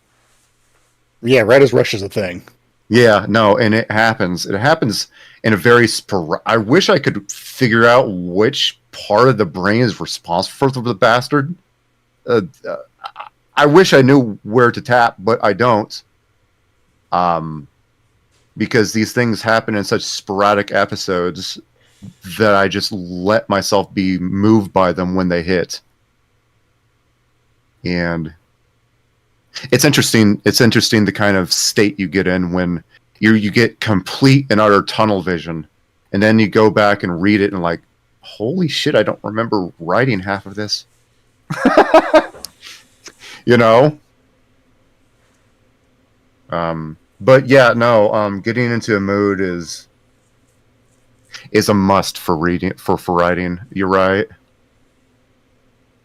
S7: Yeah, writer's rush is a thing.
S17: Yeah, no, and it happens. It happens in a very I wish I could figure out which part of the brain is responsible for the bastard. I wish I knew where to tap, but I don't. Because these things happen in such sporadic episodes that I just let myself be moved by them when they hit. And it's interesting. It's interesting the kind of state you get in when you get complete and utter tunnel vision, and then you go back and read it and like, holy shit, I don't remember writing half of this. You know. But yeah, no. Getting into a mood is a must for reading for writing. You're right,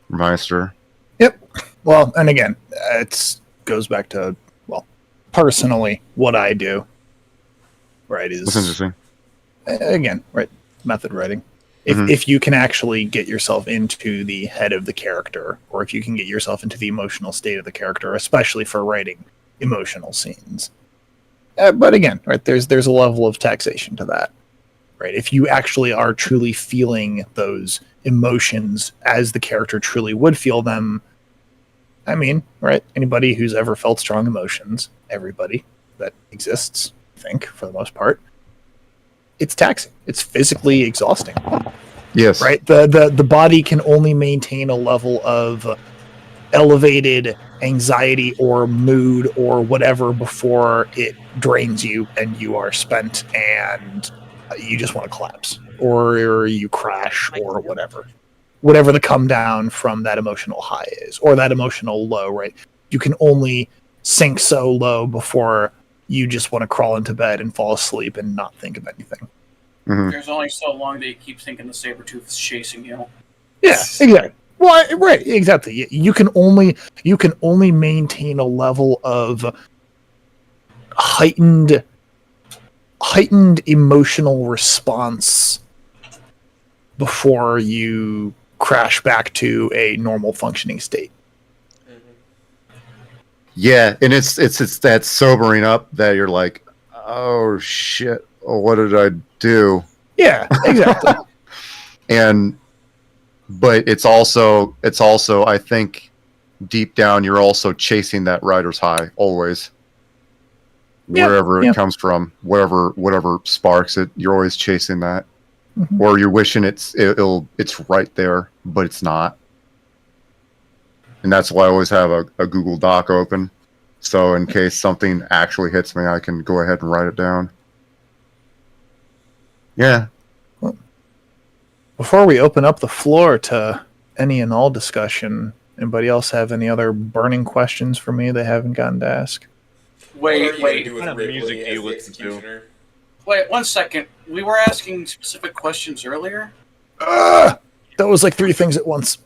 S17: Meister.
S2: Yep. Well, and again, it goes back to, well, personally, what I do, right, is...
S17: That's interesting.
S2: Again, right, method writing. If you can actually get yourself into the head of the character, or if you can get yourself into the emotional state of the character, especially for writing emotional scenes. But again, right, there's a level of taxation to that. Right? If you actually are truly feeling those emotions as the character truly would feel them, I mean, right, anybody who's ever felt strong emotions, everybody that exists, I think, for the most part, it's taxing. It's physically exhausting.
S17: Yes.
S2: Right? The body can only maintain a level of elevated anxiety or mood or whatever before it drains you and you are spent and you just want to collapse or you crash or whatever the come down from that emotional high is, or that emotional low, right? You can only sink so low before you just want to crawl into bed and fall asleep and not think of anything.
S10: There's only so long that you keep thinking the saber tooth is chasing you.
S2: Yeah, exactly. Well, right, exactly. You can only maintain a level of heightened emotional response before you crash back to a normal functioning state.
S17: Yeah, and it's that sobering up that you're like, oh shit, what did I do?
S2: Yeah, exactly.
S17: But it's also I think deep down you're also chasing that rider's high always. Wherever it comes from, whatever sparks it, you're always chasing that. Or you're wishing it's right there, but it's not. And that's why I always have a Google Doc open. So in case something actually hits me, I can go ahead and write it down. Yeah.
S2: Before we open up the floor to any and all discussion, anybody else have any other burning questions for me they haven't gotten to ask?
S10: Wait.
S6: What kind of music do you listen to?
S10: Wait, 1 second. We were asking specific questions earlier?
S2: That was like 3 things at once.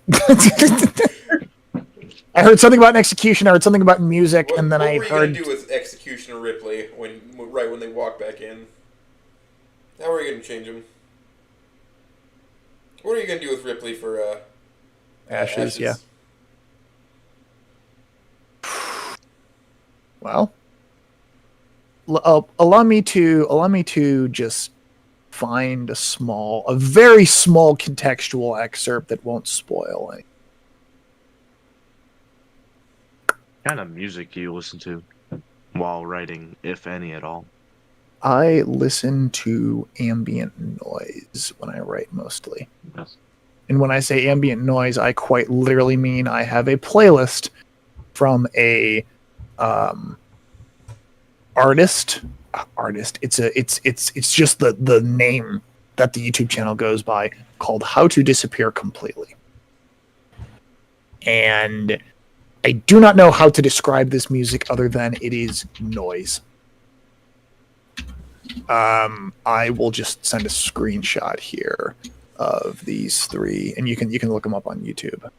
S2: I heard something about an execution, I heard something about music, and then I heard...
S6: What were you going to do with Executioner Ripley right when they walk back in? How are you going to change them? What are you going to do with Ripley for
S2: Ashes? Yeah. Well, allow me to just find a very small contextual excerpt that won't spoil any.
S12: What kind of music do you listen to while writing, if any at all?
S2: I listen to ambient noise when I write mostly.
S12: Yes.
S2: And when I say ambient noise, I quite literally mean I have a playlist from a artist. It's just the name that the YouTube channel goes by, called How to Disappear Completely. And I do not know how to describe this music other than it is noise. I will just send a screenshot here of these 3, and you can look them up on YouTube.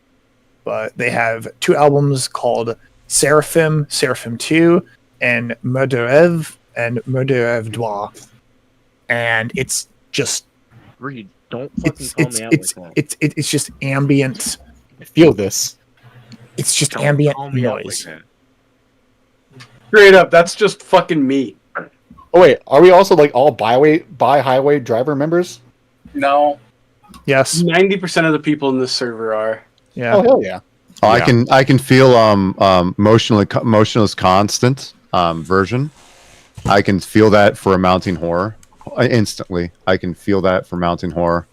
S2: But they have 2 albums called Seraphim 2, and Murderev and Murderev Dwa. And it's just...
S12: Reed, don't fucking call me out like that.
S2: It's just ambient...
S7: I feel this.
S2: It's just ambient noise.
S3: Straight up, that's just fucking me.
S7: Oh wait, are we also like all by highway driver members?
S10: No.
S2: Yes.
S1: 90% of the people in this server are.
S2: Yeah.
S7: Oh hell yeah.
S17: Oh, I can feel motionless constant version. I can feel that for a mounting horror instantly. I can feel that for mounting horror.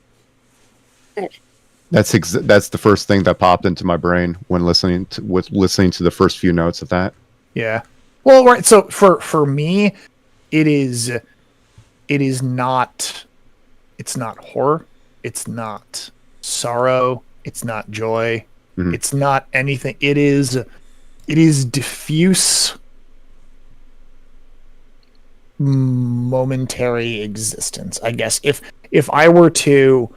S17: That's the first thing that popped into my brain when listening to the first few notes of that.
S2: Yeah. Well, right. So for me, it is not. It's not horror. It's not sorrow. It's not joy.
S17: Mm-hmm.
S2: It's not anything. It is diffuse, momentary existence. I guess if I were to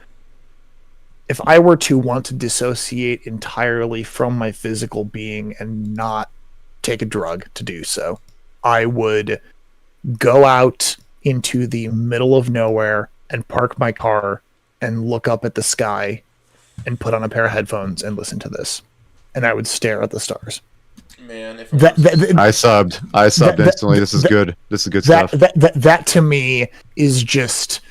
S2: want to dissociate entirely from my physical being and not take a drug to do so, I would go out into the middle of nowhere and park my car and look up at the sky and put on a pair of headphones and listen to this. And I would stare at the stars.
S6: Man, if
S17: I subbed instantly. This is good. This is good stuff.
S2: That to me is just...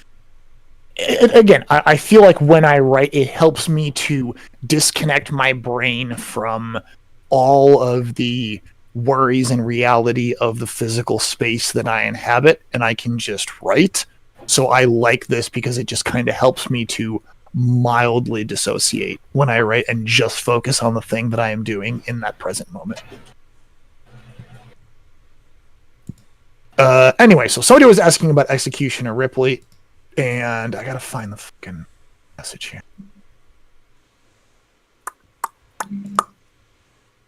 S2: Again, I feel like when I write, it helps me to disconnect my brain from all of the worries and reality of the physical space that I inhabit, and I can just write. So I like this because it just kind of helps me to mildly dissociate when I write and just focus on the thing that I am doing in that present moment. Anyway, so somebody was asking about Executioner Ripley, and I gotta find the fucking message here.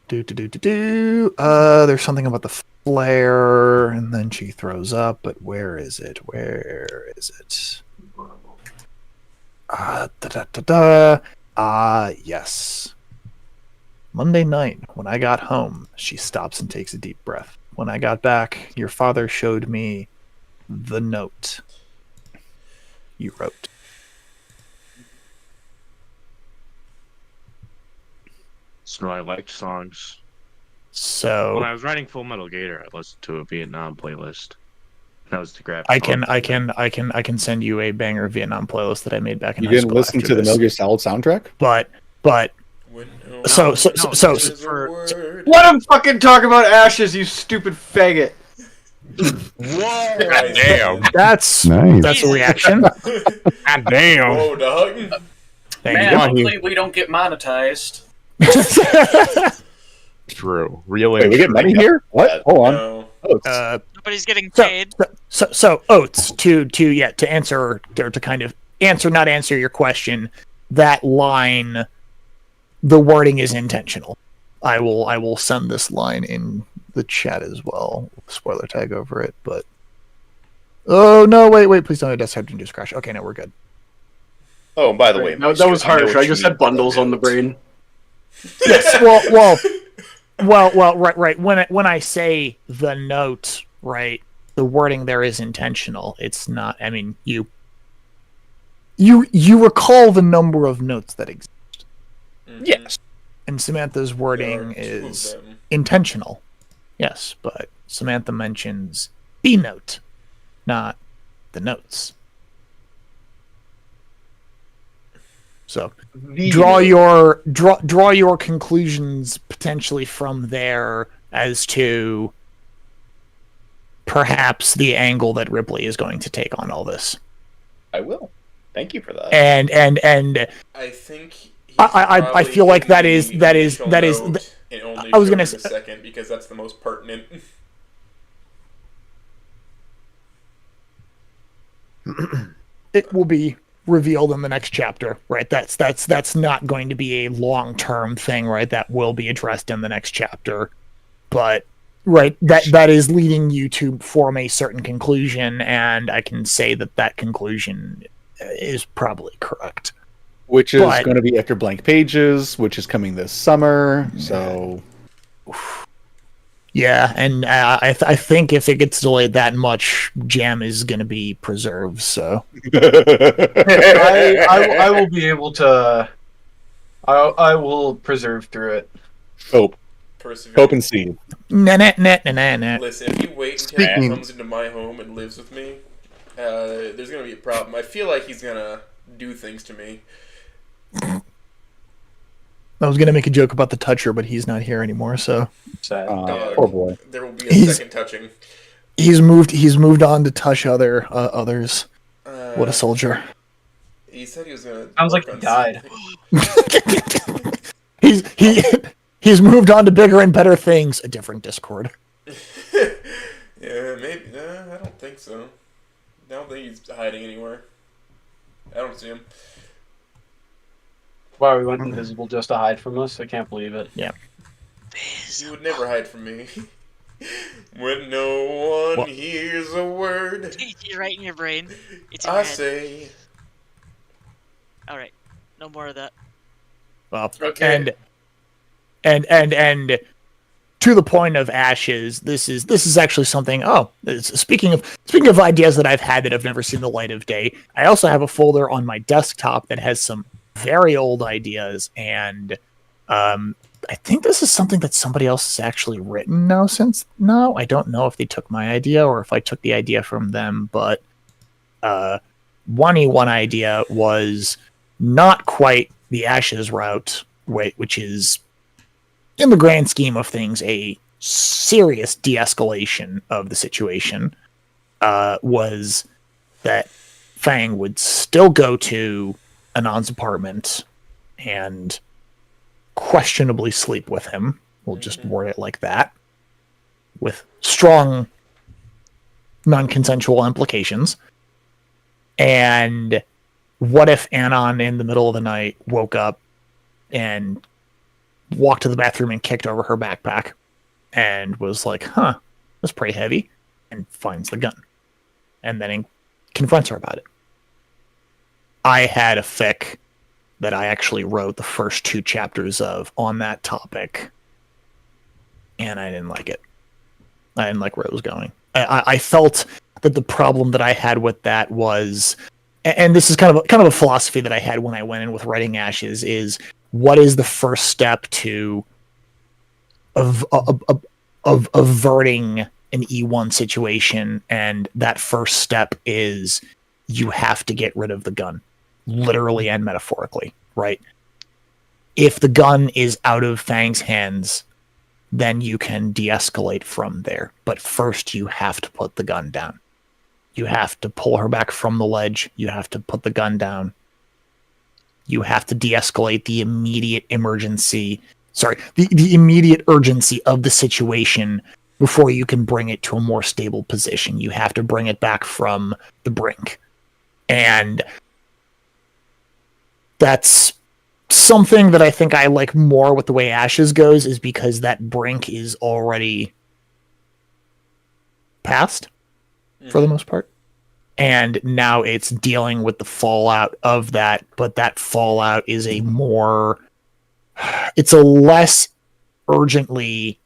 S2: There's something about the flare, and then she throws up, but where is it? Yes. Monday night, when I got home, she stops and takes a deep breath. When I got back, your father showed me the note you wrote.
S12: So I liked songs.
S2: So
S12: when I was writing Full Metal Gator, I listened to a Vietnam playlist. That was to grab.
S2: I can send you a banger Vietnam playlist that I made back in
S7: You
S2: high
S7: didn't
S2: school
S7: listen
S2: after
S7: to the
S2: this.
S7: Metal Gear Solid soundtrack?
S2: But so
S1: Let him fucking talk about ashes, you stupid faggot.
S6: Whoa!
S12: God damn.
S2: That's
S17: nice.
S2: That's a reaction.
S12: God damn.
S6: Whoa, dog.
S10: Man, hopefully we don't get monetized.
S12: True. Real.
S7: Wait, we get money here? What? Hold on.
S6: No.
S18: Nobody's getting paid.
S2: So Oates, to answer, or to kind of answer, not answer your question, that line, the wording is intentional. I will send this line in the chat as well. Spoiler tag over it, but oh no, wait, please don't desktop induce crash. Okay, no, we're good.
S8: Oh, by the way,
S1: No, that was harsh. I just had bundles on the brain.
S2: Yes, well, right. When I say the note, right, the wording there is intentional. It's not. I mean, you recall the number of notes that exist.
S8: Yes.
S2: And Samantha's wording is intentional. Yes, but Samantha mentions the note, not the notes. So draw your conclusions potentially from there as to perhaps the angle that Ripley is going to take on all this.
S8: I will. Thank you for that.
S2: And
S6: I think
S2: I feel like that is I was going to say
S6: a second because that's the most pertinent.
S2: It will be revealed in the next chapter, right? That's not going to be a long-term thing, right? That will be addressed in the next chapter. But right, that is leading you to form a certain conclusion, and I can say that conclusion is probably correct.
S7: Which is going to be after Blank Pages, which is coming this summer. So,
S2: yeah, and I think if it gets delayed that much, Jam is going to be preserved. So,
S1: I will be able to. I will preserve through it.
S7: Hope.
S6: persevere.
S7: Hope and seed.
S6: Listen, if you wait until he comes into my home and lives with me, there's gonna be a problem. I feel like he's gonna do things to me.
S2: I was gonna make a joke about the toucher, but he's not here anymore, so
S1: sad.
S7: Poor boy.
S6: There will be a second touching.
S2: He's moved on to touch others. What a soldier.
S6: He said he was gonna.
S1: Sounds like he died.
S2: He's moved on to bigger and better things. A different Discord.
S6: Yeah, maybe. I don't think so. I don't think he's hiding anywhere. I don't see him.
S1: Wow, we went invisible just to hide from us? I can't believe it.
S2: Yeah.
S6: You would never hide from me. When no one hears a word.
S18: You're right in your brain. It's in your head.
S6: say.
S18: Alright. No more of that.
S2: Well,
S6: okay.
S2: And to the point of Ashes, this is actually something. Speaking of ideas that I've had that have never seen the light of day, I also have a folder on my desktop that has some very old ideas, and I think this is something that somebody else has actually written now. I don't know if they took my idea or if I took the idea from them, but one idea was not quite the Ashes route, which is, in the grand scheme of things, a serious de-escalation of the situation, was that Fang would still go to Anon's apartment and questionably sleep with him. We'll just word it like that, with strong non-consensual implications. And what if Anon in the middle of the night woke up and walked to the bathroom and kicked over her backpack and was like, that's pretty heavy, and finds the gun. And then confronts her about it. I had a fic that I actually wrote the first 2 chapters of on that topic, and I didn't like it. I didn't like where it was going. I felt that the problem that I had with that was, and this is kind of a philosophy that I had when I went in with writing Ashes, is what is the first step to averting an E1 situation? And that first step is you have to get rid of the gun, literally and metaphorically, right? If the gun is out of Fang's hands, then you can de-escalate from there. But first you have to put the gun down. You have to pull her back from the ledge. You have to put the gun down. You have to de-escalate the immediate emergency. The immediate urgency of the situation before you can bring it to a more stable position. You have to bring it back from the brink. And that's something that I think I like more with the way Ashes goes, is because that brink is already past for the most part. And now it's dealing with the fallout of that, but that fallout is it's a less urgently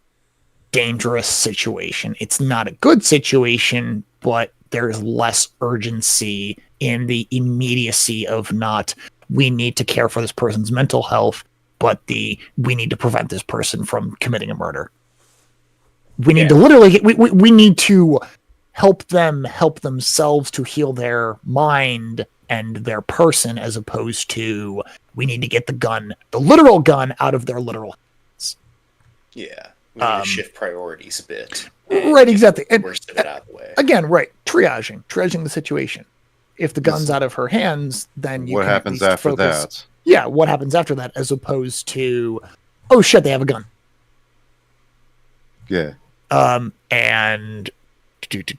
S2: dangerous situation. It's not a good situation, but there's less urgency in the immediacy of not, we need to care for this person's mental health, but we need to prevent this person from committing a murder. We need to literally, we need to help themselves to heal their mind and their person, as opposed to we need to get the literal gun out of their literal hands.
S8: Yeah. We need to shift priorities a bit.
S2: Right, exactly. And
S8: worst of it out of the way.
S2: Again, right, triaging the situation. If the gun's out of her hands, then you
S17: what
S2: can
S17: happens
S2: at least
S17: after
S2: focus.
S17: that?
S2: Yeah, what happens after that, as opposed to, oh shit, they have a gun.
S17: Yeah.
S2: And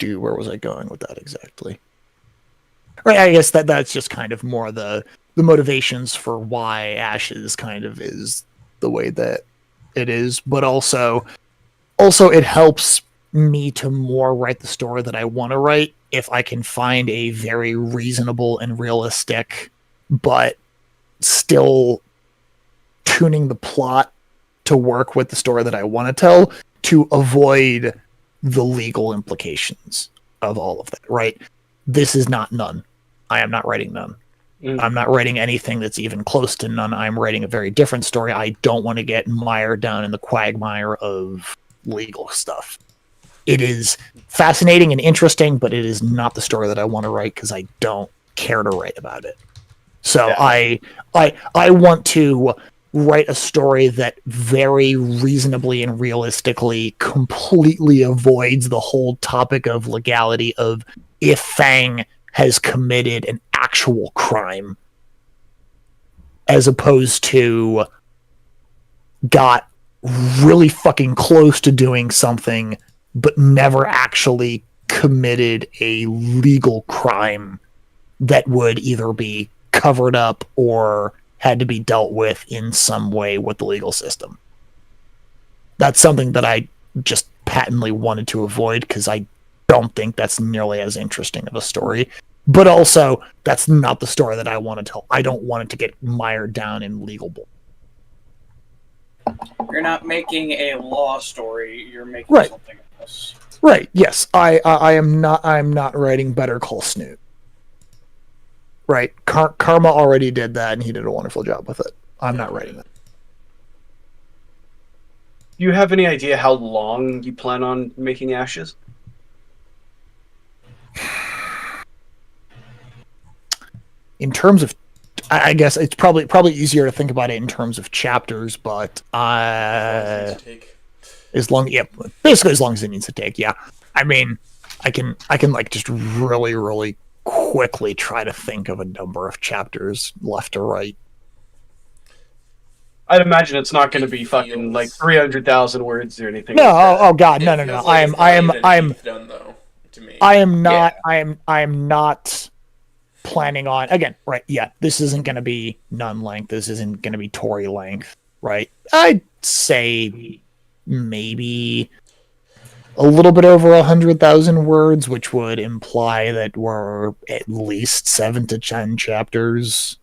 S2: where was I going with that exactly? Right, I guess that's just kind of more the motivations for why Ashes kind of is the way that it is, but also it helps me to more write the story that I want to write if I can find a very reasonable and realistic, but still tuning the plot to work with the story that I want to tell, to avoid the legal implications of all of that, right? This is not None. I am not writing None. I'm not writing anything that's even close to none. I'm writing a very different story. I don't want to get mired down in the quagmire of legal stuff. It is fascinating and interesting, but it is not the story that I want to write because I don't care to write about it. So yeah. I want to write a story that very reasonably and realistically completely avoids the whole topic of legality of if Fang has committed an actual crime, as opposed to got really fucking close to doing something but never actually committed a legal crime that would either be covered up or had to be dealt with in some way with the legal system. That's something that I just patently wanted to avoid because I don't think that's nearly as interesting of a story. But also, that's not the story that I want to tell. I don't want it to get mired down in legal bull.
S10: You're not making a law story. You're making something else.
S2: Right. Yes. I am not. I'm not writing Better Call Snoot. Right. Karma already did that, and he did a wonderful job with it. I'm not writing that.
S3: Do you have any idea how long you plan on making Ashes?
S2: In terms of, I guess it's probably easier to think about it in terms of chapters, but basically as long as it needs to take. Yeah, I mean, I can like just really quickly try to think of a number of chapters left to write.
S3: I'd imagine it's not going to be fucking like 300,000 words or anything.
S2: No,
S3: like that.
S2: oh god, no.
S6: Like
S2: I am not planning on, again, right, yeah, this isn't going to be none length, this isn't going to be Tory length, right? I'd say maybe a little bit over 100,000 words, which would imply that we're at least 7 to 10 chapters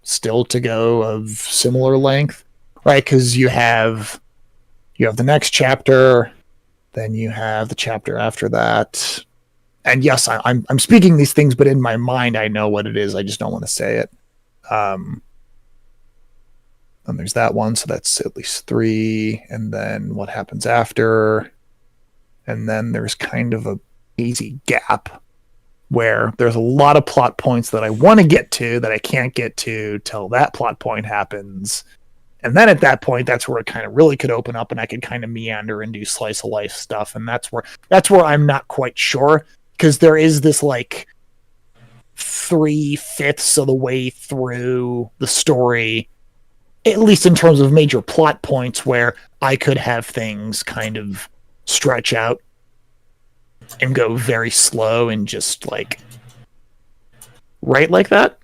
S2: still to go of similar length, right? Because you have the next chapter, then you have the chapter after that. And yes, I'm speaking these things, but in my mind, I know what it is. I just don't want to say it. And there's that one, so that's at least 3. And then what happens after? And then there's kind of a easy gap where there's a lot of plot points that I want to get to that I can't get to till that plot point happens. And then at that point, that's where it kind of really could open up, and I could kind of meander and do slice of life stuff. And that's where I'm not quite sure. Because there is this, like, 3/5 of the way through the story, at least in terms of major plot points, where I could have things kind of stretch out and go very slow and just, like, write like that.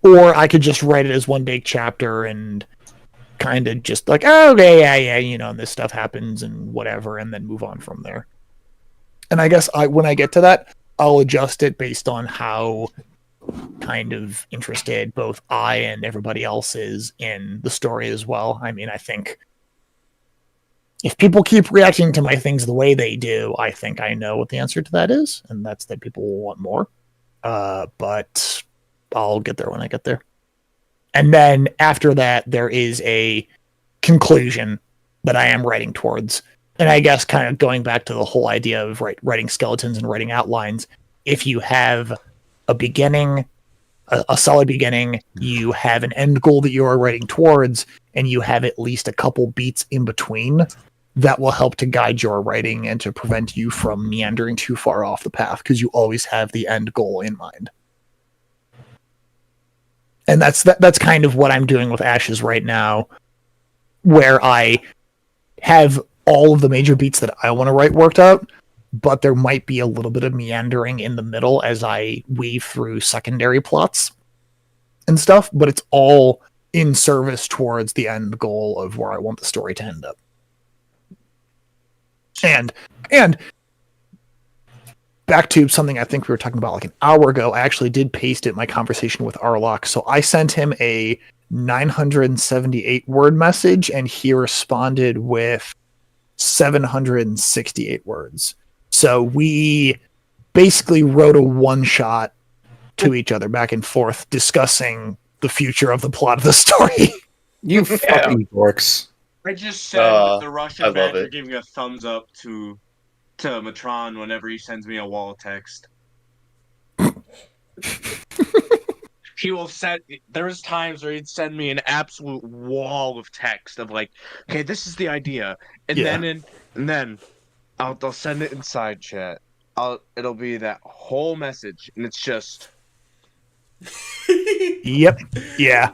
S2: Or I could just write it as one big chapter and kind of just like, oh, okay, yeah, and this stuff happens and whatever, and then move on from there. And I guess when I get to that, I'll adjust it based on how kind of interested both I and everybody else is in the story as well. I mean, I think if people keep reacting to my things the way they do, I think I know what the answer to that is, and that's that people will want more. But I'll get there when I get there. And then after that, there is a conclusion that I am writing towards. And I guess kind of going back to the whole idea of writing skeletons and writing outlines, if you have a beginning, a solid beginning, you have an end goal that you are writing towards, and you have at least a couple beats in between, that will help to guide your writing and to prevent you from meandering too far off the path, because you always have the end goal in mind. And that's kind of what I'm doing with Ashes right now, where I have all of the major beats that I want to write worked out, but there might be a little bit of meandering in the middle as I weave through secondary plots and stuff, but it's all in service towards the end goal of where I want the story to end up. And back to something I think we were talking about like an hour ago, I actually did paste it in my conversation with Arlock. So I sent him a 978 word message, and he responded with 768 words. So we basically wrote a one-shot to each other back and forth, discussing the future of the plot of the story.
S7: You fucking dorks.
S13: I just send the Russian badger giving a thumbs up to Matron whenever he sends me a wall of text. He will send. There's times where he'd send me an absolute wall of text of like, "Okay, this is the idea," and then I'll send it inside chat. It'll be that whole message, and it's just.
S2: Yep. Yeah.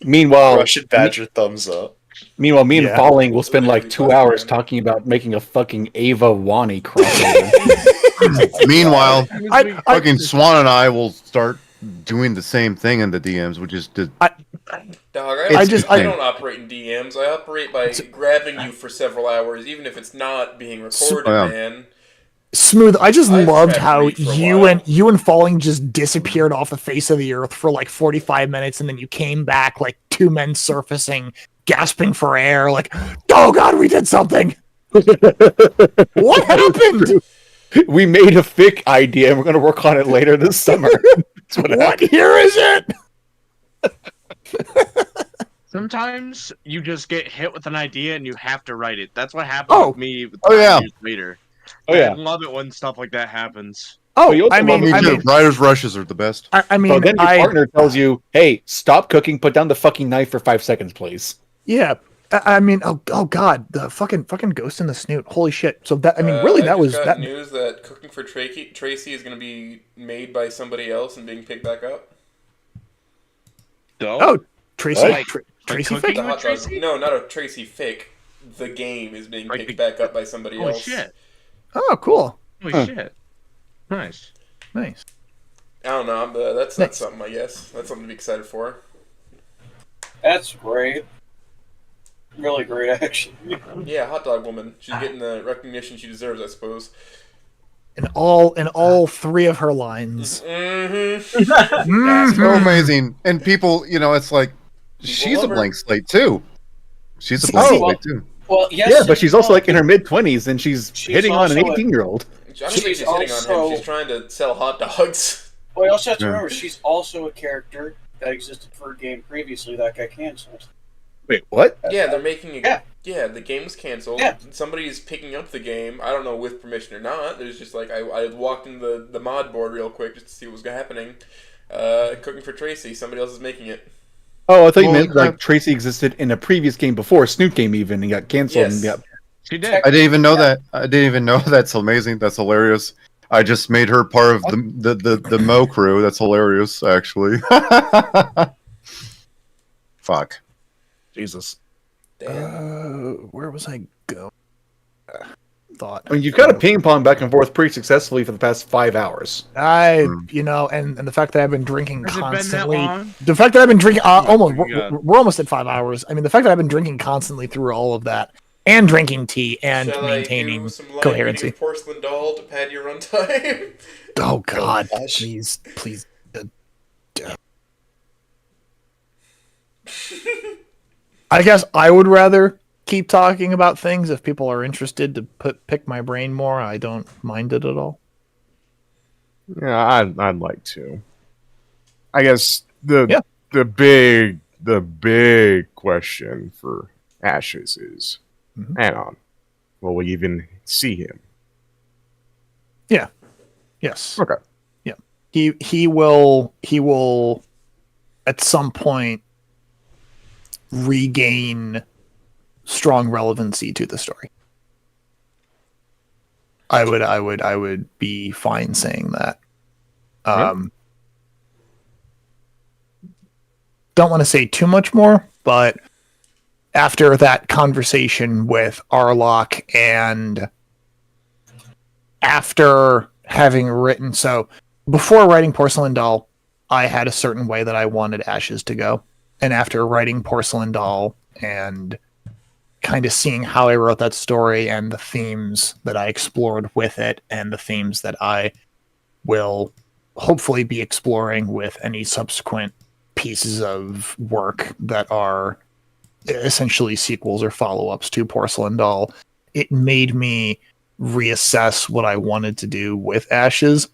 S7: Meanwhile,
S8: Russian badger thumbs up.
S7: Meanwhile, me and Falling will spend like 2 hours talking about making a fucking Ava Wani crossover.
S17: Meanwhile, fucking Swan and I will start doing the same thing in the DMs, which is to.
S6: Dog, I don't operate in DMs. I operate by grabbing you for several hours, even if it's not being recorded, man.
S2: Smooth. I just loved how you and Falling just disappeared off the face of the earth for like 45 minutes, and then you came back like two men surfacing, gasping for air, like, "Oh God, we did something! What happened?"
S7: We made a fic idea, and we're going to work on it later this summer.
S2: What year is it?
S13: Sometimes you just get hit with an idea and you have to write it. That's what happened with me. With years later. I love it when stuff like that happens.
S17: Writer's rushes are the best.
S7: But then your partner tells you, "Hey, stop cooking. Put down the fucking knife for 5 seconds, please."
S2: Yeah. I mean, oh God, the fucking Ghost in the Snoot. Holy shit. So that, I mean, really, that was that
S6: news that Cooking for Tracy is going to be made by somebody else and being picked back up.
S2: Oh, Tracy, Tracy
S6: Fick? Tracy? No, not a Tracy Fick. The game is being picked back up by somebody else.
S13: Shit.
S2: Oh, cool.
S13: Holy shit. Nice.
S6: I don't know, but that's not something, I guess. That's something to be excited for.
S4: That's great. Really great, actually.
S6: Yeah, Hot Dog Woman. She's getting the recognition she deserves, I suppose.
S2: In all three of her lines.
S17: That's so amazing. And people, it's like, she's a blank slate, too. She's a blank slate, too.
S4: Well, yes.
S7: Yeah, but she's also like in her mid-20s, and she's hitting on an 18-year-old.
S6: I don't think she's hitting on him. She's trying to sell hot dogs.
S4: Well, you also have to remember, she's also a character that existed for a game previously that got canceled.
S7: Wait, what?
S6: Yeah, they're making a... Yeah, the game was canceled. Yeah. Somebody's picking up the game. I don't know with permission or not. There's just like... I walked in the mod board real quick just to see what was happening. Cooking for Tracy. Somebody else is making it.
S7: Oh, I thought you meant like Tracy existed in a previous game before, Snoot game even, and got canceled.
S6: Yes.
S7: And
S13: she did.
S17: I didn't even know that. I didn't even know. That's amazing. That's hilarious. I just made her part of the Mo crew. That's hilarious, actually. Fuck.
S2: Jesus. Where was I going? Thought.
S7: I mean, you've got a ping pong back and forth pretty successfully for the past 5 hours.
S2: And the fact that I've been drinking constantly. The fact that I've been drinking we're almost at 5 hours. I mean, the fact that I've been drinking constantly through all of that, and drinking tea, and maintaining coherency.
S6: Porcelain doll to pad your runtime.
S2: Oh God! Please. I guess I would rather keep talking about things if people are interested to pick my brain more. I don't mind it at all.
S20: Yeah, I'd like to. I guess the big question for Ashes is, Anon, will we even see him?
S2: Yeah. Yes.
S20: Okay.
S2: Yeah. He will at some point regain strong relevancy to the story. I would be fine saying that. Don't want to say too much more, but after that conversation with Arlok and after having written, so before writing Porcelain Doll, I had a certain way that I wanted Ashes to go. And after writing Porcelain Doll and kind of seeing how I wrote that story and the themes that I explored with it and the themes that I will hopefully be exploring with any subsequent pieces of work that are essentially sequels or follow-ups to Porcelain Doll, it made me reassess what I wanted to do with Ashes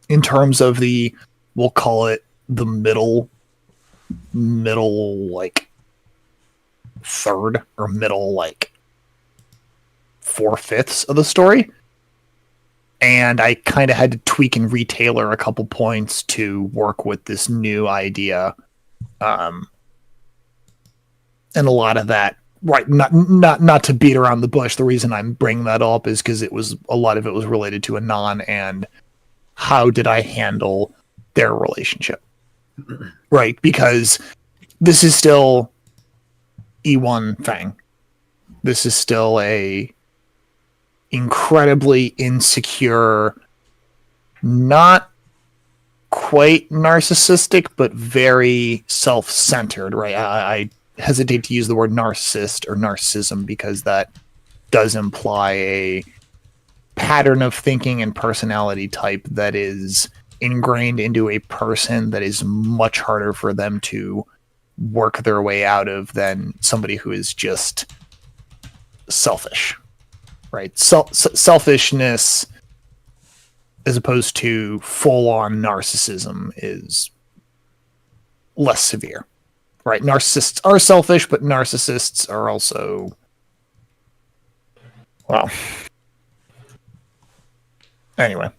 S2: in terms of the we'll call it the middle like third or middle like 4/5 of the story. And I kind of had to tweak and retailor a couple points to work with this new idea. And a lot of that, right, not to beat around the bush. The reason I'm bringing that up is because a lot of it was related to Anon and how did I handle their relationship. Right, because this is still E1 Fang. This is still a incredibly insecure, not quite narcissistic, but very self-centered, right? I hesitate to use the word narcissist or narcissism because that does imply a pattern of thinking and personality type that is ingrained into a person that is much harder for them to work their way out of than somebody who is just selfish, right? Selfishness as opposed to full-on narcissism is less severe, right? Narcissists are selfish, but narcissists are also, well, anyway,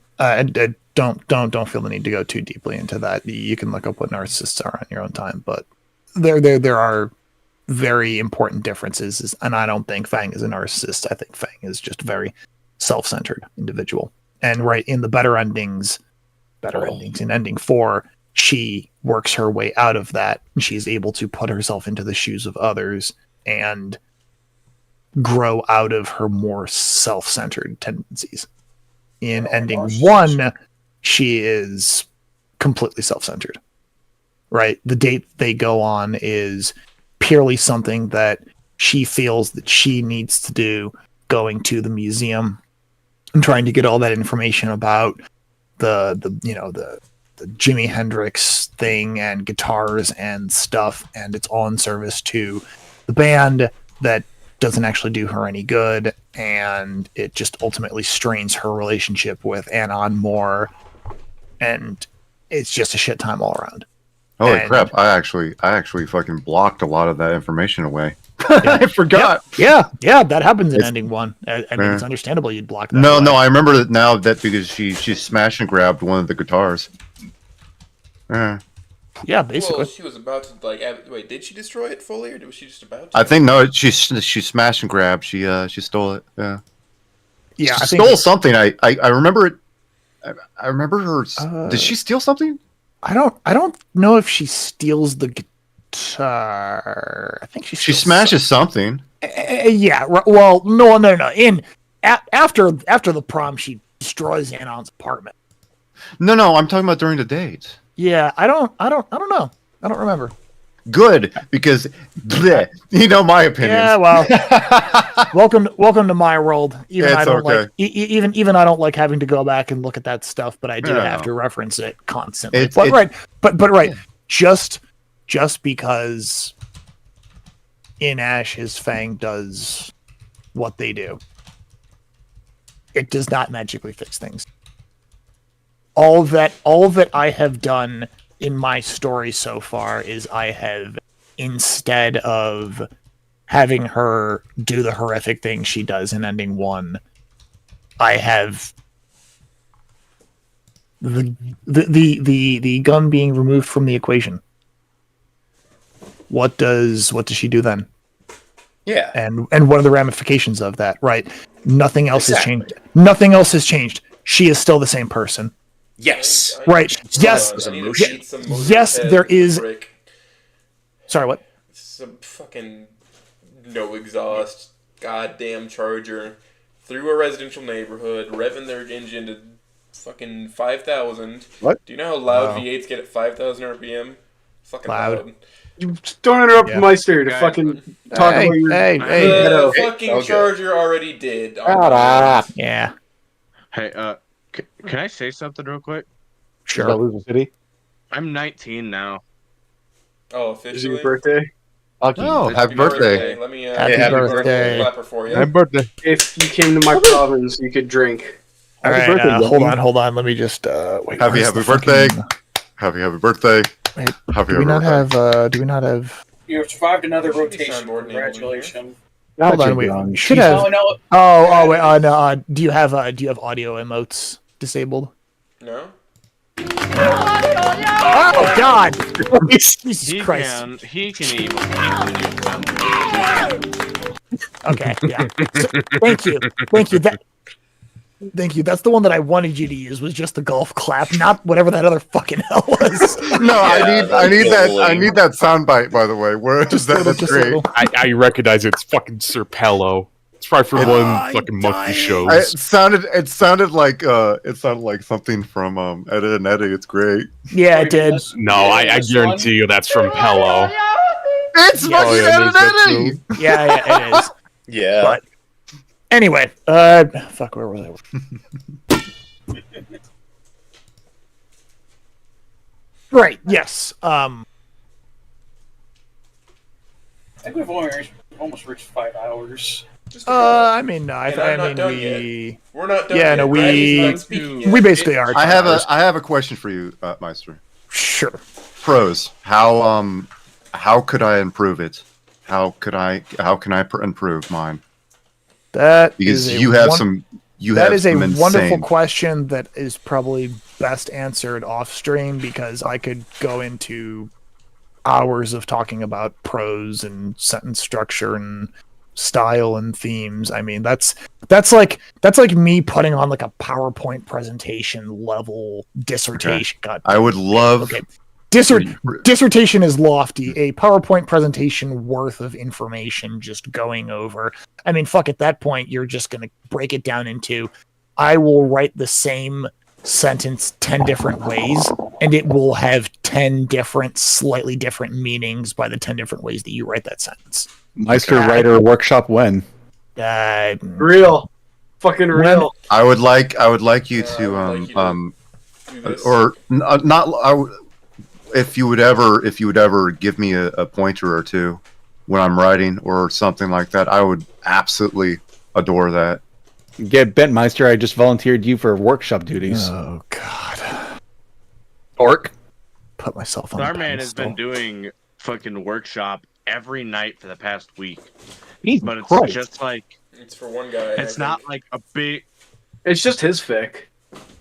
S2: don't feel the need to go too deeply into that. You can look up what narcissists are on your own time, but there are very important differences, and I don't think Fang is a narcissist. I think Fang is just a very self-centered individual. And right in the better endings, in ending 4, she works her way out of that, and she's able to put herself into the shoes of others and grow out of her more self-centered tendencies. In ending 1, she is completely self-centered. Right? The date they go on is purely something that she feels that she needs to do, going to the museum and trying to get all that information about the Jimi Hendrix thing and guitars and stuff, and it's all in service to the band that doesn't actually do her any good, and it just ultimately strains her relationship with Anon more, and it's just a shit time all around.
S17: Holy crap! I actually fucking blocked a lot of that information away. I forgot.
S2: Yeah, that happens in ending 1. I mean, it's understandable you'd block that.
S17: No, I remember that now. That because she smashed and grabbed one of the guitars.
S2: Yeah, basically.
S6: Well, she was about to wait. Did she destroy it fully, or was she just about to?
S17: I think no. She smashed and grabbed. She stole it. Yeah.
S2: Yeah,
S17: she stole something. I remember it. I remember her. Did she steal something?
S2: I don't know if she steals the guitar. I think she
S17: smashes something.
S2: Yeah. Well, no. After the prom, she destroys Anon's apartment.
S17: No. I'm talking about during the date.
S2: Yeah, I don't know. I don't remember.
S17: Good, because bleh, you know my opinion.
S2: Yeah, well, welcome to my world. Even
S17: It's
S2: I don't
S17: okay.
S2: like even I don't like having to go back and look at that stuff, but I do have to reference it constantly. But just because in Ashes Fang does what they do, it does not magically fix things. All that I have done in my story so far is I have, instead of having her do the horrific thing she does in ending 1, I have the gun being removed from the equation. What does she do then?
S8: Yeah.
S2: And what are the ramifications of that? Right. Nothing else has changed. Nothing else has changed. She is still the same person.
S8: Yes.
S2: Right. Yes. Yes, there is. Sorry, what?
S6: Some fucking no exhaust goddamn charger through a residential neighborhood, revving their engine to fucking 5,000.
S17: What?
S6: Do you know how loud V8s get at 5,000 RPM? Fucking loud.
S3: You don't interrupt Meister to fucking talk about your...
S6: The fucking charger already did.
S2: Yeah.
S13: Hey, can I say something real quick?
S2: Sure.
S7: Did I lose the city?
S13: I'm 19 now.
S6: Oh,
S3: Is it
S6: officially?
S3: your birthday?
S17: Oh, happy birthday.
S6: Let me
S2: Happy birthday.
S6: clapper for you.
S7: Happy birthday.
S3: If you came to my province, you could drink.
S2: All right, hold on. Let me just wait.
S17: Happy birthday. happy birthday.
S2: Wait,
S17: Happy
S2: do we not
S17: birthday.
S2: have? Do we not have?
S10: You have survived another
S6: There should be
S10: rotation.
S6: soundboard enabled in here.
S10: Congratulations.
S2: Hold on, we should have.
S10: Oh no.
S2: Oh wait. No. Do you have audio emotes disabled?
S6: No.
S2: Oh God! Jesus Christ!
S13: He can even.
S2: Okay, yeah. So, thank you. Thank you. That's the one that I wanted you to use. Was just the golf clap, not whatever that other fucking hell was.
S17: No, I need that soundbite. By the way, where is that? That's great.
S20: I recognize it. It's fucking Sir Pello. It's probably from one fucking monkey shows.
S17: It sounded like something from Ed and Eddie. It's great.
S2: Yeah, it did.
S20: No, I guarantee you that's from Pello.
S17: It's fucking Ed and Eddie.
S2: Yeah, it is.
S8: Yeah.
S2: But anyway, fuck, where was I? Right. Yes.
S10: I think we've almost reached 5 hours.
S2: I mean, no.
S6: We're not done
S2: Yeah,
S6: yet,
S2: no,
S6: right?
S2: we basically are.
S17: I have a question for you, Meister.
S2: Sure.
S17: Pros. How could I improve it? How can I improve mine?
S2: That
S17: Because
S2: is
S17: you have some
S2: wonderful question that is probably best answered off stream, because I could go into hours of talking about prose and sentence structure and style and themes. I mean, that's like me putting on like a PowerPoint presentation level dissertation.
S17: Okay.
S2: God,
S17: I would love.
S2: Okay. Dissertation is lofty. A PowerPoint presentation worth of information just going over. I mean, fuck, at that point, you're just going to break it down into, I will write the same sentence 10 different ways, and it will have 10 different, slightly different meanings by the 10 different ways that you write that sentence.
S7: Meister Writer Workshop when?
S3: Real. Fucking real.
S17: I would like you to if you would ever give me a pointer or two when I'm writing or something like that, I would absolutely adore that.
S7: Get bent, Meister. I just volunteered you for workshop duties.
S2: Oh God.
S7: Orc.
S2: Put myself on.
S13: Starman has been doing fucking workshop every night for the past week. But it's
S7: Christ.
S13: just like
S6: It's for one guy.
S13: it's not like a big.
S3: It's just his fic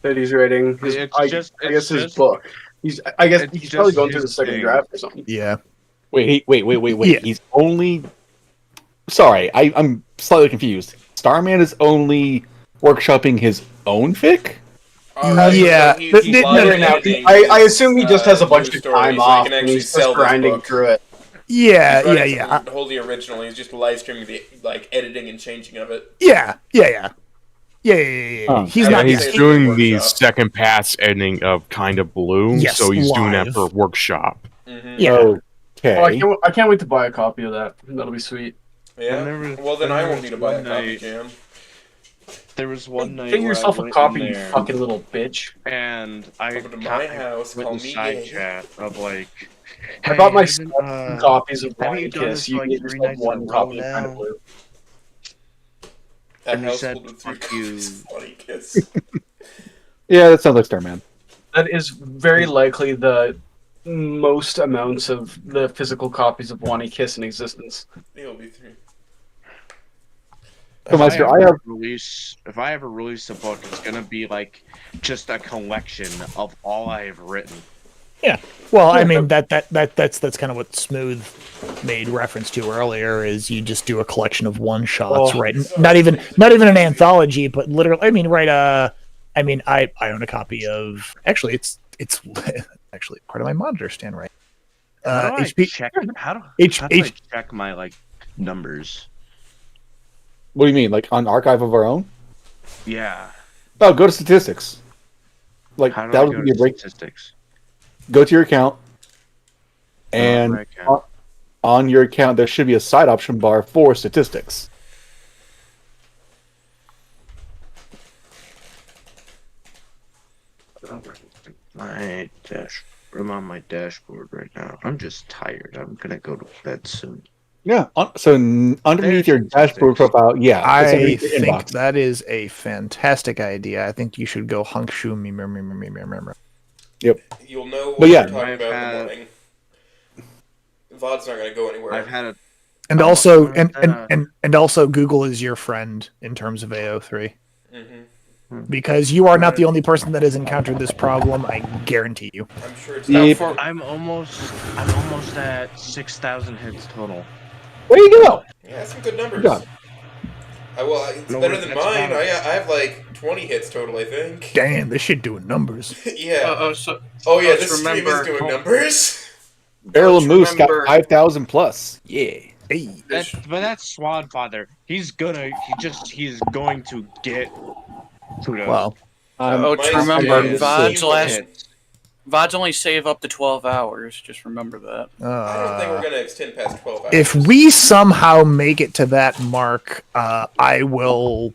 S3: that he's writing. I guess his book. I guess he's probably going through the second draft or something.
S2: Yeah.
S7: Wait.
S2: Yeah.
S7: He's only. Sorry, I'm slightly confused. Starman is only workshopping his own fic?
S3: Yeah. I assume he just has a bunch of time off and he's just grinding through it.
S2: Yeah.
S6: Hold the original. He's just live streaming the editing and changing of it.
S2: Yeah. He's not.
S20: He's doing the second pass ending of Kind of Blue,
S2: Yes,
S20: so he's doing
S2: live.
S20: that for workshop.
S2: Yeah.
S7: Okay.
S3: Oh, I can't wait to buy a copy of that. That'll be sweet.
S6: Yeah. Well, then I won't need to buy a copy, Jam.
S13: There was one night.
S3: Get
S13: where
S3: yourself
S13: I
S3: a
S13: went
S3: copy,
S13: in
S3: you
S13: there,
S3: fucking little bitch.
S13: And I
S6: Over to my house,
S13: went
S6: call
S13: in
S6: me
S13: side
S6: gay.
S13: chat of like.
S3: I bought my
S13: haven't,
S3: copies of
S13: haven't
S3: Bonnie
S13: you done
S3: Kiss.
S13: this
S3: You
S13: for,
S3: can
S13: like,
S3: get
S13: 3
S3: yourself
S13: nights in a
S3: one
S13: row
S3: copy of
S13: now?
S3: Kind of Blue.
S6: A
S13: And he
S6: house
S13: said,
S6: filled with 3
S13: "Fuck you."
S6: copies of Bonnie Kiss.
S7: Yeah, that sounds like Starman.
S3: That is very likely the most amounts of the physical copies of Bonnie Kiss in existence.
S6: It'll be 3.
S7: So, Meister,
S13: If I ever release a book, it's gonna be like just a collection of all I have written.
S2: Yeah. Well, I mean that's kind of what Smooth made reference to earlier. Is you just do a collection of one shots, right? Not even an anthology, but literally. I mean, right? I mean, I own a copy of. Actually, it's actually part of my monitor stand, right?
S13: How do
S2: HP.
S13: I check? How do I check my like numbers?
S7: What do you mean, like on Archive of Our Own?
S13: Yeah.
S7: Oh, go to statistics. Like
S13: How do
S7: that
S13: I
S7: would
S13: go
S7: be a
S13: to
S7: break.
S13: statistics?
S7: Go to your account, and
S13: my account.
S7: on your account there should be a side option bar for statistics.
S13: My dash. I'm on my dashboard right now. I'm just tired. I'm gonna go to bed soon.
S7: Yeah. Underneath your dashboard profile, yeah. it's
S2: I
S7: underneath your
S2: think
S7: inbox.
S2: that is a fantastic idea. I think you should go hunk shoe me.
S7: Yep.
S6: You'll know what
S7: But yeah.
S6: we're talking about in the morning. VOD's not going to go anywhere.
S13: I've had a
S2: And also, and also, Google is your friend in terms of AO3. Because you are not the only person that has encountered this problem. I guarantee you.
S6: I'm sure it's
S13: I'm almost at 6,000 hits total.
S7: There you go.
S6: Yeah, that's some good numbers.
S7: Good job.
S6: It's better than mine. I have like 20 hits total, I think.
S2: Damn, this shit doing numbers.
S6: Yeah.
S4: let's
S6: this stream is doing numbers.
S7: Barrel of Moose got 5,000 plus. Yeah.
S2: Hey.
S13: But that's Swan Father. He's going to get kudos.
S2: Well,
S10: remember, VODs only save up to 12 hours. Just remember that.
S6: I don't think we're going to extend past 12 hours.
S2: If we somehow make it to that mark, I will.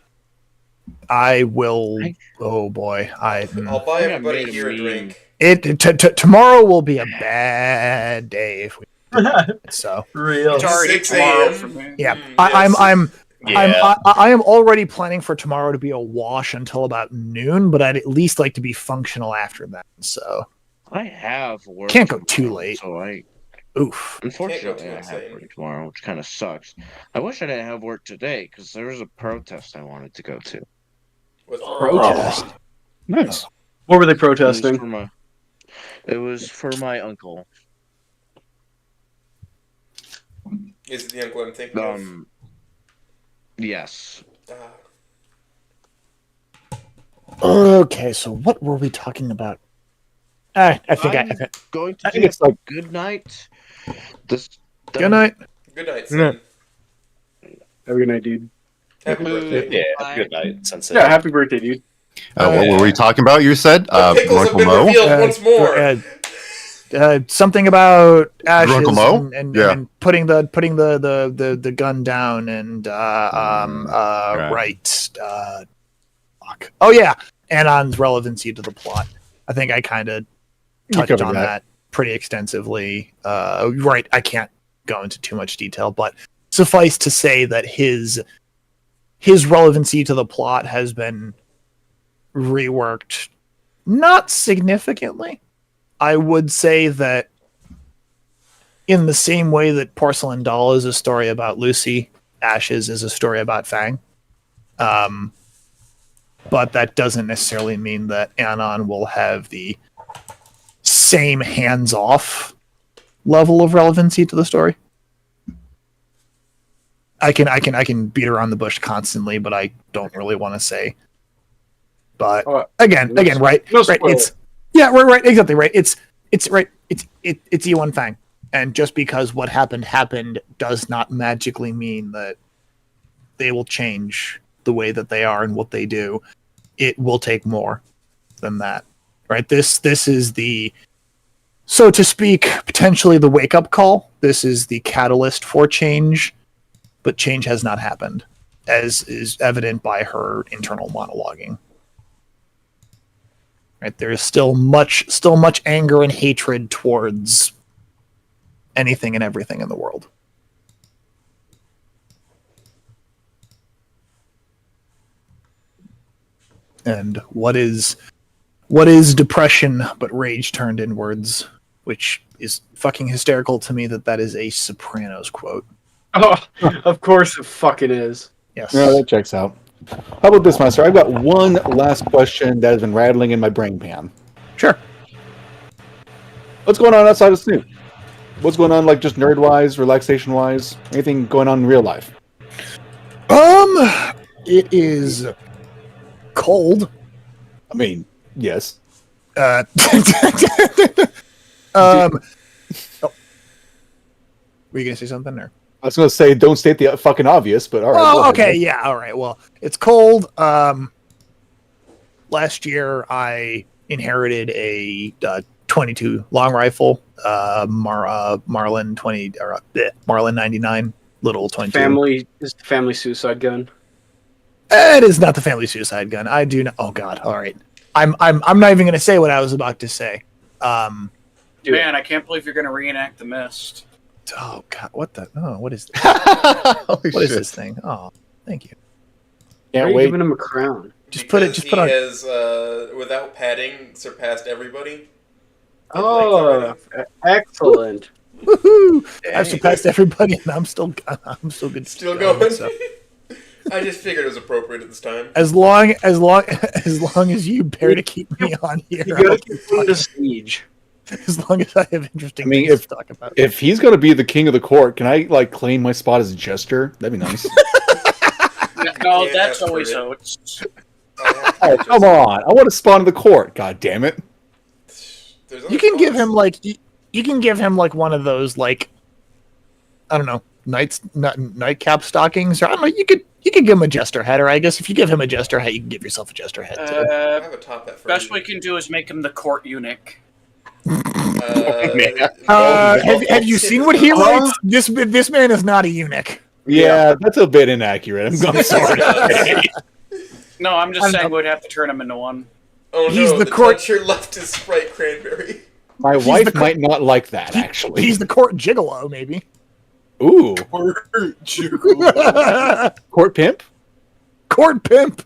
S2: Oh boy,
S6: I'll buy everybody here a drink.
S2: Tomorrow will be a bad day if we. So
S1: real.
S10: It's already tomorrow for me.
S2: Yeah, I am already planning for tomorrow to be a wash until about noon, but I'd at least like to be functional after that. So
S13: I have work.
S2: Can't go too late.
S13: So
S2: Oof.
S13: Unfortunately, I have work tomorrow, which kind of sucks. I wish I didn't have work today because there was a protest I wanted to go to.
S1: Protest. Nice. What were they protesting?
S13: It was for my uncle.
S6: Is it the uncle I'm thinking of?
S13: Yes.
S2: Okay, so what were we talking about? I think
S13: it's like good night.
S2: Good night.
S6: Good night, son.
S1: Have a good night, dude.
S6: Happy birthday.
S8: Yeah, have a good night, Sensei.
S1: Yeah, happy birthday, dude.
S17: What were we talking about? You said
S6: pickles have been revealed once more.
S2: Something about ashes
S17: Uncle Mo?
S2: and putting the gun down and fuck. Oh yeah, Anon's relevancy to the plot. I think I kind of touched on that pretty extensively. Right, I can't go into too much detail, but suffice to say that his relevancy to the plot has been reworked, not significantly. I would say that in the same way that Porcelain Doll is a story about Lucy, Ashes is a story about Fang. But that doesn't necessarily mean that Anon will have the same hands-off level of relevancy to the story. I can beat around the bush constantly, but I don't really want to say. But again, right? It's right, exactly right. It's E1 Fang, and just because what happened does not magically mean that they will change the way that they are and what they do. It will take more than that, right? This is the, so to speak, potentially the wake-up call. This is the catalyst for change, but change has not happened, as is evident by her internal monologuing. Right, there is still much anger and hatred towards anything and everything in the world. And what is depression but rage turned inwards, which is fucking hysterical to me that is a Sopranos quote.
S1: Oh, of course it fucking is.
S2: Yes.
S7: No, that checks out. How about this, Master? I've got one last question that has been rattling in my brain pan.
S2: Sure.
S7: What's going on outside of Snoop? What's going on, like, just nerd-wise, relaxation-wise? Anything going on in real life?
S2: It is cold.
S7: I mean, yes.
S2: Oh. Were you gonna say something, or?
S7: I was going to say, don't state the fucking obvious, but all right.
S2: Oh, okay, yeah, all right. Well, it's cold. Last year, I inherited a 22 long rifle, Marlin 20 or Marlin 99 little 22.
S1: Family suicide gun.
S2: It is not the family suicide gun. I do not. Oh God! All right. I'm not even going to say what I was about to say.
S10: Man, I can't believe you're going to reenact The Mist.
S2: Oh God! What the? Oh, what is this? What is this thing? Oh, thank you.
S1: Can't wait. Giving him a crown.
S6: He has, without padding, surpassed everybody.
S1: Oh, excellent!
S2: Woohoo! I've surpassed everybody, and I'm still good.
S6: Still going. So. I just figured it was appropriate at this time.
S2: As long as you bear to keep me on here,
S1: you gotta keep the siege.
S2: As long as I have interesting
S7: things
S2: to talk about.
S7: If he's gonna be the king of the court, can I like claim my spot as a jester? That'd be nice.
S10: No, that's always Oates.
S7: Oh, come on! I want to spawn in the court. God damn it!
S2: You can give him like you can give him like one of those like I don't know nightcap stockings, or I don't know. You could give him a jester head, or I guess if you give him a jester head, you can give yourself a jester head too.
S6: I have a top hat for
S10: best we can do is make him the court eunuch.
S2: Have you seen what he writes? This man is not a eunuch.
S7: Yeah, that's a bit inaccurate. I'm sorry to say.
S10: No, I'm just saying we'd have to turn him into one.
S6: Oh no,
S2: He's the
S6: court toucher left is Sprite Cranberry.
S7: My wife might not like that, actually.
S2: He's the court gigolo, maybe.
S7: Ooh.
S6: Court gigolo.
S7: Court pimp?
S2: Court pimp.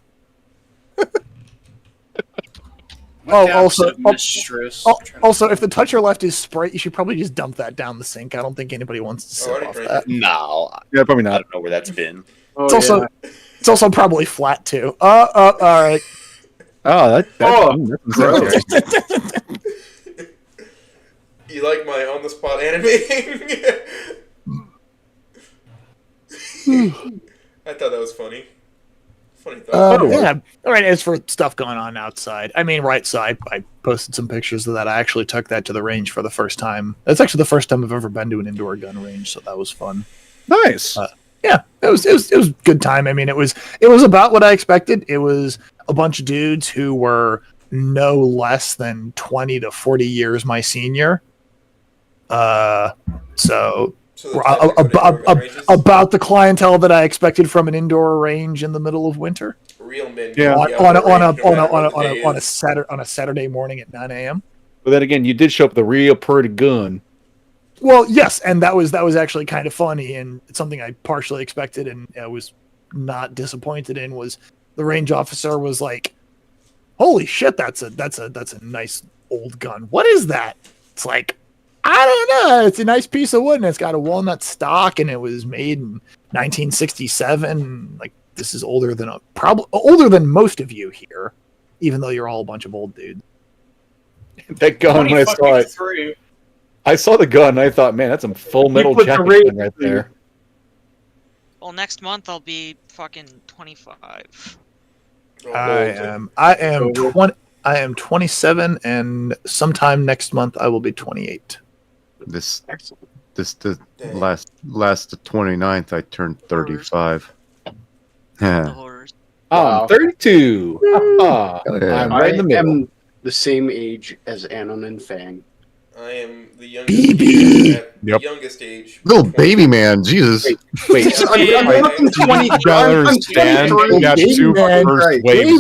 S2: Also, if the toucher left is Sprite, you should probably just dump that down the sink. I don't think anybody wants to sip off that.
S8: No.
S7: Yeah, probably not.
S8: I don't know where that's been.
S2: It's also probably flat too. All right.
S7: Oh, that's
S2: gross.
S6: You like my on the spot animating? I thought that was funny. Funny thought.
S2: Yeah. All right. As for stuff going on outside, I mean, right. So I posted some pictures of that. I actually took that to the range for the first time. That's actually the first time I've ever been to an indoor gun range, so that was fun.
S7: Nice.
S2: Yeah, it was a good time. I mean, it was about what I expected. It was a bunch of dudes who were no less than 20 to 40 years my senior. So about the clientele that I expected from an indoor range in the middle of winter.
S6: Real men.
S7: Yeah.
S2: On a Saturday morning at 9 a.m.
S7: But then again, you did show up with a real pretty gun.
S2: Well, yes, and that was actually kind of funny, and it's something I partially expected, and I was not disappointed in. Was the range officer was like, "Holy shit, that's a nice old gun. What is that?" It's like, I don't know. It's a nice piece of wood, and it's got a walnut stock, and it was made in 1967. Like, this is older than probably older than most of you here, even though you're all a bunch of old dudes.
S7: That gun, when I saw it. I saw the gun and I thought, man, that's some full metal jacket right there.
S18: Well, next month I'll be fucking 25.
S2: I am 27, and sometime next month I will be 28.
S17: The last 29th I turned 35. Yeah.
S7: I'm 32. I'm right in the middle.
S1: I'm the same age as Anon and Fang.
S6: I am the youngest at the youngest age.
S17: Little baby man, Jesus.
S7: Wait.
S1: I'm 20.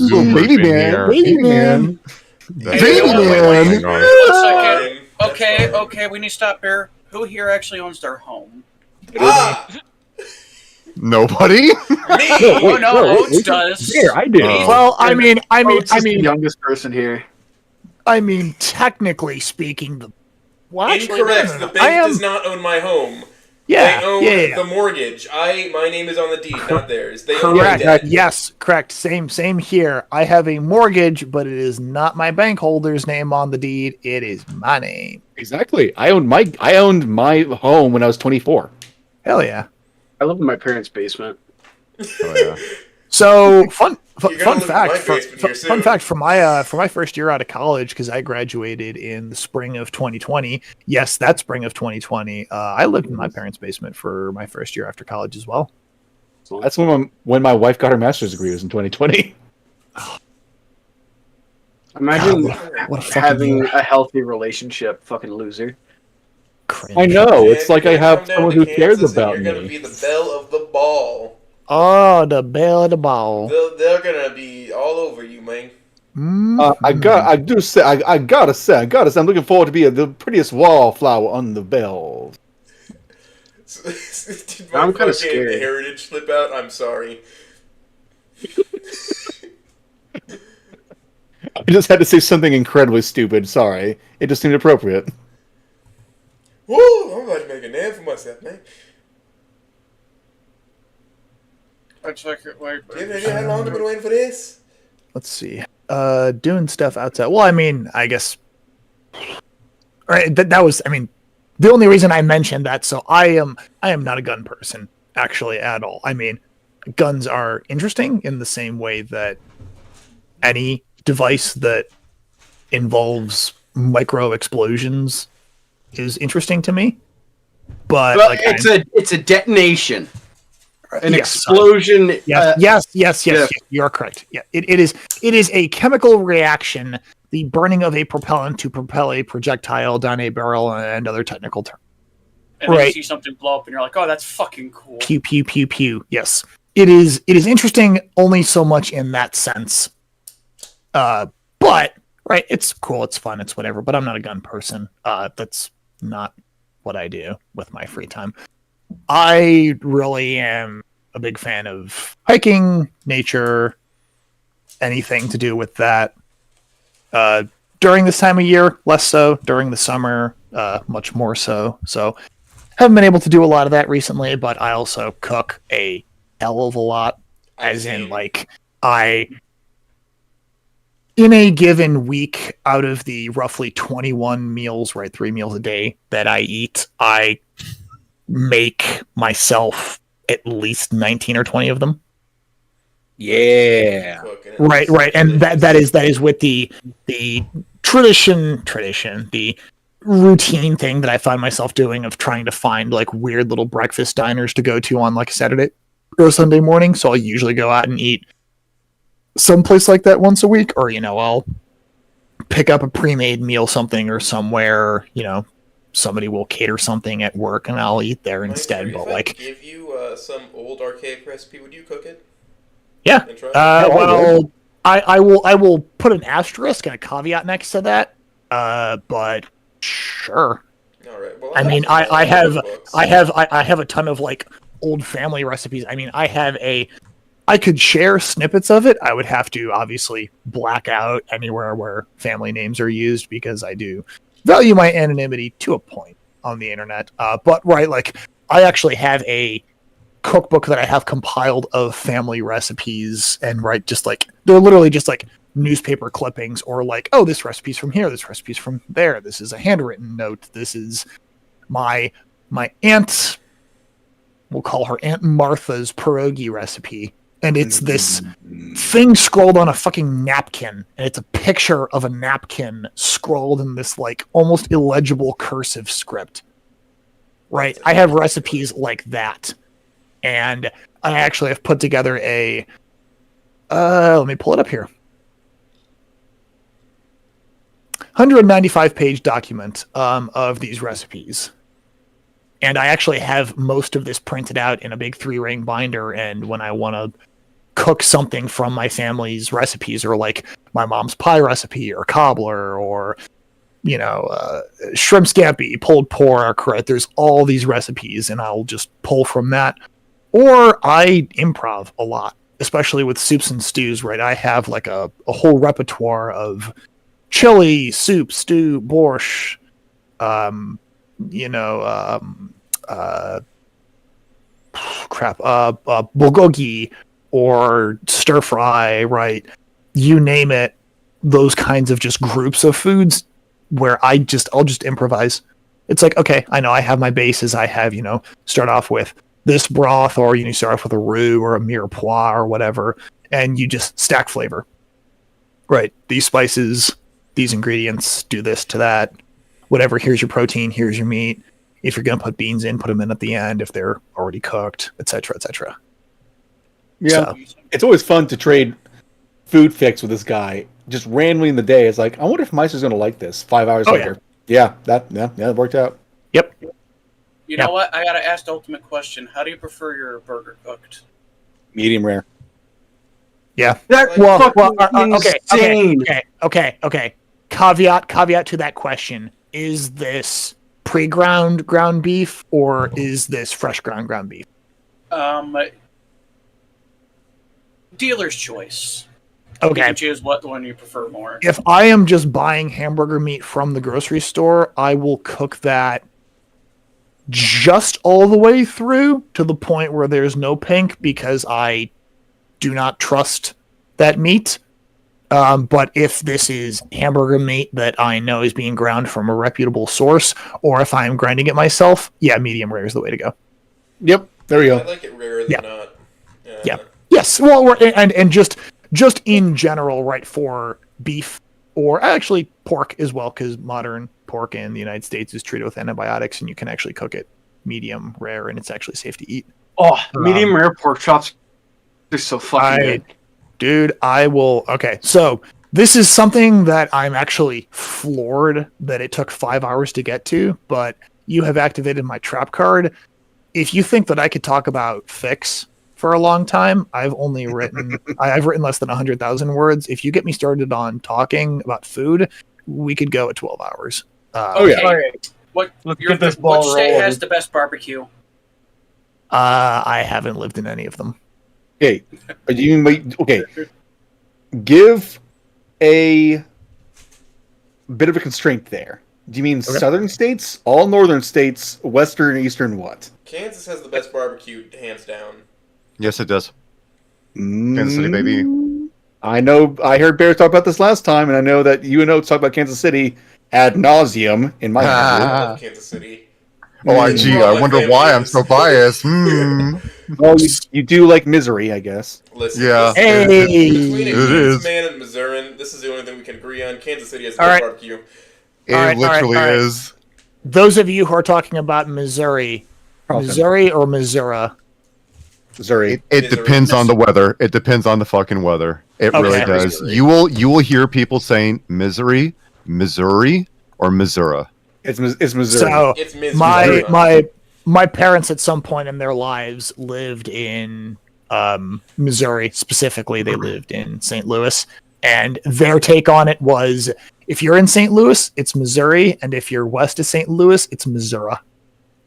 S17: Baby man.
S10: Okay, we need to stop here. Who here actually owns their home?
S17: Nobody?
S6: Me?
S10: Oh no, Oates does.
S7: Here, I did.
S2: Well, I mean,
S1: the youngest person here.
S2: I mean, technically speaking,
S6: Incorrect. The bank does not own my home.
S2: Yeah,
S6: they own the mortgage. My name is on the deed, not theirs. They own my debt.
S2: Yes, correct. Same here. I have a mortgage, but it is not my bank holder's name on the deed. It is my name.
S7: Exactly. I owned my home when I was 24.
S2: Hell yeah.
S1: I live in my parents' basement.
S17: Oh yeah.
S2: So fun fact for my first year out of college, because I graduated in the spring of 2020. Yes, that spring of 2020. I lived in my parents' basement for my first year after college as well.
S7: That's when my wife got her master's degree, was in 2020.
S1: Imagine having a healthy relationship, fucking loser.
S2: Cringe.
S7: I know. It's like I have someone who cares about
S6: You're gonna
S7: me.
S6: be the belle of the ball.
S2: Oh, the belle of the ball.
S6: They're gonna be all over you, man.
S7: I gotta say, I'm looking forward to being the prettiest wallflower on the bell.
S6: Did my
S1: I'm kind of
S6: fucking
S1: scared.
S6: heritage slip out? I'm sorry.
S7: I just had to say something incredibly stupid. Sorry, it just seemed appropriate.
S6: Woo! I'm about to make a name for myself, man.
S4: I check it. Wait,
S6: Do you have any idea how long I've been waiting for this?
S2: Let's see. Doing stuff outside. Well, I mean, I guess. Right. That was. I mean, the only reason I mentioned that. So I am not a gun person actually at all. I mean, guns are interesting in the same way that any device that involves micro explosions is interesting to me. But
S1: well,
S2: like,
S1: it's a detonation. An
S2: yes,
S1: explosion.
S2: Yes. You are correct. Yeah, it is a chemical reaction, the burning of a propellant to propel a projectile down a barrel, and other technical terms.
S10: And then you see something blow up, and you're like, "Oh, that's fucking cool."
S2: Pew pew pew pew. Yes, it is interesting only so much in that sense. But right, it's cool, it's fun, it's whatever. But I'm not a gun person. That's not what I do with my free time. I really am a big fan of hiking, nature, anything to do with that. During this time of year, less so. During the summer, much more so. So, haven't been able to do a lot of that recently, but I also cook a hell of a lot. As in, like, in a given week, out of the roughly 21 meals, right, 3 meals a day that I eat, I make myself at least 19 or 20 of them.
S7: Yeah.
S2: Right, and that is with the tradition, the routine thing that I find myself doing of trying to find like weird little breakfast diners to go to on like a Saturday or Sunday morning. So I'll usually go out and eat someplace like that once a week, or I'll pick up a pre-made meal something or somewhere. Somebody will cater something at work and I'll eat there instead. But
S6: if I give you some old archaic recipe, would you cook it?
S2: Yeah. Well, I will put an asterisk and a caveat next to that. But sure.
S6: All right. Well,
S2: I mean, I have a ton of like old family recipes. I mean, I could share snippets of it. I would have to obviously black out anywhere where family names are used because I do value my anonymity to a point on the internet. But right, like I actually have a cookbook that I have compiled of family recipes, and right, just like they're literally just like newspaper clippings, or like, oh, this recipe's from here, this recipe's from there, this is a handwritten note, this is my aunt, we'll call her Aunt Martha's pierogi recipe, and it's this thing scrolled on a fucking napkin, and it's a picture of a napkin scrolled in this like almost illegible cursive script. Right, I have recipes like that. And I actually have put together a, let me pull it up here, 195-page document of these recipes. And I actually have most of this printed out in a big 3-ring binder. And when I want to cook something from my family's recipes, or like my mom's pie recipe, or cobbler, or shrimp scampi, pulled pork, right? There's all these recipes, and I'll just pull from that. Or I improv a lot, especially with soups and stews, right? I have like a whole repertoire of chili, soup, stew, borscht, bulgogi, or stir fry, right? You name it, those kinds of just groups of foods where I'll just improvise. It's like, okay, I know I have my bases. I have, start off with this broth, or you start off with a roux or a mirepoix or whatever, and you just stack flavor. Right. These spices, these ingredients, do this to that. Whatever, here's your protein, here's your meat. If you're going to put beans in, put them in at the end if they're already cooked, etc., etc.
S7: Yeah. So, it's always fun to trade food fix with this guy. Just randomly in the day, it's like, I wonder if Meister's going to like this 5 hours later. Yeah, that worked out.
S2: Yep.
S10: You know what? I gotta ask the ultimate question. How do you prefer your burger cooked?
S7: Medium rare.
S2: Yeah. Okay. Caveat to that question. Is this pre-ground ground beef, or is this fresh ground beef?
S10: Dealer's choice. You can choose what one you prefer more.
S2: If I am just buying hamburger meat from the grocery store, I will cook that just all the way through to the point where there's no pink because I do not trust that meat. But if this is hamburger meat that I know is being ground from a reputable source, or if I'm grinding it myself, yeah, medium rare is the way to go.
S7: Yep, there we go.
S6: I like it rarer than not.
S2: Yeah. Yes. Well, and just in general, right, for beef or actually pork as well, because modern pork in the United States is treated with antibiotics, and you can actually cook it medium rare, and it's actually safe to eat.
S1: Oh, medium rare pork chops, they're so fucking good.
S2: Dude, I will. Okay, so this is something that I'm actually floored that it took 5 hours to get to, but you have activated my trap card. If you think that I could talk about fix for a long time, I've only written I've written less than 100,000 words. If you get me started on talking about food, we could go at 12 hours.
S10: All right. What state has the best barbecue?
S2: I haven't lived in any of them.
S7: Okay, okay. Give a bit of a constraint there. Do you mean southern states, all northern states, western, eastern, what?
S6: Kansas has the best barbecue, hands down.
S17: Yes, it does. Kansas City, baby.
S7: I know. I heard Bear talk about this last time, and I know that you and Oates talked about Kansas City ad nauseum in my
S6: I love Kansas City.
S17: Oh, gee, I wonder why I'm so biased.
S7: Well, you do like misery, I guess.
S6: Listen,
S17: yeah.
S6: Between a
S17: It
S6: Kansas
S17: is.
S6: man and Missourian, this is the only thing we can agree on. Kansas City has the best barbecue.
S17: It literally is.
S2: Those of you who are talking about Missouri or Missouri?
S7: Missouri.
S17: It depends on the weather. It depends on the fucking weather. It really does.
S7: Missouri.
S17: You will hear people saying Missouri, or Missouri.
S7: It's Missouri.
S2: So
S6: It's Missouri.
S2: my parents at some point in their lives lived in Missouri. Specifically, they lived in St. Louis, and their take on it was, if you're in St. Louis, it's Missouri, and if you're west of St. Louis, it's Missouri.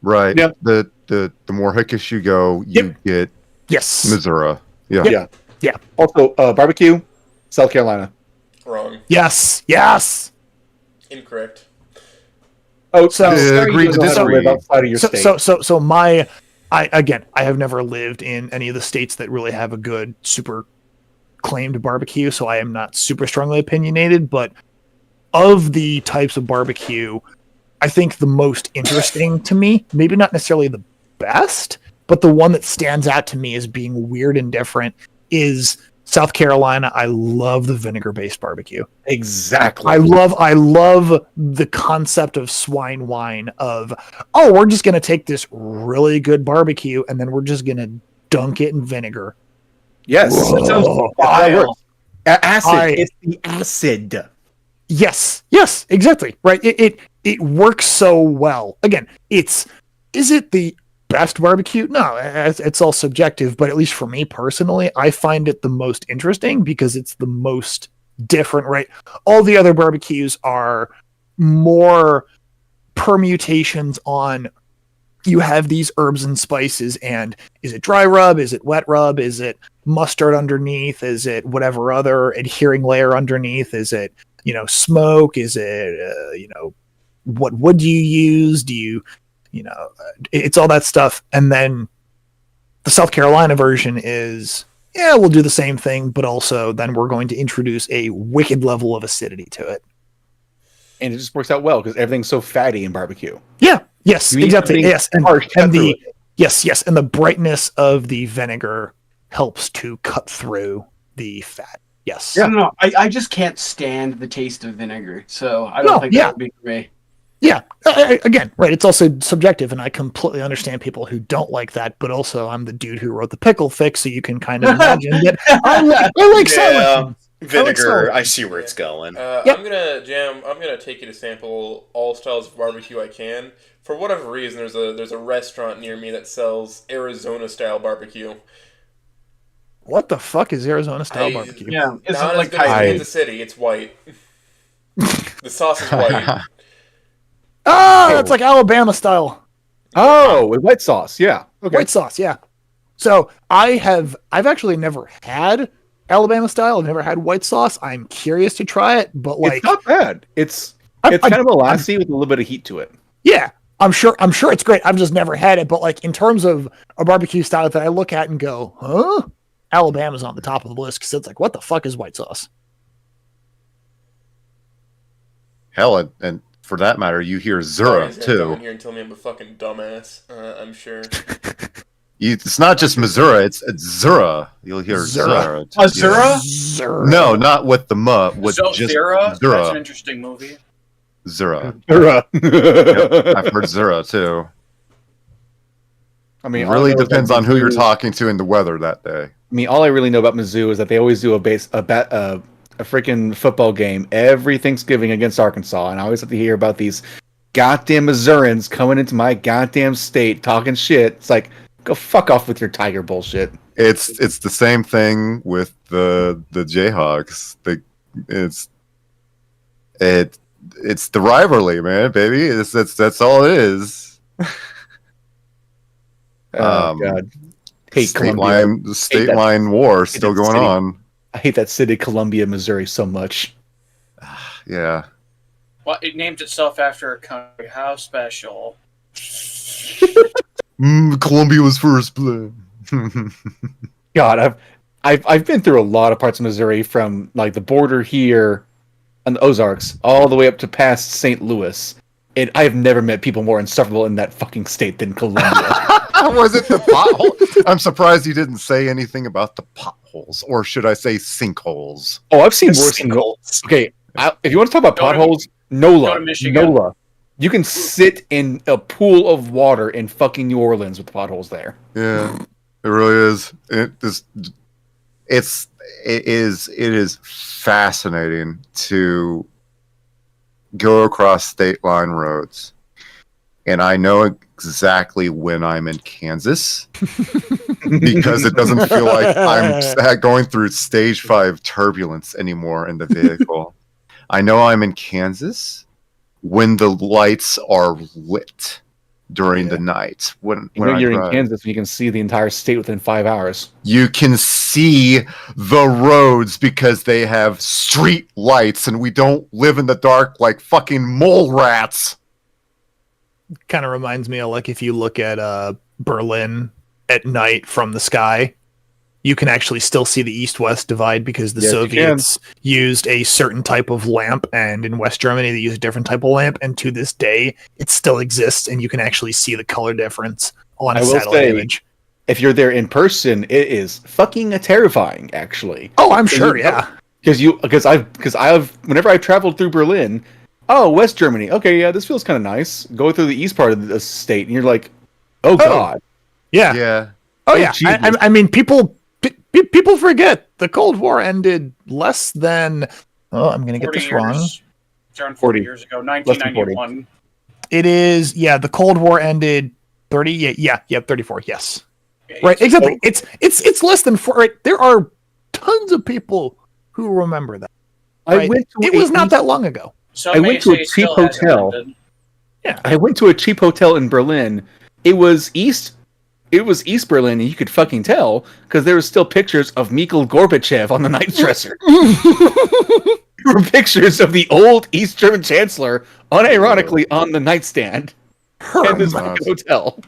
S17: Right.
S7: Yep.
S17: The more hickish you go, you get Missouri. Yeah.
S2: Yeah.
S7: Also, barbecue, South Carolina.
S6: Wrong.
S2: Yes.
S6: Incorrect.
S7: Oh,
S2: so
S17: agree to disagree.
S7: Outside of your state.
S2: So I have never lived in any of the states that really have a good, super claimed barbecue, so I am not super strongly opinionated, but of the types of barbecue, I think the most interesting to me, maybe not necessarily the best, but the one that stands out to me as being weird and different is South Carolina. I love the vinegar-based barbecue.
S7: Exactly.
S2: I love the concept of swine wine of, we're just going to take this really good barbecue and then we're just going to dunk it in vinegar.
S7: Yes.
S2: That sounds
S7: vile. Acid. It's the acid.
S2: Yes, exactly. Right. It works so well. Again, is it the best barbecue? No, it's all subjective, but at least for me personally, I find it the most interesting because it's the most different, right? All the other barbecues are more permutations on, you have these herbs and spices, and is it dry rub? Is it wet rub? Is it mustard underneath? Is it whatever other adhering layer underneath? Is it, smoke? Is it, what would you use? Do you, it's all that stuff. And then the South Carolina version is, we'll do the same thing, but also then we're going to introduce a wicked level of acidity to it.
S7: And it just works out well because everything's so fatty in barbecue.
S2: Yeah. Yes, exactly. Yes. And
S7: the
S2: and the brightness of the vinegar helps to cut through the fat. Yes.
S1: Yeah. No, I just can't stand the taste of vinegar, so I don't think that would be for me.
S2: Yeah. Again, right. It's also subjective, and I completely understand people who don't like that. But also, I'm the dude who wrote the pickle fix, so you can kind of imagine that I like sour.
S8: Vinegar. I see where it's going.
S6: I'm gonna take you to sample all styles of barbecue I can. For whatever reason, there's a restaurant near me that sells Arizona style barbecue.
S2: What the fuck is Arizona style barbecue?
S1: Yeah,
S6: it's not as good as Kansas City. It's white. The sauce is white.
S2: That's like Alabama style.
S7: Oh, with white sauce. Yeah. Okay.
S2: White sauce. Yeah. So I've actually never had Alabama style. I've never had white sauce. I'm curious to try it, but like,
S7: it's not bad. It's kind of molassy with a little bit of heat to it.
S2: Yeah, I'm sure it's great. I've just never had it, but like in terms of a barbecue style that I look at and go, huh? Alabama's on the top of the list because it's like, what the fuck is white sauce?
S17: Hell, and for that matter, you hear Zura
S6: Come
S17: too.
S6: in here and tell me I'm a fucking dumbass. I'm sure.
S17: It's not just Missouri, it's Zura. You'll hear Zura.
S10: Zura?
S2: Zura?
S17: No, not with the muh, with just
S10: Zura?
S17: Zura.
S10: That's an interesting movie.
S17: Zura.
S7: Zura.
S17: Yep, I've heard Zura too.
S7: I mean,
S17: it really
S7: all I know
S17: depends
S7: about
S17: on who you're
S7: Mizzou-
S17: talking to and the weather that day.
S7: I mean, all I really know about Mizzou is that they always do a freaking football game every Thanksgiving against Arkansas, and I always have to hear about these goddamn Missourians coming into my goddamn state talking shit. It's like, go fuck off with your Tiger bullshit.
S17: It's the same thing with the Jayhawks. It's the rivalry, man, baby. That's all it is.
S7: God. Hate
S17: state
S7: Columbia.
S17: line war still going
S7: city.
S17: on.
S7: I hate that city, Columbia, Missouri, so much.
S17: Yeah.
S10: Well, it named itself after a country. How special?
S17: Columbia was first blood.
S7: God, I've been through a lot of parts of Missouri, from like the border here on the Ozarks all the way up to past St. Louis. And I have never met people more insufferable in that fucking state than Columbia.
S17: Was it the pothole? I'm surprised you didn't say anything about the potholes, or should I say sinkholes?
S7: Oh, I've seen worse sinkholes. Okay, if you want to talk about potholes, NOLA. You can sit in a pool of water in fucking New Orleans with the potholes there.
S17: Yeah, it really is. It is fascinating to go across state line roads, and I know exactly when I'm in Kansas because it doesn't feel like I'm going through stage 5 turbulence anymore in the vehicle. I know I'm in Kansas when the lights are lit during the night. When
S7: you're in Kansas, you can see the entire state within 5 hours.
S17: You can see the roads because they have street lights, and we don't live in the dark like fucking mole rats.
S2: Kind of reminds me of like if you look at Berlin at night from the sky, you can actually still see the east-west divide because the Soviets used a certain type of lamp, and in West Germany they use a different type of lamp, and to this day it still exists, and you can actually see the color difference on a satellite image.
S7: If you're there in person, it is fucking terrifying, actually.
S2: Oh, I'm sure, yeah.
S7: Because I've whenever I've traveled through Berlin, oh, West Germany, okay, yeah, this feels kind of nice. Go through the east part of the state, and you're like, oh god,
S2: yeah. Oh yeah. I mean, people forget the Cold War ended less than. Oh, I'm gonna get this wrong.
S10: Around 40 years ago, 1991.
S2: It is, yeah. The Cold War ended 30. Yeah, 34. Yes, right. Exactly. It's less than 4. Right. There are tons of people who remember that. Right? It was not that long ago.
S7: I went to a cheap hotel. Yeah, I went to a cheap hotel in Berlin. It was East Berlin, and you could fucking tell because there were still pictures of Mikhail Gorbachev on the night dresser. There were pictures of the old East German chancellor, unironically, on the nightstand in this hotel.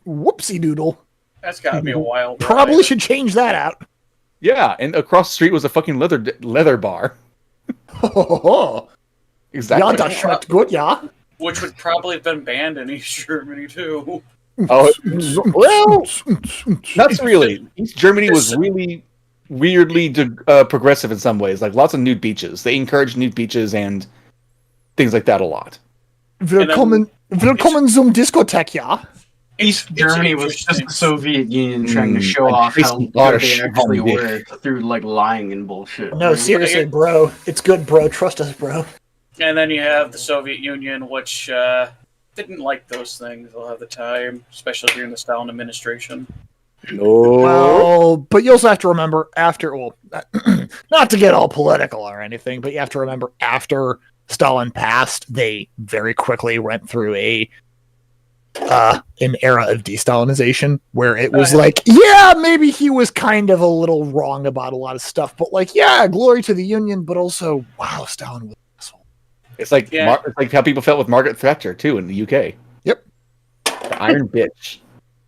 S2: Whoopsie doodle.
S10: That's got to be a wild.
S2: Probably should change that out.
S7: Yeah, and across the street was a fucking leather bar. Exactly.
S2: Ja, das schmeckt gut, ja.
S10: Which would probably have been banned in East Germany too.
S7: Oh, well, not really. East Germany was really weirdly progressive in some ways. Like lots of nude beaches. They encouraged nude beaches and things like that a lot.
S2: Willkommen zum Diskothek, ja.
S3: East Germany was just the Soviet Union trying to show off how good they actually were through like lying and bullshit.
S2: No, seriously, bro. It's good, bro. Trust us, bro.
S10: And then you have the Soviet Union, which didn't like those things a lot of the time, especially during the Stalin administration.
S2: Well, but you also have to remember not to get all political or anything, but you have to remember after Stalin passed, they very quickly went through a an era of de-Stalinization where it was like, yeah, maybe he was kind of a little wrong about a lot of stuff, but like, yeah, glory to the Union, but also, wow, Stalin was an asshole.
S7: It's like it's like how people felt with Margaret Thatcher too in the UK.
S2: Yep.
S7: The Iron Bitch.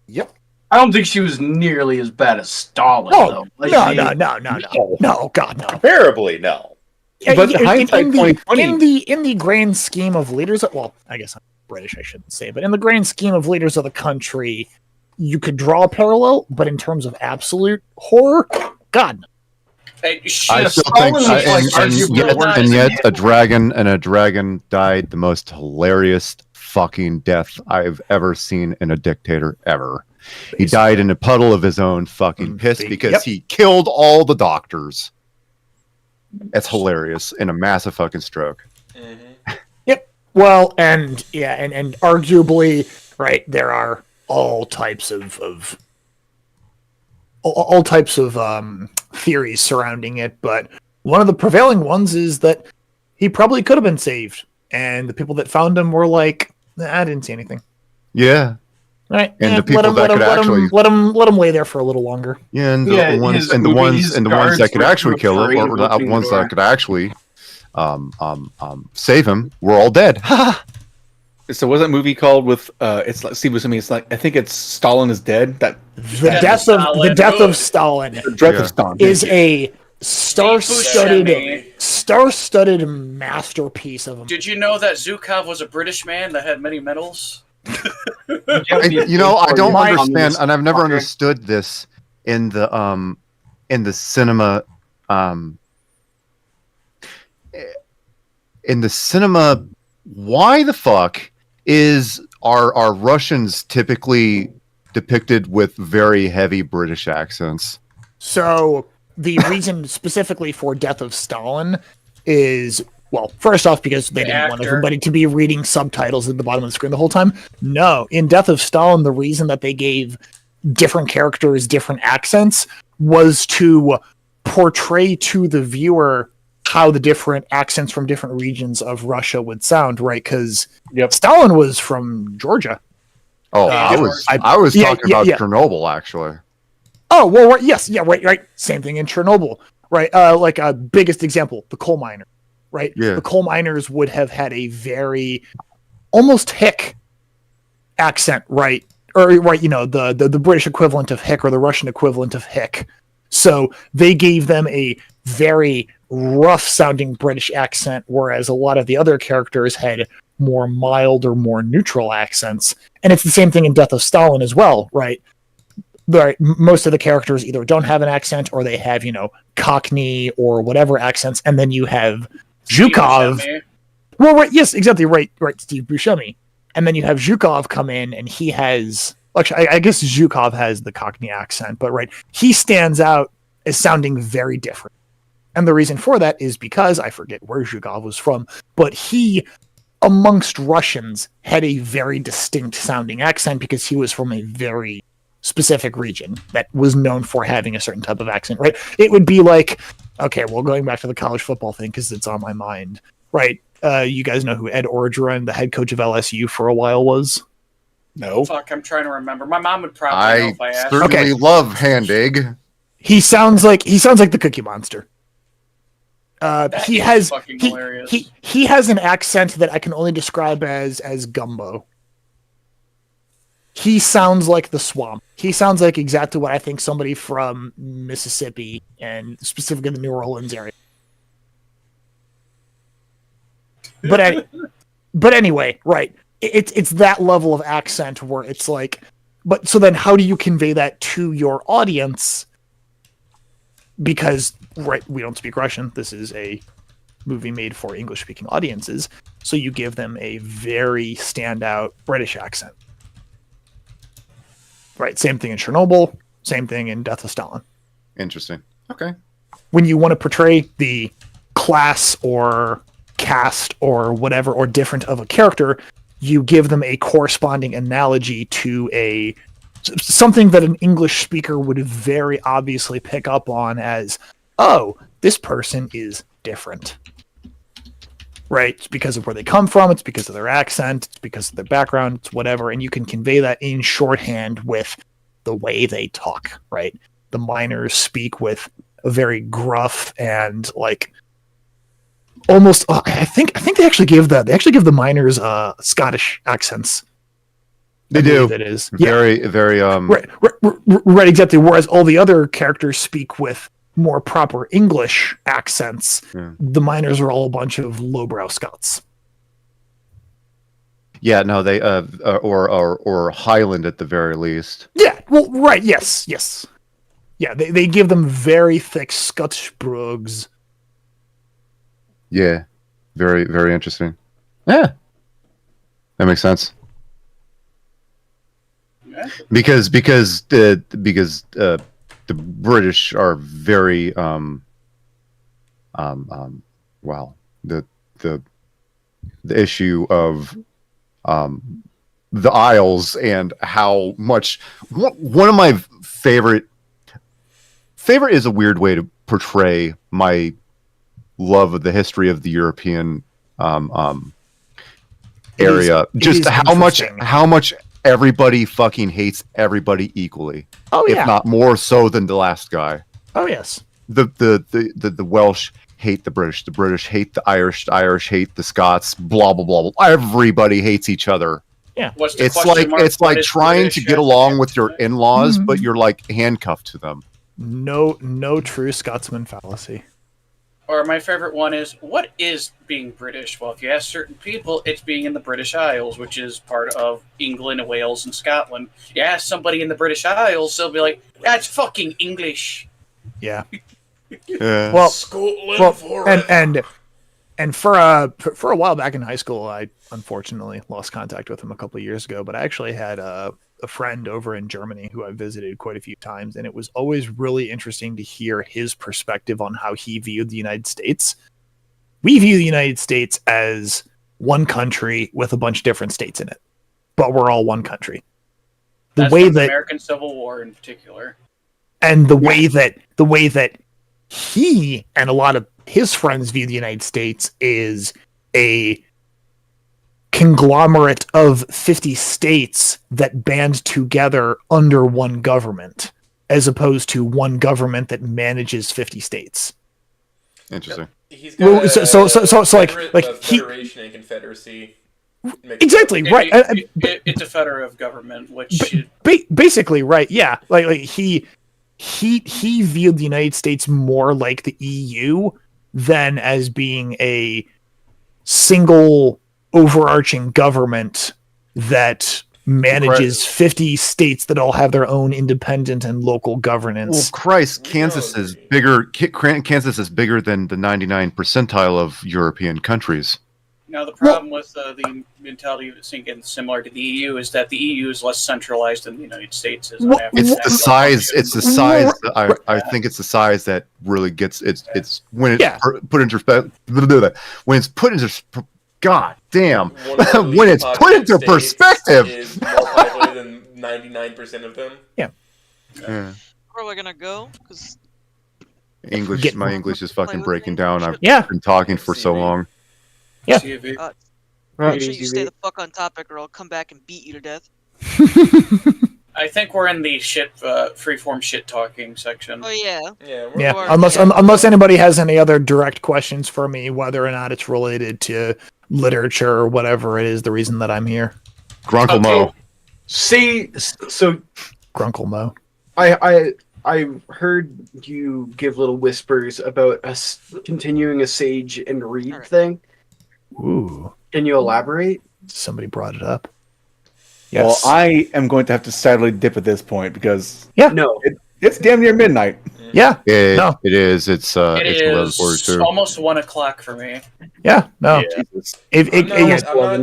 S2: Yep.
S3: I don't think she was nearly as bad as Stalin,
S2: No,
S3: though. Like,
S2: no,
S3: she-
S2: no, no, no, no, no, God, no.
S8: Comparably, no.
S7: But hindsight 2020.
S2: In the grand scheme of leaders, well, I guess I'm British, I shouldn't say, but in the grand scheme of leaders of the country, you could draw a parallel, but in terms of absolute horror, God, no.
S8: Hey,
S17: I still think, and yet a dragon died the most hilarious fucking death I've ever seen in a dictator ever. He died in a puddle of his own fucking piss because he killed all the doctors. It's hilarious in a massive fucking stroke.
S2: Yep. Well, and arguably, right, there are all types of theories surrounding it, but one of the prevailing ones is that he probably could have been saved, and the people that found him were like, I didn't see anything.
S17: Yeah.
S2: Right.
S17: And the people that could actually
S2: let him lay there for a little longer.
S17: Yeah, and the ones that could actually kill him, or the ones that could actually save him, were all dead.
S7: So what's that movie called with it's like it's like I think it's Stalin is Dead. That
S2: The death of Stalin.
S7: The Death of Stalin
S2: is a star-studded masterpiece of a
S10: Did you know that Zhukov was a British man that had many medals?
S17: I don't understand, and I've never understood this in the cinema. In the cinema, why the fuck are Russians typically depicted with very heavy British accents?
S2: So the reason specifically for Death of Stalin is, well, first off, because they didn't want everybody to be reading subtitles at the bottom of the screen the whole time. No, in Death of Stalin, the reason that they gave different characters different accents was to portray to the viewer how the different accents from different regions of Russia would sound, right? Because Stalin was from Georgia.
S17: Oh, I was talking about Chernobyl, actually.
S2: Oh, well, right, yes, yeah, right. Same thing in Chernobyl, right? Like a biggest example, the coal miner, right?
S17: Yeah.
S2: The coal miners would have had a very almost hick accent, right? Or right, the British equivalent of hick or the Russian equivalent of hick. So they gave them a very rough sounding British accent, whereas a lot of the other characters had more mild or more neutral accents. And it's the same thing in Death of Stalin as well, right? Most of the characters either don't have an accent or they have, Cockney or whatever accents. And then you have Zhukov. Well, right. Yes, exactly. Right. Steve Buscemi. And then you have Zhukov come in and he has, actually, I guess Zhukov has the Cockney accent, but right. He stands out as sounding very different. And the reason for that is because I forget where Zhukov was from, but he, amongst Russians, had a very distinct sounding accent because he was from a very specific region that was known for having a certain type of accent, right? It would be like, okay, well, going back to the college football thing because it's on my mind, right? You guys know who Ed Orgeron, the head coach of LSU for a while, was?
S7: No.
S10: Fuck, I'm trying to remember. My mom would probably know if I asked.
S17: Certainly love Hand Egg.
S2: He sounds like the Cookie Monster. He has he has an accent that I can only describe as gumbo. He sounds like the swamp. He sounds like exactly what I think somebody from Mississippi and specifically the New Orleans area. But anyway, right? It's that level of accent where it's like, but so then how do you convey that to your audience? Because right, we don't speak Russian. This is a movie made for English-speaking audiences, so you give them a very standout British accent. Right, same thing in Chernobyl, same thing in Death of Stalin.
S17: Interesting. Okay.
S2: When you want to portray the class or caste or whatever or different of a character, you give them a corresponding analogy to something that an English speaker would very obviously pick up on as, oh, this person is different. right? It's because of where they come from. It's because of their accent. It's because of their background. It's whatever. And you can convey that in shorthand with the way they talk, right? The miners speak with a very gruff and like almost. I think they actually give the miners Scottish accents.
S17: They do.
S2: That is
S17: very.
S2: Right, exactly. Whereas all the other characters speak with more proper English accents.
S17: Yeah.
S2: The miners are all a bunch of lowbrow Scots.
S17: Yeah, no, they or Highland at the very least.
S2: Yeah, well, right, yes. Yeah, they give them very thick Scottish brogues.
S17: Yeah, very, very interesting. Yeah, that makes sense. Because the British are very well, the issue of the Isles and how much one of my favorite is a weird way to portray my love of the history of the European area. Just how much everybody fucking hates everybody equally.
S2: Oh yeah,
S17: if not more so than the last guy.
S2: Oh yes.
S17: The Welsh hate the British hate the Irish hate the Scots, blah blah blah. Everybody hates each other.
S2: Yeah.
S17: It's like trying to get along with your in-laws, but you're like handcuffed to them.
S2: No true Scotsman fallacy.
S10: Or my favorite one is, what is being British? Well, if you ask certain people, it's being in the British Isles, which is part of England, Wales, and Scotland. You ask somebody in the British Isles, they'll be like, that's fucking English.
S2: Yeah.
S17: Yeah.
S2: Well,
S6: Scotland forever.
S2: and for a while back in high school, I unfortunately lost contact with him a couple of years ago, but I actually had a friend over in Germany who I visited quite a few times, and it was always really interesting to hear his perspective on how he viewed the United States. We view the United States as one country with a bunch of different states in it, but we're all one country.
S10: That's from the American Civil War in particular.
S2: And the way that he and a lot of his friends view the United States is a conglomerate of 50 states that band together under one government, as opposed to one government that manages 50 states.
S17: Interesting.
S6: He's got
S10: federation
S6: and confederacy.
S2: Exactly right.
S10: It's a federative government, which
S2: basically right. Yeah, like he viewed the United States more like the EU than as being a single overarching government that manages 50 states that all have their own independent and local governance.
S17: Well, Christ, Kansas is bigger. Kansas is bigger than the 99 percentile of European countries.
S10: Now, the problem with the mentality of thinking similar to the EU is that the EU is less centralized than the United States is.
S17: It's the size. It's the size. I think it's the size that really gets it's when it's put into perspective. When it's put into God damn, when it's put into perspective,
S6: is more popular than 99% of them.
S2: Yeah.
S18: Where are we gonna go? Because
S17: my English is fucking breaking down. I've
S2: Yeah.
S17: been talking for so long.
S2: Yeah.
S18: Make sure you stay the fuck on topic, or I'll come back and beat you to death.
S10: I think we're in the freeform shit talking section.
S18: Oh yeah.
S10: Yeah.
S2: Unless anybody has any other direct questions for me, whether or not it's related to literature or whatever it is, the reason that I'm here.
S17: Grunkle Mo.
S2: Grunkle Mo.
S3: I heard you give little whispers about us continuing a Sage and Read thing.
S2: Ooh.
S3: Can you elaborate?
S2: Somebody brought it up.
S7: Yes. Well, I am going to have to sadly dip at this point because it's damn near midnight.
S2: Yeah.
S17: It is. It's
S10: It is
S17: 11:42.
S10: almost 1 o'clock for me.
S2: Yeah. No.
S6: I'm not gonna force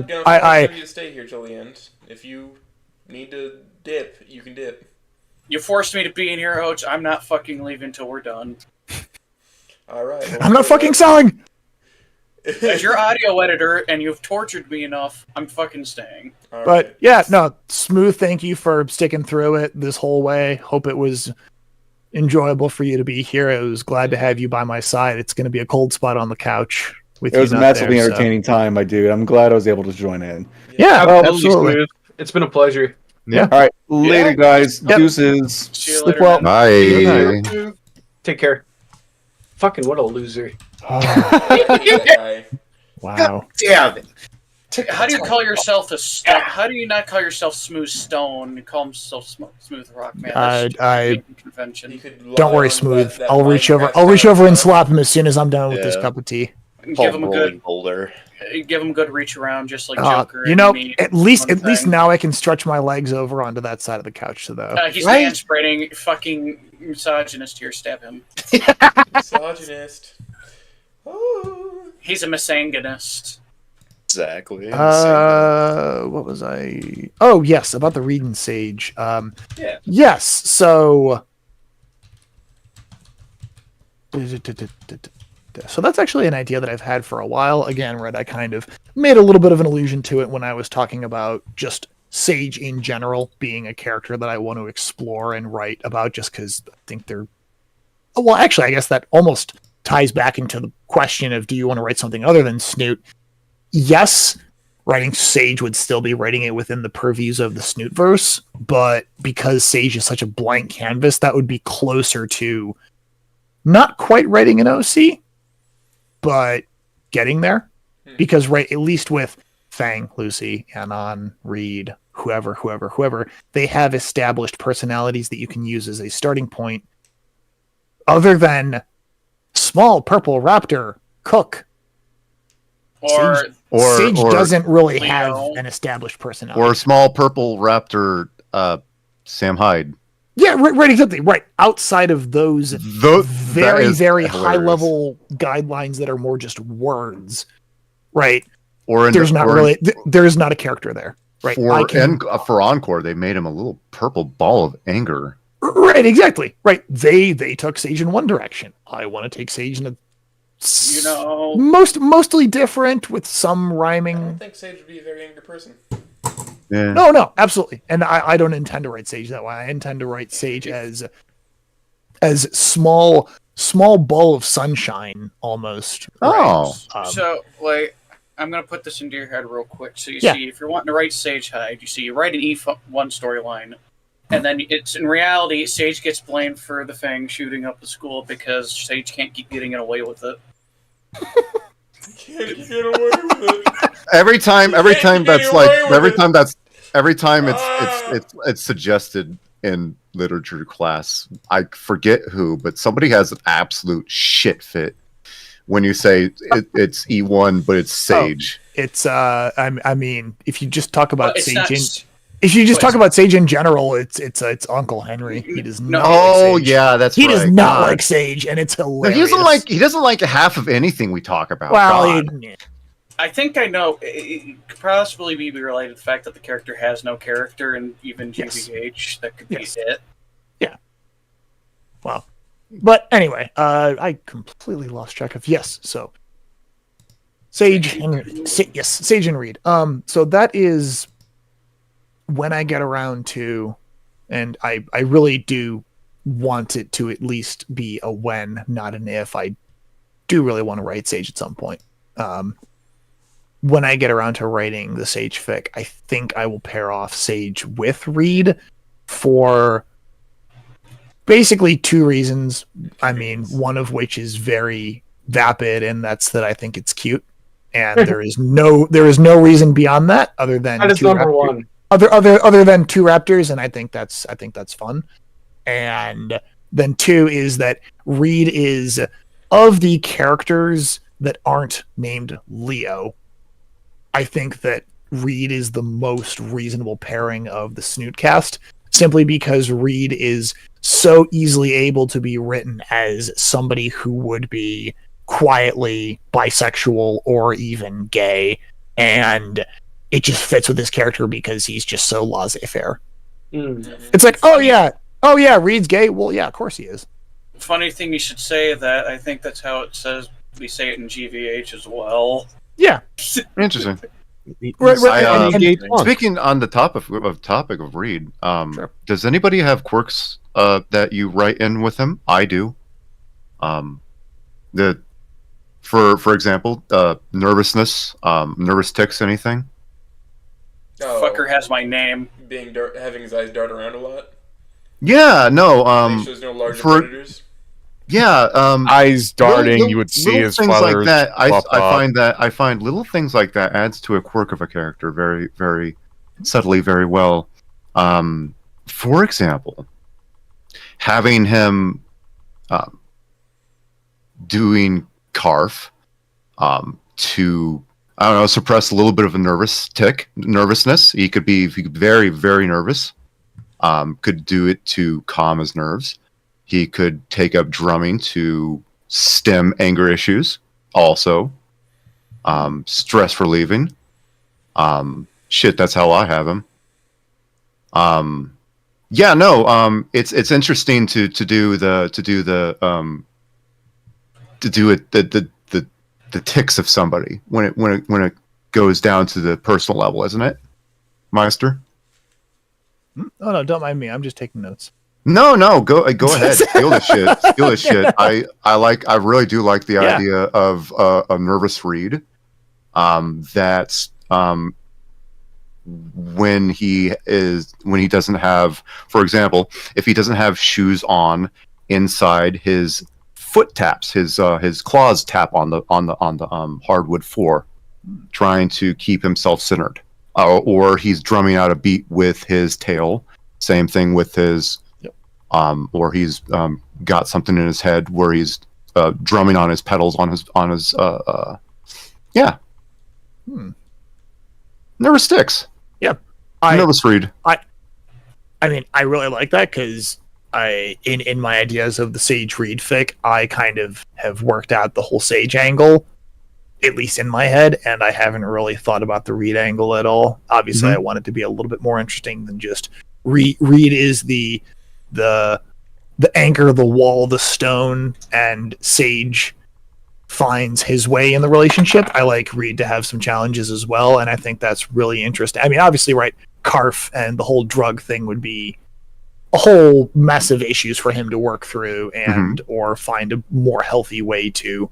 S6: you to stay here till the end. If you need to dip, you can dip.
S10: You forced me to be in here, Coach. I'm not fucking leaving till we're done.
S6: All right.
S2: I'm not fucking selling.
S10: As your audio editor, and you've tortured me enough, I'm fucking staying.
S2: But yeah, no, Smooth, thank you for sticking through it this whole way. Hope it was enjoyable for you to be here. I was glad to have you by my side. It's going to be a cold spot on the couch. with
S7: It was
S2: you
S7: a
S2: not
S7: massively
S2: there, so-
S7: entertaining time, my dude. I'm glad I was able to join in.
S2: Yeah,
S3: Absolutely
S2: absolutely.
S3: smooth. It's been a pleasure.
S2: Yeah.
S7: All right. Later, guys.
S2: Yep.
S7: Deuces.
S10: See you
S2: Sleep
S10: later,
S2: well.
S10: man.
S17: Bye.
S3: Take care. Fucking what a loser.
S2: Wow.
S8: Damn it.
S10: How do you call yourself a stone? How do you not call yourself Smooth Stone? You call himself Smooth Rock, man. That's
S2: I
S10: convention.
S2: don't worry, Smooth. I'll reach over. I'll reach over and slap him as soon as I'm done with this cup of tea.
S10: Give him a good
S8: boulder.
S10: Give him a good reach around, just like Joker.
S2: You
S10: and
S2: know,
S10: me.
S2: at least now I can stretch my legs over onto that side of the couch. So though,
S10: He's mansplaining. Fucking misogynist here. Stab him.
S6: Misogynist.
S10: He's a misogynist.
S8: Exactly.
S2: What was I? Oh yes, about the Reed and Sage.
S3: Yeah.
S2: Yes. So. So that's actually an idea that I've had for a while. Again, right, I kind of made a little bit of an allusion to it when I was talking about just Sage in general being a character that I want to explore and write about, just because I think they're... Well, actually, I guess that almost ties back into the question of, do you want to write something other than Snoot? Yes, writing Sage would still be writing it within the purviews of the Snootverse, but because Sage is such a blank canvas, that would be closer to not quite writing an OC, but getting there. Because right, at least with Fang, Lucy, Anon, Reed, whoever, they have established personalities that you can use as a starting point, other than small purple raptor Cook. Sage doesn't really have an established personality.
S17: Or a small purple raptor, Sam Hyde.
S2: Yeah, right, exactly. Right. Outside of those very high level guidelines that are more just words, right? There's not a character there, right?
S17: For Encore, they made him a little purple ball of anger.
S2: Right, exactly. Right. They took Sage in one direction. I want to take Sage in a mostly different with some rhyming.
S6: I don't think Sage would be a very angry person.
S17: Yeah.
S2: No, absolutely. And I don't intend to write Sage that way. I intend to write Sage as small ball of sunshine almost.
S17: Oh.
S2: Right?
S10: So, like, I'm going to put this into your head real quick. So you
S2: Yeah.
S10: see, if you're wanting to write Sage Hyde, you write an E1 storyline, and then it's in reality, Sage gets blamed for the Fang shooting up the school because Sage can't keep getting away with it.
S6: Can't get away with it.
S17: Every time it's suggested in literature class, I forget who, but somebody has an absolute shit fit when you say it's E1, but it's Sage.
S2: It's I mean, if you just talk about
S10: Sage
S2: about Sage in general, it's Uncle Henry. He does not.
S17: Oh
S2: like Sage.
S17: yeah, that's
S2: he
S17: right.
S2: does not like Sage, and it's hilarious.
S17: He doesn't like half of anything we talk about.
S2: Well,
S10: I think I know. It could possibly be related to the fact that the character has no character, and even GBH, that could be it.
S2: Yeah. Well, but anyway, I completely lost track of So Sage and Sage and Reed. So that is when I get around to, and I really do want it to at least be a when, not an if. I do really want to write Sage at some point. When I get around to writing the Sage fic, I think I will pair off Sage with Reed for basically two reasons. I mean, one of which is very vapid, and that's that I think it's cute. And there is no reason beyond that other than
S3: that is number one.
S2: Other than two raptors, and I think that's fun. And then two is that Reed is, of the characters that aren't named Leo, I think that Reed is the most reasonable pairing of the Snootcast, simply because Reed is so easily able to be written as somebody who would be quietly bisexual or even gay, and it just fits with his character because he's just so laissez-faire. It's like, oh yeah, Reed's gay. Well, yeah, of course he is.
S10: Funny thing you should say that. I think that's how it says. We say it in GVH as well.
S2: Yeah.
S17: Interesting.
S2: Right.
S17: Speaking on the topic of Reed, does anybody have quirks that you write in with him? I do. For example, nervousness, nervous tics, anything.
S10: Fucker has my name.
S6: Having his eyes dart around a lot.
S17: Yeah, no.
S6: Make sure there's no larger predators.
S17: Yeah,
S20: eyes darting. You would see
S17: little
S20: his
S17: things
S20: feathers
S17: like that.
S20: pop up.
S17: I find little things like that adds to a quirk of a character very, very subtly, very well. For example, having him doing carf to, I don't know, suppress a little bit of a nervousness. He could be very, very nervous. Could do it to calm his nerves. He could take up drumming to stem anger issues. Also, stress relieving. Shit, that's how I have him. Yeah, no. It's interesting to do the tics of somebody when it goes down to the personal level, isn't it, Meister?
S2: Oh no, don't mind me. I'm just taking notes.
S17: No, go ahead. Steal this shit. Steal this shit. I really do like the idea of a nervous read. That's when he doesn't have, for example, if he doesn't have shoes on inside his foot taps, his claws tap on the hardwood floor, trying to keep himself centered, or he's drumming out a beat with his tail. Same thing with his, or he's got something in his head where he's drumming on his pedals on his yeah. Never sticks.
S2: Yep.
S17: Nervous read.
S2: I mean, I really like that because in my ideas of the Sage Reed fic, I kind of have worked out the whole Sage angle, at least in my head, and I haven't really thought about the Reed angle at all. Obviously, I want it to be a little bit more interesting than just Reed is the anchor, the wall, the stone, and Sage finds his way in the relationship. I like Reed to have some challenges as well, and I think that's really interesting. I mean, obviously, right, Carf and the whole drug thing would be a whole mess of issues for him to work through and or find a more healthy way to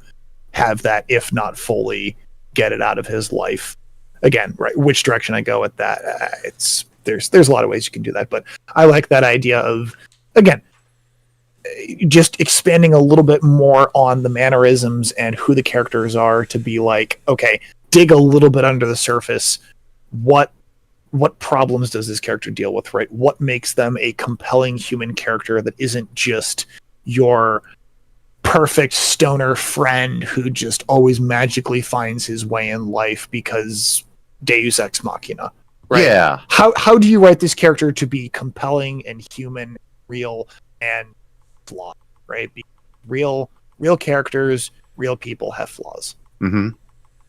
S2: have that, if not fully get it out of his life. Again, right, which direction I go with that, there's a lot of ways you can do that, but I like that idea of, again, just expanding a little bit more on the mannerisms and who the characters are, to be like, okay, dig a little bit under the surface. What problems does this character deal with, right? What makes them a compelling human character that isn't just your perfect stoner friend who just always magically finds his way in life because Deus Ex Machina, right?
S17: Yeah.
S2: How do you write this character to be compelling and human, real, and flawed, right? Real characters, real people have flaws, right?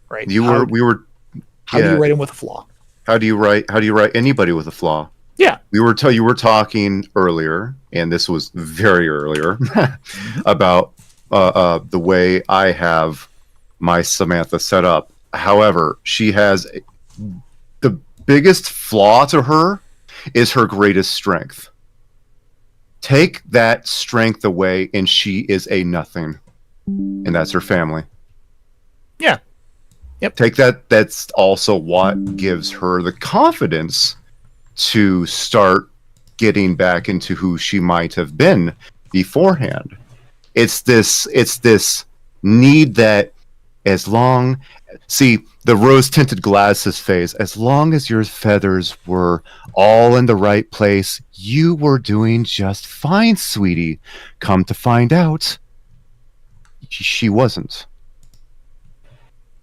S17: How do you
S2: write him with a flaw?
S17: How do you write anybody with a flaw?
S2: Yeah,
S17: you were talking earlier, and this was very earlier about the way I have my Samantha set up. However, she has the biggest flaw to her is her greatest strength. Take that strength away, and she is a nothing, and that's her family.
S2: Yeah. Yep.
S17: Take that. That's also what gives her the confidence to start getting back into who she might have been beforehand. It's this need that, see the rose-tinted glasses phase, as long as your feathers were all in the right place, you were doing just fine, sweetie. Come to find out, she wasn't.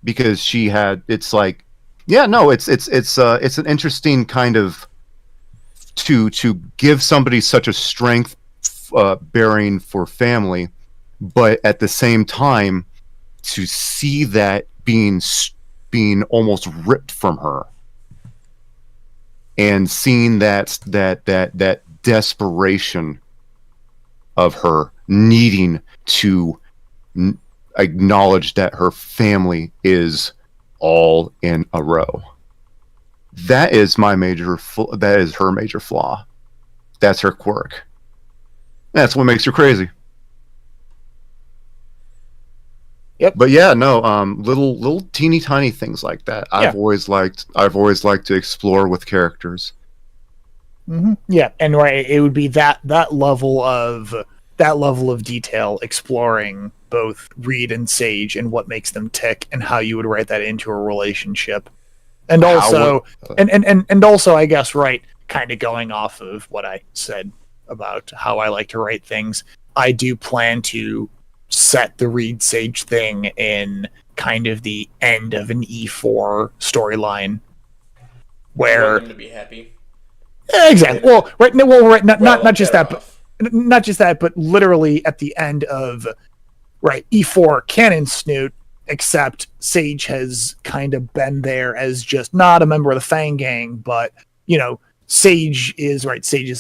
S17: Because she had, it's like, yeah, no, it's an interesting kind of to give somebody such a strength bearing for family, but at the same time to see that being almost ripped from her, and seeing that desperation of her needing to acknowledge that her family is all in a row. That is her major flaw. That's her quirk. That's what makes her crazy.
S2: Yep.
S17: But yeah, no, little teeny tiny things like that. I've always liked to explore with characters.
S2: Mm-hmm. Yeah, and right, it would be that level of detail, exploring both Reed and Sage and what makes them tick, and how you would write that into a relationship, and also, and also, I guess, right, kind of going off of what I said about how I like to write things, I do plan to set the Reed Sage thing in kind of the end of an E4 storyline, where
S6: you want them to be happy.
S2: Exactly. Well, right. Not just that, but literally at the end of E4 Cannon Snoot. Except Sage has kind of been there as just not a member of the Fang Gang, but Sage is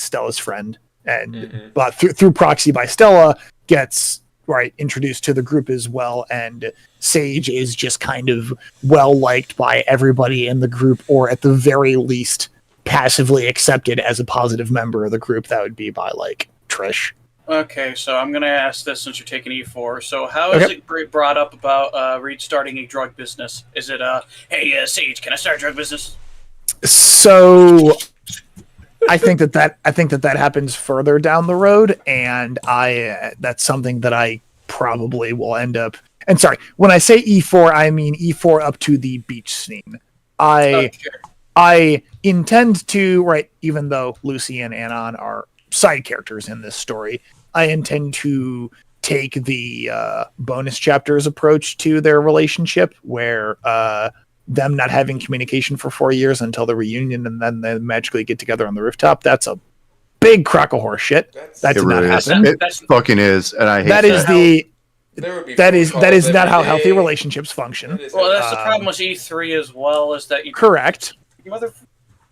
S2: Stella's friend, and but through proxy by Stella gets introduced to the group as well, and Sage is just kind of well liked by everybody in the group, or at the very least passively accepted as a positive member of the group. That would be by Trish.
S10: Okay, so I'm going to ask this since you're taking E4. So how is it brought up about Reed starting a drug business? Is it, hey, Sage, can I start a drug business?
S2: So I think that happens further down the road, and that's something that I probably will end up. And sorry, when I say E4, I mean E4 up to the beach scene. I intend to, even though Lucy and Anon are side characters in this story, I intend to take the bonus chapters approach to their relationship, where them not having communication for 4 years until the reunion, and then they magically get together on the rooftop. That's a big crock of horse shit. That did not happen.
S17: It fucking is, and I hate
S2: that. That is not how healthy
S10: hey.
S2: relationships function.
S10: Well, that's the problem with E3 as well, is that you...
S2: Correct.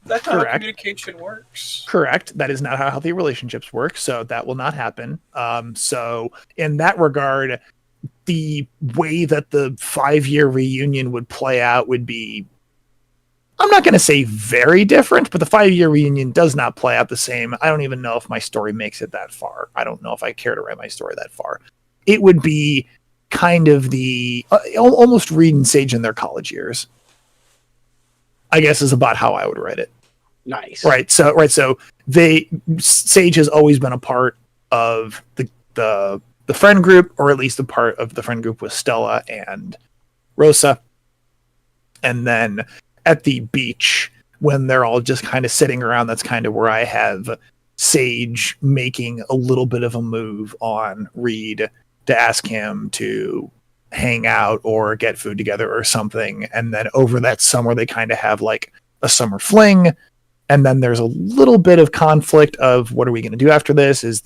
S10: That's not how communication works.
S2: Correct. That is not how healthy relationships work, so that will not happen. So in that regard, the way that the 5-year reunion would play out would be, I'm not going to say very different, but the 5-year reunion does not play out the same. I don't even know if my story makes it that far. I don't know if I care to write my story that far. It would be kind of the almost Reed and Sage in their college years, I guess, is about how I would write it.
S1: Nice.
S2: So Sage has always been a part of the friend group, or at least a part of the friend group with Stella and Rosa. And then at the beach, when they're all just kind of sitting around, that's kind of where I have Sage making a little bit of a move on Reed to ask him to hang out or get food together or something. And then over that summer, they kind of have a summer fling. And then there's a little bit of conflict of, what are we going to do after this? Is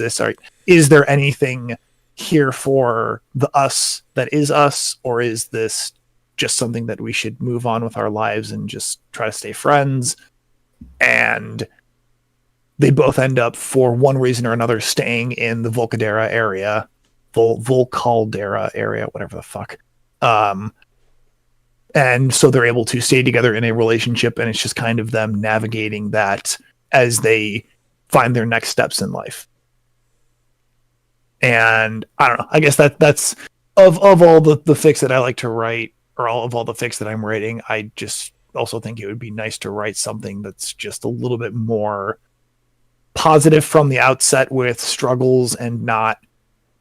S2: there anything here for the us that is us? Or is this just something that we should move on with our lives and just try to stay friends? And they both end up, for one reason or another, staying in the Volcaldera area, whatever the fuck. And so they're able to stay together in a relationship, and it's just kind of them navigating that as they find their next steps in life. And I don't know, I guess that's of all the fics that I like to write, or all the fics that I'm writing, I just also think it would be nice to write something that's just a little bit more positive from the outset, with struggles and not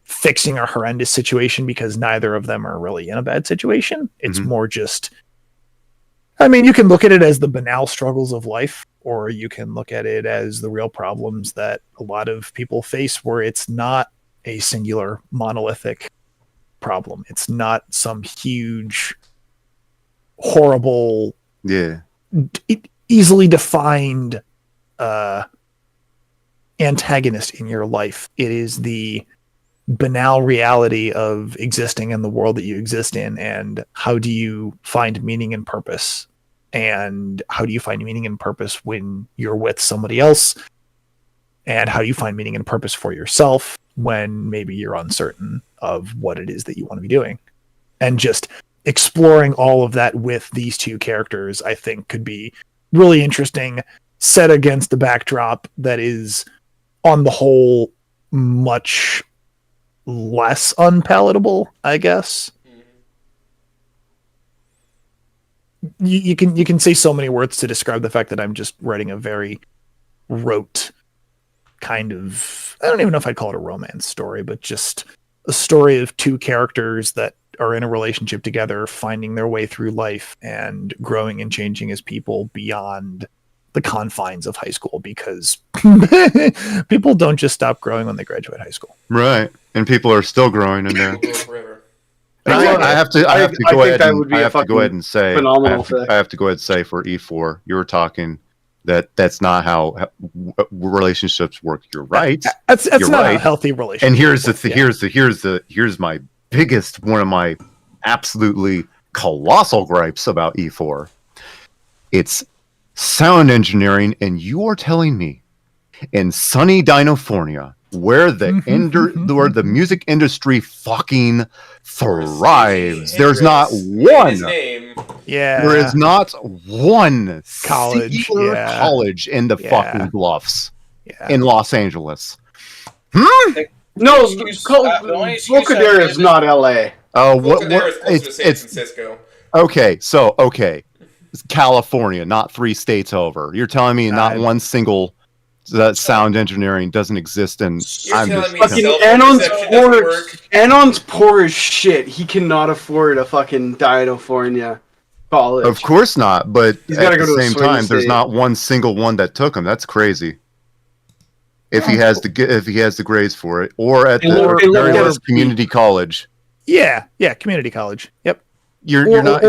S2: fixing a horrendous situation, because neither of them are really in a bad situation. It's more just, I mean, you can look at it as the banal struggles of life, or you can look at it as the real problems that a lot of people face, where it's not a singular monolithic problem. It's not some huge, horrible, easily defined antagonist in your life. It is the banal reality of existing in the world that you exist in, and how do you find meaning and purpose, and how do you find meaning and purpose when you're with somebody else, and how do you find meaning and purpose for yourself when maybe you're uncertain of what it is that you want to be doing. And just exploring all of that with these two characters, I think, could be really interesting, set against the backdrop that is, on the whole, much less unpalatable, I guess. you can say so many words to describe the fact that I'm just writing a very rote kind of, I don't even know if I'd call it a romance story, but just a story of two characters that are in a relationship together, finding their way through life and growing and changing as people beyond the confines of high school, because people don't just stop growing when they graduate high school.
S17: Right. And people are still growing in there.
S6: Forever.
S17: I have to go ahead and say
S1: phenomenal
S17: I have to go ahead and say for E4, you were talking that's not how relationships work. You're right.
S2: That's
S17: You're
S2: not
S17: right.
S2: a healthy relationship.
S17: And here's my biggest, one of my absolutely colossal gripes about E4. It's sound engineering, and you are telling me in sunny Dinofornia, where the music industry fucking thrives, there's not one. There is not one
S2: college
S17: college in the fucking bluffs in Los Angeles.
S1: No, Volcadera is not LA.
S17: Oh,
S6: Volcadera is close to San Francisco.
S17: Okay, it's California, not 3 states over. You're telling me not one single sound engineering doesn't exist in.
S1: Anon's poor as shit. He cannot afford a fucking Dinofornia college.
S17: Of course not, but
S1: He's
S17: at
S1: gotta go
S17: the
S1: to a
S17: same
S1: swing
S17: time, there's
S1: state.
S17: not one single one that took him. That's crazy. If he has the grades for it, or at the very least community college.
S2: Yeah, community college. Yep.
S17: You're not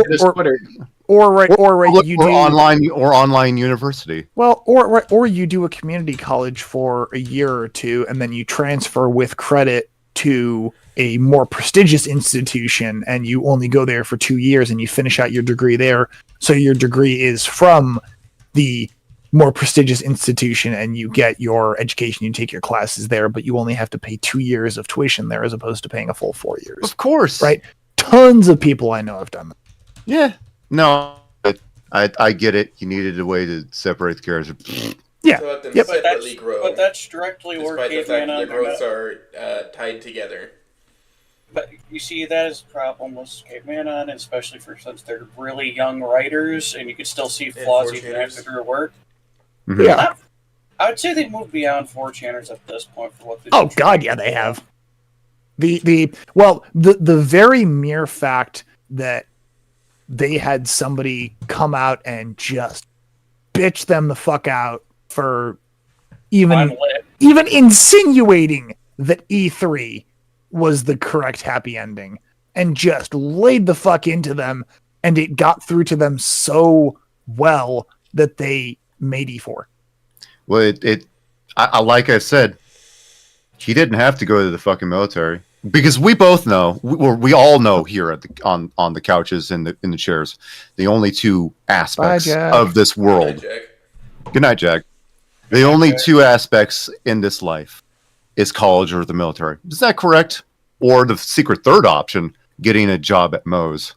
S17: online university.
S2: Well, or you do a community college for a year or two, and then you transfer with credit to a more prestigious institution, and you only go there for 2 years, and you finish out your degree there. So your degree is from the more prestigious institution, and you get your education, you take your classes there, but you only have to pay 2 years of tuition there as opposed to paying a full 4 years.
S17: Of course.
S2: Right? Tons of people I know have done that.
S17: Yeah. No, but I get it. You needed a way to separate the characters.
S2: Yeah.
S6: So let them
S10: Yep.
S6: separately grow.
S10: But that's directly where
S6: despite the fact that
S10: caveman
S6: their growths are tied together.
S10: But you see, that is a problem with Caveman on, especially since they're really young writers, and you can still see flaws even after their work.
S17: Mm-hmm.
S2: Yeah.
S10: I would say they moved beyond 4chaners at this point for what they
S2: Oh God, yeah, they have. The very mere fact that they had somebody come out and just bitch them the fuck out for even insinuating that E3 was the correct happy ending, and just laid the fuck into them, and it got through to them so well that they made E4.
S17: Well, I like I said, he didn't have to go to the fucking military, because we both know, we all know here at on the couches and in the chairs, the only two aspects of this world. Good night, Jack. The only two aspects in this life is college or the military. Is that correct? Or the secret third option, getting a job at Moe's.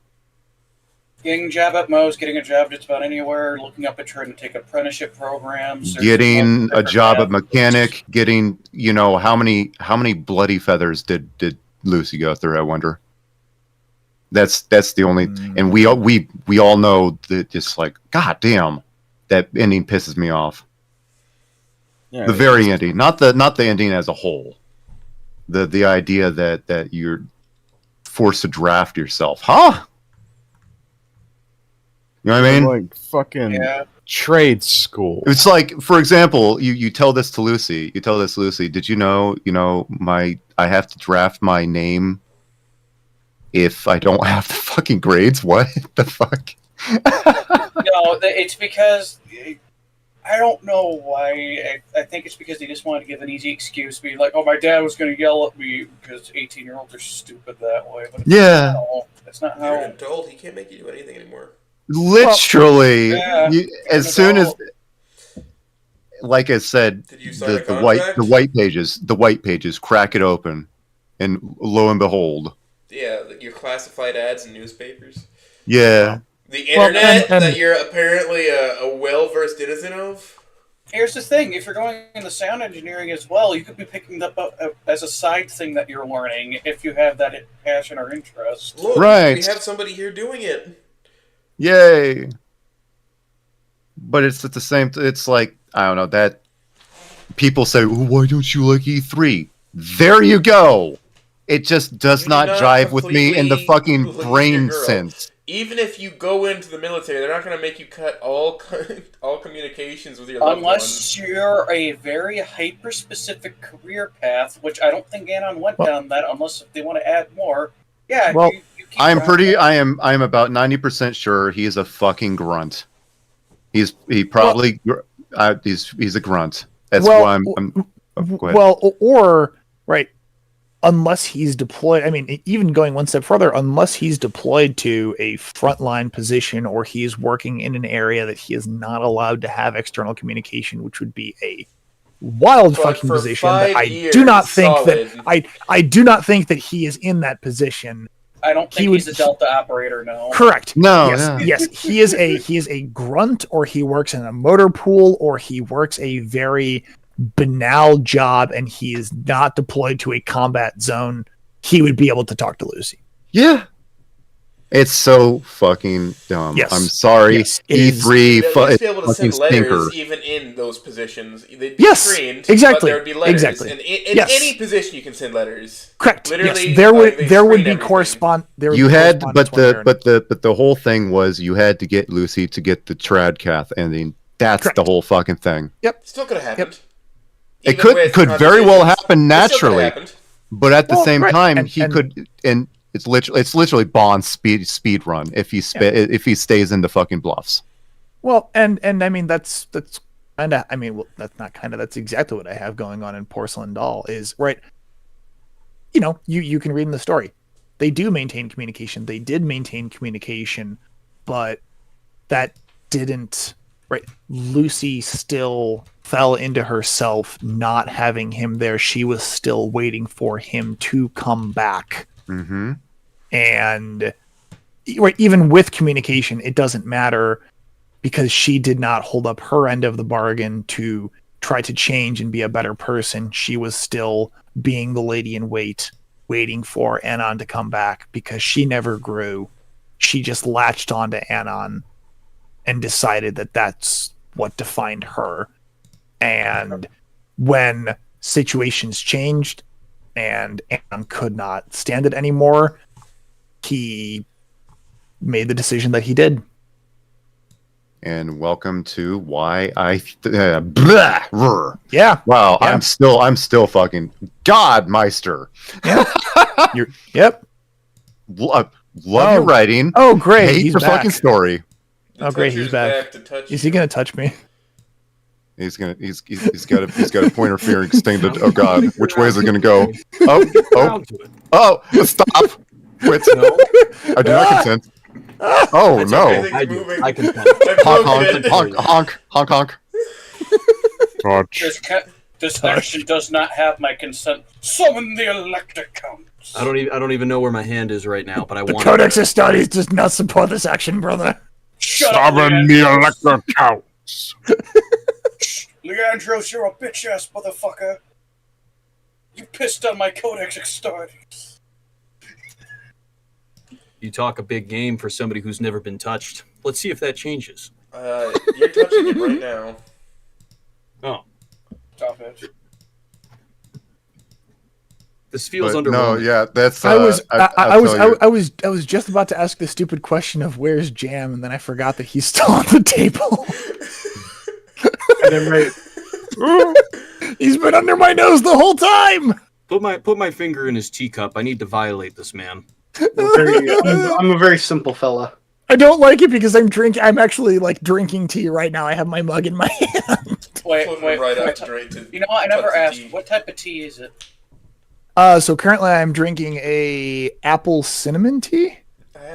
S10: Getting a job at Moe's, getting a job just about anywhere, looking up at trying to take apprenticeship programs.
S17: Getting a job at mechanic, getting, how many bloody feathers did Lucy go through, I wonder. That's the only, and we all know that, just like, god damn, that ending pisses me off.
S12: Yeah,
S17: the very ending, not the ending as a whole. The idea that you're forced to draft yourself, huh? You know what I mean?
S12: Like fucking trade school.
S17: It's like, for example, you tell this to Lucy. You tell this to Lucy. Did you know? I have to draft my name if I don't have the fucking grades. What the fuck?
S10: No, it's because I don't know why. I think it's because they just wanted to give an easy excuse, be like, "Oh, my dad was going to yell at me because 18-year-olds are stupid that way." But that's not how.
S6: You're an adult. He can't make you do anything anymore.
S17: Literally, as soon as, like I said, the white pages, crack it open, and lo and behold,
S6: your classified ads in newspapers.
S17: Yeah.
S6: The internet that you're apparently a well-versed citizen of.
S10: Here's the thing: if you're going into sound engineering as well, you could be picking that up as a side thing that you're learning if you have that passion or interest.
S6: Look, we have somebody here doing it.
S17: Yay! But it's at the same. It's like I don't know that people say, well, "Why don't you like E3?" There you go. It just does not jive with me in the fucking brain sense.
S6: Even if you go into the military, they're not going to make you cut all communications with your loved
S4: unless
S6: ones.
S4: you're a very hyper-specific career path, which I don't think Anon went down that. Unless they want to add more. Yeah.
S17: Well,
S4: you keep
S17: I
S4: going.
S17: am about 90% sure he is a fucking grunt. He's a grunt. That's why I'm go ahead.
S2: Well, or right, unless he's deployed. I mean, even going one step further, unless he's deployed to a frontline position or he is working in an area that he is not allowed to have external communication, which would be a wild fucking position. That I do not think that I do not think that he is in that position.
S4: I don't think he's a Delta operator, no.
S2: Correct.
S17: No.
S2: Yes. He is a grunt, or he works in a motor pool, or he works a very banal job, and he is not deployed to a combat zone. He would be able to talk to Lucy.
S17: Yeah. It's so fucking dumb.
S2: Yes.
S17: I'm sorry.
S2: Yes,
S17: E3
S6: They'd be able to send letters
S17: stinker.
S6: even in those positions. They'd be
S2: Yes,
S6: screened,
S2: exactly.
S6: but there would be letters.
S2: Exactly.
S6: And in
S2: Yes.
S6: any position, you can send letters.
S2: Correct.
S6: Literally,
S2: Yes. There would
S6: they
S2: be
S6: screen
S2: correspond. There would
S17: You
S2: be
S17: had,
S2: correspondence
S17: but
S2: one way or
S17: the whole thing was you had to get Lucy to get the Tradcath ending. That's the whole fucking thing.
S2: Yep.
S6: Still could have happened.
S17: It
S6: Even with
S17: could very well
S6: conversations.
S17: happen
S6: It still could've
S17: naturally,
S6: happened.
S17: but at the
S2: Well,
S17: same
S2: right,
S17: time,
S2: and-
S17: he
S2: and-
S17: could, and it's literally Bond's speed run if he if he stays in the fucking bluffs.
S2: Well, and I mean that's kind of, I mean, well, that's not kind of, that's exactly what I have going on in Porcelain Doll is, right. You know, you can read in the story. They do maintain communication. They did maintain communication, but that didn't, right. Lucy still fell into herself not having him there. She was still waiting for him to come back.
S17: Mm-hmm.
S2: And right, even with communication, it doesn't matter because she did not hold up her end of the bargain to try to change and be a better person. She was still being the lady in wait, waiting for Anon to come back because she never grew. She just latched onto Anon and decided that that's what defined her. And when situations changed and Anon could not stand it anymore, he made the decision that he did.
S17: And welcome to why blah, rrr.
S2: Yeah.
S17: Wow.
S2: Yeah.
S17: I'm still fucking God, Meister.
S2: Yep.
S17: Love your writing.
S2: Oh, great.
S17: Hate
S2: He's
S17: your
S2: back.
S17: fucking story.
S2: Oh, great. He's back. Is he gonna touch me?
S17: He's got a pointer finger extended. Oh God, which way is it gonna go? Oh! Stop! Quit! I do not consent. Oh no!
S14: I can
S17: honk. Touch.
S4: This action does not have my consent. Summon the Electrocounts.
S5: I don't even know where my hand is right now, but I
S2: The
S5: want.
S2: Codex of Studies does not support this action, brother.
S4: Summon
S20: the Electrocounts.
S4: Leandros, you're a bitch-ass motherfucker. You pissed on my Codex of Studies.
S5: You talk a big game for somebody who's never been touched. Let's see if that changes.
S6: You're touching it right now.
S5: Oh.
S4: Stop it.
S5: This feels
S17: But
S5: underwhelming.
S17: no, yeah, that's.
S2: I
S17: I'll tell you.
S2: was just about to ask the stupid question of where's Jam, and then I forgot that he's still on the table.
S3: And then
S2: He's been under my nose the whole time.
S5: Put my finger in his teacup. I need to violate this man.
S3: I'm a very simple fella.
S2: I don't like it because I'm actually like drinking tea right now. I have my mug in my hand.
S4: Wait.
S6: Right up to drink to
S4: You know what? I never
S6: touch the
S4: asked.
S6: tea.
S4: What type of tea is it?
S2: So currently I'm drinking a apple cinnamon tea.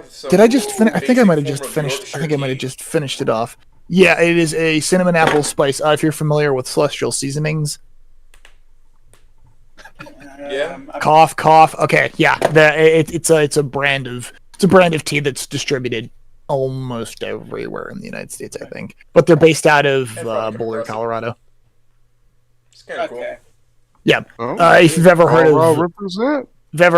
S6: some
S2: Did I just finish? I think I might have
S6: basic
S2: just
S6: form of
S2: finished. I think I might have just finished it off. Yeah, it is a cinnamon apple spice. If you're familiar with Celestial Seasonings.
S6: Yeah.
S2: Cough. Okay, yeah. It's a brand of tea that's distributed almost everywhere in the United States, I think. But they're based out of Boulder, Colorado.
S6: It's kind of cool.
S2: Yeah. If you've ever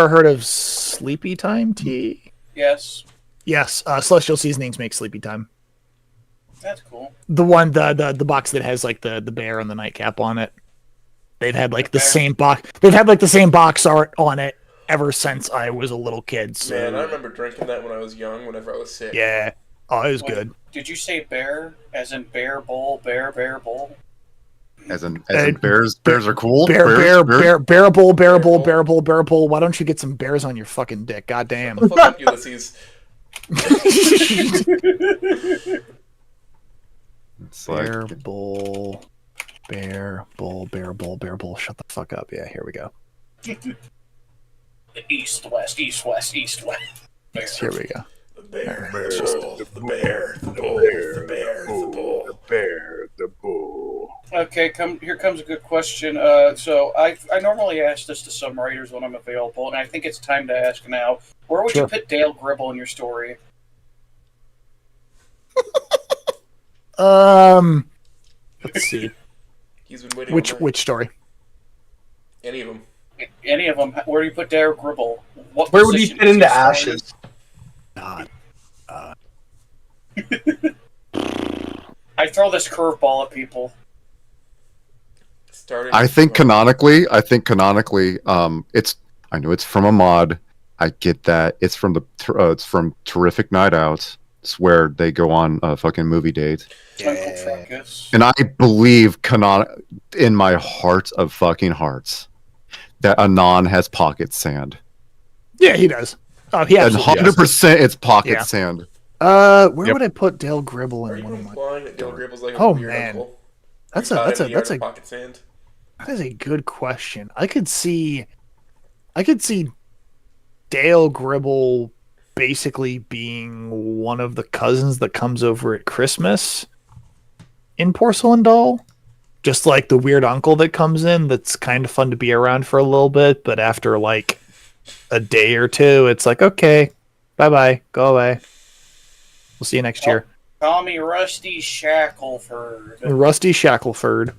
S2: heard of Sleepy Time tea.
S4: Yes.
S2: Yes, Celestial Seasonings make Sleepy Time.
S4: That's cool.
S2: The one, the box that has like the bear and the nightcap on it. They've had like the same box. They've had like the same box art on it ever since I was a little kid. So.
S6: Man, I remember drinking that when I was young. Whenever I was sick.
S2: Yeah. Oh, it was good.
S4: Did you say bear, as in bear bowl, bear bowl?
S17: As in bears are cool.
S2: Bear bowl. Why don't you get some bears on your fucking dick? Goddamn.
S6: Fuck up, Ulysses.
S17: It's
S2: bear bowl. Shut the fuck up. Yeah, here we go.
S4: East, west.
S2: Yes, here we go.
S6: The bear, the bull.
S4: Okay, here comes a good question. So I normally ask this to some writers when I'm available, and I think it's time to ask now. Where would you put Dale Gribble in your story?
S2: Let's see.
S6: He's been waiting.
S2: Which story?
S6: Any of them.
S4: Any of them. Where do you put Dale Gribble?
S3: Where would he fit into Ashes?
S2: God.
S4: I throw this curveball at people.
S17: I think canonically, it's. I know it's from a mod. I get that it's from it's from Terrific Night Out. It's where they go on a fucking movie date. And I believe in my heart of fucking hearts that Anon has pocket sand.
S2: Yeah, he does. Oh, he absolutely
S17: 100% it's pocket sand.
S2: Where would I put Dale Gribble in one of my?
S6: Implying that Dale Gribble's like
S2: Oh
S6: a weird
S2: man,
S6: uncle?
S2: that's
S6: Pocket
S2: a
S6: sand.
S2: that is a good question. I could see Dale Gribble basically being one of the cousins that comes over at Christmas in Porcelain Doll. Just like the weird uncle that comes in that's kind of fun to be around for a little bit, but after like a day or two, it's like, okay, bye-bye, go away. We'll see you next year.
S4: Call me Rusty Shackleford.
S2: Rusty Shackleford.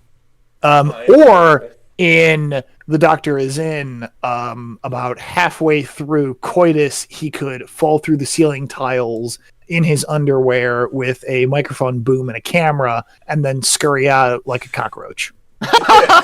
S2: Or in The Doctor Is In, about halfway through coitus, he could fall through the ceiling tiles in his underwear with a microphone boom and a camera, and then scurry out like a cockroach. I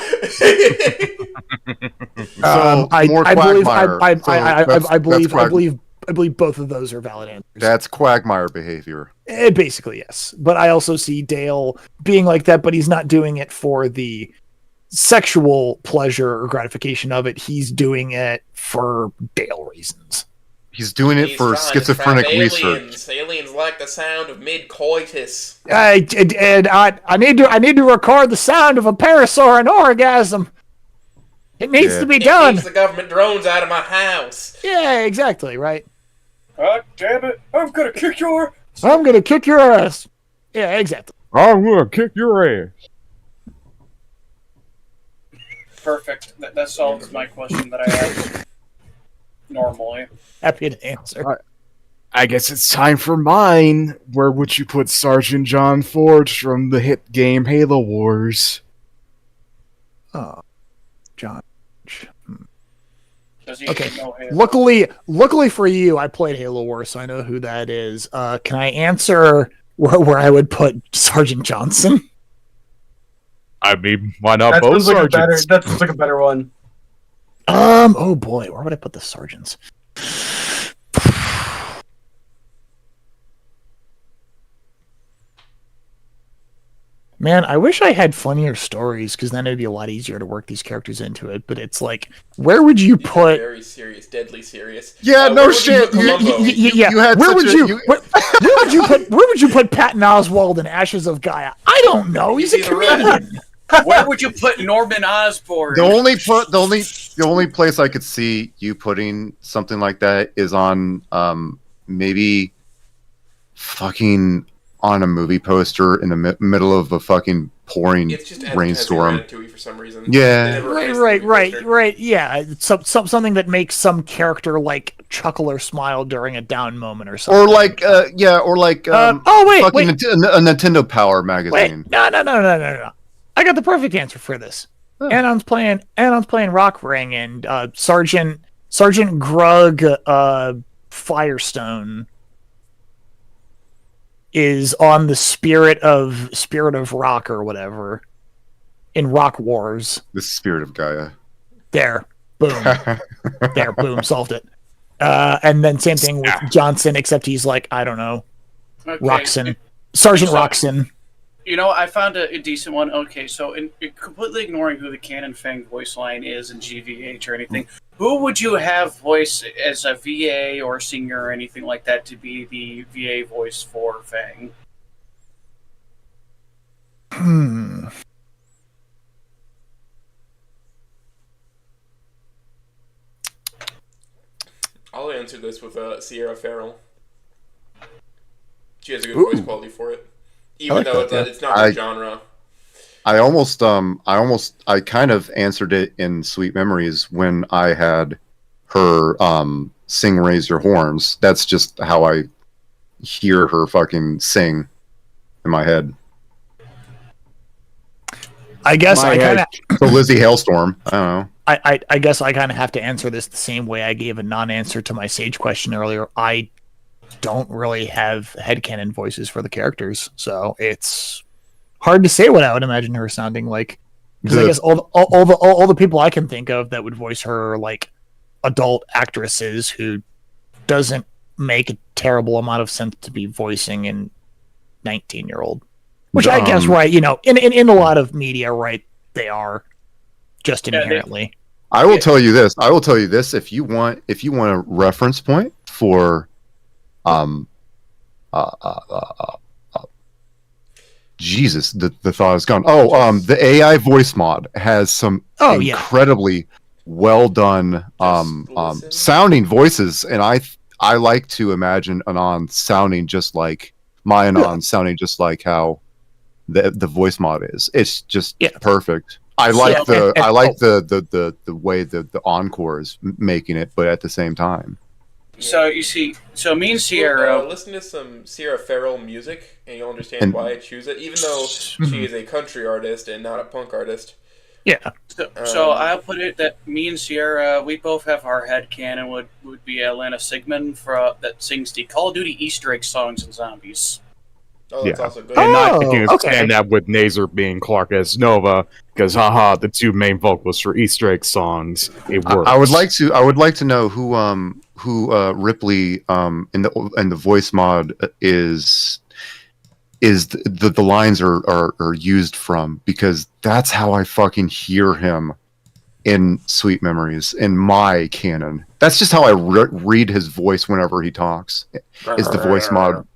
S2: believe both of those are valid answers.
S17: That's Quagmire behavior.
S2: Basically, yes. But I also see Dale being like that, but he's not doing it for the sexual pleasure or gratification of it. He's doing it for Dale reasons.
S17: He's doing it for schizophrenic
S6: research. Aliens like the sound of mid-coitus.
S2: I need to record the sound of a parasaur orgasm. It needs to be done.
S6: It keeps the government drones out of my house.
S2: Yeah, exactly, right.
S4: God damn it! I'm gonna kick your
S2: ass. Yeah, exactly.
S15: I'm gonna kick your ass.
S4: Perfect. That solves my question that I had normally.
S2: Happy to answer.
S15: I guess it's time for mine. Where would you put Sergeant John Forge from the hit game Halo Wars?
S2: Oh, John.
S4: Okay.
S2: Luckily for you, I played Halo Wars, so I know who that is. Can I answer where I would put Sergeant Johnson?
S15: I mean, why not both sergeants?
S3: That sounds like a better one.
S2: Oh boy, where would I put the sergeants? Man, I wish I had funnier stories, because then it'd be a lot easier to work these characters into it. But it's like, where would you put?
S6: Very serious, deadly serious.
S17: Yeah, no shit.
S2: Yeah. Where would you put Patton Oswalt in Ashes of Gaia? I don't know. He's a comedian.
S4: Where would you put Norman Osborn?
S17: The only place I could see you putting something like that is on maybe fucking on a movie poster in the middle of a fucking pouring rainstorm.
S6: For some reason.
S17: Yeah.
S2: Right. Yeah, it's something that makes some character like chuckle or smile during a down moment or something.
S17: Or like a Nintendo Power magazine.
S2: Wait, no. I got the perfect answer for this. Oh. Anon's playing Rock Ring, and Sergeant Grug Firestone is on the Spirit of Rock or whatever in Rock Wars.
S17: The Spirit of Gaia.
S2: There, boom, there, boom, solved it. And then same thing with Johnson, except he's like, I don't know, Roxon, Sergeant Roxon.
S10: You know, I found a decent one. Okay, so completely ignoring who the Canon Fang voice line is in GVH or anything, who would you have voice as a VA or singer or anything like that to be the VA voice for Fang?
S6: I'll answer this with Sierra Farrell. She has a good voice quality for it, even though it's not her genre.
S17: I kind of answered it in Sweet Memories when I had her sing "Raise Your Horns." That's just how I hear her fucking sing in my head.
S2: I guess I kind of.
S17: So Lizzie Hailstorm. I don't know.
S2: I guess I kind of have to answer this the same way I gave a non-answer to my Sage question earlier. I don't really have headcanon voices for the characters, so it's hard to say what I would imagine her sounding like. Because I guess all the people I can think of that would voice her are like adult actresses who doesn't make a terrible amount of sense to be voicing in 19-year-old. Which I guess, right, you know, in a lot of media, right, they are just inherently.
S17: I will tell you this. If you want a reference point for Jesus, the thought is gone. The AI voice mod has some incredibly well done sounding voices, and I like to imagine Anon sounding just like my Anon sounding just like how the voice mod is. It's just perfect. I like the way the encore is making it, but at the same time.
S10: So you see, me and Sierra
S6: listen to some Sierra Farrell music, and you'll understand why I choose it. Even though she is a country artist and not a punk artist.
S2: Yeah.
S10: So I'll put it that me and Sierra, we both have our headcanon would be Atlanta Sigmund that sings the Call of Duty Easter egg songs and zombies.
S6: Oh, that's also good.
S20: And not if you expand that with Nazer being Clark as Nova, because the two main vocals for Easter egg songs. It works.
S17: I would like to know who Ripley in the voice mod is the lines are used from, because that's how I fucking hear him in Sweet Memories in my canon. That's just how I read his voice whenever he talks. Is the voice mod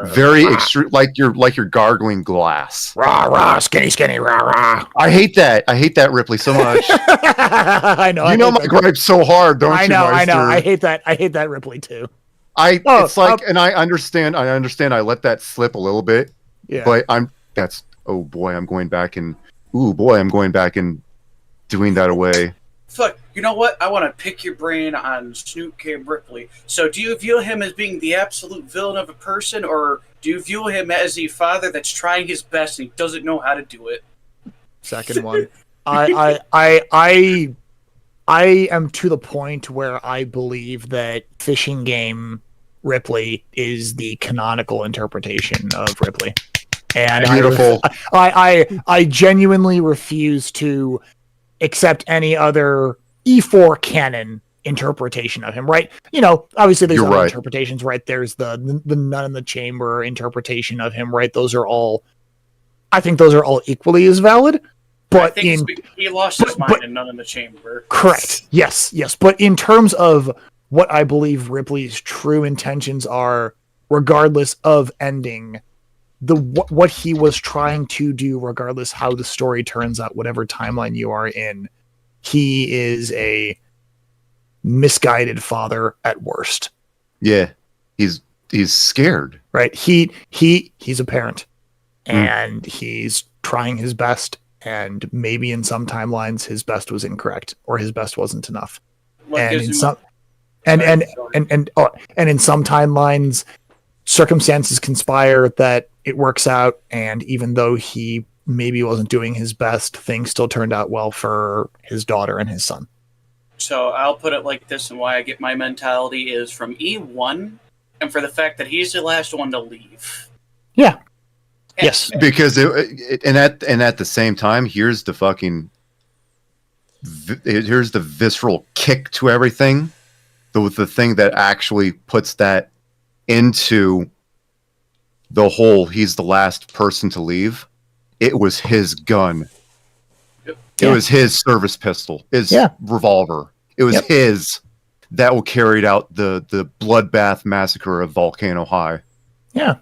S17: very extreme, like you're gargling glass.
S2: Rah rah, skinny, rah rah.
S17: I hate that Ripley so much.
S2: I know.
S17: You know my gripe so hard, don't you, Meister?
S2: I know. I hate that Ripley too.
S17: And I understand. I let that slip a little bit.
S2: Yeah.
S17: But I'm going back and doing that away.
S10: Fuck, you know what? I want to pick your brain on Snoop Cam Ripley. So do you view him as being the absolute villain of a person, or do you view him as a father that's trying his best and he doesn't know how to do it?
S2: Second one. I am to the point where I believe that Fishing Game Ripley is the canonical interpretation of Ripley. And
S17: beautiful.
S2: I genuinely refuse to accept any other E4 canon interpretation of him, right? You know, obviously there's other interpretations, right? There's the Nun in the Chamber interpretation of him, right? I think those are all equally as valid. But
S10: he lost his mind in Nun in the Chamber.
S2: Correct. Yes. But in terms of what I believe Ripley's true intentions are, regardless of ending, what he was trying to do, regardless how the story turns out, whatever timeline you are in, he is a misguided father at worst.
S17: Yeah, he's scared,
S2: right? He's a parent, and he's trying his best, and maybe in some timelines his best was incorrect, or his best wasn't enough, and in some timelines circumstances conspire that it works out, and even though he maybe wasn't doing his best, things still turned out well for his daughter and his son.
S10: So I'll put it like this, and why I get my mentality is from E1, and for the fact that he's the last one to leave.
S2: Yeah. Yes.
S17: Because and at the same time, here's the visceral kick to everything. The thing that actually puts that into the whole he's the last person to leave. It was his gun. It was his service pistol, his revolver. It was his that carried out the bloodbath massacre of Volcano High.
S2: Yeah.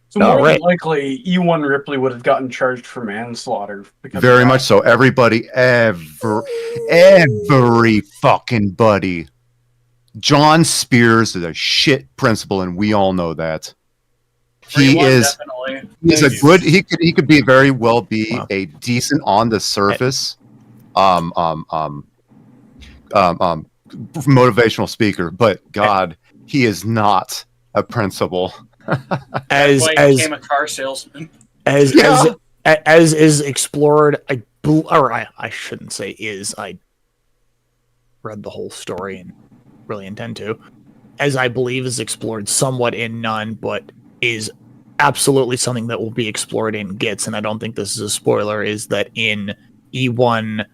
S3: So more than likely, E1 Ripley would have gotten charged for manslaughter.
S17: Very much so. Everybody, every fucking buddy. John Spears is a shit principal, and we all know that. He is a good. He could be very well be a decent on the surface, motivational speaker, but God, he is not a principal.
S10: That's why he became a car salesman.
S2: As is explored, I shouldn't say is. I read the whole story and really intend to, as I believe is explored somewhat in None, but is absolutely something that will be explored in Gits, and I don't think this is a spoiler, is that in E1,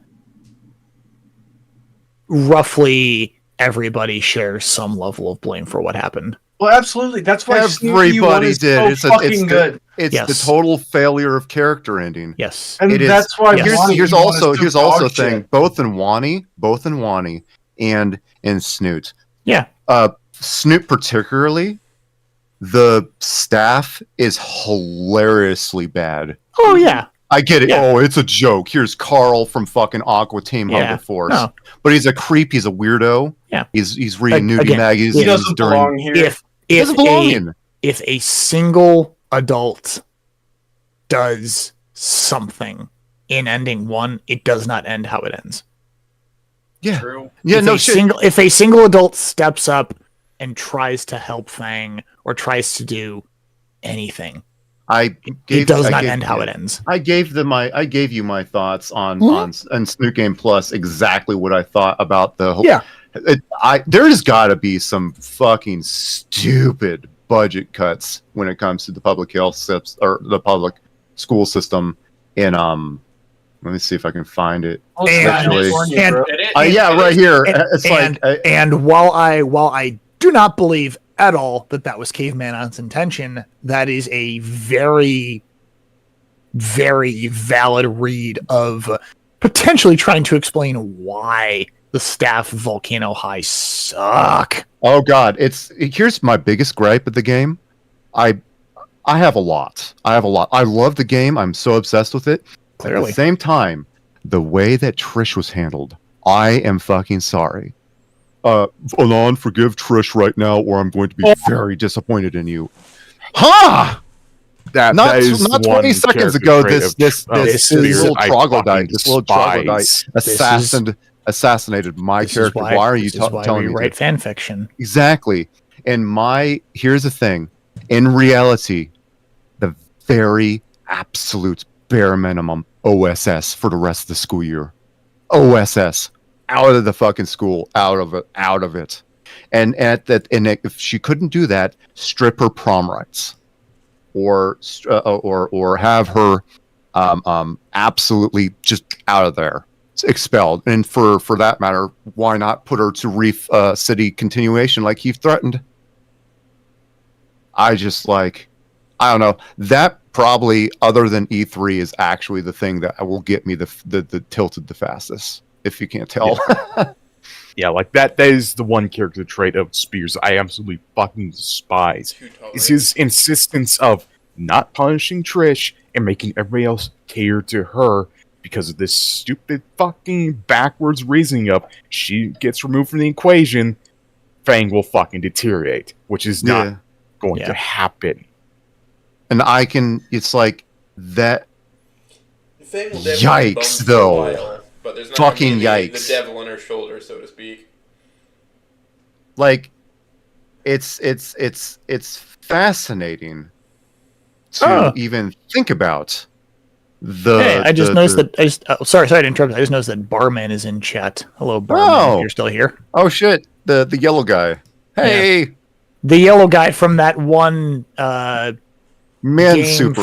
S2: roughly everybody shares some level of blame for what happened.
S3: Well, absolutely. That's why
S17: everybody did.
S3: So fucking good.
S17: It's the total failure of character ending.
S2: Yes,
S3: and that's why.
S17: Here's also a thing. Both in Wani and in Snoot.
S2: Yeah.
S17: Snoot particularly, the staff is hilariously bad.
S2: Oh yeah.
S17: I get it. Yeah. Oh, it's a joke. Here's Carl from fucking Aqua Team Hunger Force. No. But he's a creep. He's a weirdo.
S2: Yeah.
S17: He's reading nudie magazines.
S3: He doesn't belong here.
S2: If a single adult does something in ending 1, it does not end how it ends.
S17: Yeah.
S3: True.
S17: Yeah.
S2: If a single adult steps up and tries to help Fang or tries to do anything, it does not end how it ends.
S17: I gave you my thoughts on Snoot Game Plus, exactly what I thought about the whole.
S2: Yeah.
S17: There's got to be some fucking stupid budget cuts when it comes to the public health or the public school system in let me see if I can find it. Right here.
S2: And while I do not believe at all that was Caveman On's intention, that is a very, very valid read of potentially trying to explain why the staff of Volcano High suck.
S17: Oh God, here's my biggest gripe of the game. I have a lot. I love the game. I'm so obsessed with it. Clearly. At the same time, the way that Trish was handled, I am fucking sorry. Anon, forgive Trish right now, or I'm going to be very disappointed in you. Not 20 seconds ago, this little troglodyte assassinated my character. Why are you telling me?
S2: Write fan fiction.
S17: Exactly. And here's the thing. In reality, the very absolute bare minimum OSS for the rest of the school year. OSS. Out of the fucking school. Out of it. And if she couldn't do that, strip her prom rights. Or have her absolutely just out of there. Expelled. And for that matter, why not put her to Reef City continuation like he threatened? I don't know. That probably, other than E3, is actually the thing that will get me the tilted the fastest, if you can't tell.
S20: Yeah, like that is the one character trait of Spears I absolutely fucking despise. Is his insistence of not punishing Trish and making everybody else cater to her because of this stupid fucking backwards reasoning of she gets removed from the equation, Fang will fucking deteriorate, which is not going to happen.
S17: And it's like that.
S6: Fang will
S17: yikes, though.
S6: While, but there's not
S17: fucking
S6: yikes. The devil on her shoulder, so to speak.
S17: Like, it's fascinating to even think about.
S2: I just noticed that. Sorry to interrupt. I just noticed that Barman is in chat. Hello, Barman. You're still here.
S17: Oh shit! The yellow guy. Hey,
S2: the yellow guy from that one game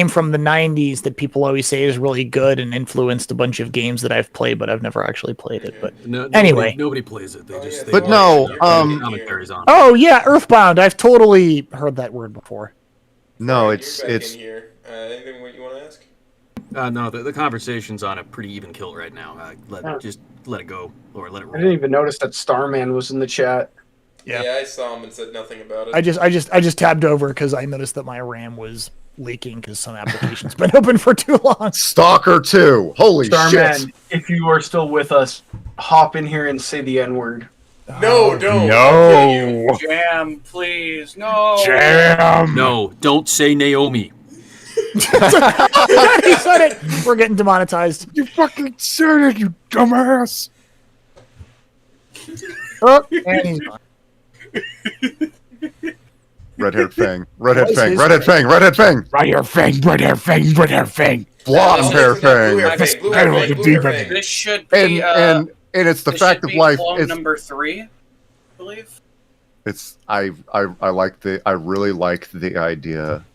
S2: from the 90s that people always say is really good and influenced a bunch of games that I've played, but I've never actually played it. But anyway,
S5: nobody plays it. They just
S17: commentaries
S5: on.
S2: Oh yeah, Earthbound. I've totally heard that word before.
S17: No,
S6: You're back in here. Anything you want to ask?
S5: No, the conversation's on a pretty even kill right now. Just let it go or let it roll.
S3: I didn't even notice that Starman was in the chat.
S6: Yeah, I saw him and said nothing about it.
S2: I just tabbed over because I noticed that my RAM was leaking because some application's been open for too long.
S17: Stalker 2. Holy
S3: Starman,
S17: shit.
S3: if you are still with us, hop in here and say the N-word.
S6: No, don't.
S10: No. Jam, please. No.
S5: Jam. No, don't say Naomi.
S2: He said it. We're getting demonetized.
S20: You fucking said it, you dumbass.
S2: Oh, and he's gone.
S17: Red-haired fang. Red-haired fang. Red-haired fang. Red-haired fang.
S20: Red-haired fang. Red-haired fang. Red-haired fang.
S17: Blonde-haired fang.
S10: This should be
S17: And it's the fact of life.
S10: Clone number 3, I believe.
S17: It's I really like the idea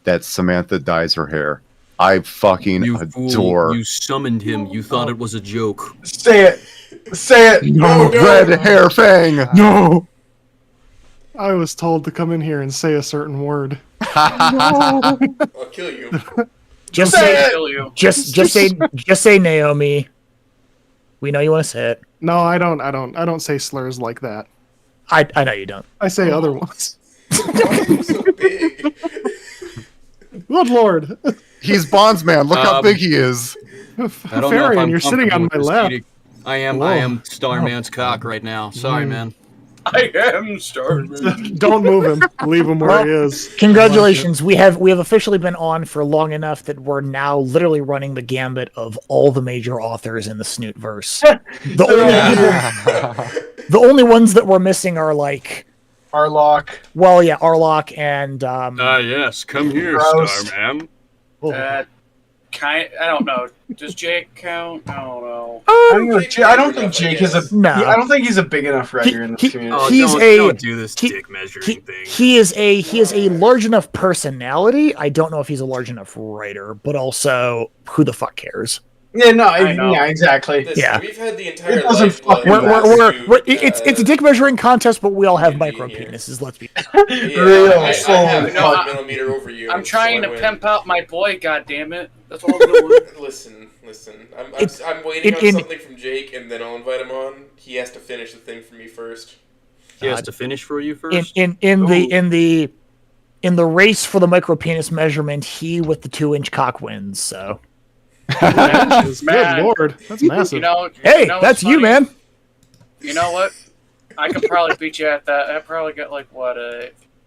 S17: that Samantha dyes her hair. I fucking adore.
S5: You summoned him. You thought it was a joke.
S3: Say it. Say it.
S17: No, red hair fang.
S20: No.
S16: I was told to come in here and say a certain word.
S6: I'll kill you.
S2: Just say Naomi. We know you want to say it.
S16: No, I don't say slurs like that.
S2: I know you don't.
S16: I say other ones.
S6: So big.
S16: Good lord.
S17: He's Bondsman. Look how big he is.
S5: I don't know if I'm
S16: you're sitting on my lap.
S5: I am Starman's cock right now. Sorry, man.
S10: I am Starman.
S16: Don't move him. Leave him where he is.
S2: Congratulations. We have officially been on for long enough that we're now literally running the gambit of all the major authors in the Snootverse. The only ones that we're missing are like
S3: Arlock.
S2: Well, yeah, Arlock and
S14: yes, come here,
S3: Gross.
S14: Starman.
S10: I don't know. Does Jake count? I don't know.
S3: I don't think Jake is a.
S2: No.
S3: I don't think he's a big enough writer in this community.
S14: Don't do this dick measuring thing.
S2: He is a large enough personality. I don't know if he's a large enough writer, but also who the fuck cares?
S3: Yeah, yeah, exactly.
S6: Listen,
S2: Yeah.
S6: we've had the entire
S3: It doesn't
S6: lifeblood
S3: fucking
S2: We're it's a dick measuring contest, but we all have micro penises. Let's be
S3: real.
S6: I have a 5mm over you.
S10: I'm trying
S6: so
S10: to
S6: I win.
S10: pimp out my boy. God damn it! That's all I'm doing.
S6: Listen. I'm waiting on something from Jake, and then I'll invite him on. He has to finish the thing for me first.
S5: He has to finish for you first.
S2: in the race for the micro penis measurement, he with the 2-inch cock wins. So.
S16: Good lord, that's massive.
S2: Hey, that's you, man.
S10: You know what? I could probably beat you at that. I probably got like what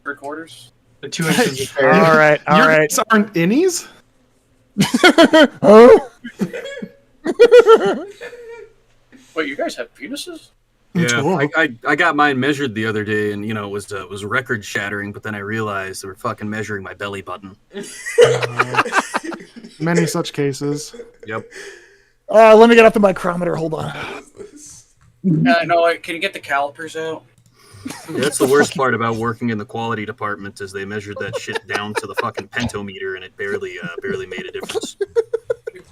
S10: 3/4.
S3: The 2 inches is fair.
S2: All right.
S16: Yours aren't innies?
S2: Oh.
S10: Wait, you guys have penises?
S5: Yeah, I got mine measured the other day, and it was record shattering. But then I realized they were fucking measuring my belly button.
S16: Many such cases.
S5: Yep.
S2: Let me get out the micrometer. Hold on.
S10: No, can you get the calipers out?
S5: Yeah, that's the worst part about working in the quality department is they measured that shit down to the fucking pentometer, and it barely made a difference.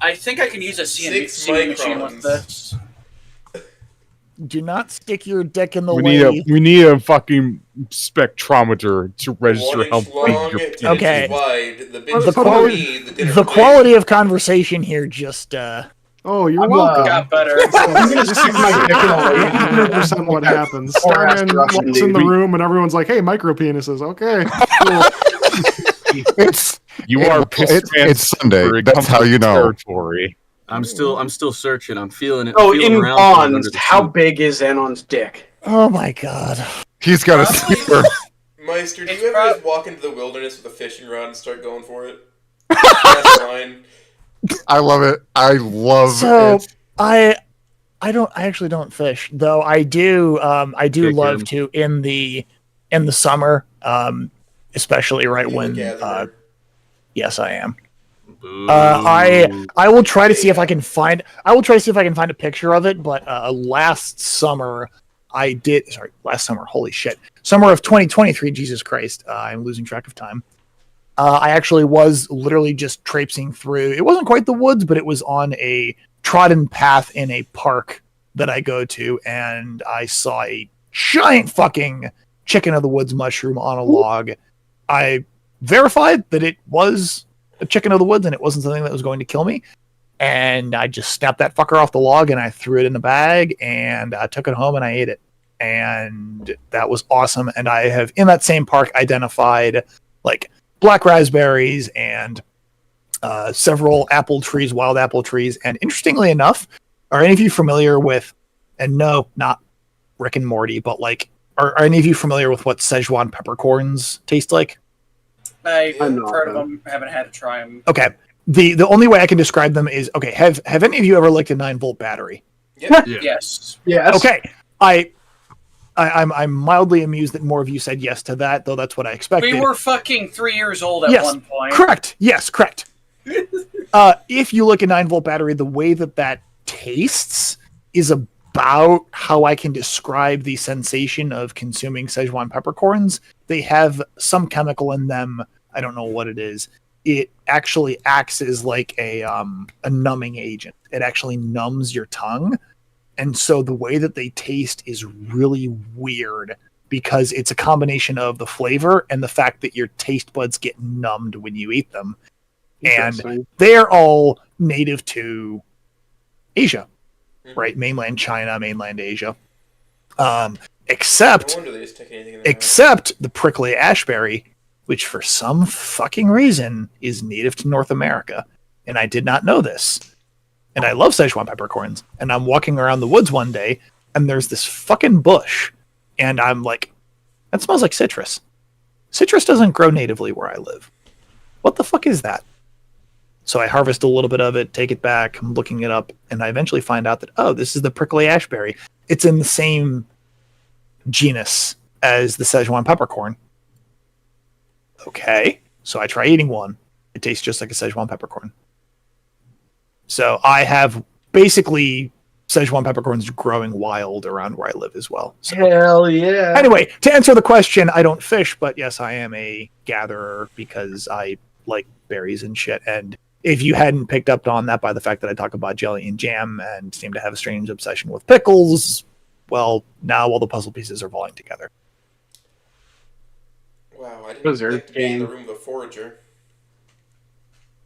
S10: I think I can use a CNC machine with this.
S2: Do not stick your dick in the
S20: We
S2: way.
S20: need a fucking spectrometer to register how big your penis
S2: Okay.
S20: is.
S6: Wide,
S2: The quality of conversation here just.
S16: Oh, you're welcome.
S10: Got better.
S16: I'm gonna stick my dick in a lady. 100% what happens. Starman walks in the room and everyone's like, "Hey, micro penises." Okay. Cool.
S17: It's Sunday. That's how you know.
S20: Territory.
S5: I'm still searching. I'm feeling it.
S3: Oh,
S5: feeling
S3: in
S5: around
S3: Bonds,
S5: under the
S3: how
S5: suit.
S3: big is Anon's dick?
S2: Oh my god.
S17: He's got a sleeper.
S6: Meister, do you ever just walk into the wilderness with a fishing rod and start going for it? That's fine.
S17: I love it. I love
S2: So
S17: it.
S2: I actually don't fish, though I do
S5: Kick
S2: love
S5: him.
S2: to in the summer, especially right when yes I am. I will try to see if I can find a picture of it, but last summer holy shit. Summer of 2023, Jesus Christ. I'm losing track of time. I actually was literally just traipsing through. It wasn't quite the woods, but it was on a trodden path in a park that I go to, and I saw a giant fucking chicken of the woods mushroom on a log. I verified that it was a chicken of the woods and it wasn't something that was going to kill me. And I just snapped that fucker off the log and I threw it in a bag and I took it home and I ate it. And that was awesome. And I have, in that same park, identified like black raspberries and several apple trees, wild apple trees. And interestingly enough, are any of you familiar with, and no, not Rick and Morty, but like, are any of you familiar with what Szechuan peppercorns taste like?
S10: I've heard of them, haven't had to try them.
S2: Okay. The only way I can describe them is, okay, have any of you ever licked a 9-volt battery?
S10: Yep. Yes.
S2: Okay. I'm mildly amused that more of you said yes to that, though that's what I expected.
S10: We were fucking 3 years old at one point.
S2: Correct. Yes, correct. If you look at 9-volt battery, the way that tastes is about how I can describe the sensation of consuming Szechuan peppercorns. They have some chemical in them. I don't know what it is. It actually acts as like a numbing agent. It actually numbs your tongue. And so the way that they taste is really weird because it's a combination of the flavor and the fact that your taste buds get numbed when you eat them. And they're all native to Asia, right? Mainland China, mainland Asia. Except the prickly ashberry, which for some fucking reason is native to North America. And I did not know this. And I love Szechuan peppercorns. And I'm walking around the woods one day, and there's this fucking bush. And I'm like, that smells like citrus. Citrus doesn't grow natively where I live. What the fuck is that? So I harvest a little bit of it, take it back, I'm looking it up, and I eventually find out that, oh, this is the prickly ashberry. It's in the same genus as the Szechuan peppercorn. Okay, so I try eating one. It tastes just like a Szechuan peppercorn. So I have basically Szechuan peppercorns growing wild around where I live as well. So,
S1: hell yeah.
S2: Anyway, to answer the question, I don't fish, but yes, I am a gatherer because I like berries and shit. And if you hadn't picked up on that by the fact that I talk about jelly and jam and seem to have a strange obsession with pickles, well, now all the puzzle pieces are falling together.
S6: Wow, I didn't expect to be in the room with a forager.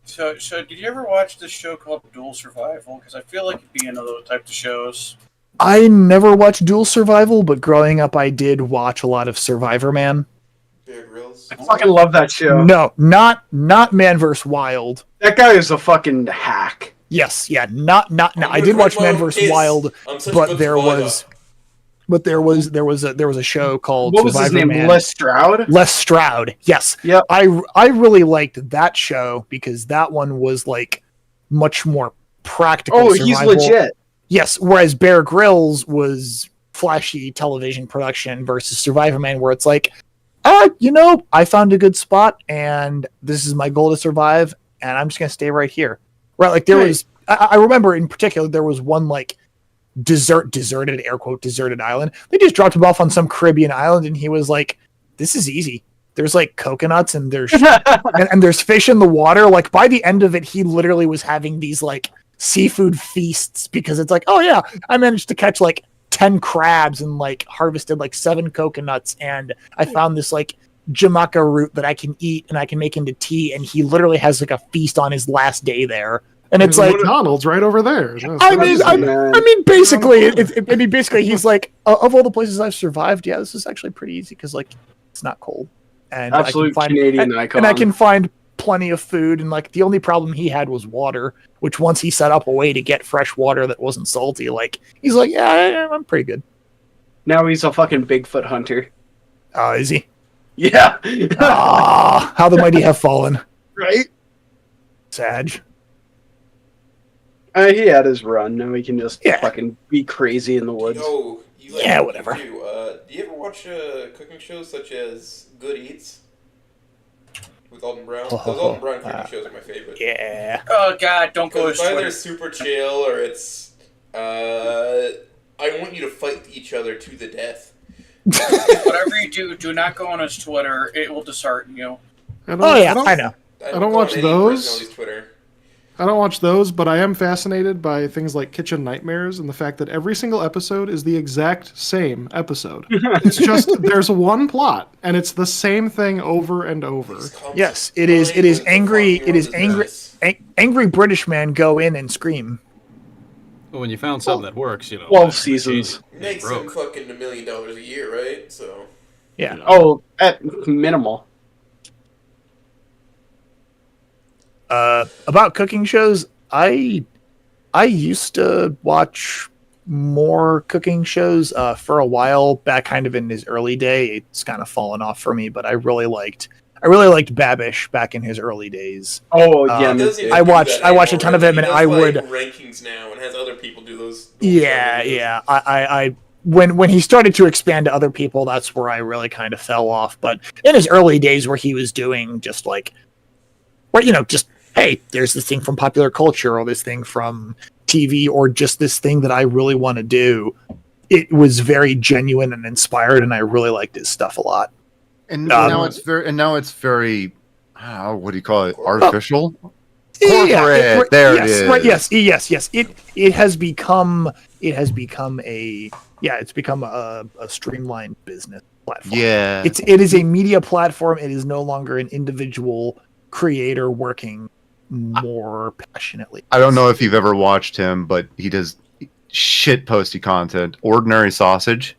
S10: So did you ever watch this show called Dual Survival? Because I feel like it'd be one of those types of shows.
S2: I never watched Dual Survival, but growing up I did watch a lot of Survivor Man.
S1: I fucking love that show.
S2: No, not Man vs. Wild.
S1: That guy is a fucking hack.
S2: Yes, yeah, not. I did watch Man vs. Wild, but there was a show called
S1: What was
S2: Survivor
S1: his name?
S2: Man.
S1: Les Stroud?
S2: Les Stroud. Yes.
S1: Yep.
S2: I really liked that show because that one was like much more practical.
S1: Oh, he's
S2: survival.
S1: legit.
S2: Yes, whereas Bear Grylls was flashy television production versus Survivor Man, where it's like, I found a good spot and this is my goal to survive, and I'm just gonna stay right here. Right? Like there was, I remember in particular there was one like deserted, air quote, deserted island. They just dropped him off on some Caribbean island, and he was like, "This is easy. There's like coconuts and there's and there's fish in the water." Like by the end of it, he literally was having these like seafood feasts because it's like, oh yeah, I managed to catch like 10 crabs and like harvested like 7 coconuts, and I found this like jamaica root that I can eat and I can make into tea, and he literally has like a feast on his last day there. And it's like
S16: McDonald's right over there.
S2: I mean, basically, he's like, of all the places I've survived, yeah, this is actually pretty easy because like it's not cold, and
S1: Absolute Canadian icon.
S2: and I can find plenty of food. And like the only problem he had was water, which once he set up a way to get fresh water that wasn't salty, like he's like, yeah, I'm pretty good.
S1: Now he's a fucking Bigfoot hunter.
S2: Oh, is he?
S1: Yeah.
S2: How the mighty have fallen.
S1: Right?
S2: Sag.
S1: He had his run. Now he can just fucking be crazy in the woods.
S6: Yo, you like
S2: Yeah, whatever.
S6: Too. Do you ever watch cooking shows such as Good Eats with Alton Brown? Those Alton Brown cooking shows are my favorite.
S2: Yeah.
S10: Oh God, don't go to
S6: It's either
S10: Twitter.
S6: super chill or it's I want you to fight each other to the death.
S10: Whatever you do not go on his Twitter. It will dishearten you.
S16: I don't,
S2: Oh yeah,
S16: I
S2: know.
S16: I don't watch those. I don't watch those, but I am fascinated by things like Kitchen Nightmares and the fact that every single episode is the exact same episode. It's just there's one plot and it's the same thing over and over.
S2: Yes, it is. It is angry. It is angry. Angry British man go in and scream.
S5: Well, when you found something that works,
S1: 12 seasons.
S6: Makes them fucking $1 million a year, right? So.
S2: Yeah.
S1: Oh, at minimal.
S2: About cooking shows, I used to watch more cooking shows for a while back, kind of in his early day. It's kind of fallen off for me, but I really liked Babish back in his early days.
S1: Oh yeah,
S2: I watched a ton of him, and I would
S6: rankings now and has other people do those.
S2: Yeah. I when he started to expand to other people, that's where I really kind of fell off. But in his early days, where he was doing just like, just hey, there's this thing from popular culture or this thing from TV or just this thing that I really want to do. It was very genuine and inspired, and I really liked his stuff a lot.
S17: And now it's very, what do you call it? Artificial? Corporate. There it is.
S2: Right. Yes. It has become a streamlined business platform.
S17: Yeah.
S2: It is a media platform. It is no longer an individual creator working more passionately.
S17: I don't know if you've ever watched him, but he does shit posty content. Ordinary Sausage.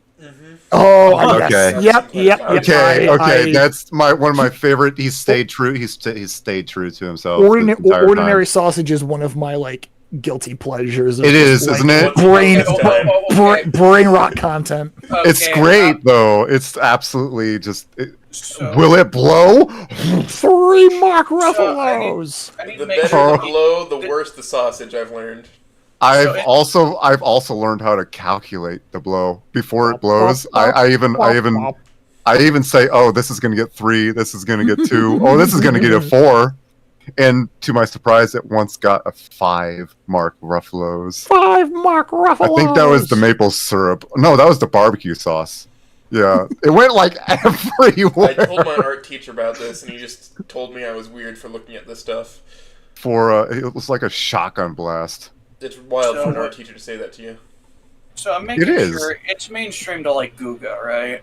S2: Oh,
S17: okay.
S2: Yep.
S17: Okay. That's one of my favorite. He's stayed true. He's stayed true to himself.
S2: Ordinary Sausage is one of my guilty pleasures.
S17: It is, isn't it?
S2: Brain rot content.
S17: It's great though. It's absolutely just. Will it blow?
S2: 3 Mark Ruffalo's.
S6: The better the blow, the worse the sausage. I've learned.
S17: I've also learned how to calculate the blow before it blows. I even say, oh, this is going to get 3. This is going to get 2. Oh, this is going to get a 4. And to my surprise, it once got a 5 Mark Ruffalo's.
S2: 5 Mark Ruffalo's.
S17: I think that was the maple syrup. No, that was the barbecue sauce. Yeah, it went everywhere.
S6: I told my art teacher about this, and he just told me I was weird for looking at this stuff.
S17: It was like a shotgun blast.
S6: It's wild for an art teacher to say that to you.
S10: So I'm making sure it's mainstream to Guga, right?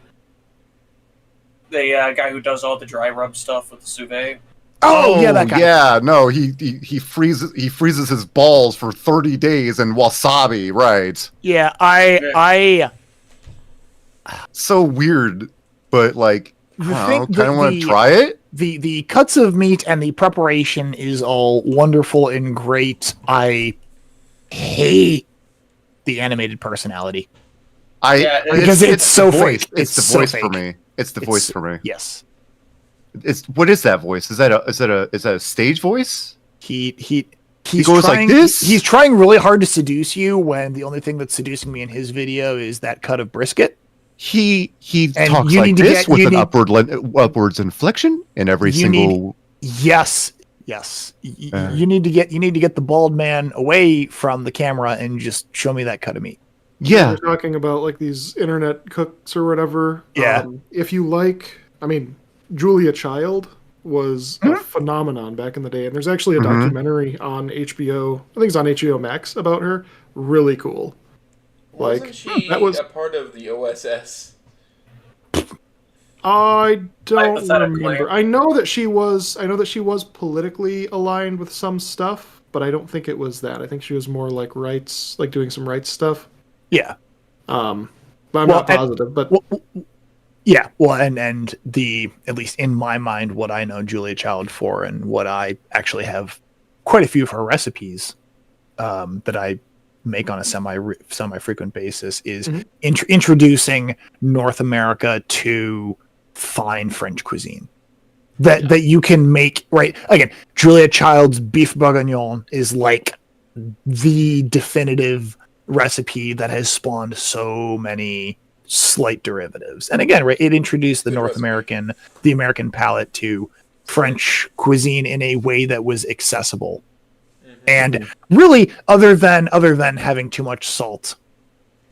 S10: The guy who does all the dry rub stuff with the sous vide.
S2: Oh yeah, that guy.
S17: Yeah, no, he freezes his balls for 30 days in wasabi, right?
S2: Yeah, I
S17: so weird, but I kind of want to try it.
S2: The cuts of meat and the preparation is all wonderful and great. I hate the animated personality. Because it's so fake.
S17: It's the voice for me. It's the voice for me.
S2: Yes.
S17: What is that voice? Is that a stage voice?
S2: He
S17: goes
S2: trying,
S17: like this.
S2: He's trying really hard to seduce you when the only thing that's seducing me in his video is that cut of brisket.
S17: He talks like this with an upwards inflection in every single.
S2: Yes. You need to get the bald man away from the camera and just show me that cut of meat.
S16: Yeah, we're talking about these internet cooks or whatever.
S2: Yeah.
S16: If you Julia Child was a phenomenon back in the day, and there's actually a documentary on HBO. I think it's on HBO Max about her. Really cool.
S6: Wasn't she a part of the OSS?
S16: I don't remember. I know that she was politically aligned with some stuff, but I don't think it was that. I think she was more rights, doing some rights stuff.
S2: Yeah.
S16: But I'm not positive.
S2: Yeah, well, and at least in my mind, what I know Julia Child for, and what I actually have quite a few of her recipes that I make on a semi-frequent basis is introducing North America to fine French cuisine that you can make right. Again, Julia Child's beef bourguignon is the definitive recipe that has spawned so many slight derivatives. And again, right, it introduced the American palate to French cuisine in a way that was accessible. And really, other than having too much salt,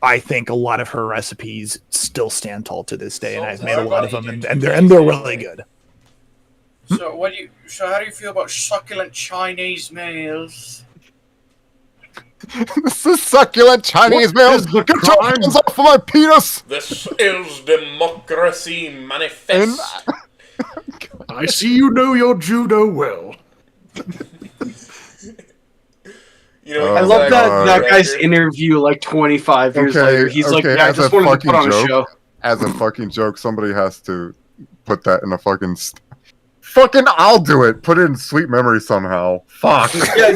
S2: I think a lot of her recipes still stand tall to this day, and I've made a lot of them, and they're really good.
S4: So how do you feel about succulent Chinese meals?
S17: This is succulent Chinese meals. Get your hands off of my penis.
S6: This is democracy manifest.
S16: I see you know your judo well.
S1: I love that guy's interview like 25 years later. He's like, yeah, I just wanted to put on a show.
S17: As a fucking joke, somebody has to put that in a fucking... Fucking, I'll do it. Put it in Sweet Memory somehow. Fuck.
S1: Yeah,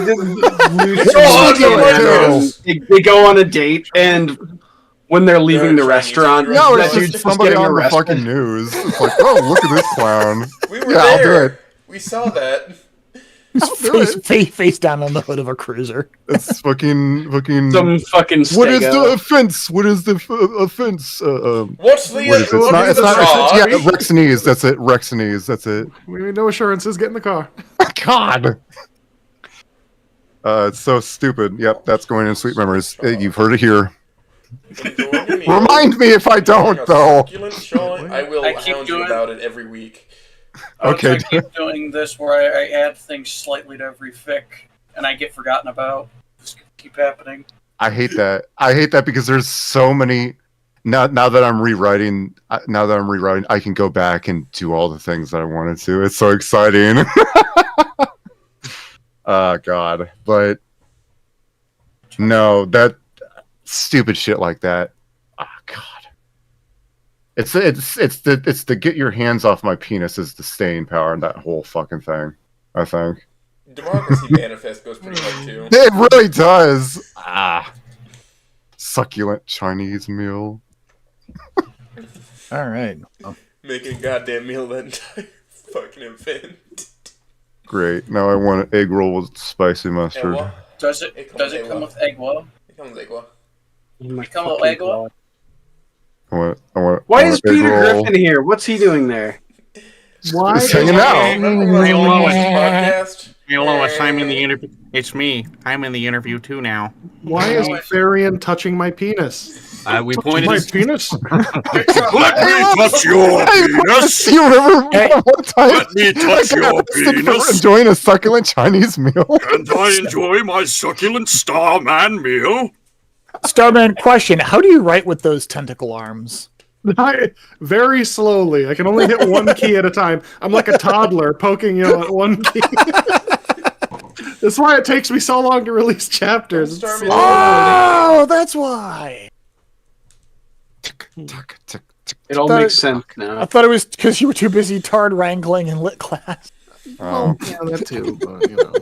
S1: they go on a date, and when they're leaving the restaurant,
S17: no,
S1: that
S17: it's
S1: dude's
S17: just somebody
S1: getting
S17: on the
S1: arrested.
S17: fucking news. It's like, oh, look at this clown.
S6: We were
S17: yeah, I'll do
S6: there.
S17: it.
S6: We saw that.
S2: Face down on the hood of a cruiser.
S17: It's fucking
S1: some fucking.
S17: What is the offense? What is the offense?
S6: What's the?
S17: What is it? It's not. Yeah, Rexinese. That's it. Rexinese. That's it.
S16: We need no assurances. Get in the car.
S17: God. It's so stupid. Yep, that's going in Sweet Memories. You've heard it here. Remind me if I don't, though.
S6: I will hound you about it every week.
S17: Okay.
S4: I keep doing this where I add things slightly to every fic, and I get forgotten about. Just keep happening.
S17: I hate that. I hate that because there's so many. Now that I'm rewriting, I can go back and do all the things that I wanted to. It's so exciting. Oh God, but no, that stupid shit like that. Oh God. It's the get your hands off my penis is the staying power in that whole fucking thing, I think.
S6: Democracy Manifest goes pretty hard too.
S17: It really does. Succulent Chinese meal.
S2: All right.
S6: Making a goddamn meal that entire fucking event.
S17: Great. Now I want an egg roll with spicy mustard.
S4: Does it come with egg well?
S6: It comes with egg well.
S4: Come with egg well?
S1: Why is Peter Griffin here? What's he doing there?
S16: Why?
S17: He's hanging out.
S19: Hey, Lois, I'm in the interview. It's me. I'm in the interview too now.
S16: Why is Therian touching my penis?
S19: We
S16: Touching
S19: pointed
S16: my
S19: his
S16: penis.
S19: Let me touch your penis.
S17: Do you remember one time?
S19: Let me touch your penis.
S17: Enjoying a succulent Chinese meal.
S19: And I enjoy my succulent Starman meal.
S2: Starman, question: how do you write with those tentacle arms?
S16: Very slowly. I can only hit one key at a time. I'm like a toddler poking at one key. That's why it takes me so long to release chapters.
S2: Oh, that's why.
S1: It all makes sense now.
S2: I thought it was because you were too busy tard wrangling in lit class.
S16: Oh, yeah, that too. But, you know.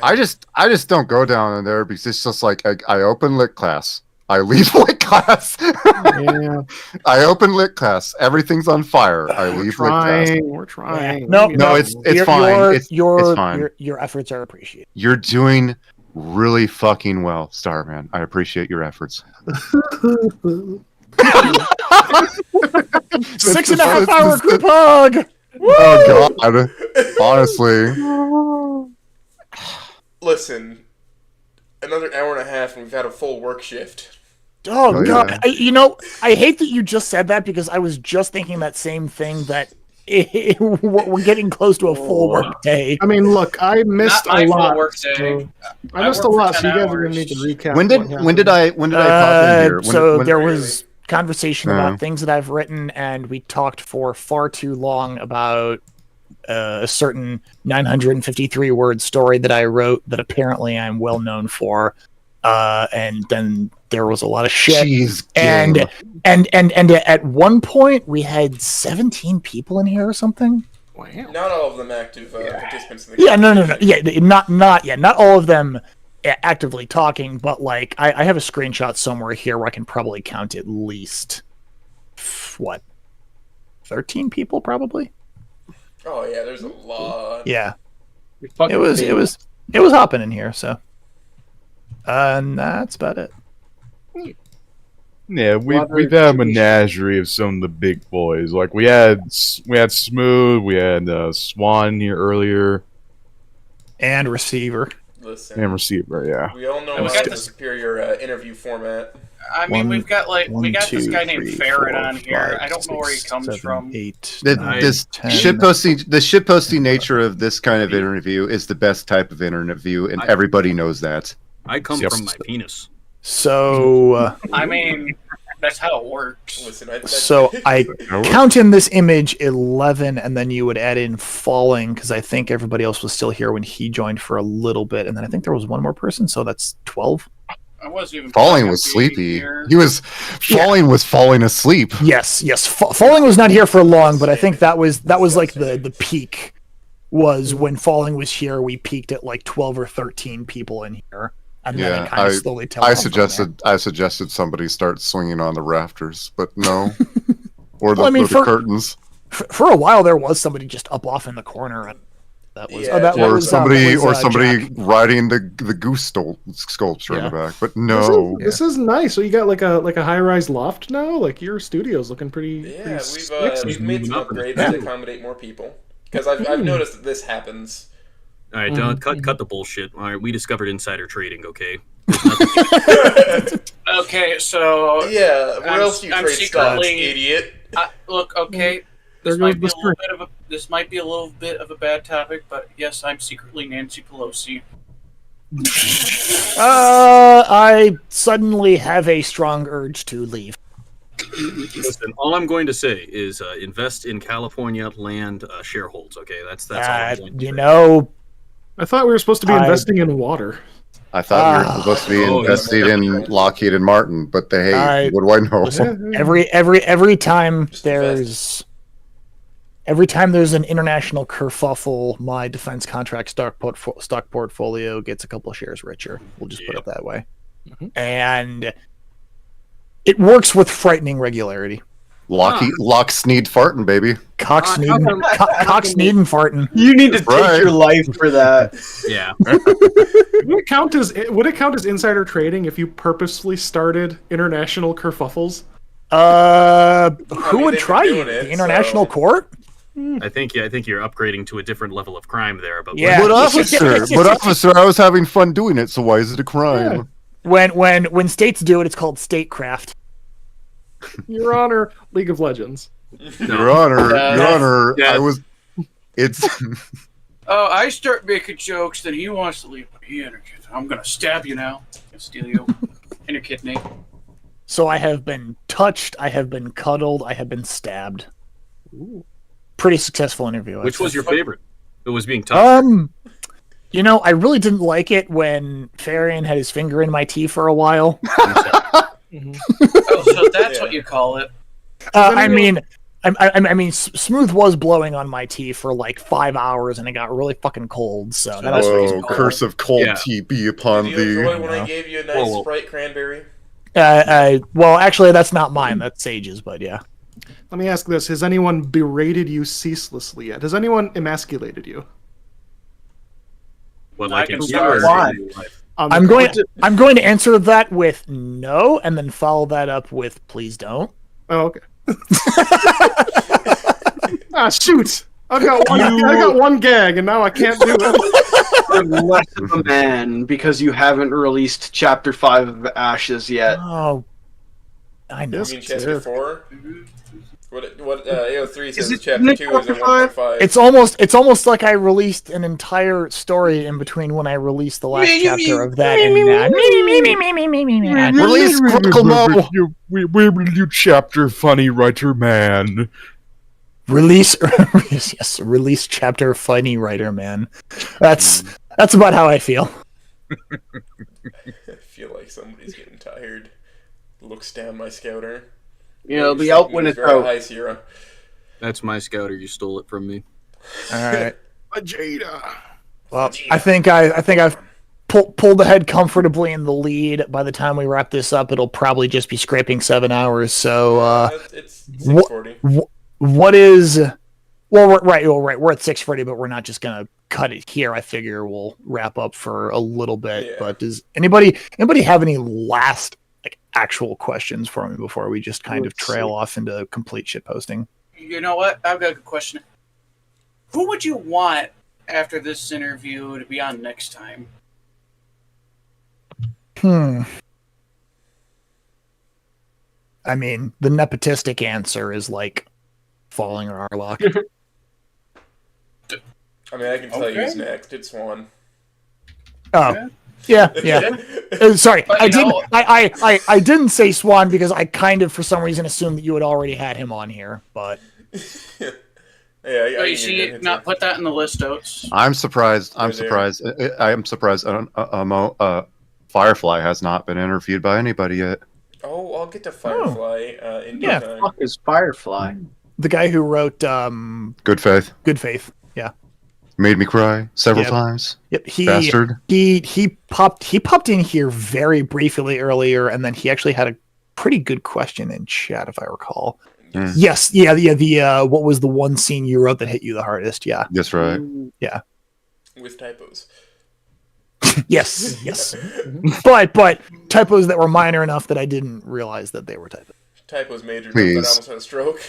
S17: I just don't go down in there because it's just like I open lit class, I leave lit class.
S16: Yeah.
S17: I open lit class. Everything's on fire. I leave lit class.
S16: We're trying.
S17: No, it's fine. It's fine.
S2: Your efforts are appreciated.
S17: You're doing really fucking well, Starman. I appreciate your efforts.
S2: 6.5 hour group hug.
S17: Oh God! Honestly.
S6: Listen, another hour and a half, and we've had a full work shift.
S2: Oh God! Yeah. I hate that you just said that because I was just thinking that same thing. That we're getting close to a full work day.
S16: I mean, look, I missed a lot.
S4: Day.
S16: I missed a lot, so you guys are gonna need to recap.
S17: When did I pop in here?
S2: There was conversation about things that I've written, and we talked for far too long about a certain 953 word story that I wrote that apparently I'm well known for. And then there was a lot of shit.
S17: Jeez,
S2: and at one point we had 17 people in here or something.
S16: Wow.
S6: Not all of them active participants in the
S2: Yeah, no. Yeah, not all of them actively talking, but like I have a screenshot somewhere here where I can probably count at least 13 people probably.
S6: Oh yeah, there's a lot.
S2: Yeah. It was hopping in here, so and that's about it.
S20: Yeah, we've had a menagerie of some of the big boys. Like we had Smooth, we had Swan here earlier,
S2: and Receiver.
S6: Listen,
S20: and receiver. Yeah.
S6: We all know
S10: got
S6: the
S10: this-
S6: superior interview format.
S10: I mean, we've got this guy named Farron
S2: 4,
S10: on here.
S2: 5,
S10: I don't know where he
S2: 6,
S10: comes
S2: 7,
S10: from.
S2: 8,
S17: The,
S2: 9,
S17: this
S2: 10.
S17: shitposting nature of this kind of interview is the best type of interview, and everybody knows that.
S5: I come from my penis.
S2: So,
S10: I mean, that's how it works.
S6: Listen,
S2: so I count in this image 11, and then you would add in Falling, because I think everybody else was still here when he joined for a little bit, and then I think there was one more person, so that's 12.
S10: I wasn't even
S17: Falling was sleepy. He was falling asleep.
S2: Yes. Falling was not here for long, but I think that was like the peak. Was when Falling was here, we peaked at like 12 or 13 people in here, and then it kind of slowly tailed off from there.
S17: I suggested somebody start swinging on the rafters, but no, or the,
S2: Well, I mean,
S17: or the curtains,
S2: for a while there was somebody just up off in the corner, and that was
S17: somebody
S2: Jack.
S17: riding the goose sculpture in the back. But no,
S16: This is nice. So you got like a high rise loft now. Like your studio's looking pretty.
S6: Yeah,
S16: pretty
S6: we've made some upgrades to accommodate more people because I've noticed that this happens.
S5: All right, don't cut the bullshit. All right, we discovered insider trading. Okay.
S10: Okay, so
S6: yeah, where else do you trade stocks, idiot?
S10: Look, okay, this might be a little bit of a bad topic, but yes, I'm secretly Nancy Pelosi.
S2: I suddenly have a strong urge to leave.
S5: Listen, all I'm going to say is invest in California land shareholds. Okay, that's all I'm going to say.
S16: I thought we were supposed to be investing in water.
S17: I thought we were supposed to be invested in Lockheed and Martin, but what do I know?
S2: Listen, every time there's an international kerfuffle, my defense contract stock portfolio gets a couple of shares richer. We'll just put it that way, and it works with frightening regularity.
S17: Lock Sneed farting, baby.
S2: Cock Sneed and farting.
S3: You need to take your life for that.
S5: Yeah.
S16: Would it count as insider trading if you purposefully started international kerfuffles?
S2: Who would try you? The international court?
S5: I think you're upgrading to a different level of crime there. But
S17: But officer, I was having fun doing it. So why is it a crime?
S2: Yeah. When states do it, it's called statecraft.
S16: Your Honor, League of Legends.
S17: Your Honor, it's.
S10: Oh, I start making jokes, then he wants to leave me in. I'm gonna stab you now. I'll steal you in your kidney.
S2: So I have been touched, I have been cuddled, I have been stabbed. Ooh. Pretty successful interview.
S5: Which was your favorite? It was being touched.
S2: I really didn't like it when Farian had his finger in my tea for a while.
S10: Oh, so that's what you call it.
S2: I mean, Smooth was blowing on my tea for like 5 hours, and it got really fucking cold. So that was
S17: curse of cold tea be upon
S6: Did
S17: thee.
S6: you enjoy when I gave you a nice Sprite cranberry?
S2: Well, actually, that's not mine. That's Sage's, but yeah.
S16: Let me ask this: has anyone berated you ceaselessly yet? Has anyone emasculated you?
S5: What, like in
S2: I'm going to answer that with no, and then follow that up with please don't.
S16: Oh, okay. Shoot! I got one gag, and now I can't do it.
S3: You're less of a man because you haven't released Chapter 5 of Ashes yet.
S2: Oh, I know.
S6: You mean Chapter 4? What AO3 says Chapter 2 is a 1.5.
S2: It's almost like I released an entire story in between when I released the last chapter of that and that.
S20: Release we will do chapter funny writer man.
S2: Release chapter funny writer man. That's about how I feel.
S6: I feel like somebody's getting tired. Looks down my scouter.
S3: It'll be out when it's out.
S6: High Sierra.
S5: That's my scouter. You stole it from me.
S2: All right.
S16: Vegeta.
S2: Well, I think I've pulled ahead comfortably in the lead. By the time we wrap this up, it'll probably just be scraping 7 hours. So
S6: it's 6:40.
S2: What is? Well, we're at 6:40, but we're not just gonna cut it here. I figure we'll wrap up for a little bit. Yeah. But does anybody have any last actual questions for me before we just kind of trail off into complete shit posting?
S10: You know what? I've got a good question. Who would you want after this interview to be on next time?
S2: I mean, the nepotistic answer is like Falling or Arlock.
S6: I mean, I can tell you who's next. It's Swan.
S2: Oh, yeah. Sorry, I didn't say Swan because I kind of, for some reason, assumed that you had already had him on here, but.
S10: You see, not put that in the list, Oates.
S17: I'm surprised. I'm
S6: Right there.
S17: surprised. I'm surprised. Firefly has not been interviewed by anybody yet.
S6: Oh, I'll get to Firefly in due
S2: Yeah.
S6: time.
S1: Fuck is Firefly?
S2: The guy who wrote
S17: Good Faith.
S2: Good Faith. Yeah.
S17: Made me cry several
S2: Yep.
S17: times.
S2: Yep.
S17: Bastard.
S2: He popped in here very briefly earlier, and then he actually had a pretty good question in chat, if I recall. Yes. Yeah. The what was the one scene you wrote that hit you the hardest? Yeah.
S17: That's right.
S2: Yeah.
S6: With typos.
S2: Yes. But typos that were minor enough that I didn't realize that they were typos.
S6: Typos major enough
S17: Please.
S6: that I almost had a stroke.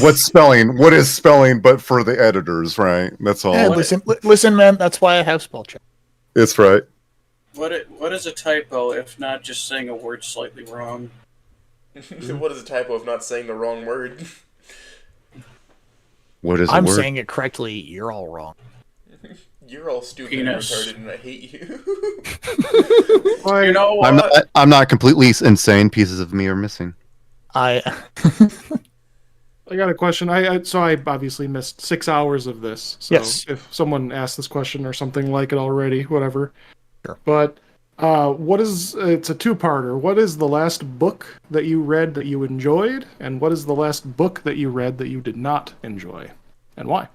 S17: What's spelling? What is spelling? But for the editors, right? That's all.
S2: Hey, listen, man. That's why I have spell check.
S17: It's right.
S10: What is a typo if not just saying a word slightly wrong?
S6: What is a typo if not saying the wrong word?
S17: What is
S2: I'm
S17: a word?
S2: saying it correctly. You're all wrong.
S6: You're all stupid
S10: Penis.
S6: and retarded, and I hate you.
S10: You know what?
S17: I'm not completely insane. Pieces of me are missing.
S16: I got a question. So I obviously missed 6 hours of this. So
S2: Yes.
S16: if someone asked this question or something like it already, whatever.
S2: Sure.
S16: But it's a two-parter. What is the last book that you read that you enjoyed? And what is the last book that you read that you did not enjoy? And why?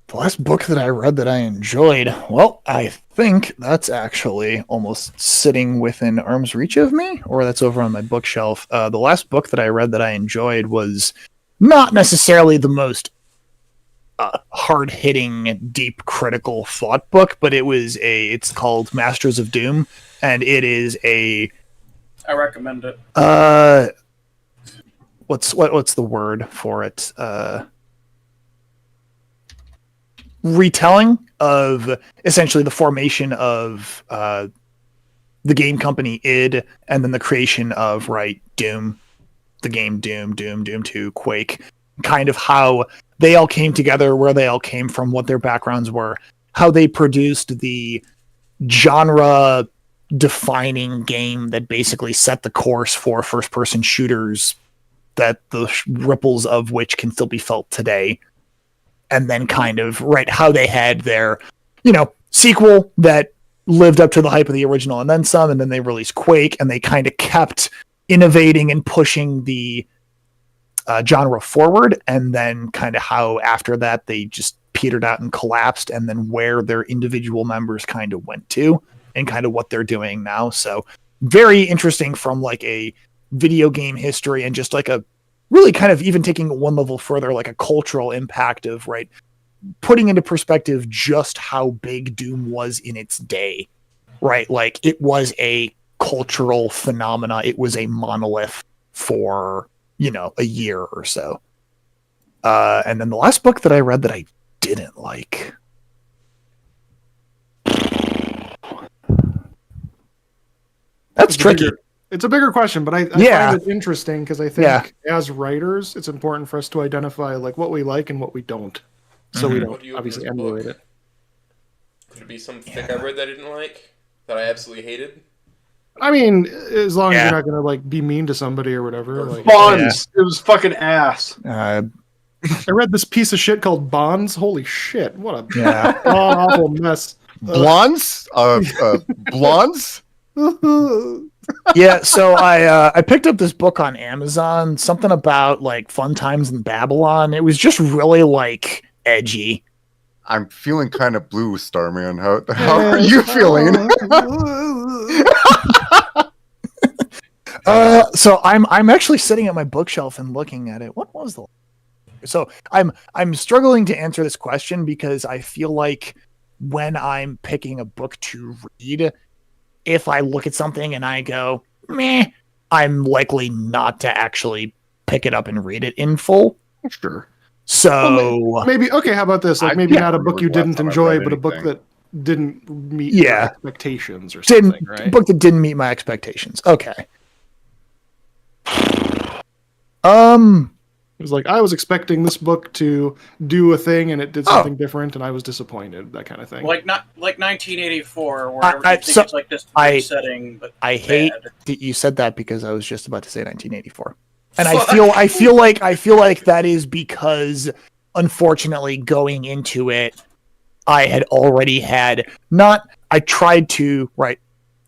S2: The last book that I read that I enjoyed, well, I think that's actually almost sitting within arm's reach of me, or that's over on my bookshelf. The last book that I read that I enjoyed was not necessarily the most hard-hitting, deep, critical thought book, but it's called Masters of Doom, and it is a...
S10: I recommend it.
S2: What's the word for it? Retelling of essentially the formation of the game company id, and then the creation of Doom, the game Doom 2, Quake, kind of how they all came together, where they all came from, what their backgrounds were, how they produced the genre defining game that basically set the course for first person shooters, that the ripples of which can still be felt today. And then kind of how they had their, sequel that lived up to the hype of the original and then some, and then they released Quake, and they kind of kept innovating and pushing the genre forward, and then kind of how after that they just petered out and collapsed, and then where their individual members kind of went to, and kind of what they're doing now. So very interesting from like a video game history, and just like a really kind of even taking it one level further, like a cultural impact of putting into perspective just how big Doom was in its day, right? Like it was a cultural phenomena. It was a monolith for, a year or so. And then the last book that I read that I didn't like. That's tricky.
S16: It's a bigger question, but I find it interesting because I think as writers, it's important for us to identify what we like and what we don't, so we don't obviously emulate it.
S6: Could it be some fic I read that I didn't like, that I absolutely hated?
S16: I mean, as long as you're not gonna be mean to somebody or whatever.
S1: Bonds. It was fucking ass.
S16: I read this piece of shit called Bonds. Holy shit! What a awful mess.
S17: Blondes? Blondes?
S2: Yeah, so I picked up this book on Amazon, something about fun times in Babylon. It was just really edgy.
S17: I'm feeling kind of blue, Starman. How are you feeling?
S2: So I'm actually sitting at my bookshelf and looking at it. What was the? So I'm struggling to answer this question because I feel like when I'm picking a book to read, if I look at something and I go, meh, I'm likely not to actually pick it up and read it in full.
S16: Sure.
S2: So
S16: maybe okay. How about this? Maybe not a book you didn't enjoy, but a book that didn't meet your
S2: Yeah.
S16: expectations or something, right?
S2: Book that didn't meet my expectations. Okay.
S16: It was like I was expecting this book to do a thing and it did something different, and I was disappointed. That kind of thing.
S10: Like 1984, where everything is like this big setting, but
S2: I
S10: bad.
S2: hate that you said that because I was just about to say 1984, and I feel like that is because, unfortunately, going into it, I had already had I tried to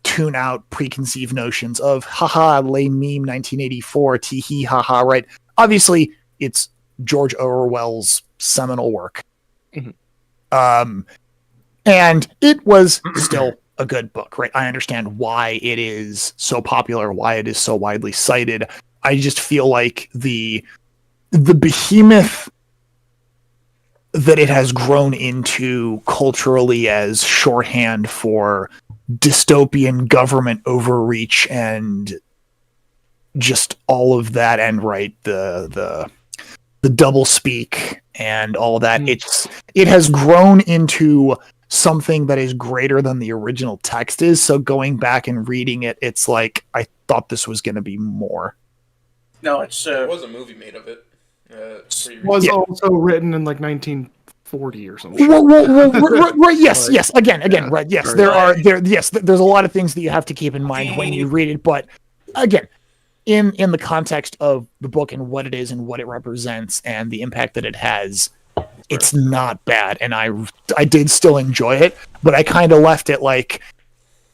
S2: tune out preconceived notions of haha lame meme 1984 tee hee haha, right? Obviously, it's George Orwell's seminal work. And it was still a good book, right? I understand why it is so popular, why it is so widely cited. I just feel like the behemoth that it has grown into culturally as shorthand for dystopian government overreach and just all of that, and the double speak and all that. It has grown into something that is greater than the original text is. So going back and reading it, it's like I thought this was going to be more.
S10: No, it's
S6: there was a movie made of it.
S16: Was also written in like 1940 or something.
S2: Right, yes. Again, right. Yes, there's a lot of things that you have to keep in mind when you read it, but again, in the context of the book and what it is and what it represents and the impact that it has, it's not bad, and I did still enjoy it, but I kind of left it like,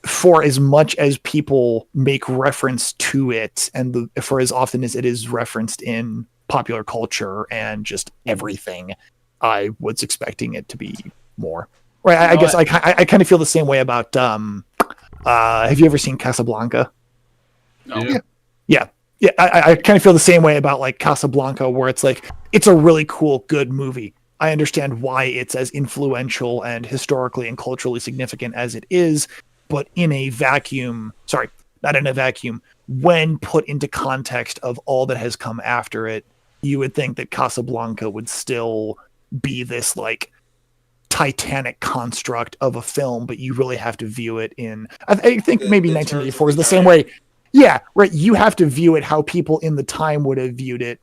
S2: for as much as people make reference to it, and for as often as it is referenced in popular culture and just everything, I was expecting it to be more. Right? I guess I kind of feel the same way about. Have you ever seen Casablanca?
S10: No.
S2: Yeah. I kind of feel the same way about like Casablanca, where it's like it's a really cool, good movie. I understand why it's as influential and historically and culturally significant as it is, but in a vacuum, not in a vacuum, when put into context of all that has come after it, you would think that Casablanca would still be this like titanic construct of a film, but you really have to view it in, I think maybe 1984 is the same way. Yeah, right. You have to view it how people in the time would have viewed it.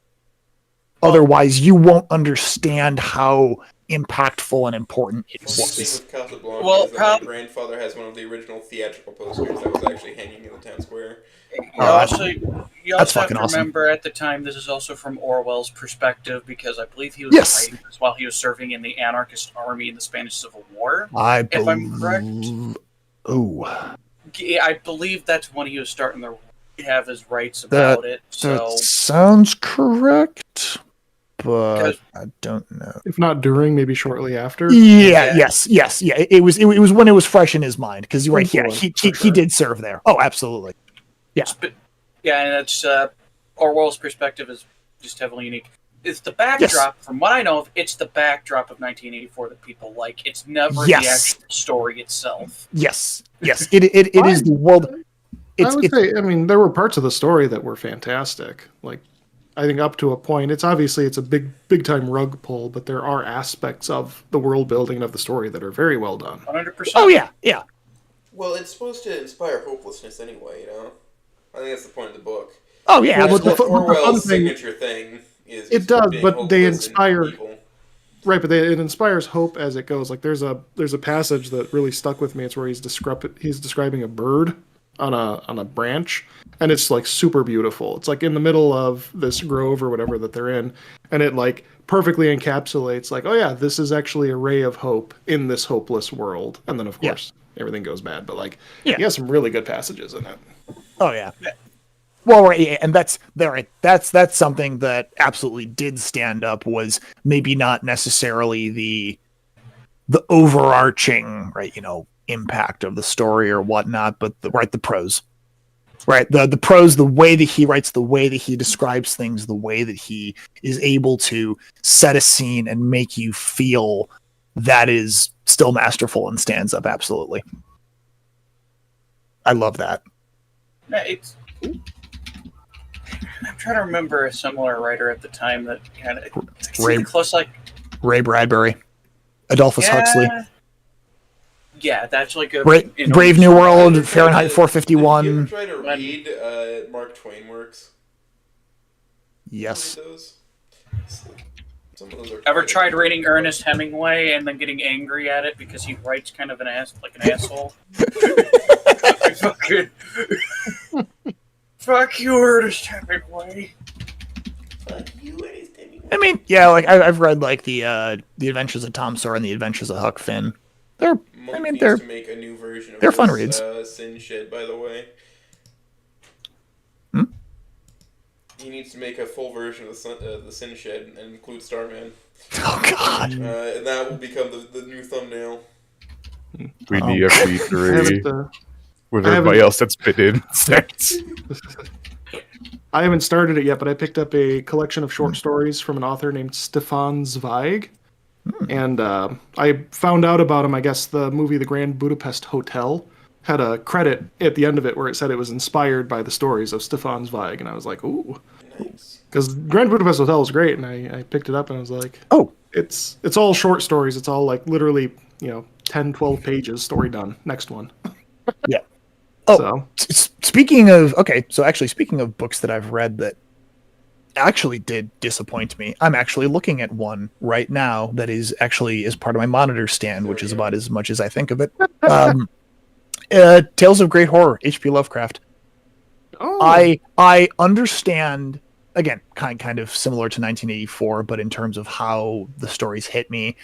S2: Otherwise, you won't understand how impactful and important it was.
S6: The thing with Casablanca is that my grandfather has one of the original theatrical posters that was actually hanging in the town square.
S10: You also have to remember at the time, this is also from Orwell's perspective, because I believe he was writing this while he was serving in the anarchist army in the Spanish Civil War. If I'm correct. I believe that's when he was starting to have his rights about it. So
S2: that sounds correct, but I don't know.
S16: If not during, maybe shortly after.
S2: Yes. It was when it was fresh in his mind, because you're right. Yeah, he did serve there. Oh, absolutely. Yeah.
S10: And it's Orwell's perspective is just heavily unique. It's the backdrop, from what I know of, it's the backdrop of 1984 that people like. It's never the actual story itself.
S2: Yes. It is the world.
S16: I would say, I mean, there were parts of the story that were fantastic. Like, I think up to a point, it's a big time rug pull, but there are aspects of the world building and of the story that are very well done.
S10: 100%.
S2: Oh yeah.
S6: Well, it's supposed to inspire hopelessness anyway, you know? I think that's the point of the book.
S2: Oh yeah,
S6: Orwell's signature thing is
S16: it does, but they inspire. Right, but it inspires hope as it goes. Like there's a passage that really stuck with me. It's where he's describing a bird on a branch, and it's like super beautiful. It's like in the middle of this grove or whatever that they're in, and it like perfectly encapsulates like, oh yeah, this is actually a ray of hope in this hopeless world. And then of course everything goes bad, but like he has some really good passages in it.
S2: Oh yeah. Well, right, and that's something that absolutely did stand up, was maybe not necessarily the overarching, right, impact of the story or whatnot, but the prose. Right, the prose, the way that he writes, the way that he describes things, the way that he is able to set a scene and make you feel, that is still masterful and stands up absolutely. I love that.
S10: I'm trying to remember a similar writer at the time that had
S2: Ray Bradbury, Adolphus Huxley.
S10: Yeah, that's like a
S2: Brave New World, Fahrenheit 451.
S6: Did you ever try to read Mark Twain works?
S2: Yes.
S6: Read those? Some of those are
S10: Ever tried reading Ernest Hemingway and then getting angry at it because he writes kind of an asshole? Fuck you, Ernest Hemingway.
S6: Fuck you, Ernest Hemingway.
S2: I mean, yeah, like I've read like the Adventures of Tom Sawyer and the Adventures of Huck Finn.
S6: Monk needs to make a new version of
S2: they're
S6: this,
S2: fun reads.
S6: Sin Shed, by the way. He needs to make a full version of the Sin Shed and include Starman.
S2: Oh God!
S6: And that will become the new thumbnail.
S20: We need FP3 with everybody else that's been in since.
S16: I haven't started it yet, but I picked up a collection of short stories from an author named Stefan Zweig. And I found out about him, I guess the movie The Grand Budapest Hotel had a credit at the end of it where it said it was inspired by the stories of Stefan Zweig. And I was like, ooh. Because Grand Budapest Hotel is great. And I picked it up and I was like,
S2: oh,
S16: it's all short stories. It's all like literally, 10, 12 pages, story done. Next one.
S2: Yeah. Oh, speaking of books that I've read that actually did disappoint me, I'm actually looking at one right now that is part of my monitor stand, which is about as much as I think of it. Tales of Great Horror, H.P. Lovecraft. Oh. I understand, again, kind of similar to 1984, but in terms of how the stories hit me,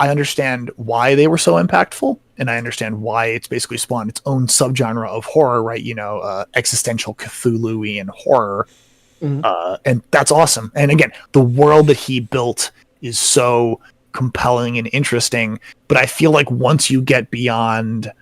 S2: I understand why they were so impactful, and I understand why it's basically spawned its own subgenre of horror, right? Existential Cthulhu-y and horror. And that's awesome. And again, the world that he built is so compelling and interesting, but I feel like once you get beyond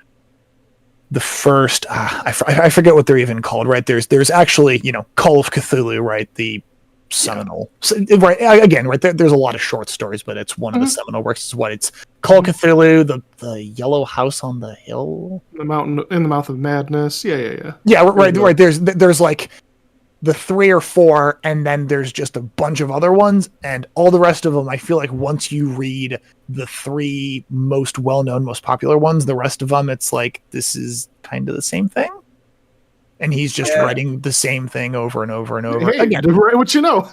S2: the first, I forget what they're even called, right? There's actually, Call of Cthulhu, right? The seminal, right? Again, right there, there's a lot of short stories, but it's one of the seminal works. Is what it's Call of Cthulhu, the Yellow House on the Hill,
S16: the Mountain in the Mouth of Madness. Yeah.
S2: Right. There's like the 3 or 4, and then there's just a bunch of other ones, and all the rest of them, I feel like once you read the 3 most well-known, most popular ones, the rest of them, it's like, this is kind of the same thing. And he's just writing the same thing over and over and over again.
S16: Right, what you know?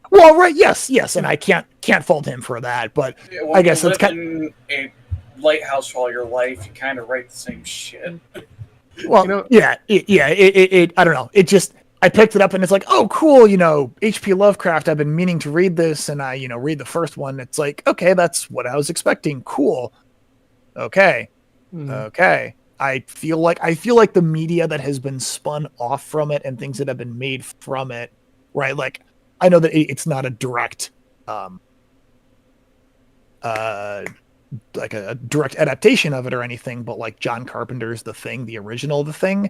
S2: Well, right, yes, and I can't fault him for that, but I guess that's
S10: kind of a lighthouse for all your life. You kind of write the same shit.
S2: Well, it I don't know. It just, I picked it up and it's like, oh, cool, H.P. Lovecraft. I've been meaning to read this, and I, read the first one. It's like, okay, that's what I was expecting. Cool. Okay. Okay. I feel like the media that has been spun off from it and things that have been made from it, right? Like, I know that it's not a direct, like a direct adaptation of it or anything, but like John Carpenter's The Thing, the original of The Thing,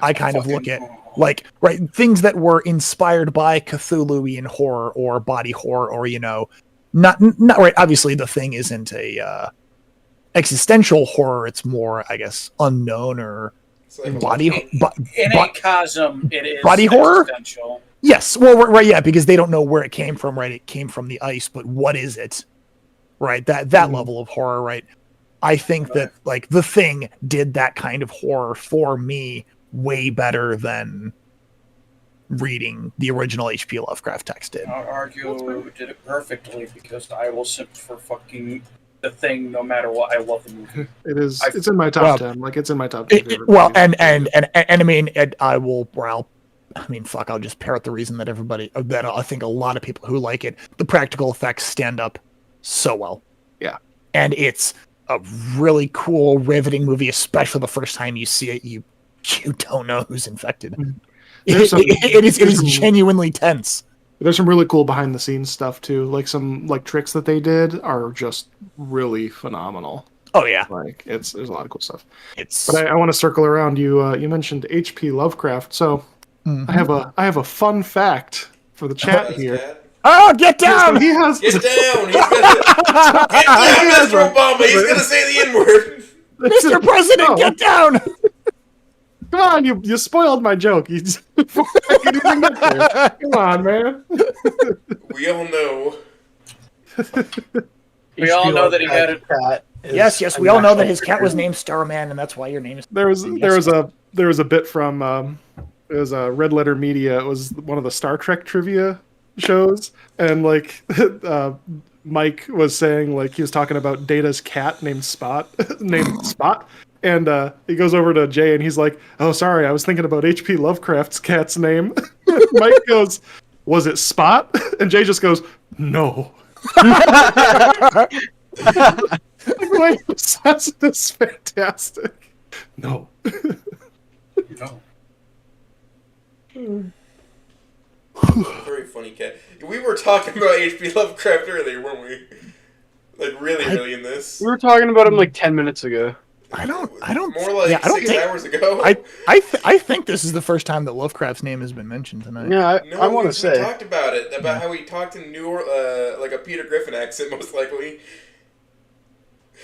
S2: I kind of look at like, right, things that were inspired by Cthulhu-ian horror or body horror, or not right. Obviously, The Thing isn't a existential horror. It's more, I guess, unknown or body.
S10: In a cosm, it is
S2: body horror.
S10: Existential.
S2: Yes, well, right, yeah, because they don't know where it came from, right? It came from the ice, but what is it? Right, that level of horror, right? I think that like The Thing did that kind of horror for me way better than reading the original H.P. Lovecraft text did.
S10: I'll argue did it perfectly, because I will simp for fucking The Thing no matter what. I love the movie.
S16: It is. It's in my top 10. Like, it's in my top 10.
S2: I mean, fuck, I'll just parrot the reason that I think a lot of people who like it, the practical effects stand up so well.
S16: Yeah.
S2: And it's a really cool, riveting movie, especially the first time you see it, you don't know who's infected. It is genuinely tense.
S16: There's some really cool behind the scenes stuff too. Like some tricks that they did are just really phenomenal.
S2: Oh yeah.
S16: Like there's a lot of cool stuff. But I want to circle around. You mentioned H.P. Lovecraft, so I have a fun fact for the chat here.
S2: Oh, get down!
S16: He has
S6: get down! Get down, Mr. Obama! He's gonna say the N-word.
S2: Mr. President, get down!
S16: Come on, you spoiled my joke. Come on, man.
S6: We all know.
S10: We all know that he had
S2: Yes, we all know that his cat was named Starman, and that's why your name is.
S16: There was a bit from it was Red Letter Media. It was one of the Star Trek trivia shows, and like Mike was saying, like he was talking about Data's cat named Spot, and he goes over to Jay and he's like, "Oh, sorry, I was thinking about H.P. Lovecraft's cat's name." Mike goes, "Was it Spot?" And Jay just goes, "No." The way he says it is fantastic. No.
S4: No.
S6: Very funny cat. We were talking about H.P. Lovecraft earlier, weren't we? Like really in this.
S1: We were talking about him like 10 minutes ago.
S2: I don't.
S6: More like
S2: I don't
S6: 6
S2: think,
S6: hours ago.
S2: I think this is the first time that Lovecraft's name has been mentioned tonight.
S1: Yeah, I want to
S6: we
S1: say.
S6: talked about it, about how he talked in like a Peter Griffin accent, most likely.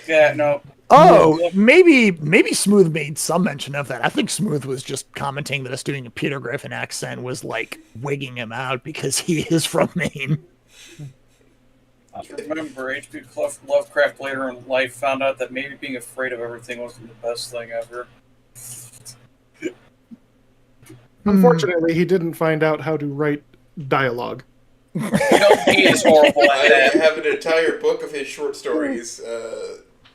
S4: Yeah, no.
S2: Oh, maybe Smooth made some mention of that. I think Smooth was just commenting that us doing a Peter Griffin accent was like wigging him out because he is from Maine.
S4: Remember, H.P. Lovecraft later in life found out that maybe being afraid of everything wasn't the best thing ever.
S16: Unfortunately, he didn't find out how to write dialogue.
S4: He is horrible at that.
S6: I have an entire book of his short stories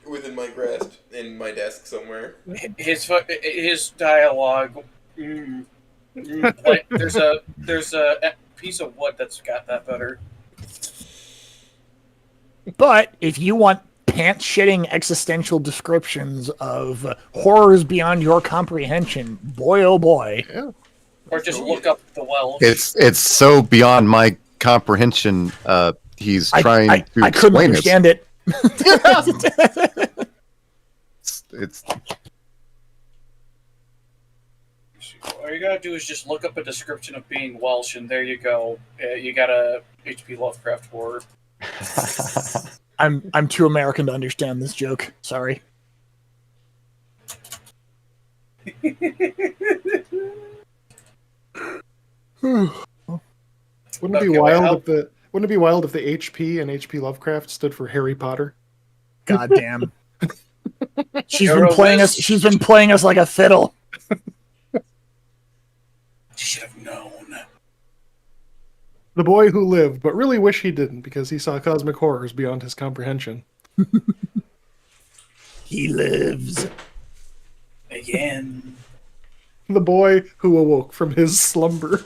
S6: within my grasp in my desk somewhere.
S4: His dialogue. Like there's a piece of wood that's got that better.
S2: But if you want pants-shitting existential descriptions of horrors beyond your comprehension, boy oh boy.
S16: Yeah.
S4: Or just look up the Welsh.
S17: It's so beyond my comprehension. He's trying to
S2: I couldn't
S17: explain
S2: understand it.
S17: It's
S4: All you gotta do is just look up a description of being Welsh, and there you go. You got a H.P. Lovecraft horror.
S2: I'm too American to understand this joke. Sorry.
S16: Wouldn't it be wild if the HP and HP Lovecraft stood for Harry Potter?
S2: God damn. She's been playing us like a fiddle.
S4: Should have known.
S16: The boy who lived, but really wish he didn't because he saw cosmic horrors beyond his comprehension.
S2: He lives.
S4: Again.
S16: The boy who awoke from his slumber.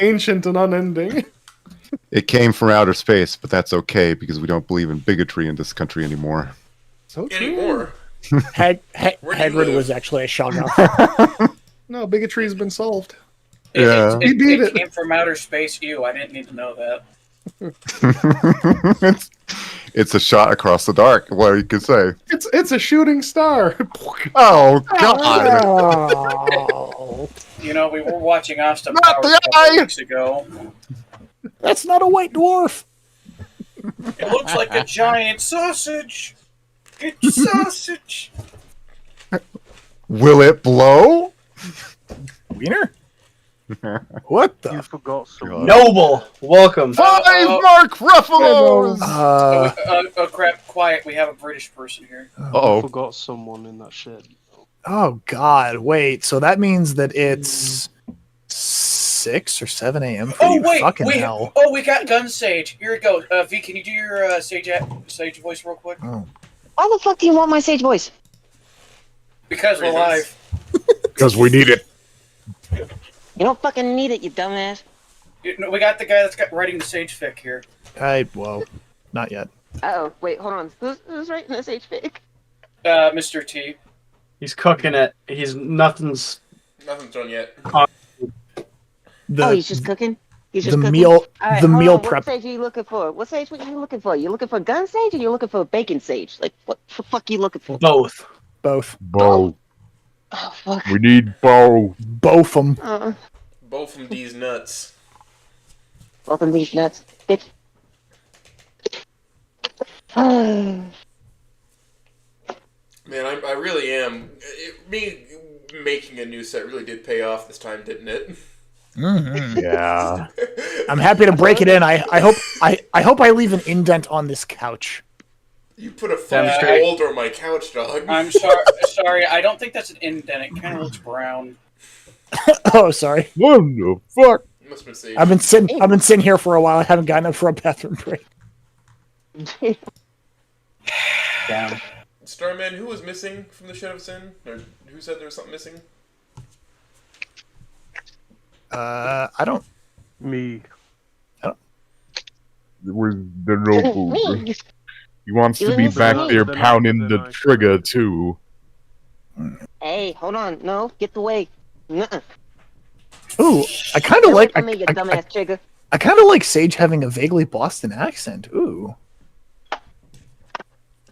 S16: Ancient and unending.
S17: It came from outer space, but that's okay because we don't believe in bigotry in this country anymore.
S16: So
S6: anymore.
S2: Hagrid was actually a Shoggoth.
S16: No, bigotry has been solved.
S17: Yeah.
S4: It came from outer space. I didn't need to know that.
S17: It's a shot across the dark. What you could say?
S16: It's a shooting star.
S17: Oh God!
S2: Oh.
S4: We were watching Austin Powers a couple weeks ago.
S2: That's not a white dwarf.
S4: It looks like a giant sausage. It's sausage.
S17: Will it blow?
S2: Wiener? What the?
S12: You forgot some.
S1: Noble, welcome.
S17: 5 Mark Ruffalo's.
S4: Crap! Quiet. We have a British person here.
S12: I forgot someone in that shed.
S2: Oh God! Wait. So that means that it's 6 or 7 a.m. for you. Fucking hell.
S4: We got Gun Sage. Here it goes. V, can you do your Sage voice real quick?
S2: Oh.
S21: Why the fuck do you want my Sage voice?
S4: Because we're live.
S20: Because we need it.
S21: You don't fucking need it, you dumbass.
S4: We got the guy that's writing the Sage fic here.
S2: Well, not yet.
S21: Uh-oh, wait, hold on. Who's writing the Sage fic?
S4: Mr. T.
S1: He's cooking it.
S6: Nothing's done yet.
S21: He's just cooking? He's just
S2: the
S21: cooking?
S2: meal
S21: Right,
S2: the meal
S21: What
S2: prep.
S21: sage are you looking for? What sage are you looking for? You looking for gun sage or you looking for bacon sage? Like, what the fuck are you looking for?
S1: Both.
S2: Both.
S20: Both.
S21: Oh, fuck.
S20: We need both.
S2: Both them.
S6: Both from these nuts.
S21: Both of these nuts. Bitch.
S6: Man, I really am. Me making a new set really did pay off this time, didn't it?
S2: Mm-hmm.
S20: Yeah.
S2: I'm happy to break it in. I hope I leave an indent on this couch.
S6: You put a fucking boulder on my couch, dog.
S10: I'm sorry. I don't think that's an indent. It kind of looks brown.
S2: Oh, sorry.
S20: What the fuck?
S6: Must have been Sage.
S2: I've been sitting here for a while. I haven't gotten up for a bathroom break.
S10: Damn.
S6: Starman, who was missing from the Shed of Sin? Or who said there was something missing?
S2: I don't.
S9: Me.
S20: There was the no. He wants to be back there pounding the trigger too.
S21: Hey, hold on. No, get the way. Nuh-uh.
S2: Ooh, I kind of like.
S21: I dumbass trigger.
S2: I kind of like Sage having a vaguely Boston accent. Ooh.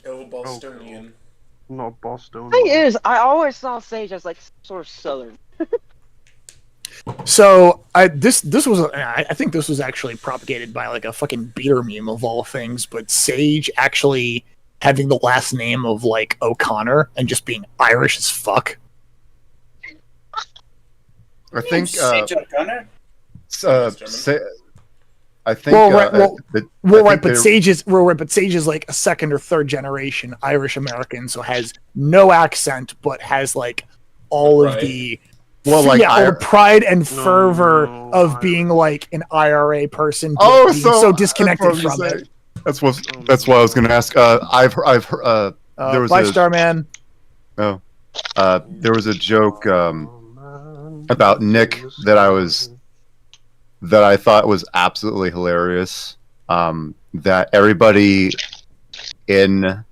S6: Oh, Bostonian.
S9: Not Bostonian.
S21: Thing is, I always saw Sage as like sort of southern.
S2: So I think this was actually propagated by like a fucking beater meme of all things, but Sage actually having the last name of like O'Connor and just being Irish as fuck.
S17: I think.
S10: Sage O'Connor.
S17: I think.
S2: But Sage is like a second or third generation Irish American, so has no accent, but has like all of the. All the pride and fervor of being like an IRA person, but being so disconnected from it.
S17: That's what I was going to ask. I've heard there was
S2: Bye, Starman.
S17: No, there was a joke about Nick that I thought was absolutely hilarious. That everybody in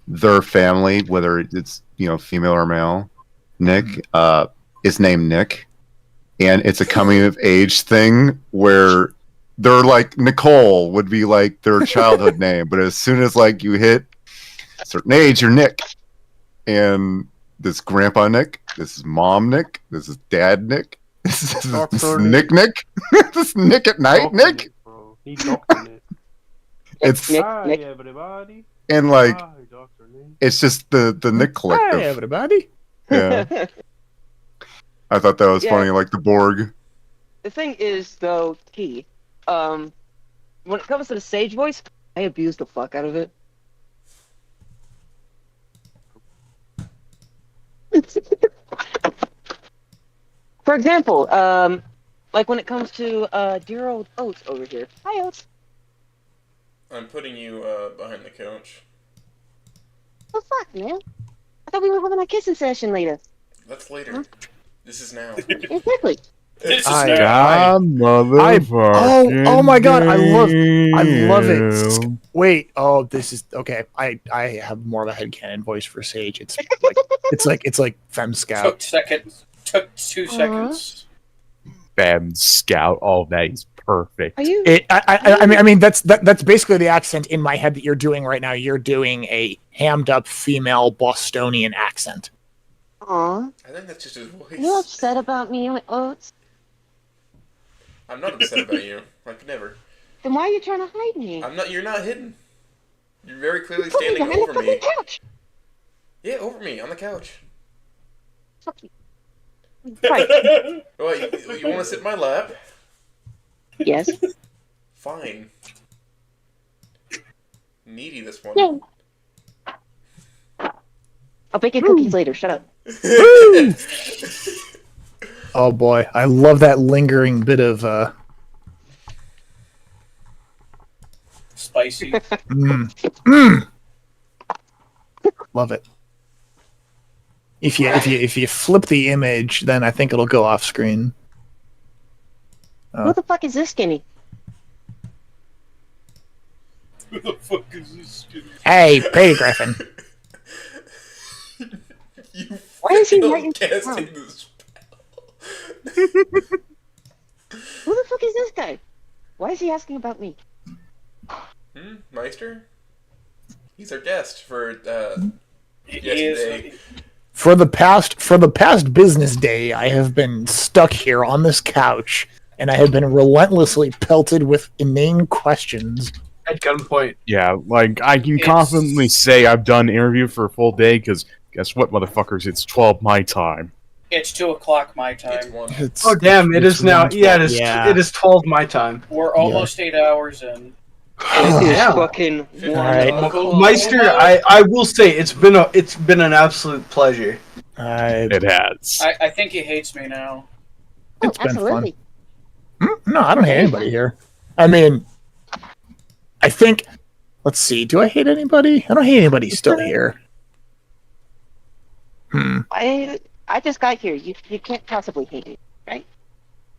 S17: their family, whether it's female or male, Nick is named Nick, and it's a coming of age thing where they're like Nicole would be like their childhood name, but as soon as like you hit a certain age, you're Nick. And this Grandpa Nick, this is Mom Nick, this is Dad Nick, this is Nick. This is Nick at night Nick. It's
S9: Hi everybody.
S17: And like
S9: Hi, Dr. Nick.
S17: it's just the Nick collective.
S2: Hi, everybody.
S17: Yeah. I thought that was funny, like the Borg.
S21: The thing is, though, T, when it comes to the Sage voice, I abuse the fuck out of it. For example, like when it comes to dear old Oats over here. Hi, Oats.
S6: I'm putting you behind the couch.
S21: Oh fuck, man! I thought we were having a kissing session later.
S6: That's later.
S21: Huh?
S6: This is now.
S21: Exactly.
S6: This is
S2: I-
S6: now.
S2: Oh my god, I love it. Wait, this is okay. I have more of a headcanon voice for Sage. It's like Fem Scout.
S10: Took 2 seconds.
S20: Fem Scout, all that is perfect.
S21: Are you?
S2: I mean that's basically the accent in my head that you're doing right now. You're doing a hammed up female Bostonian accent.
S21: Aw.
S6: I think that's just his voice.
S21: You upset about me, Oats?
S6: I'm not upset about you. Like never.
S21: Then why are you trying to hide me?
S6: I'm not. You're not hidden. You're very clearly
S21: Put me
S6: standing
S21: behind the
S6: over me.
S21: fucking couch.
S6: Yeah, over me on the couch.
S21: Fuck you. Right.
S6: Well, you want to sit in my lap?
S21: Yes.
S6: Fine. Needy this one.
S21: No. I'll bake you cookies later. Shut up.
S2: Oh boy, I love that lingering bit of
S10: Spicy.
S2: Love it. If you flip the image, then I think it'll go off screen.
S21: Who the fuck is this skinny?
S10: Who the fuck is this skinny?
S2: Hey, Petty Griffin.
S21: Why is he writing
S6: casting
S21: down?
S6: this
S21: Who the fuck is this guy? Why is he asking about me?
S6: Meister? He's our guest for
S10: He
S6: yesterday.
S2: For the past business day, I have been stuck here on this couch, and I have been relentlessly pelted with inane questions.
S3: At gunpoint.
S20: Yeah, like I can confidently say I've done an interview for a full day because guess what, motherfuckers? It's 12 my time.
S10: It's 2 o'clock my time.
S3: Oh damn! It is now. Yeah, it is.
S2: Yeah.
S3: It is 12 my time.
S10: We're almost 8 hours in.
S21: It is
S3: Yeah.
S21: fucking
S2: Alright.
S21: wonderful.
S3: Meister, I will say it's been an absolute pleasure.
S20: It has.
S10: I think he hates me now.
S2: It's been
S21: Absolutely.
S2: fun. No, I don't hate anybody here. I mean, I think. Let's see. Do I hate anybody? I don't hate anybody still here.
S21: I just got here. You can't possibly hate me, right?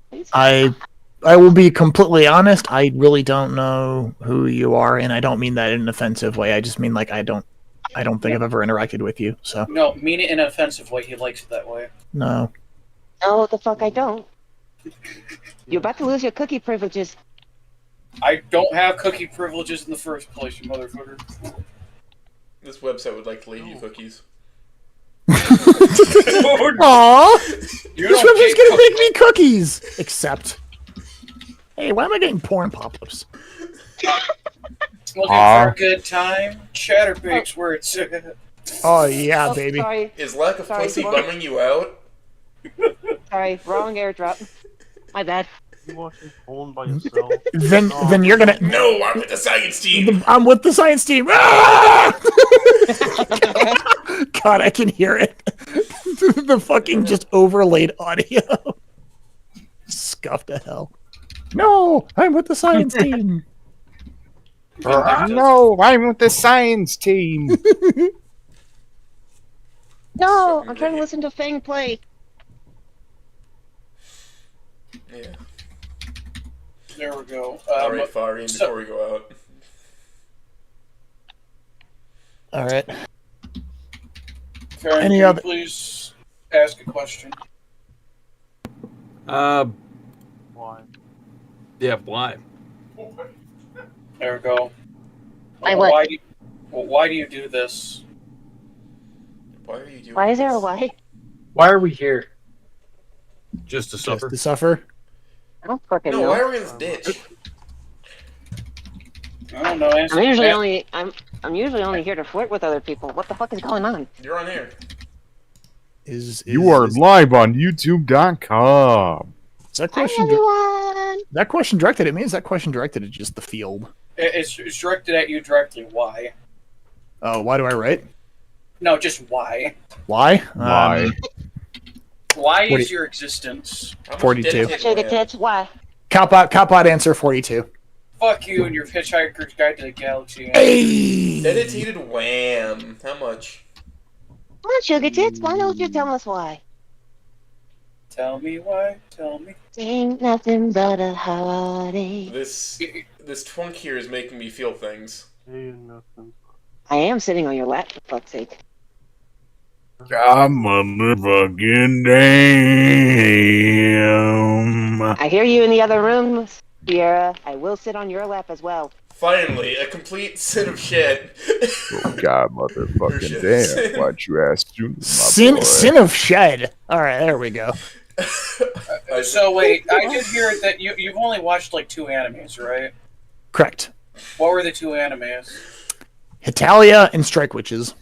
S21: Please?
S2: I will be completely honest. I really don't know who you are, and I don't mean that in an offensive way. I just mean like I don't think I've ever interacted with you. So
S10: No, mean it in an offensive way. He likes it that way.
S2: no.
S21: No, the fuck I don't. You're about to lose your cookie privileges.
S10: I don't have cookie privileges in the first place, you motherfucker.
S6: This website would like to leave you cookies.
S2: Aww!
S10: You
S2: This
S10: don't
S2: website's
S10: get
S2: gonna make me cookies! Except. Hey, why am I getting porn pop-ups?
S10: Looking for a good time? Chatterbait's where it's at.
S2: Oh yeah, baby.
S21: Sorry.
S6: Is lack of
S21: Sorry,
S6: pussy
S21: Simone.
S6: bumming you out?
S21: Sorry, wrong airdrop. My bad.
S9: You watching porn by yourself?
S2: Then you're gonna.
S6: No, I'm with the science team.
S2: I'm with the science team. Ah! God, I can hear it. The fucking just overlaid audio. Scuffed to hell. No, I'm with the science team.
S20: No, I'm with the science team.
S21: No, I'm trying to listen to Fang play.
S6: Yeah.
S10: There we go.
S6: Alright, Farian, before we go out.
S2: All right.
S10: Karen,
S2: Any
S10: can
S2: other-
S10: you please ask a question?
S9: Why?
S5: Yeah, why?
S10: There we go.
S21: I what?
S10: Why do you do this?
S6: Why are you doing
S21: Why is there a why?
S3: Why are we here?
S5: Just to suffer.
S2: To suffer.
S21: I don't fucking
S6: No,
S21: know.
S6: why are we in this ditch?
S10: I don't know. Answer
S21: I'm usually
S10: that.
S21: only I'm usually only here to flirt with other people. What the fuck is going on?
S6: You're on air.
S20: You are live on YouTube.com.
S2: Is that question? That question directed at me? Is that question directed at just the field?
S10: It's directed at you directly. Why?
S2: Oh, why do I write?
S10: No, just why.
S2: Why?
S20: Why?
S10: Why
S2: 40
S10: is your existence?
S2: 42.
S21: Sugar tits, why?
S2: Cop out answer 42.
S10: Fuck you and your Hitchhiker's Guide to the Galaxy.
S6: Dedicated wham. How much?
S21: Come on, sugar tits, why don't you tell us why?
S10: Tell me why. Tell me.
S21: Ain't nothing but a heartache.
S6: This twunk here is making me feel things.
S9: Ain't nothing.
S21: I am sitting on your lap, for fuck's sake.
S20: God motherfucking damn.
S21: I hear you in the other room, Sierra. I will sit on your lap as well.
S6: Finally, a complete sin of shit.
S20: Oh, God motherfucking damn. Why'd you ask you, my
S2: Sin
S20: boy?
S2: sin of shed. All right, there we go.
S10: So wait, I did hear that you've only watched like 2 animes, right?
S2: Correct.
S10: What were the 2 animes?
S2: Hitalia and Strike Witches.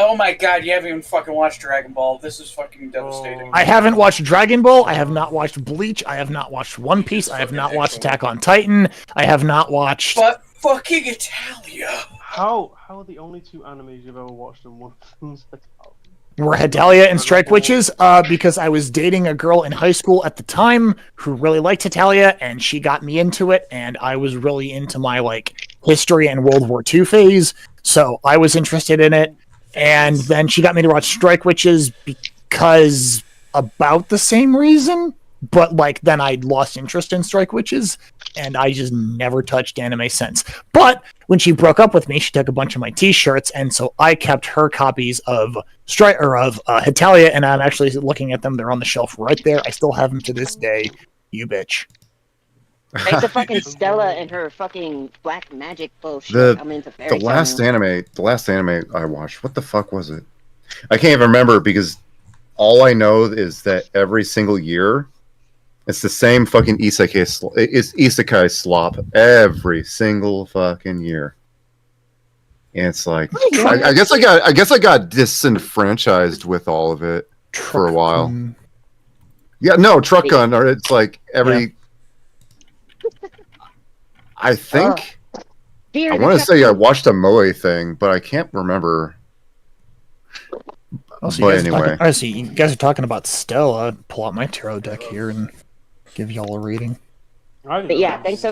S10: Oh my god, you haven't even fucking watched Dragon Ball. This is fucking devastating.
S2: I haven't watched Dragon Ball. I have not watched Bleach. I have not watched One Piece. I have not watched Attack on Titan. I have not watched.
S10: But fucking Italia.
S9: How are the only 2 animes you've ever watched and one of them's Italia?
S2: Were Hitalia and Strike Witches, because I was dating a girl in high school at the time who really liked Hitalia, and she got me into it, and I was really into my like history and World War II phase, so I was interested in it. And then she got me to watch Strike Witches because about the same reason, but like then I lost interest in Strike Witches, and I just never touched anime since. But when she broke up with me, she took a bunch of my T-shirts, and so I kept her copies of Hitalia, and I'm actually looking at them. They're on the shelf right there. I still have them to this day. You bitch.
S21: Make the fucking Stella and her fucking black magic bullshit. I'm into fairy
S17: the last
S21: tale.
S17: anime I watched, what the fuck was it? I can't even remember because all I know is that every single year it's the same fucking isekai slop every single fucking year. And it's like I guess I got disenfranchised with all of it for a while. Yeah, no, Truck Gun, or it's like every I think
S21: Here,
S17: I
S21: this
S17: want to
S21: guy-
S17: say I watched a Moe thing, but I can't remember.
S2: Oh, so
S17: But
S2: you guys
S17: anyway.
S2: I see. You guys are talking about Stella. I'd pull out my tarot deck here and give y'all a reading.
S21: But yeah, thanks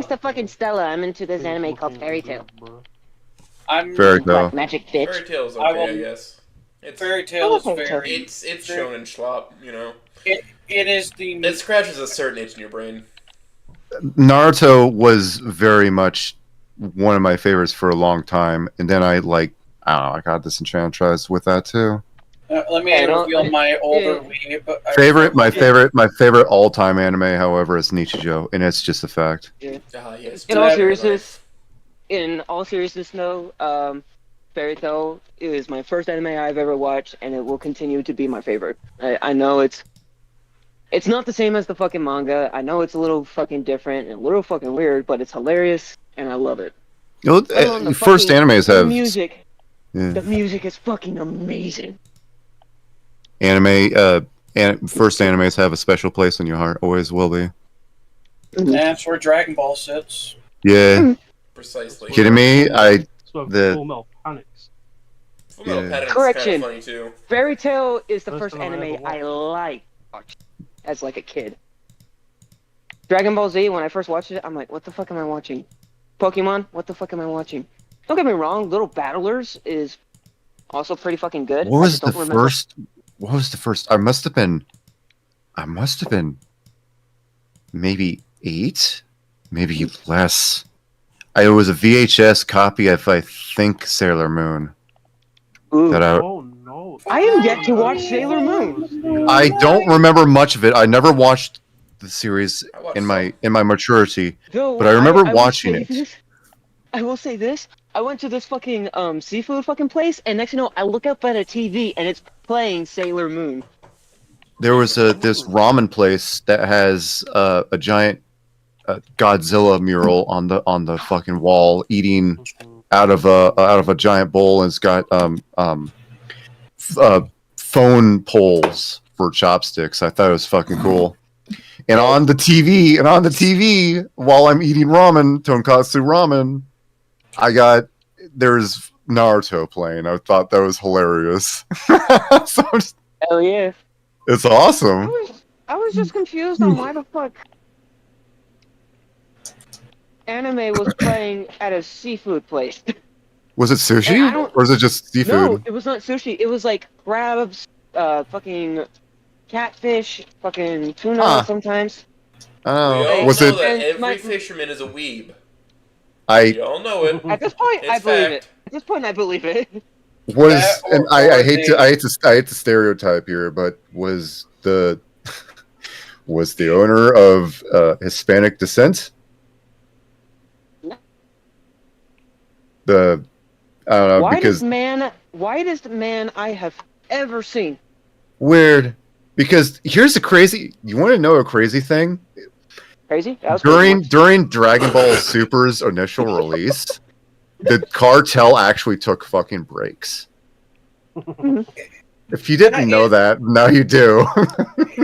S21: to fucking Stella, I'm into this anime called Fairy Tail.
S4: I'm
S17: Fairy Tail.
S21: What, magic bitch?
S6: Fairy Tail's
S4: I
S6: okay,
S4: will-
S6: I guess.
S4: Fairy Tail is
S21: Fairy Tail.
S4: very.
S6: It's shonen schlop, you know.
S4: It is the.
S6: It scratches a certain itch in your brain.
S17: Naruto was very much one of my favorites for a long time, and then I don't know, I got disenchanted with that too.
S4: Let me reveal my older weeb.
S17: My favorite all-time anime, however, is Nichijou, and it's just a fact.
S6: Yes.
S21: In all seriousness, though, Fairy Tail is my first anime I've ever watched, and it will continue to be my favorite. I know it's not the same as the fucking manga. I know it's a little fucking different and a little fucking weird, but it's hilarious, and I love it.
S17: You know, first animes have
S21: music.
S17: Yeah.
S21: The music is fucking amazing.
S17: First animes have a special place in your heart. Always will be.
S4: That's where Dragon Ball sits.
S17: Yeah.
S6: Precisely.
S17: Kidding me?
S9: Full Metal Panics.
S6: Full Metal Panics
S21: Correction.
S6: is kind of funny too.
S21: Fairy Tail is the first
S9: time I
S21: anime
S9: ever
S21: I liked as like a kid. Dragon Ball Z, when I first watched it, I'm like, what the fuck am I watching? Pokemon, what the fuck am I watching? Don't get me wrong, Little Battlers is also pretty fucking good.
S17: What
S21: I
S17: was
S21: just
S17: the
S21: don't remember.
S17: first? What was the first? I must have been maybe 8, maybe less. It was a VHS copy of, I think, Sailor Moon.
S9: Oh no!
S21: I am yet to watch Sailor Moon.
S17: I don't remember much of it. I never watched the series in my maturity,
S21: Though,
S17: but I remember
S21: will
S17: watching
S21: say
S17: it.
S21: this- I will say this. I went to this fucking seafood fucking place, and next thing you know, I look up at a TV, and it's playing Sailor Moon.
S17: There was this ramen place that has a giant Godzilla mural on the fucking wall, eating out of a giant bowl, and it's got phone poles for chopsticks. I thought it was fucking cool. And on the TV, while I'm eating ramen, tonkatsu ramen, there's Naruto playing. I thought that was hilarious.
S21: Hell yeah!
S17: It's awesome.
S21: I was just confused on why the fuck anime was playing at a seafood place.
S17: Was it
S21: And I
S17: sushi
S21: don't-
S17: or is it just seafood?
S21: No, it was not sushi. It was like crabs, fucking catfish, fucking tuna
S17: Huh.
S21: sometimes.
S17: Oh,
S6: We all
S17: was
S6: know
S17: it?
S6: that
S21: And
S6: every
S21: my-
S6: fisherman is a weeb.
S17: I
S6: We all know it.
S21: At this point, I
S6: It's
S21: believe
S6: fact.
S21: it. At this point, I believe it.
S17: was,
S4: That or-
S17: and
S4: or
S17: I hate
S4: they-
S17: I hate to stereotype here, but was the owner of Hispanic descent? I don't know because
S21: Whitest man I have ever seen.
S17: weird. Because here's the crazy. You want to know a crazy thing?
S21: Crazy? That was
S17: During Dragon Ball Super's initial release, the cartel actually took fucking breaks. If you didn't know that, now you do.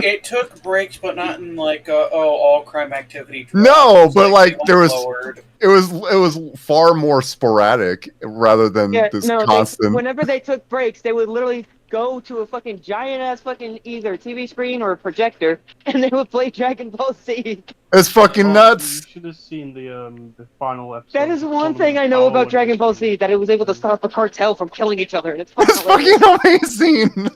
S4: It took breaks, but not in like all crime activity.
S17: No,
S4: It's
S17: but like
S4: they
S17: there was
S4: lowered.
S17: it was far more sporadic rather than this constant.
S21: Whenever they took breaks, they would literally go to a fucking giant ass fucking either TV screen or a projector, and they would play Dragon Ball Z.
S17: It's fucking nuts.
S9: You should have seen the final episode.
S21: That is one thing I know about Dragon Ball Z, that it was able to stop the cartel from killing each other, and it's fucking
S17: amazing.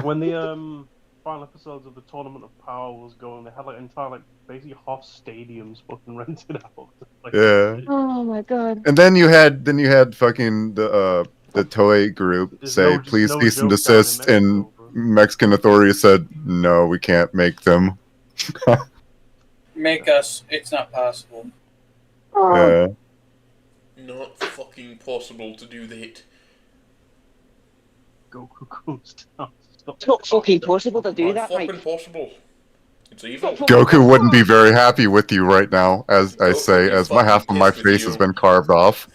S9: When the final episodes of the Tournament of Power was going, they had like entire basically half stadiums fucking rented out. Like,
S17: Yeah.
S21: Oh my god.
S17: And then you had fucking the Toei group say please cease and desist, and Mexican authorities said no, we can't make them.
S4: Make us. It's not possible.
S17: Yeah.
S6: Not fucking possible to do that.
S9: Goku goes down.
S21: It's not fucking possible to do
S6: Not
S21: that,
S6: fucking
S21: mate.
S6: possible. It's evil.
S17: Goku wouldn't be very happy with you right now, as I say, as my half of my face has been carved off.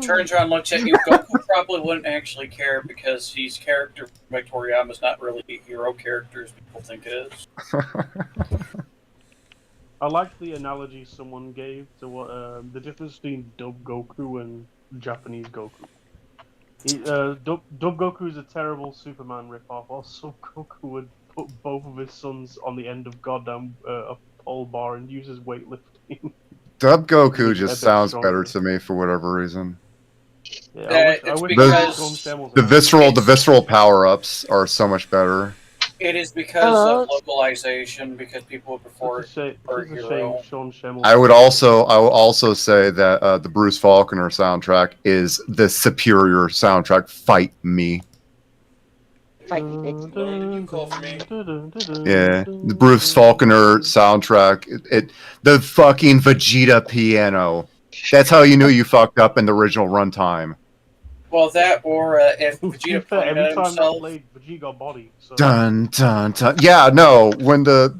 S4: Turns around, looks at you. Goku probably wouldn't actually care because his character by Toriyama's not really a hero character as people think it is.
S9: I like the analogy someone gave to what the difference between Dub Goku and Japanese Goku. Dub Goku is a terrible Superman ripoff. Also, Goku would put both of his sons on the end of goddamn a pole bar and use his weightlifting.
S17: Dub Goku just sounds better to me for whatever reason.
S9: Yeah, I wish
S17: the visceral power-ups are so much better.
S10: It is because of localization, because people prefer a hero.
S17: I will also say that the Bruce Faulconer soundtrack is the superior soundtrack. Fight me.
S21: Fight me.
S17: Yeah, the Bruce Faulconer soundtrack. The fucking Vegeta piano. That's how you knew you fucked up in the original runtime.
S10: Well, that or if Vegeta played
S9: every
S10: it
S9: time
S10: himself.
S9: I played, Vegeta got body. So.
S17: Dun dun dun. Yeah, no. When the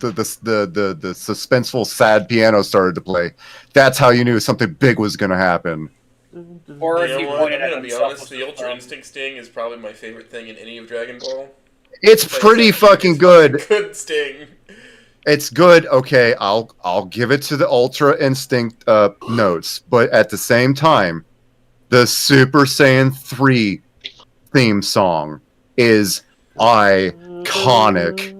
S17: suspenseful sad piano started to play, that's how you knew something big was gonna happen.
S10: Or if
S6: You
S10: he
S6: know what?
S10: pointed
S6: I'm
S10: at
S6: gonna be
S10: himself.
S6: honest. The Ultra Instinct Sting is probably my favorite thing in any of Dragon Ball.
S17: It's pretty fucking good.
S6: Good Sting.
S17: It's good. Okay, I'll give it to the Ultra Instinct notes, but at the same time, the Super Saiyan 3 theme song is iconic.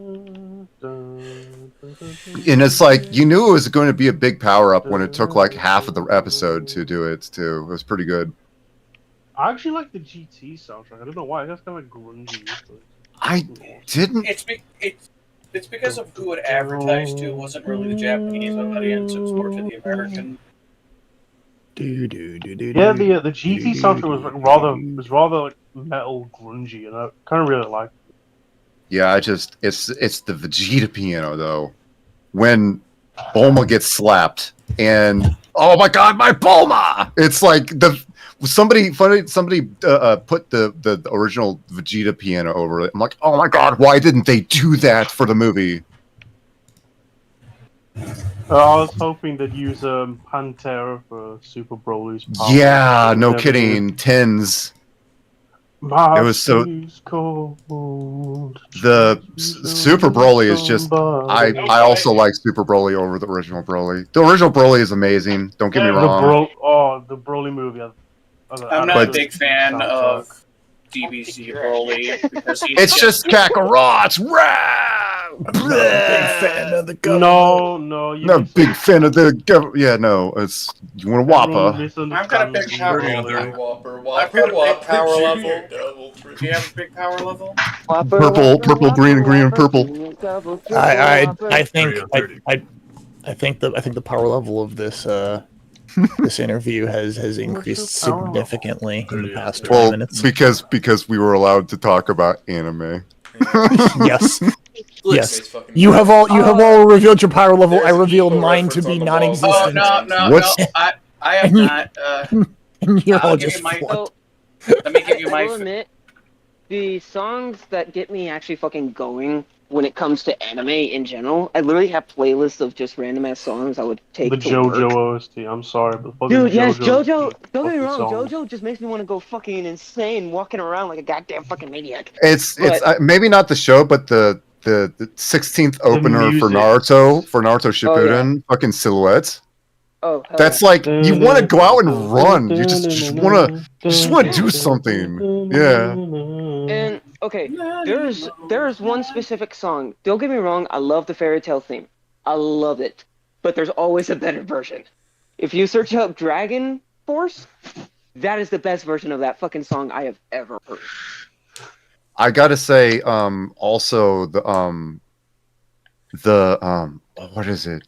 S17: And it's like, you knew it was going to be a big power-up when it took like half of the episode to do it, too. It was pretty good.
S9: I actually like the GT soundtrack. I don't know why. That's kind of grungy.
S17: I didn't.
S10: It's because of who it advertised to. It wasn't really the Japanese audience. It was more to the American.
S9: Yeah, the GT soundtrack was rather like metal grungy, and I kind of really liked it.
S17: Yeah, it's the Vegeta piano though. When Bulma gets slapped and oh my god, my Bulma! It's like somebody put the original Vegeta piano over it. I'm like, oh my god, why didn't they do that for the movie?
S9: I was hoping they'd use Pantera for Super Broly's power.
S17: Yeah, no kidding. Tens.
S9: My
S17: it was so.
S9: Cold.
S17: The Super Broly is just. I also like Super Broly over the original Broly. The original Broly is amazing. Don't get me wrong.
S9: The Broly movie.
S10: I'm not a big fan of DBZ Broly because
S17: it's just Kakarot's.
S2: Big fan of the government.
S9: No,
S17: I'm not a big fan of the government. Yeah, no, it's you want a Whopper.
S10: I've got a big power level. I've got a big power level. Do you have a big power level?
S17: Purple, green, and purple.
S2: I think the power level of this this interview has increased significantly in the past 20 minutes.
S17: Because we were allowed to talk about anime.
S2: Yes. Yes. You have all revealed your power level. I revealed mine to be non-existent.
S10: Oh no. I have not.
S2: You're all just
S10: let me give you my.
S21: I will admit, the songs that get me actually fucking going when it comes to anime in general, I literally have playlists of just random ass songs I would take.
S9: The JoJo OST. I'm sorry, but
S21: dude, yes, JoJo. Don't get me wrong, JoJo just makes me want to go fucking insane, walking around like a goddamn fucking maniac.
S17: It's maybe not the show, but the 16th opener for Naruto Shippuden, fucking Silhouettes.
S21: Oh,
S17: that's like you want to go out and run. You just want to do something. Yeah.
S21: And okay, there's one specific song. Don't get me wrong, I love the fairy tale theme. I love it. But there's always a better version. If you search up Dragon Force, that is the best version of that fucking song I have ever heard.
S17: I gotta say, also the what is it?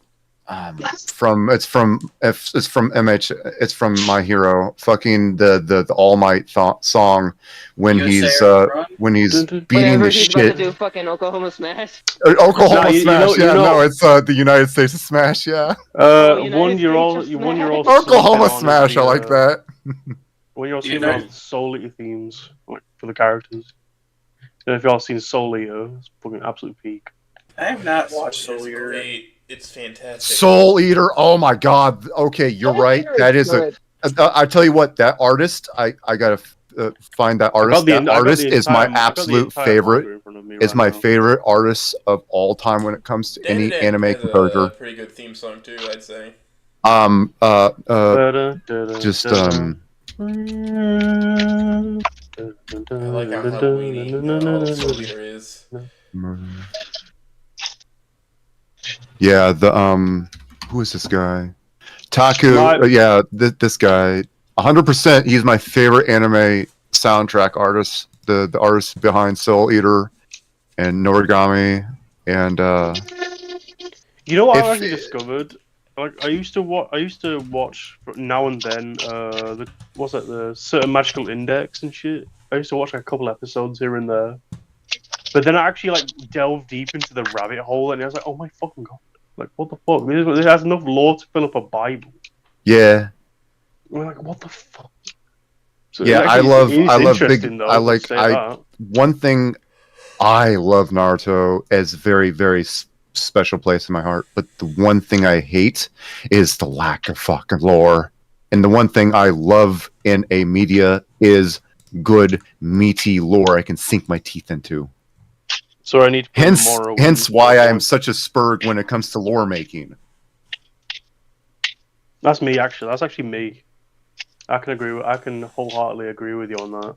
S17: It's from MH. It's from My Hero. Fucking the All Might song when he's beating the shit.
S21: About to do fucking Oklahoma Smash.
S17: Oklahoma Smash. No, it's the United States of Smash. Yeah.
S9: One year old.
S17: Oklahoma Smash. I like that.
S9: When you're seeing the Soul Eater themes for the characters. And if y'all seen Soul Eater, it's fucking absolute peak.
S10: I have not watched Soul Eater.
S6: It's fantastic.
S17: Soul Eater. Oh my god. Okay, you're right. That is I tell you what, that artist. I gotta find that artist. That artist is my absolute favorite. Is my favorite artist of all time when it comes to any anime composer.
S6: A pretty good theme song too, I'd say.
S17: Just
S6: I like how Halloweeny all the Soul Eater is.
S17: Yeah, who is this guy? Taku. Yeah, this guy. 100%. He's my favorite anime soundtrack artist. The artist behind Soul Eater and Noragami and.
S9: You know what I actually discovered? Like I used to watch now and then. The certain magical index and shit. I used to watch like a couple episodes here and there. But then I actually like delved deep into the rabbit hole, and I was like, "Oh my fucking god! Like, what the fuck? This has enough lore to fill up a Bible."
S17: Yeah.
S9: We're like, "What the fuck?" So
S17: yeah, I love big.
S9: Though,
S17: one thing I love Naruto as very very special place in my heart, but the one thing I hate is the lack of fucking lore. And the one thing I love in a media is good meaty lore I can sink my teeth into.
S9: So I need to
S17: hence why I'm such a spurg when it comes to lore making.
S9: That's me, actually. That's actually me. I can wholeheartedly agree with you on that.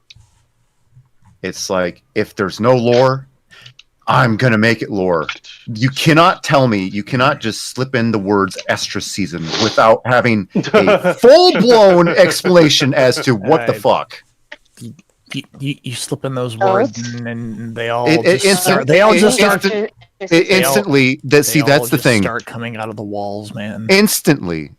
S17: It's like, if there's no lore, I'm gonna make it lore. You cannot tell me, you cannot just slip in the words extra season without having a full-blown explanation as to what the fuck.
S2: You slip in those words, and they all
S17: instantly. That's the thing.
S2: Start coming out of the walls, man.
S17: Instantly,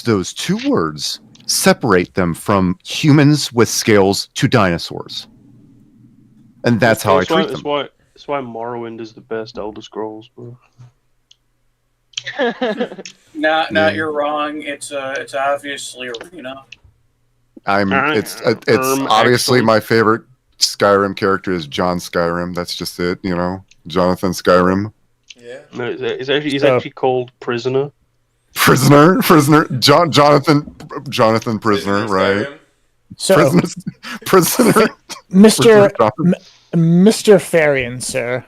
S17: those two words separate them from humans with scales to dinosaurs, and that's how I treat them.
S9: That's why Morrowind is the best Elder Scrolls, bro.
S10: You're wrong. It's obviously Arena.
S17: It's obviously my favorite Skyrim character is John Skyrim. That's just it, Jonathan Skyrim.
S6: Yeah.
S9: No, he's actually called Prisoner.
S17: Prisoner, Jonathan Prisoner, right?
S2: So,
S17: prisoner,
S2: Mr. Farian, sir.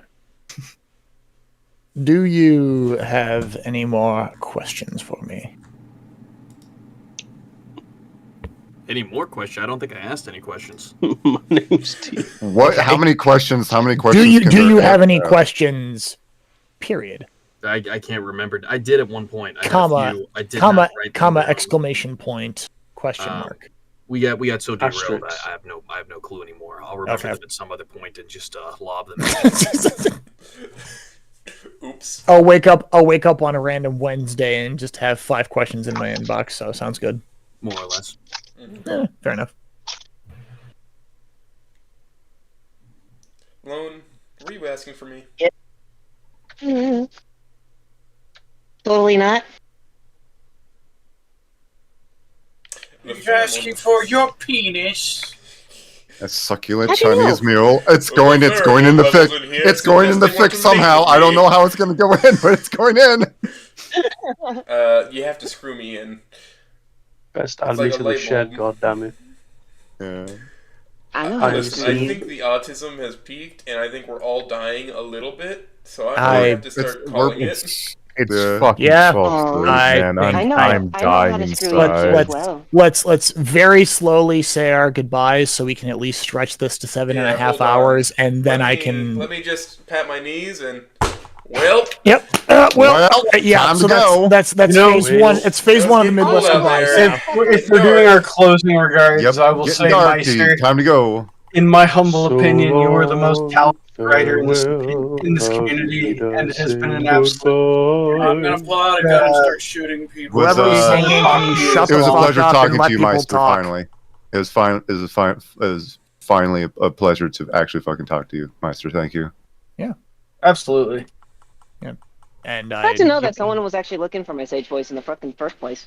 S2: Do you have any more questions for me?
S14: Any more questions? I don't think I asked any questions.
S9: My name's Tea.
S17: What? How many questions?
S2: Do you have any questions? Period.
S14: I can't remember. I did at one point.
S2: Comma exclamation point question mark.
S14: We got so derailed. I have no clue anymore. I'll remember them at some other point and just lob them.
S6: Oops.
S2: I'll wake up on a random Wednesday and just have 5 questions in my inbox. So sounds good.
S14: More or less.
S2: Fair enough.
S6: Lone, were you asking for me?
S21: Totally not.
S10: He's asking for your penis.
S17: A succulent Chinese mule. It's going in the fix. It's going in the fix somehow. I don't know how it's going to go in, but it's going in.
S6: You have to screw me in.
S9: Best add me to the shed, goddammit.
S17: Yeah.
S6: I think the autism has peaked, and I think we're all dying a little bit. So I have to start calling it.
S20: It's fucking false, man. I'm dying inside.
S2: Let's very slowly say our goodbyes so we can at least stretch this to 7.5 hours, and then I can.
S6: Let me just pat my knees and. Well.
S2: Yep. Yeah. So that's phase one. It's phase one of the Midwest goodbyes.
S3: If we're doing our closing regards, I will say, Meister,
S17: time to go.
S3: In my humble opinion, you are the most talented writer in this community, and it has been an absolute.
S10: I'm gonna pull out a gun and start shooting people.
S17: It was a pleasure talking to you, Meister. Finally, it was fine. It was finally a pleasure to actually fucking talk to you, Meister. Thank you.
S2: Yeah,
S3: absolutely.
S2: Yeah, and
S21: glad to know that someone was actually looking for my Sage voice in the fucking first place.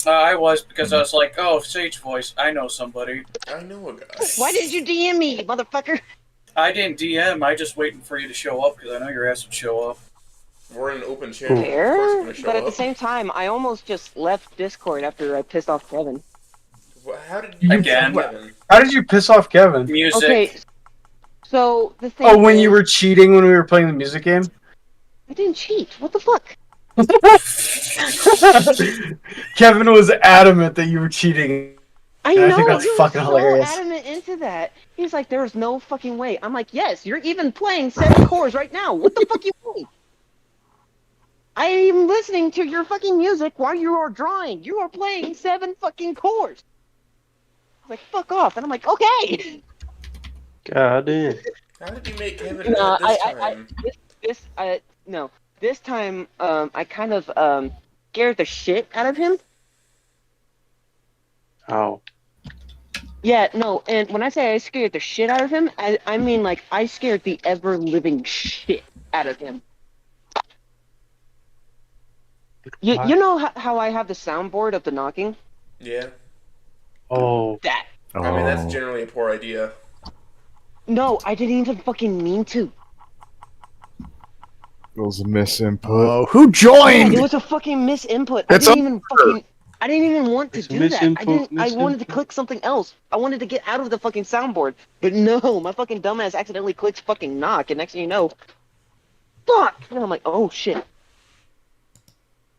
S10: I was, because I was like, oh, Sage voice, I know somebody.
S6: I know a guy.
S21: Why did you DM me, you motherfucker?
S10: I didn't DM, I just waiting for you to show up, because I know your ass would show up.
S6: We're in an open channel.
S21: Fair, but at the same time, I almost just left Discord after I pissed off Kevin.
S6: How did you
S10: Again.
S6: Kevin?
S3: How did you piss off Kevin?
S10: Music.
S21: Okay, so the thing.
S3: Oh, when
S21: is,
S3: you were cheating when we were playing the music game?
S21: I didn't cheat. What the fuck?
S3: Kevin was adamant that you were cheating.
S21: I
S3: And
S21: know.
S3: I think that's
S21: he was
S3: fucking
S21: so
S3: hilarious.
S21: adamant into that. He's like, "There's no fucking way." I'm like, "Yes, you're even playing 7 chords right now. What the fuck you mean? I am listening to your fucking music while you are drawing. You are playing 7 fucking chords." He's like, "Fuck off," and I'm like, "Okay."
S11: God damn.
S6: How did you make Kevin mad this time?
S21: This time, I kind of scared the shit out of him.
S11: Oh.
S21: Yeah, no, and when I say I scared the shit out of him, I mean like I scared the ever living shit out of him. You know how I have the soundboard of the knocking?
S6: Yeah.
S11: Oh.
S21: That.
S6: I mean, that's generally a poor idea.
S21: No, I didn't even fucking mean to.
S20: It was a misinput.
S2: Oh, who joined?
S21: Yeah, it was a fucking misinput.
S20: It's
S21: I didn't even want to do that.
S11: misinput,
S21: I wanted to click something else. I wanted to get out of the fucking soundboard. But no, my fucking dumbass accidentally clicks fucking knock, and next thing you know, fuck! And I'm like, oh shit.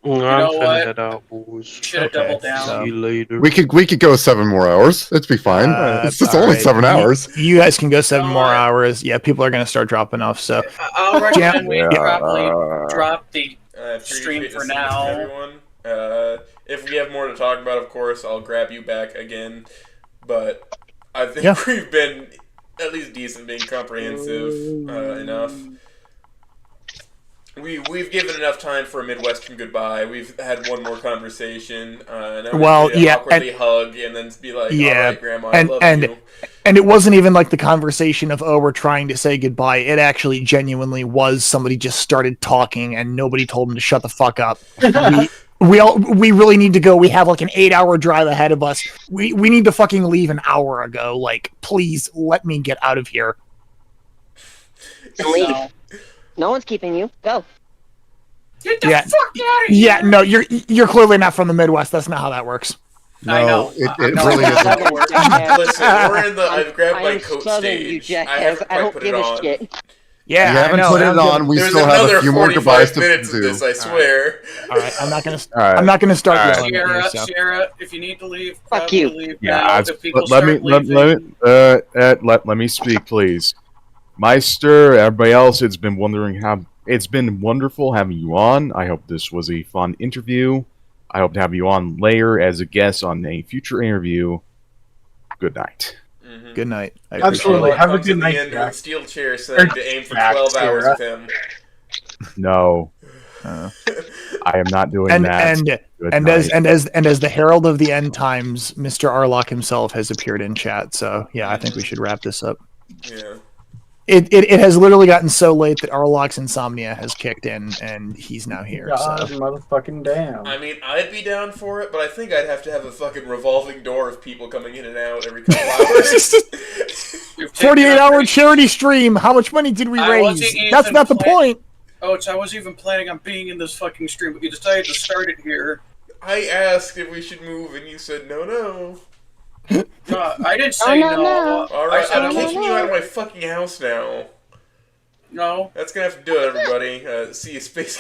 S11: I'm
S10: know
S11: finna
S10: what?
S11: head out, boys.
S10: Should have doubled down.
S11: See you later.
S17: We could go 7 more hours. It'd be fine. It's just only
S2: alright.
S17: 7 hours.
S2: You guys can go 7 more hours. Yeah, people are going to start dropping off. So
S10: I'll recommend we
S17: Yeah.
S10: probably drop the stream
S6: Appreciate
S10: for
S6: listening,
S10: now.
S6: everyone. If we have more to talk about, of course, I'll grab you back again. But I think we've been at least decent, being comprehensive enough. We've given enough time for a Midwestern goodbye. We've had one more conversation. And awkwardly hug and then be like, "All right, Grandma, I love you."
S2: And it wasn't even like the conversation of, "Oh, we're trying to say goodbye." It actually genuinely was somebody just started talking and nobody told him to shut the fuck up. We really need to go. We have like an 8-hour drive ahead of us. We need to fucking leave an hour ago. Like, please let me get out of here.
S21: Leave. No one's keeping you. Go.
S10: Get the fuck out of here!
S2: Yeah, no, you're clearly not from the Midwest. That's not how that works.
S17: No,
S10: I know.
S17: it really isn't.
S6: Listen, we're in the. I've grabbed my coat stage. I haven't quite put it on.
S2: Yeah,
S17: you haven't put it on. We
S6: There's
S17: still have a few more
S6: 45
S17: goodbyes to
S6: minutes
S17: do.
S6: of this, I swear.
S2: All right, I'm not gonna.
S17: right.
S2: I'm not gonna start
S17: All right.
S2: yelling at you. So.
S10: Sierra, if you need to leave,
S21: Fuck you.
S10: leave
S20: Yeah,
S10: now. If people
S20: let me
S10: start
S20: let me speak, please. Meister, everybody else, it's been wonderful having you on. I hope this was a fun interview. I hope to have you on later as a guest on a future interview. Good night.
S6: Mm-hmm.
S2: Good night.
S3: Absolutely. Have a good night.
S6: End with steel chair saying to aim for 12 hours with him.
S20: No, I am not doing that.
S2: And as the herald of the end times, Mr. Arlock himself has appeared in chat. So yeah, I think we should wrap this up.
S6: Yeah.
S2: It has literally gotten so late that Arlock's insomnia has kicked in, and he's now here.
S3: God,
S2: So.
S3: motherfucking damn.
S6: I mean, I'd be down for it, but I think I'd have to have a fucking revolving door of people coming in and out every couple hours.
S2: 48-hour charity stream. How much money did we raise? That's not the point.
S10: Oh, I was even planning on being in this fucking stream, but you decided to start it here.
S6: I asked if we should move, and you said no.
S10: I didn't say no.
S6: Alright,
S10: I
S6: I'm
S10: said
S6: kicking you out of my fucking house now.
S10: No.
S6: That's gonna have to do it, everybody. See you, Space